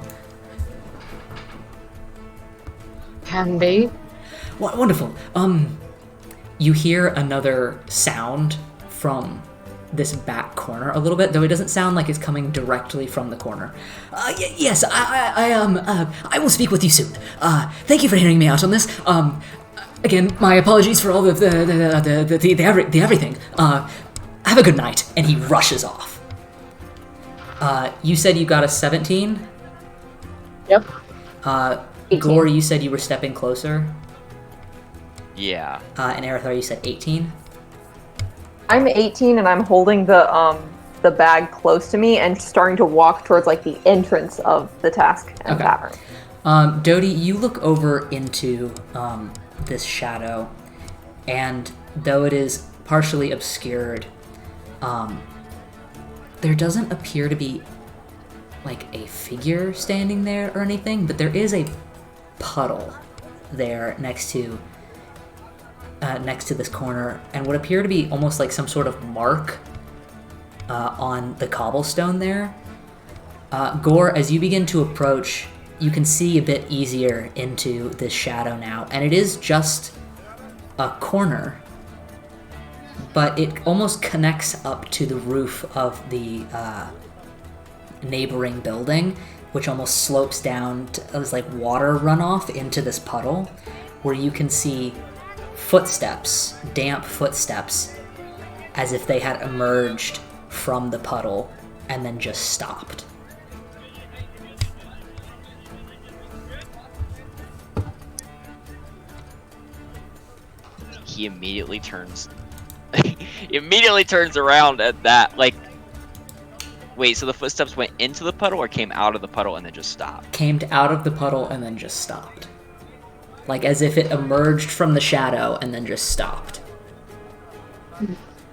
Can be. Wonderful. You hear another sound from this back corner a little bit, though it doesn't sound like it's coming directly from the corner. Yes, I will speak with you soon. Thank you for hearing me out on this. Again, my apologies for all the everything. Have a good night. And he rushes off. You said you got a 17? Yep. Gore, you said you were stepping closer. Yeah. And Arathar, you said 18? I'm 18 and I'm holding the bag close to me and starting to walk towards like the entrance of the task and tavern. Dodie, you look over into this shadow, and though it is partially obscured, there doesn't appear to be like a figure standing there or anything, but there is a puddle there next to this corner, and what appear to be almost like some sort of mark on the cobblestone there. Gore, as you begin to approach, you can see a bit easier into this shadow now, and it is just a corner, but it almost connects up to the roof of the neighboring building, which almost slopes down as like water runoff into this puddle, where you can see footsteps, damp footsteps, as if they had emerged from the puddle and then just stopped. He immediately turns around at that, like, wait, so the footsteps went into the puddle or came out of the puddle and then just stopped? Came out of the puddle and then just stopped. Like as if it emerged from the shadow and then just stopped.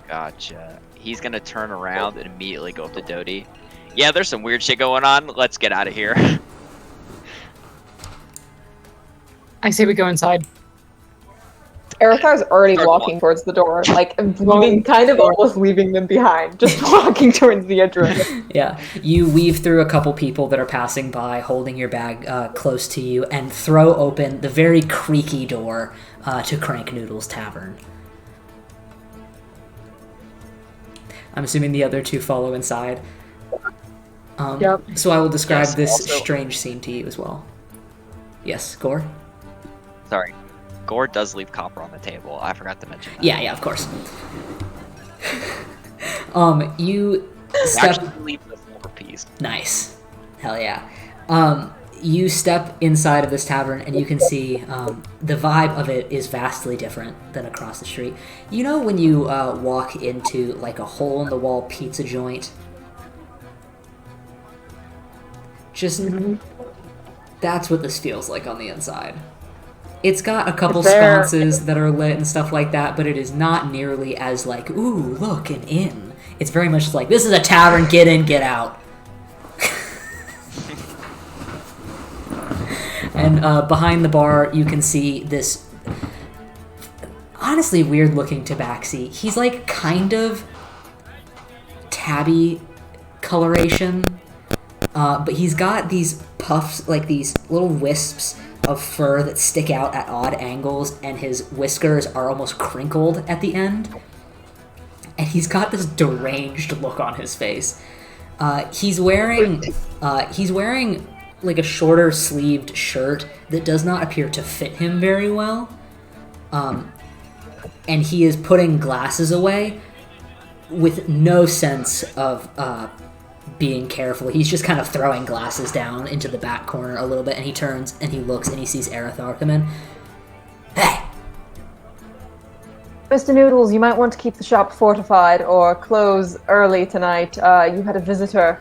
Gotcha. He's gonna turn around and immediately go up to Dodie. Yeah, there's some weird shit going on. Let's get out of here. I say we go inside. Aerothar's already Start walking towards the door, like leaving, kind of almost leaving them behind, just walking towards the edge of it. Yeah, you weave through a couple people that are passing by, holding your bag close to you, and throw open the very creaky door to Crank Noodle's Tavern. I'm assuming the other two follow inside. Yep. So I will describe Yes, this also- strange scene to you as well. Yes, Gore? Sorry. Gore does leave copper on the table. I forgot to mention that. Yeah, of course. You step... Actually leave the silver piece. Nice. Hell yeah. You step inside of this tavern and you can see the vibe of it is vastly different than across the street. You know when you walk into like a hole-in-the-wall pizza joint? Just... That's what this feels like on the inside. It's got a couple There- sconces that are lit and stuff like that, but it is not nearly as like, ooh, look, an inn. It's very much like, this is a tavern, get in, get out. And behind the bar, you can see this honestly weird-looking tabaxi. He's like kind of tabby coloration, but he's got these puffs, like these little wisps of fur that stick out at odd angles, and his whiskers are almost crinkled at the end. And he's got this deranged look on his face. He's wearing like a shorter sleeved shirt that does not appear to fit him very well. And he is putting glasses away with no sense of being careful. He's just kind of throwing glasses down into the back corner a little bit, and he turns and he looks and he sees Aerithar come in. Hey! Mr. Noodles, you might want to keep the shop fortified or close early tonight. You had a visitor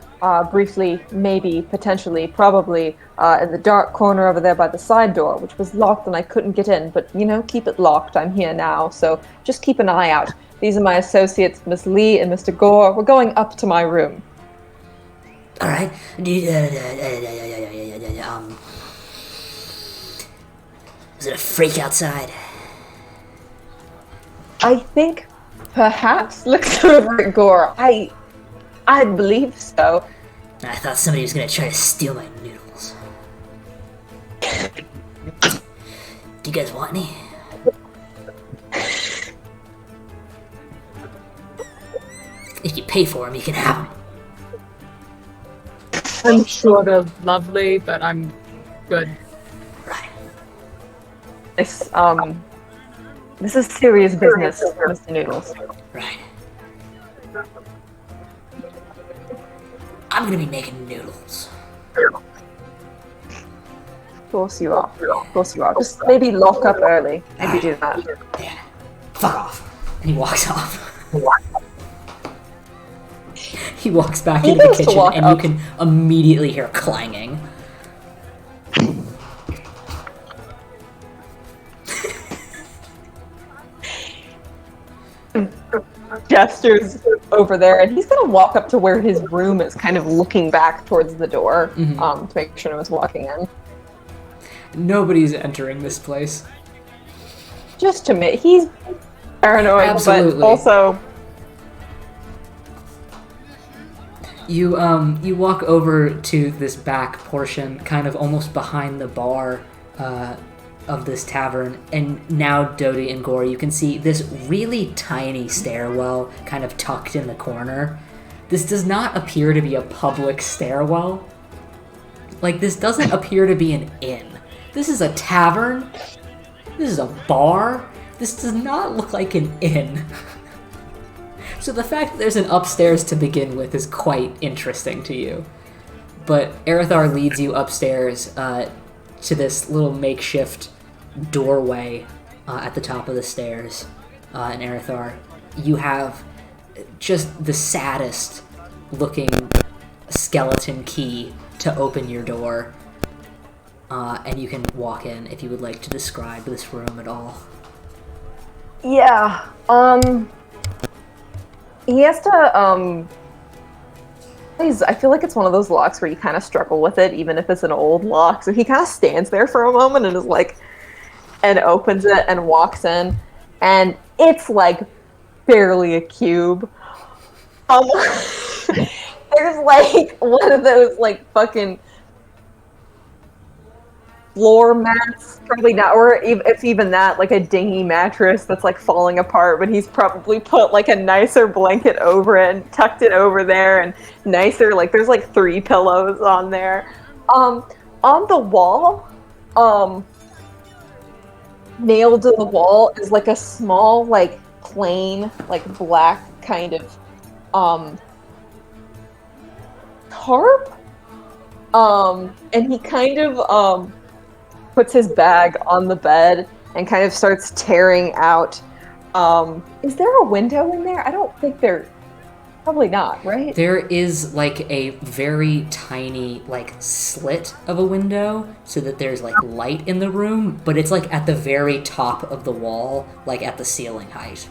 briefly, maybe, potentially, probably, in the dark corner over there by the side door, which was locked and I couldn't get in. But, keep it locked. I'm here now, so just keep an eye out. These are my associates, Miss Lee and Mr. Gore. We're going up to my room. All right. Was it a freak outside? I think perhaps looks over at Gore. I believe so. I thought somebody was gonna try to steal my noodles. Do you guys want any? If you pay for them, you can have them. I'm sort of lovely, but I'm good. Right. This is serious business, Mr. Noodles. Right. I'm gonna be making noodles. Of course you are. Of course you are. Just maybe lock up early. Maybe do that. Yeah. Fuck off. And he walks off. He walks back He into the needs to kitchen, walk and up. you can immediately hear clanging. Gestures over there, and he's gonna walk up to where his room is, kind of looking back towards the door, to make sure no one's walking in. Nobody's entering this place. Just to admit, he's paranoid, Absolutely. but also You walk over to this back portion, kind of almost behind the bar of this tavern, and now Dodie and Gore, you can see this really tiny stairwell kind of tucked in the corner. This does not appear to be a public stairwell. Like, this doesn't appear to be an inn. This is a tavern. This is a bar. This does not look like an inn. So the fact that there's an upstairs to begin with is quite interesting to you. But Aerithar leads you upstairs to this little makeshift doorway at the top of the stairs. And Aerithar, you have just the saddest looking skeleton key to open your door. And you can walk in if you would like to describe this room at all. yeah, he has to I feel like it's one of those locks where you kind of struggle with it, even if it's an old lock. So he kind of stands there for a moment and is like, and opens it and walks in. and it's like barely a cube. There's like one of those like fucking floor mats, probably not, or if even that, like a dingy mattress that's like falling apart, but he's probably put like a nicer blanket over it and tucked it over there, and nicer, like there's like 3 pillows on there. On the wall, nailed to the wall is like a small, like plain, like black kind of tarp. And he kind of puts his bag on the bed and kind of starts tearing out. Is there a window in there? I don't think there. Probably not, right? There is like a very tiny like slit of a window so that there's like light in the room, but it's like at the very top of the wall, like at the ceiling height.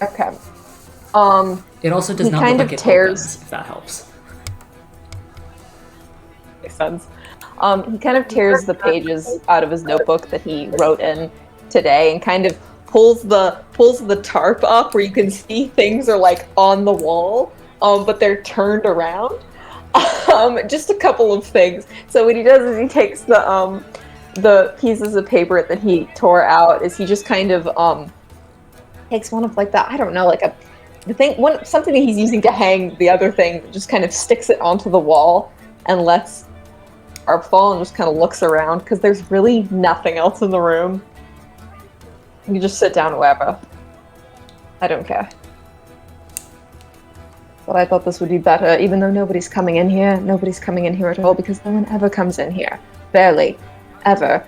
Okay. It also does he not kind look of like it tears. opens, if that helps. Makes sense. He kind of tears the pages out of his notebook that he wrote in today and kind of pulls the tarp up where you can see things are like on the wall, but they're turned around. Just a couple of things. So what he does is he takes the pieces of paper that he tore out, is he just kind of takes one of like that, I don't know, like something that he's using to hang the other thing, just kind of sticks it onto the wall and lets tarp fall and just kind of looks around because there's really nothing else in the room. You just sit down wherever. I don't care. But I thought this would be better, even though nobody's coming in here. Nobody's coming in here at all because no one ever comes in here. Barely. Ever.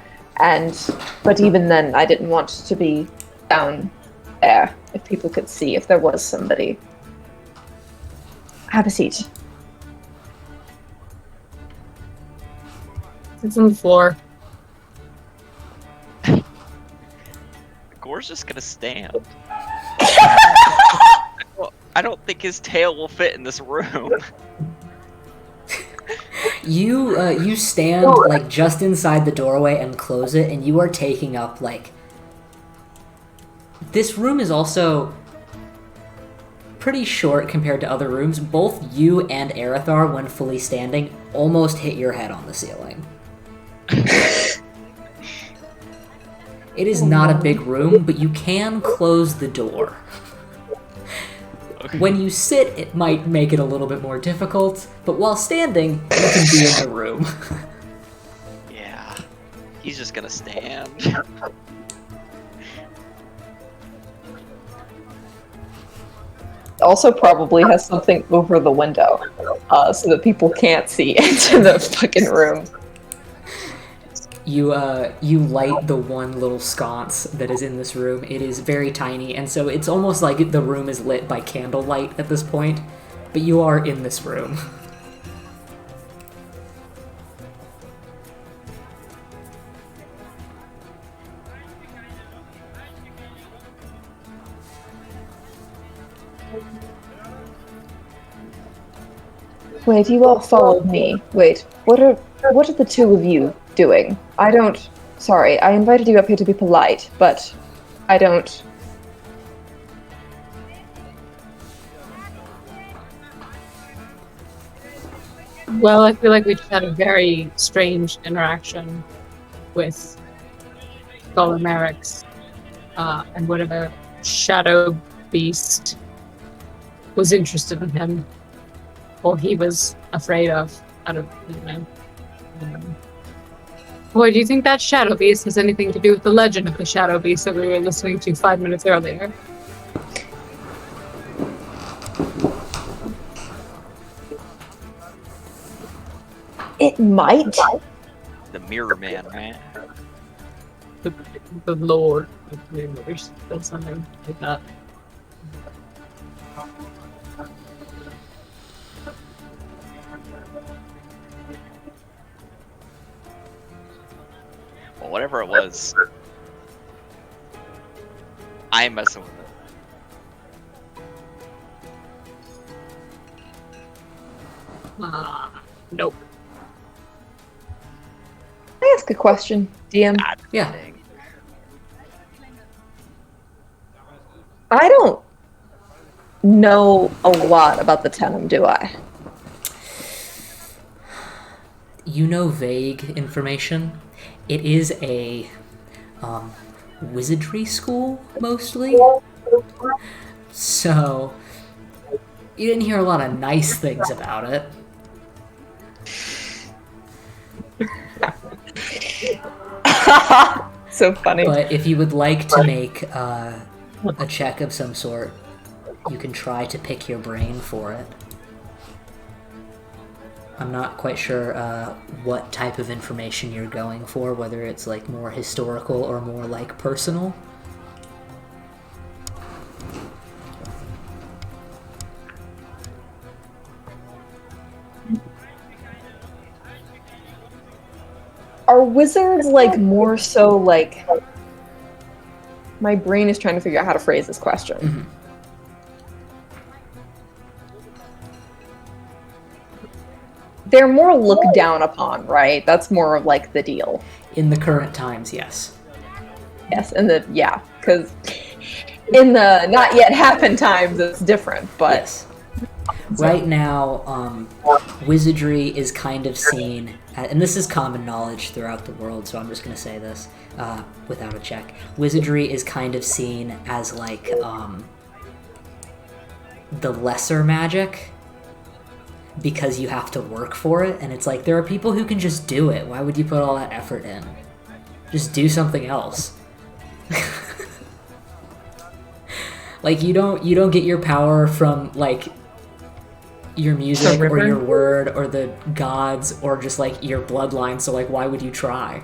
But even then, I didn't want to be down there if people could see if there was somebody. Have a seat. It's on the floor. Gore's just gonna stand. I don't think his tail will fit in this room. You stand like just inside the doorway and close it, and you are taking up like. This room is also pretty short compared to other rooms. Both you and Arathar, when fully standing, almost hit your head on the ceiling. It is not a big room, but you can close the door. Okay. When you sit, it might make it a little bit more difficult, but while standing, you can be in the room. Yeah. He's just gonna stand. Also probably has something over the window, so that people can't see into the fucking room. You light the one little sconce that is in this room. It is very tiny, and so it's almost like the room is lit by candlelight at this point, but you are in this room. Wait, you all followed me. Wait, what are the two of you doing? Sorry, I invited you up here to be polite, but I don't... Well, I feel like we just had a very strange interaction with Scholar Merrick's, and whatever shadow beast was interested in him, or he was afraid of. I don't know. Boy, do you think that shadow beast has anything to do with the legend of the shadow beast that we were listening to 5 minutes earlier? It might. The Mirror Man, right? The Lord of the Universe, or something like that. Well, whatever it was, I'm messing with it. Nope. Can I ask a question, DM? God Yeah. dang. I don't know a lot about the Tenum, do I? You know vague information. It is a wizardry school, mostly. So, you didn't hear a lot of nice things about it. So funny. But if you would like to make a check of some sort, you can try to pick your brain for it. I'm not quite sure what type of information you're going for, whether it's like more historical or more like personal. Are wizards like more so like... My brain is trying to figure out how to phrase this question. Mm-hmm. They're more looked down upon, right? That's more of like the deal. In the current times, yes. Yes, because in the not yet happened times it's different, but Yes. Right now, wizardry is kind of seen, and this is common knowledge throughout the world, so I'm just going to say this without a check. Wizardry is kind of seen as like the lesser magic, because you have to work for it, and it's like, there are people who can just do it. Why would you put all that effort in? Just do something else. Like, you don't get your power from like your music or your word or the gods or just like your bloodline, so like why would you try?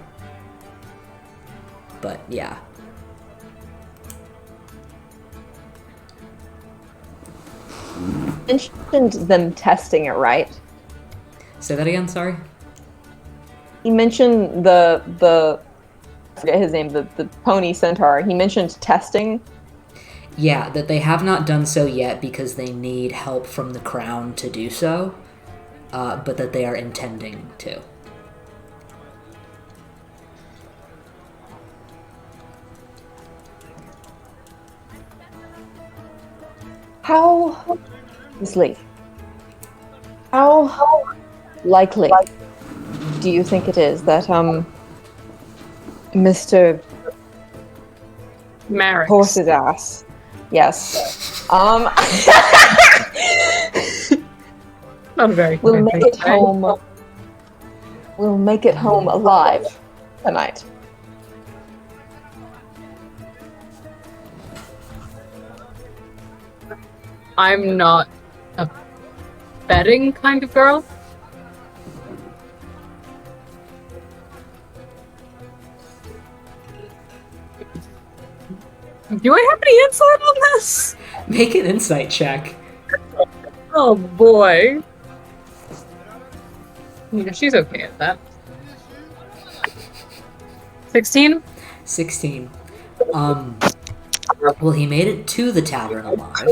But yeah. mentioned them testing it, right? Say that again, sorry? He mentioned the I forget his name, the pony centaur. He mentioned testing. Yeah, that they have not done so yet because they need help from the crown to do so, but that they are intending to. How likely do you think it is that Mr. Merrick. Horse's ass, yes, Not a very will good make thing it to say. home. Will make it home alive tonight? I'm not a betting kind of girl. Do I have any insight on this? Make an insight check. Oh boy. Yeah, she's okay at that. 16? 16. Well, he made it to the tavern alive.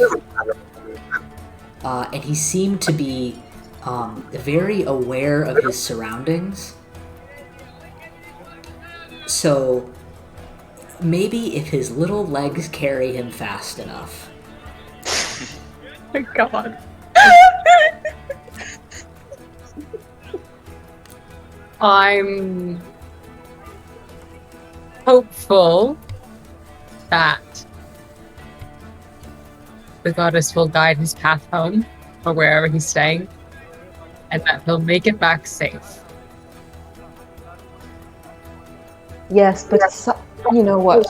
And he seemed to be very aware of his surroundings. So maybe if his little legs carry him fast enough. My god. I'm hopeful that the goddess will guide his path home or wherever he's staying, and that he'll make it back safe. Yes, but you know what?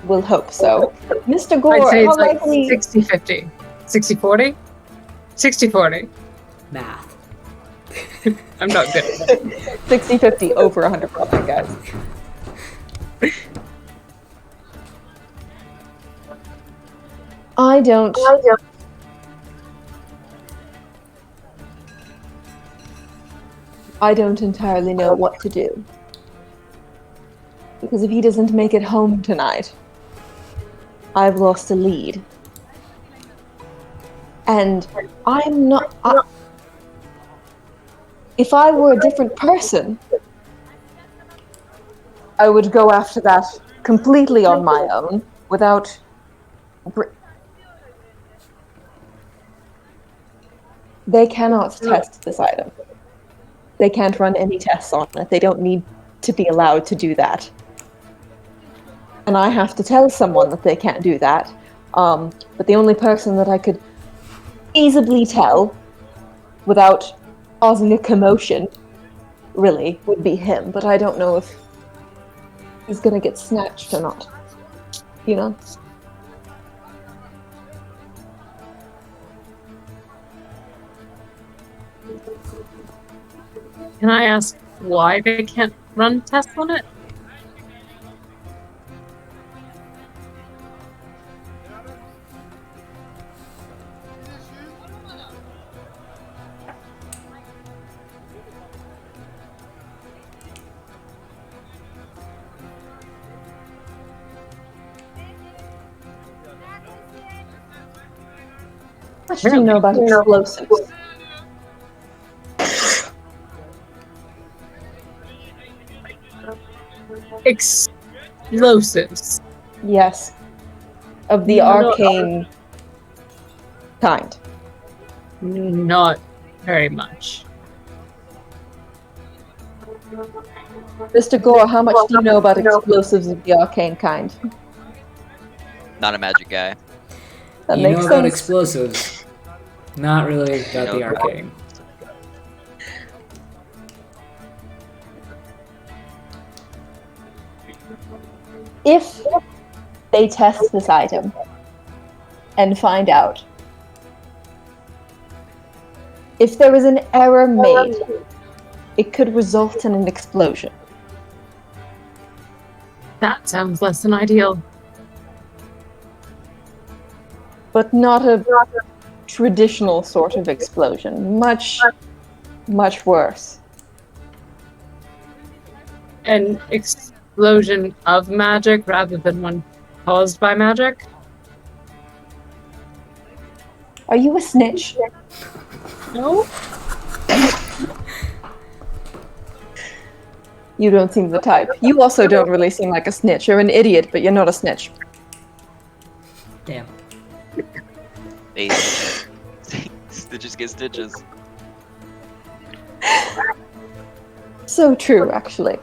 We'll hope so. Mr. Gore, I'd say how it's like likely... 60-50. 60-40? 60-40. Math. I'm not good at it. 60-50, over 100%, guys. I don't entirely know what to do. Because if he doesn't make it home tonight, I've lost a lead. And I'm not... if I were a different person, I would go after that completely on my own, without They cannot test this item. They can't run any tests on it. They don't need to be allowed to do that. And I have to tell someone that they can't do that. But the only person that I could feasibly tell without causing a commotion, really, would be him. But I don't know if he's gonna get snatched or not. You know? Can I ask why they can't run tests on it? How much do you know about explosives? Explosives. Yes. Of the arcane kind. Not very much. Mr. Gore, how much do you know about explosives of the arcane kind? Not a magic guy. That You makes know about sense. explosives. Not really about the know- arcane. If they test this item and find out if there is an error made, it could result in an explosion. That sounds less than ideal. But not a traditional sort of explosion. Much, much worse. An explosion of magic rather than one caused by magic? Are you a snitch? No? You don't seem the type. You also don't really seem like a snitch. You're an idiot, but you're not a snitch. Damn. Hey, stitches get stitches. So true, actually.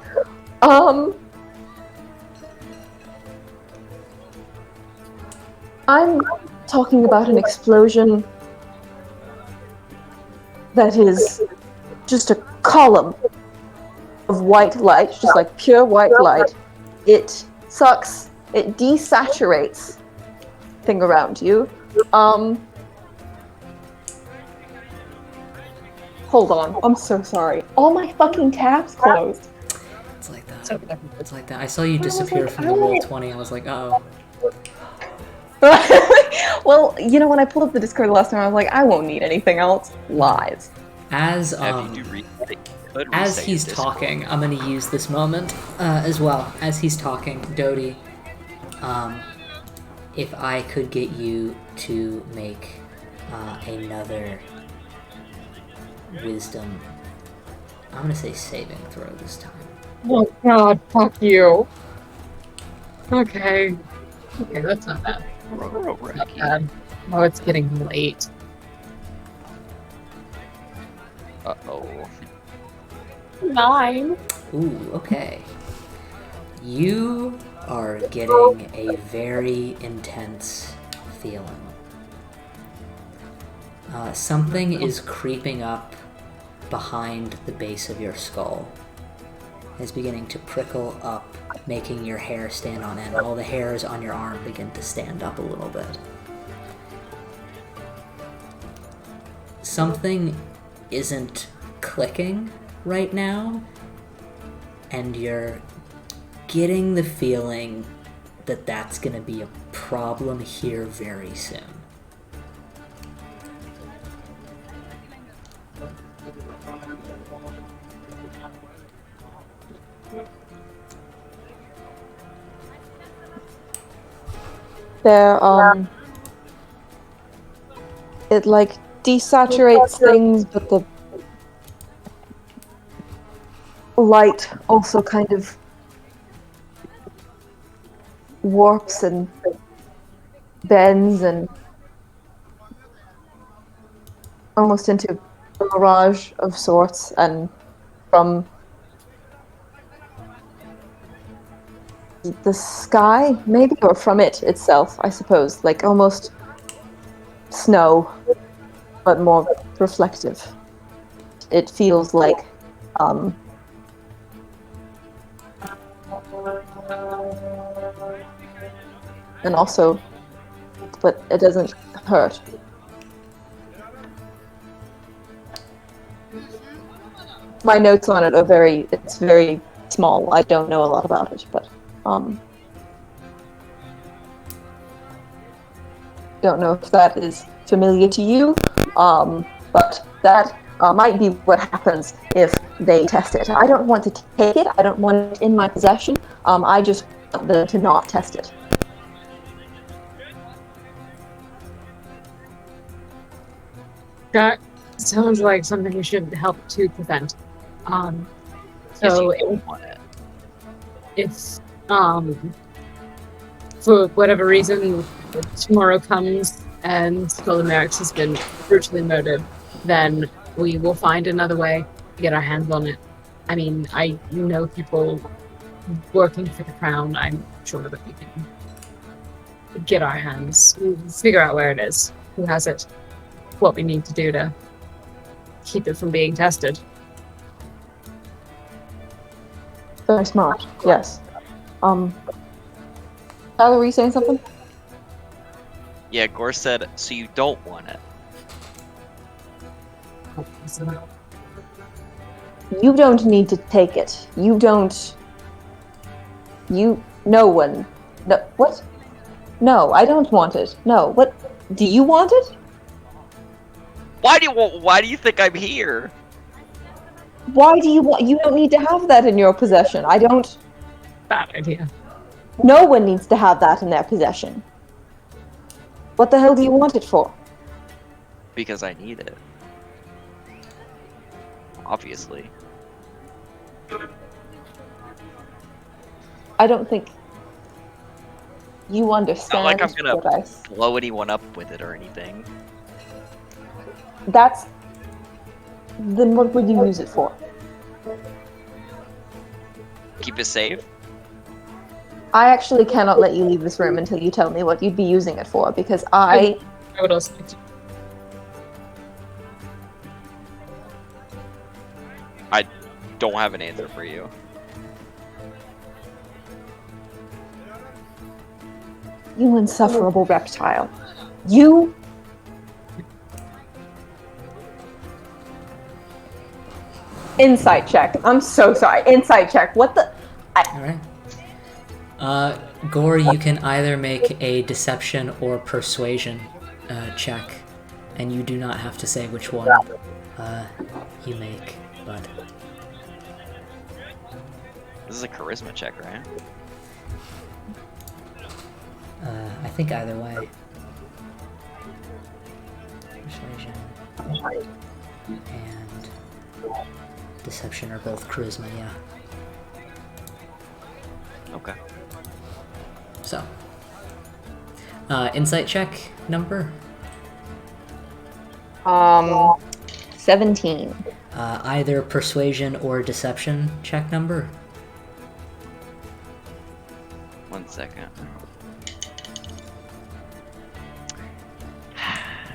I'm talking about an explosion that is just a column of white light, just like pure white light. It sucks, it desaturates thing around you. Hold on, I'm so sorry. All my fucking tabs closed. It's like that. It's like that. I saw you disappear from the roll 20. I was like, uh-oh. Well, you know, when I pulled up the Discord last time, I was like, I won't need anything else. Lies. As If you do reset it, you could as reset he's your Discord. talking, I'm gonna use this moment as well. As he's talking, Dodie, if I could get you to make another wisdom, I'm gonna say saving throw this time. Oh god, fuck you. Okay. Okay, that's not bad. Not bad. Oh, it's getting late. Uh-oh. 9. Ooh, okay. You are getting a very intense feeling. Something is creeping up behind the base of your skull. It's beginning to prickle up, making your hair stand on end. All the hairs on your arm begin to stand up a little bit. Something isn't clicking right now, and you're getting the feeling that that's going to be a problem here very soon. There, it like desaturates things, but the light also kind of warps and bends and almost into a mirage of sorts, and from the sky, maybe, or from it itself, I suppose, like almost snow, but more reflective. It feels like and also, but it doesn't hurt. My notes on it are it's very small. I don't know a lot about it, but don't know if that is familiar to you, but that might be what happens if they test it. I don't want to take it. I don't want it in my possession. I just want them to not test it. That sounds like something we should help to prevent. So if for whatever reason tomorrow comes and Scolamerix has been brutally murdered, then we will find another way to get our hands on it. I mean, I know people working for the crown. I'm sure that we can get our hands, figure out where it is, who has it, what we need to do to keep it from being tested. Very smart. Yes. Tyler, were you saying something? Yeah, Gore said, so you don't want it. You don't need to take it. No one. No, what? No, I don't want it. No, what? Do you want it? Why do you think I'm here? Why do you want? You don't need to have that in your possession. I don't. Bad idea. No one needs to have that in their possession. What the hell do you want it for? Because I need it. Obviously. I don't think you understand. Not like I'm gonna what blow anyone up with it or anything. Then what would you use it for? Keep it safe? I actually cannot let you leave this room until you tell me what you'd be using it for, because I would also like to. I don't have an answer for you. You insufferable reptile. You... Insight check. I'm so sorry. Insight check. What the... Alright. Gore, you can either make a deception or persuasion check, and you do not have to say which one you make, but... This is a charisma check, right? I think either way. Persuasion and deception are both charisma, yeah. Okay. So, insight check number? 17. Either persuasion or deception check number? 1 second.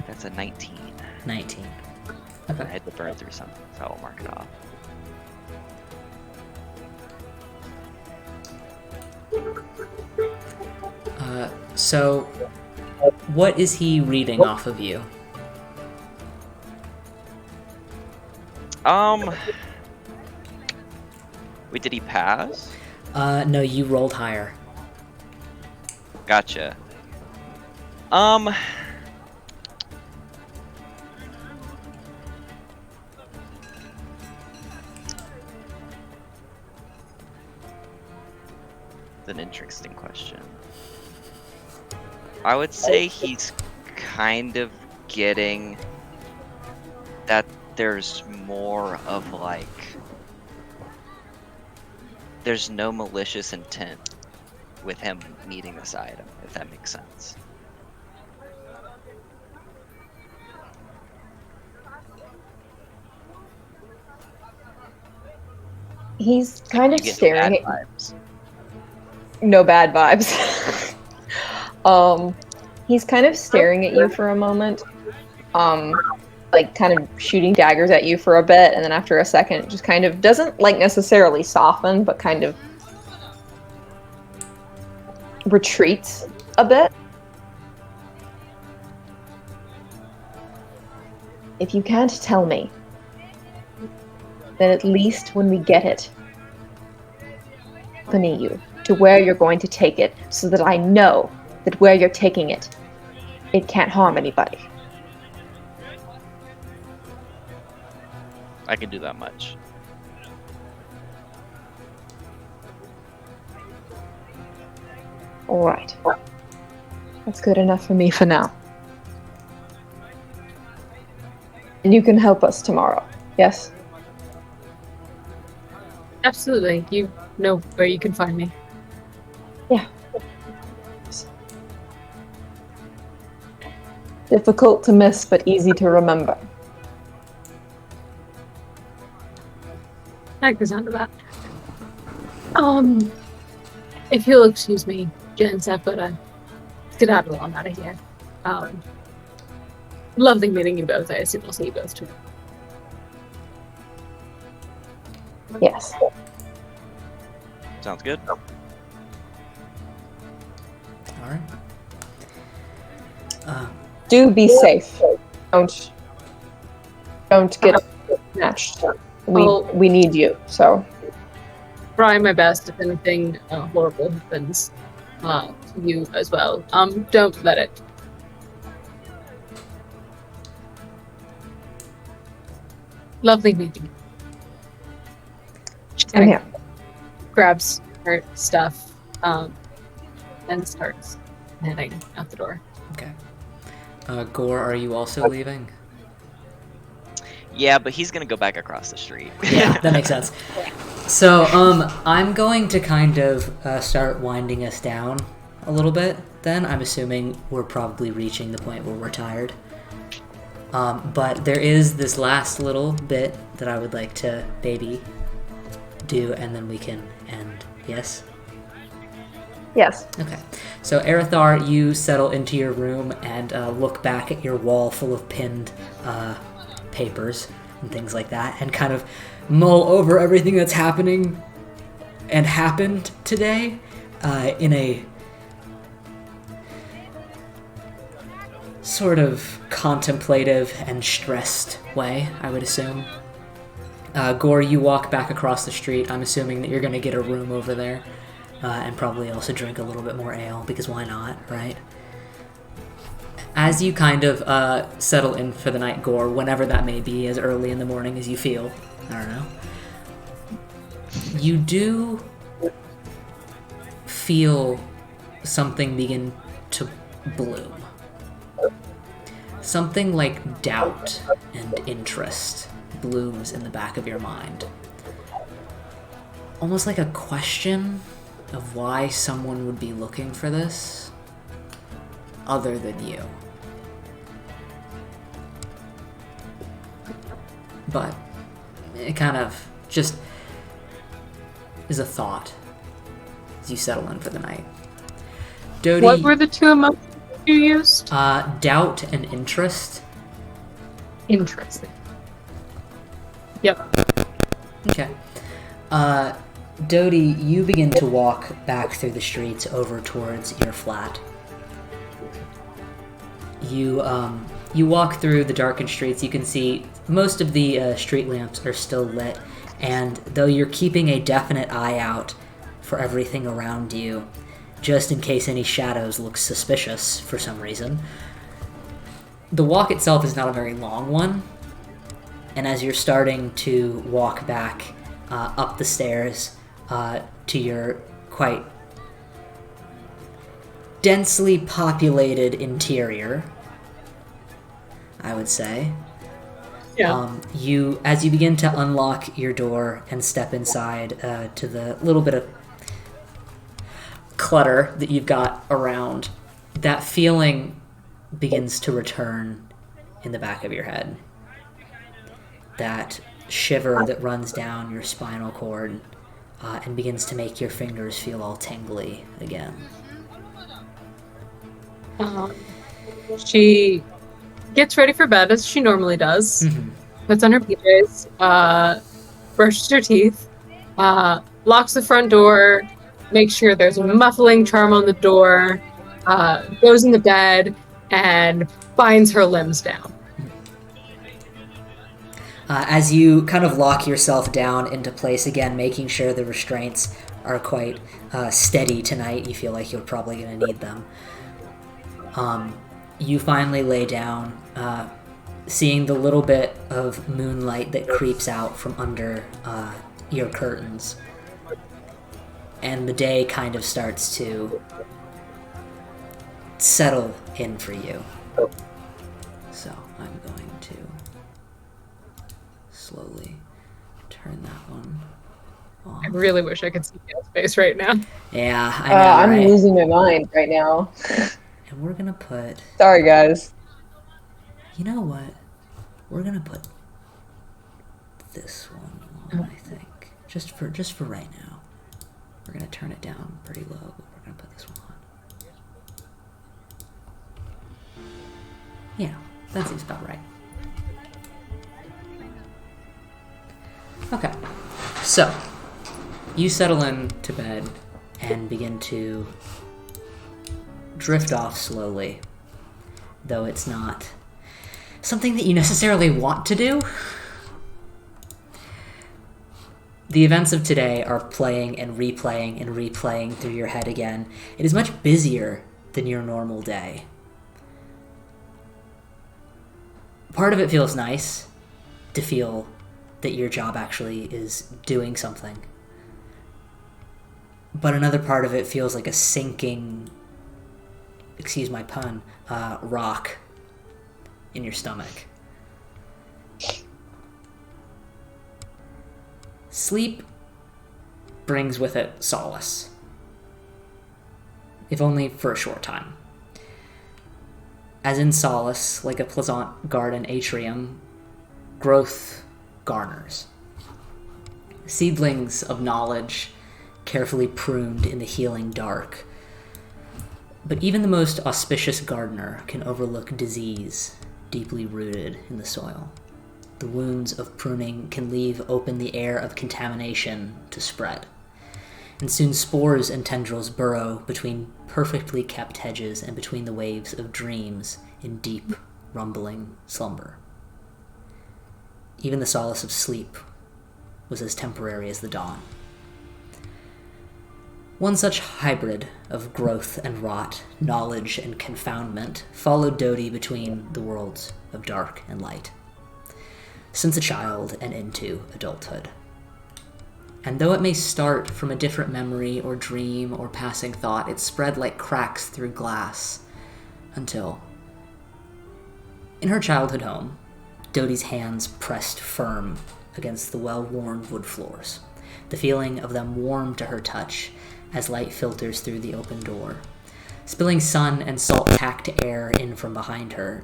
That's a 19. 19. I Okay. had to burn through something, so I'll mark it off. So, what is he reading off of you? Wait, did he pass? No, you rolled higher. Gotcha. It's an interesting question. I would say he's kind of getting that there's more of like, there's no malicious intent with him needing this item, if that makes sense. He's kind of You get staring bad at vibes. no bad vibes. He's kind of staring at you for a moment. Like kind of shooting daggers at you for a bit, and then after a second just kind of doesn't like necessarily soften, but kind of retreats a bit. If you can't tell me, then at least when we get it, accompany you to where you're going to take it, so that I know that where you're taking it, it can't harm anybody. I can do that much. All right. That's good enough for me for now. And you can help us tomorrow, yes? Absolutely. You know where you can find me. Yeah. Difficult to miss, but easy to remember. I like the sound of that. If you'll excuse me, gents, I've got to skedaddle on out of here. Lovely meeting you both. I assume I'll see you both tomorrow. Yes. Sounds good. All right. Do be safe. Don't get snatched. We need you, so. Try my best if anything horrible happens to you as well. Don't let it. Lovely meeting you. She I'm kinda here. grabs her stuff and starts heading out the door. Okay. Gore, are you also leaving? Yeah, but he's gonna go back across the street. Yeah, that makes sense. So, I'm going to kind of start winding us down a little bit then. I'm assuming we're probably reaching the point where we're tired. But there is this last little bit that I would like to maybe do, and then we can end. Yes? Yes. Okay. So, Arathar, you settle into your room and look back at your wall full of pinned papers and things like that, and kind of mull over everything that's happening and happened today in a sort of contemplative and stressed way, I would assume. Gore, you walk back across the street. I'm assuming that you're going to get a room over there and probably also drink a little bit more ale, because why not, right? As you kind of settle in for the night, Gore, whenever that may be, as early in the morning as you feel, I don't know, you do feel something begin to bloom. Something like doubt and interest blooms in the back of your mind. Almost like a question of why someone would be looking for this other than you. But it kind of just is a thought as you settle in for the night. Dodie, What were the two emotions you used? doubt and interest. Interesting. Yep. Okay. Dodie, you begin to walk back through the streets over towards your flat. You walk through the darkened streets. You can see most of the street lamps are still lit, and though you're keeping a definite eye out for everything around you, just in case any shadows look suspicious for some reason, the walk itself is not a very long one, and as you're starting to walk back up the stairs to your quite densely populated interior, I would say. Yeah. As you begin to unlock your door and step inside to the little bit of clutter that you've got around, that feeling begins to return in the back of your head. That shiver that runs down your spinal cord and begins to make your fingers feel all tingly again. She gets ready for bed as she normally does. Puts on her PJs, brushes her teeth, locks the front door, makes sure there's a muffling charm on the door, goes in the bed, and binds her limbs down. As you kind of lock yourself down into place again, making sure the restraints are quite steady tonight, you feel like you're probably going to need them. You finally lay down, seeing the little bit of moonlight that creeps out from under your curtains. And the day kind of starts to settle in for you. So I'm going to slowly turn that one on. I really wish I could see Gail's face right now. Yeah, I know, I'm right? losing my mind right now. And we're gonna put... Sorry, guys. You know what? We're gonna put this one on, I think. Just for right now. We're gonna turn it down pretty low, but we're gonna put this one on. Yeah, that seems about right. Okay, so you settle in to bed and begin to drift off slowly, though it's not something that you necessarily want to do. The events of today are playing and replaying through your head again. It is much busier than your normal day. Part of it feels nice to feel that your job actually is doing something. But another part of it feels like a sinking, excuse my pun, rock in your stomach. Sleep brings with it solace, if only for a short time. As in solace, like a pleasant garden atrium, growth garners. Seedlings of knowledge carefully pruned in the healing dark. But even the most auspicious gardener can overlook disease deeply rooted in the soil. The wounds of pruning can leave open the air of contamination to spread. And soon spores and tendrils burrow between perfectly kept hedges and between the waves of dreams in deep, rumbling slumber. Even the solace of sleep was as temporary as the dawn. One such hybrid of growth and rot, knowledge and confoundment, followed Dodie between the worlds of dark and light, since a child and into adulthood. And though it may start from a different memory or dream or passing thought, it spread like cracks through glass until, in her childhood home, Dodie's hands pressed firm against the well-worn wood floors, the feeling of them warm to her touch as light filters through the open door, spilling sun and salt-packed air in from behind her.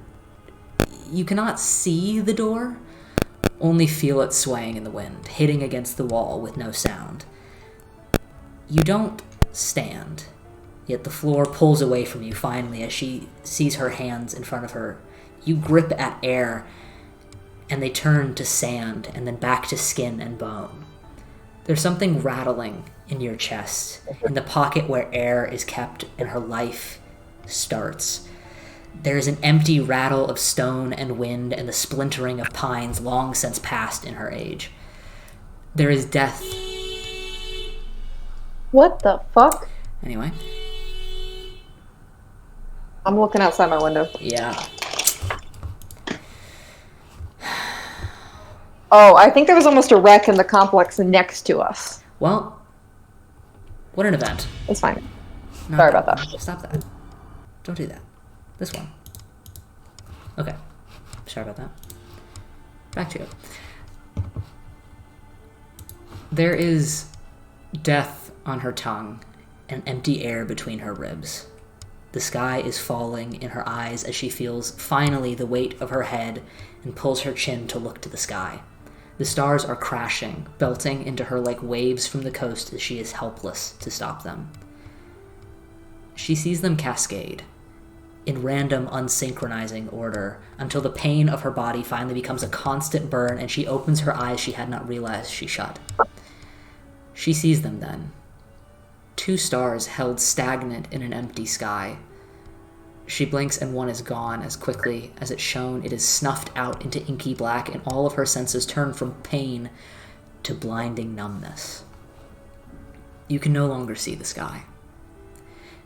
You cannot see the door, only feel it swaying in the wind, hitting against the wall with no sound. You don't stand, yet the floor pulls away from you finally as she sees her hands in front of her. You grip at air, and they turn to sand and then back to skin and bone. There's something rattling in your chest, in the pocket where air is kept and her life starts. There is an empty rattle of stone and wind and the splintering of pines long since passed in her age. There is death. What the fuck? Anyway. I'm looking outside my window. Yeah. Oh, I think there was almost a wreck in the complex next to us. Well, what an event. It's fine. No, Sorry about that. Stop that. Don't do that. This one. Okay. Sorry about that. Back to it. There is death on her tongue and empty air between her ribs. The sky is falling in her eyes as she feels finally the weight of her head and pulls her chin to look to the sky. The stars are crashing, belting into her like waves from the coast as she is helpless to stop them. She sees them cascade, in random, unsynchronizing order, until the pain of her body finally becomes a constant burn and she opens her eyes she had not realized she shut. She sees them then. 2 stars held stagnant in an empty sky. She blinks and one is gone as quickly as it shone. It is snuffed out into inky black, and all of her senses turn from pain to blinding numbness. You can no longer see the sky.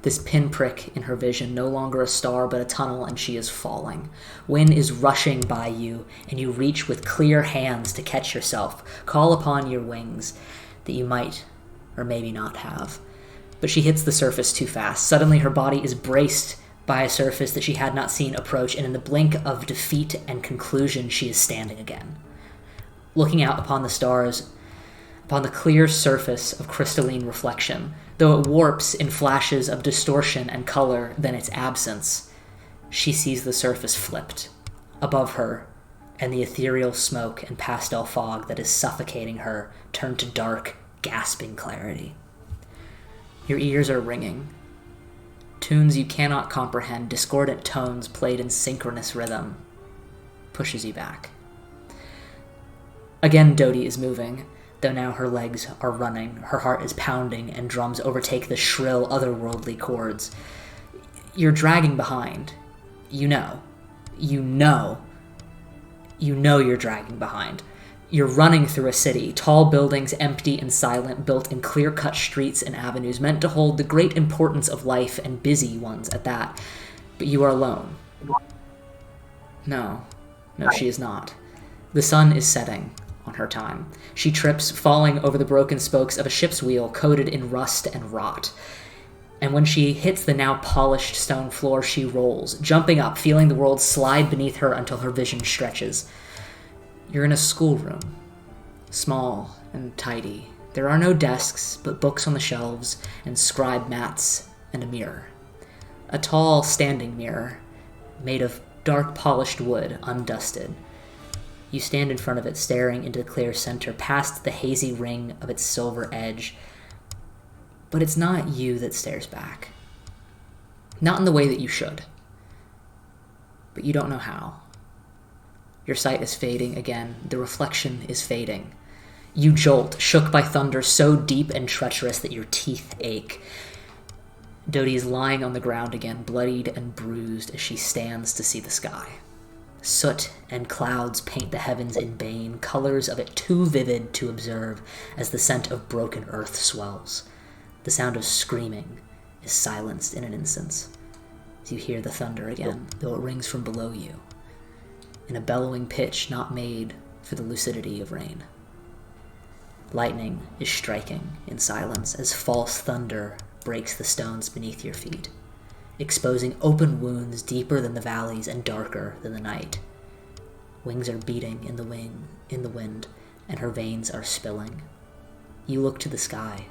This pinprick in her vision, no longer a star but a tunnel, and she is falling. Wind is rushing by you, and you reach with clear hands to catch yourself, call upon your wings that you might or maybe not have. But she hits the surface too fast. Suddenly her body is braced by a surface that she had not seen approach, and in the blink of defeat and conclusion, she is standing again. Looking out upon the stars, upon the clear surface of crystalline reflection, though it warps in flashes of distortion and color than its absence, she sees the surface flipped above her, and the ethereal smoke and pastel fog that is suffocating her turn to dark, gasping clarity. Your ears are ringing. Tunes you cannot comprehend, discordant tones played in synchronous rhythm, pushes you back. Again, Dodie is moving, though now her legs are running, her heart is pounding, and drums overtake the shrill, otherworldly chords. You're dragging behind. You know you're dragging behind. You're running through a city, tall buildings empty and silent, built in clear-cut streets and avenues, meant to hold the great importance of life, and busy ones at that. But you are alone. No, she is not. The sun is setting on her time. She trips, falling over the broken spokes of a ship's wheel coated in rust and rot. And when she hits the now polished stone floor, she rolls, jumping up, feeling the world slide beneath her until her vision stretches. You're in a schoolroom, small and tidy. There are no desks, but books on the shelves, and scribe mats, and a mirror. A tall standing mirror, made of dark polished wood, undusted. You stand in front of it, staring into the clear center, past the hazy ring of its silver edge. But it's not you that stares back. Not in the way that you should. But you don't know how. Your sight is fading again. The reflection is fading. You jolt, shook by thunder so deep and treacherous that your teeth ache. Dodie is lying on the ground again, bloodied and bruised as she stands to see the sky. Soot and clouds paint the heavens in bane, colors of it too vivid to observe as the scent of broken earth swells. The sound of screaming is silenced in an instant as you hear the thunder again, though it rings from below you, in a bellowing pitch not made for the lucidity of rain. Lightning is striking in silence as false thunder breaks the stones beneath your feet, exposing open wounds deeper than the valleys and darker than the night. Wings are beating in the wind, and her veins are spilling. You look to the sky,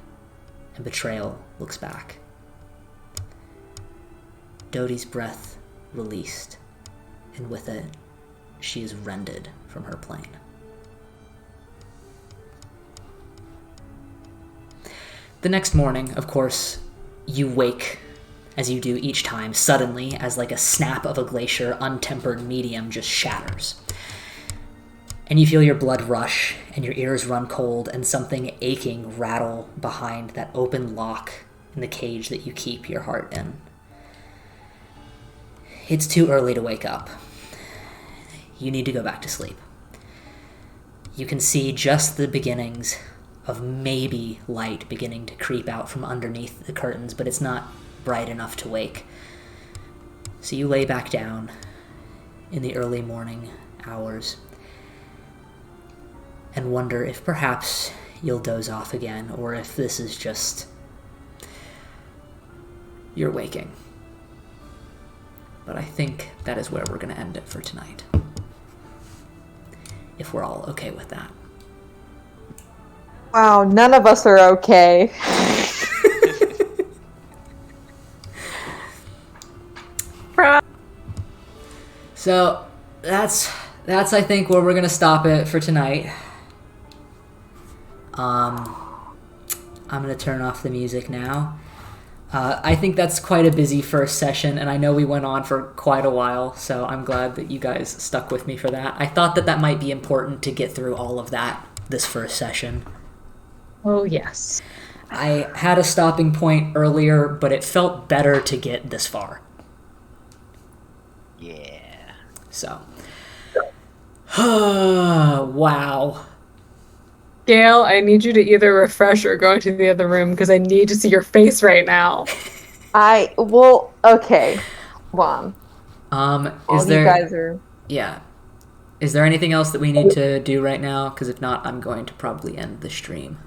and betrayal looks back. Dodie's breath released, and with it, she is rended from her plane. The next morning, of course, you wake, as you do each time, suddenly, as like a snap of a glacier, untempered medium just shatters. And you feel your blood rush, and your ears run cold, and something aching rattle behind that open lock in the cage that you keep your heart in. It's too early to wake up. You need to go back to sleep. You can see just the beginnings of maybe light beginning to creep out from underneath the curtains, but it's not bright enough to wake. So you lay back down in the early morning hours and wonder if perhaps you'll doze off again, or if this is just you're waking. But I think that is where we're going to end it for tonight, if we're all okay with that. Wow, none of us are okay. So that's I think where we're gonna stop it for tonight. I'm going to turn off the music now. I think that's quite a busy first session, and I know we went on for quite a while, so I'm glad that you guys stuck with me for that. I thought that might be important to get through all of that this first session. Oh, yes. I had a stopping point earlier, but it felt better to get this far. Yeah. So. Wow. Gail, I need you to either refresh or go into the other room because I need to see your face right now. Okay. Hold on. Is You there... guys are... Yeah. Is there anything else that we need to do right now? Because if not, I'm going to probably end the stream.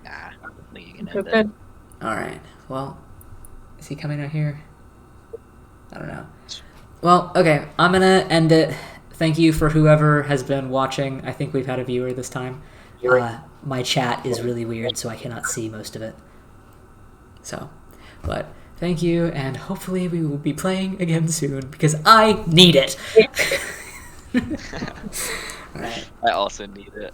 Nah, I think you can Go end it. good. Alright. Well, is he coming out here? I don't know. Well, okay. I'm going to end it. Thank you for whoever has been watching. I think we've had a viewer this time. My chat is really weird, so I cannot see most of it. So, but thank you, and hopefully we will be playing again soon, because I need it! Alright. I also need it.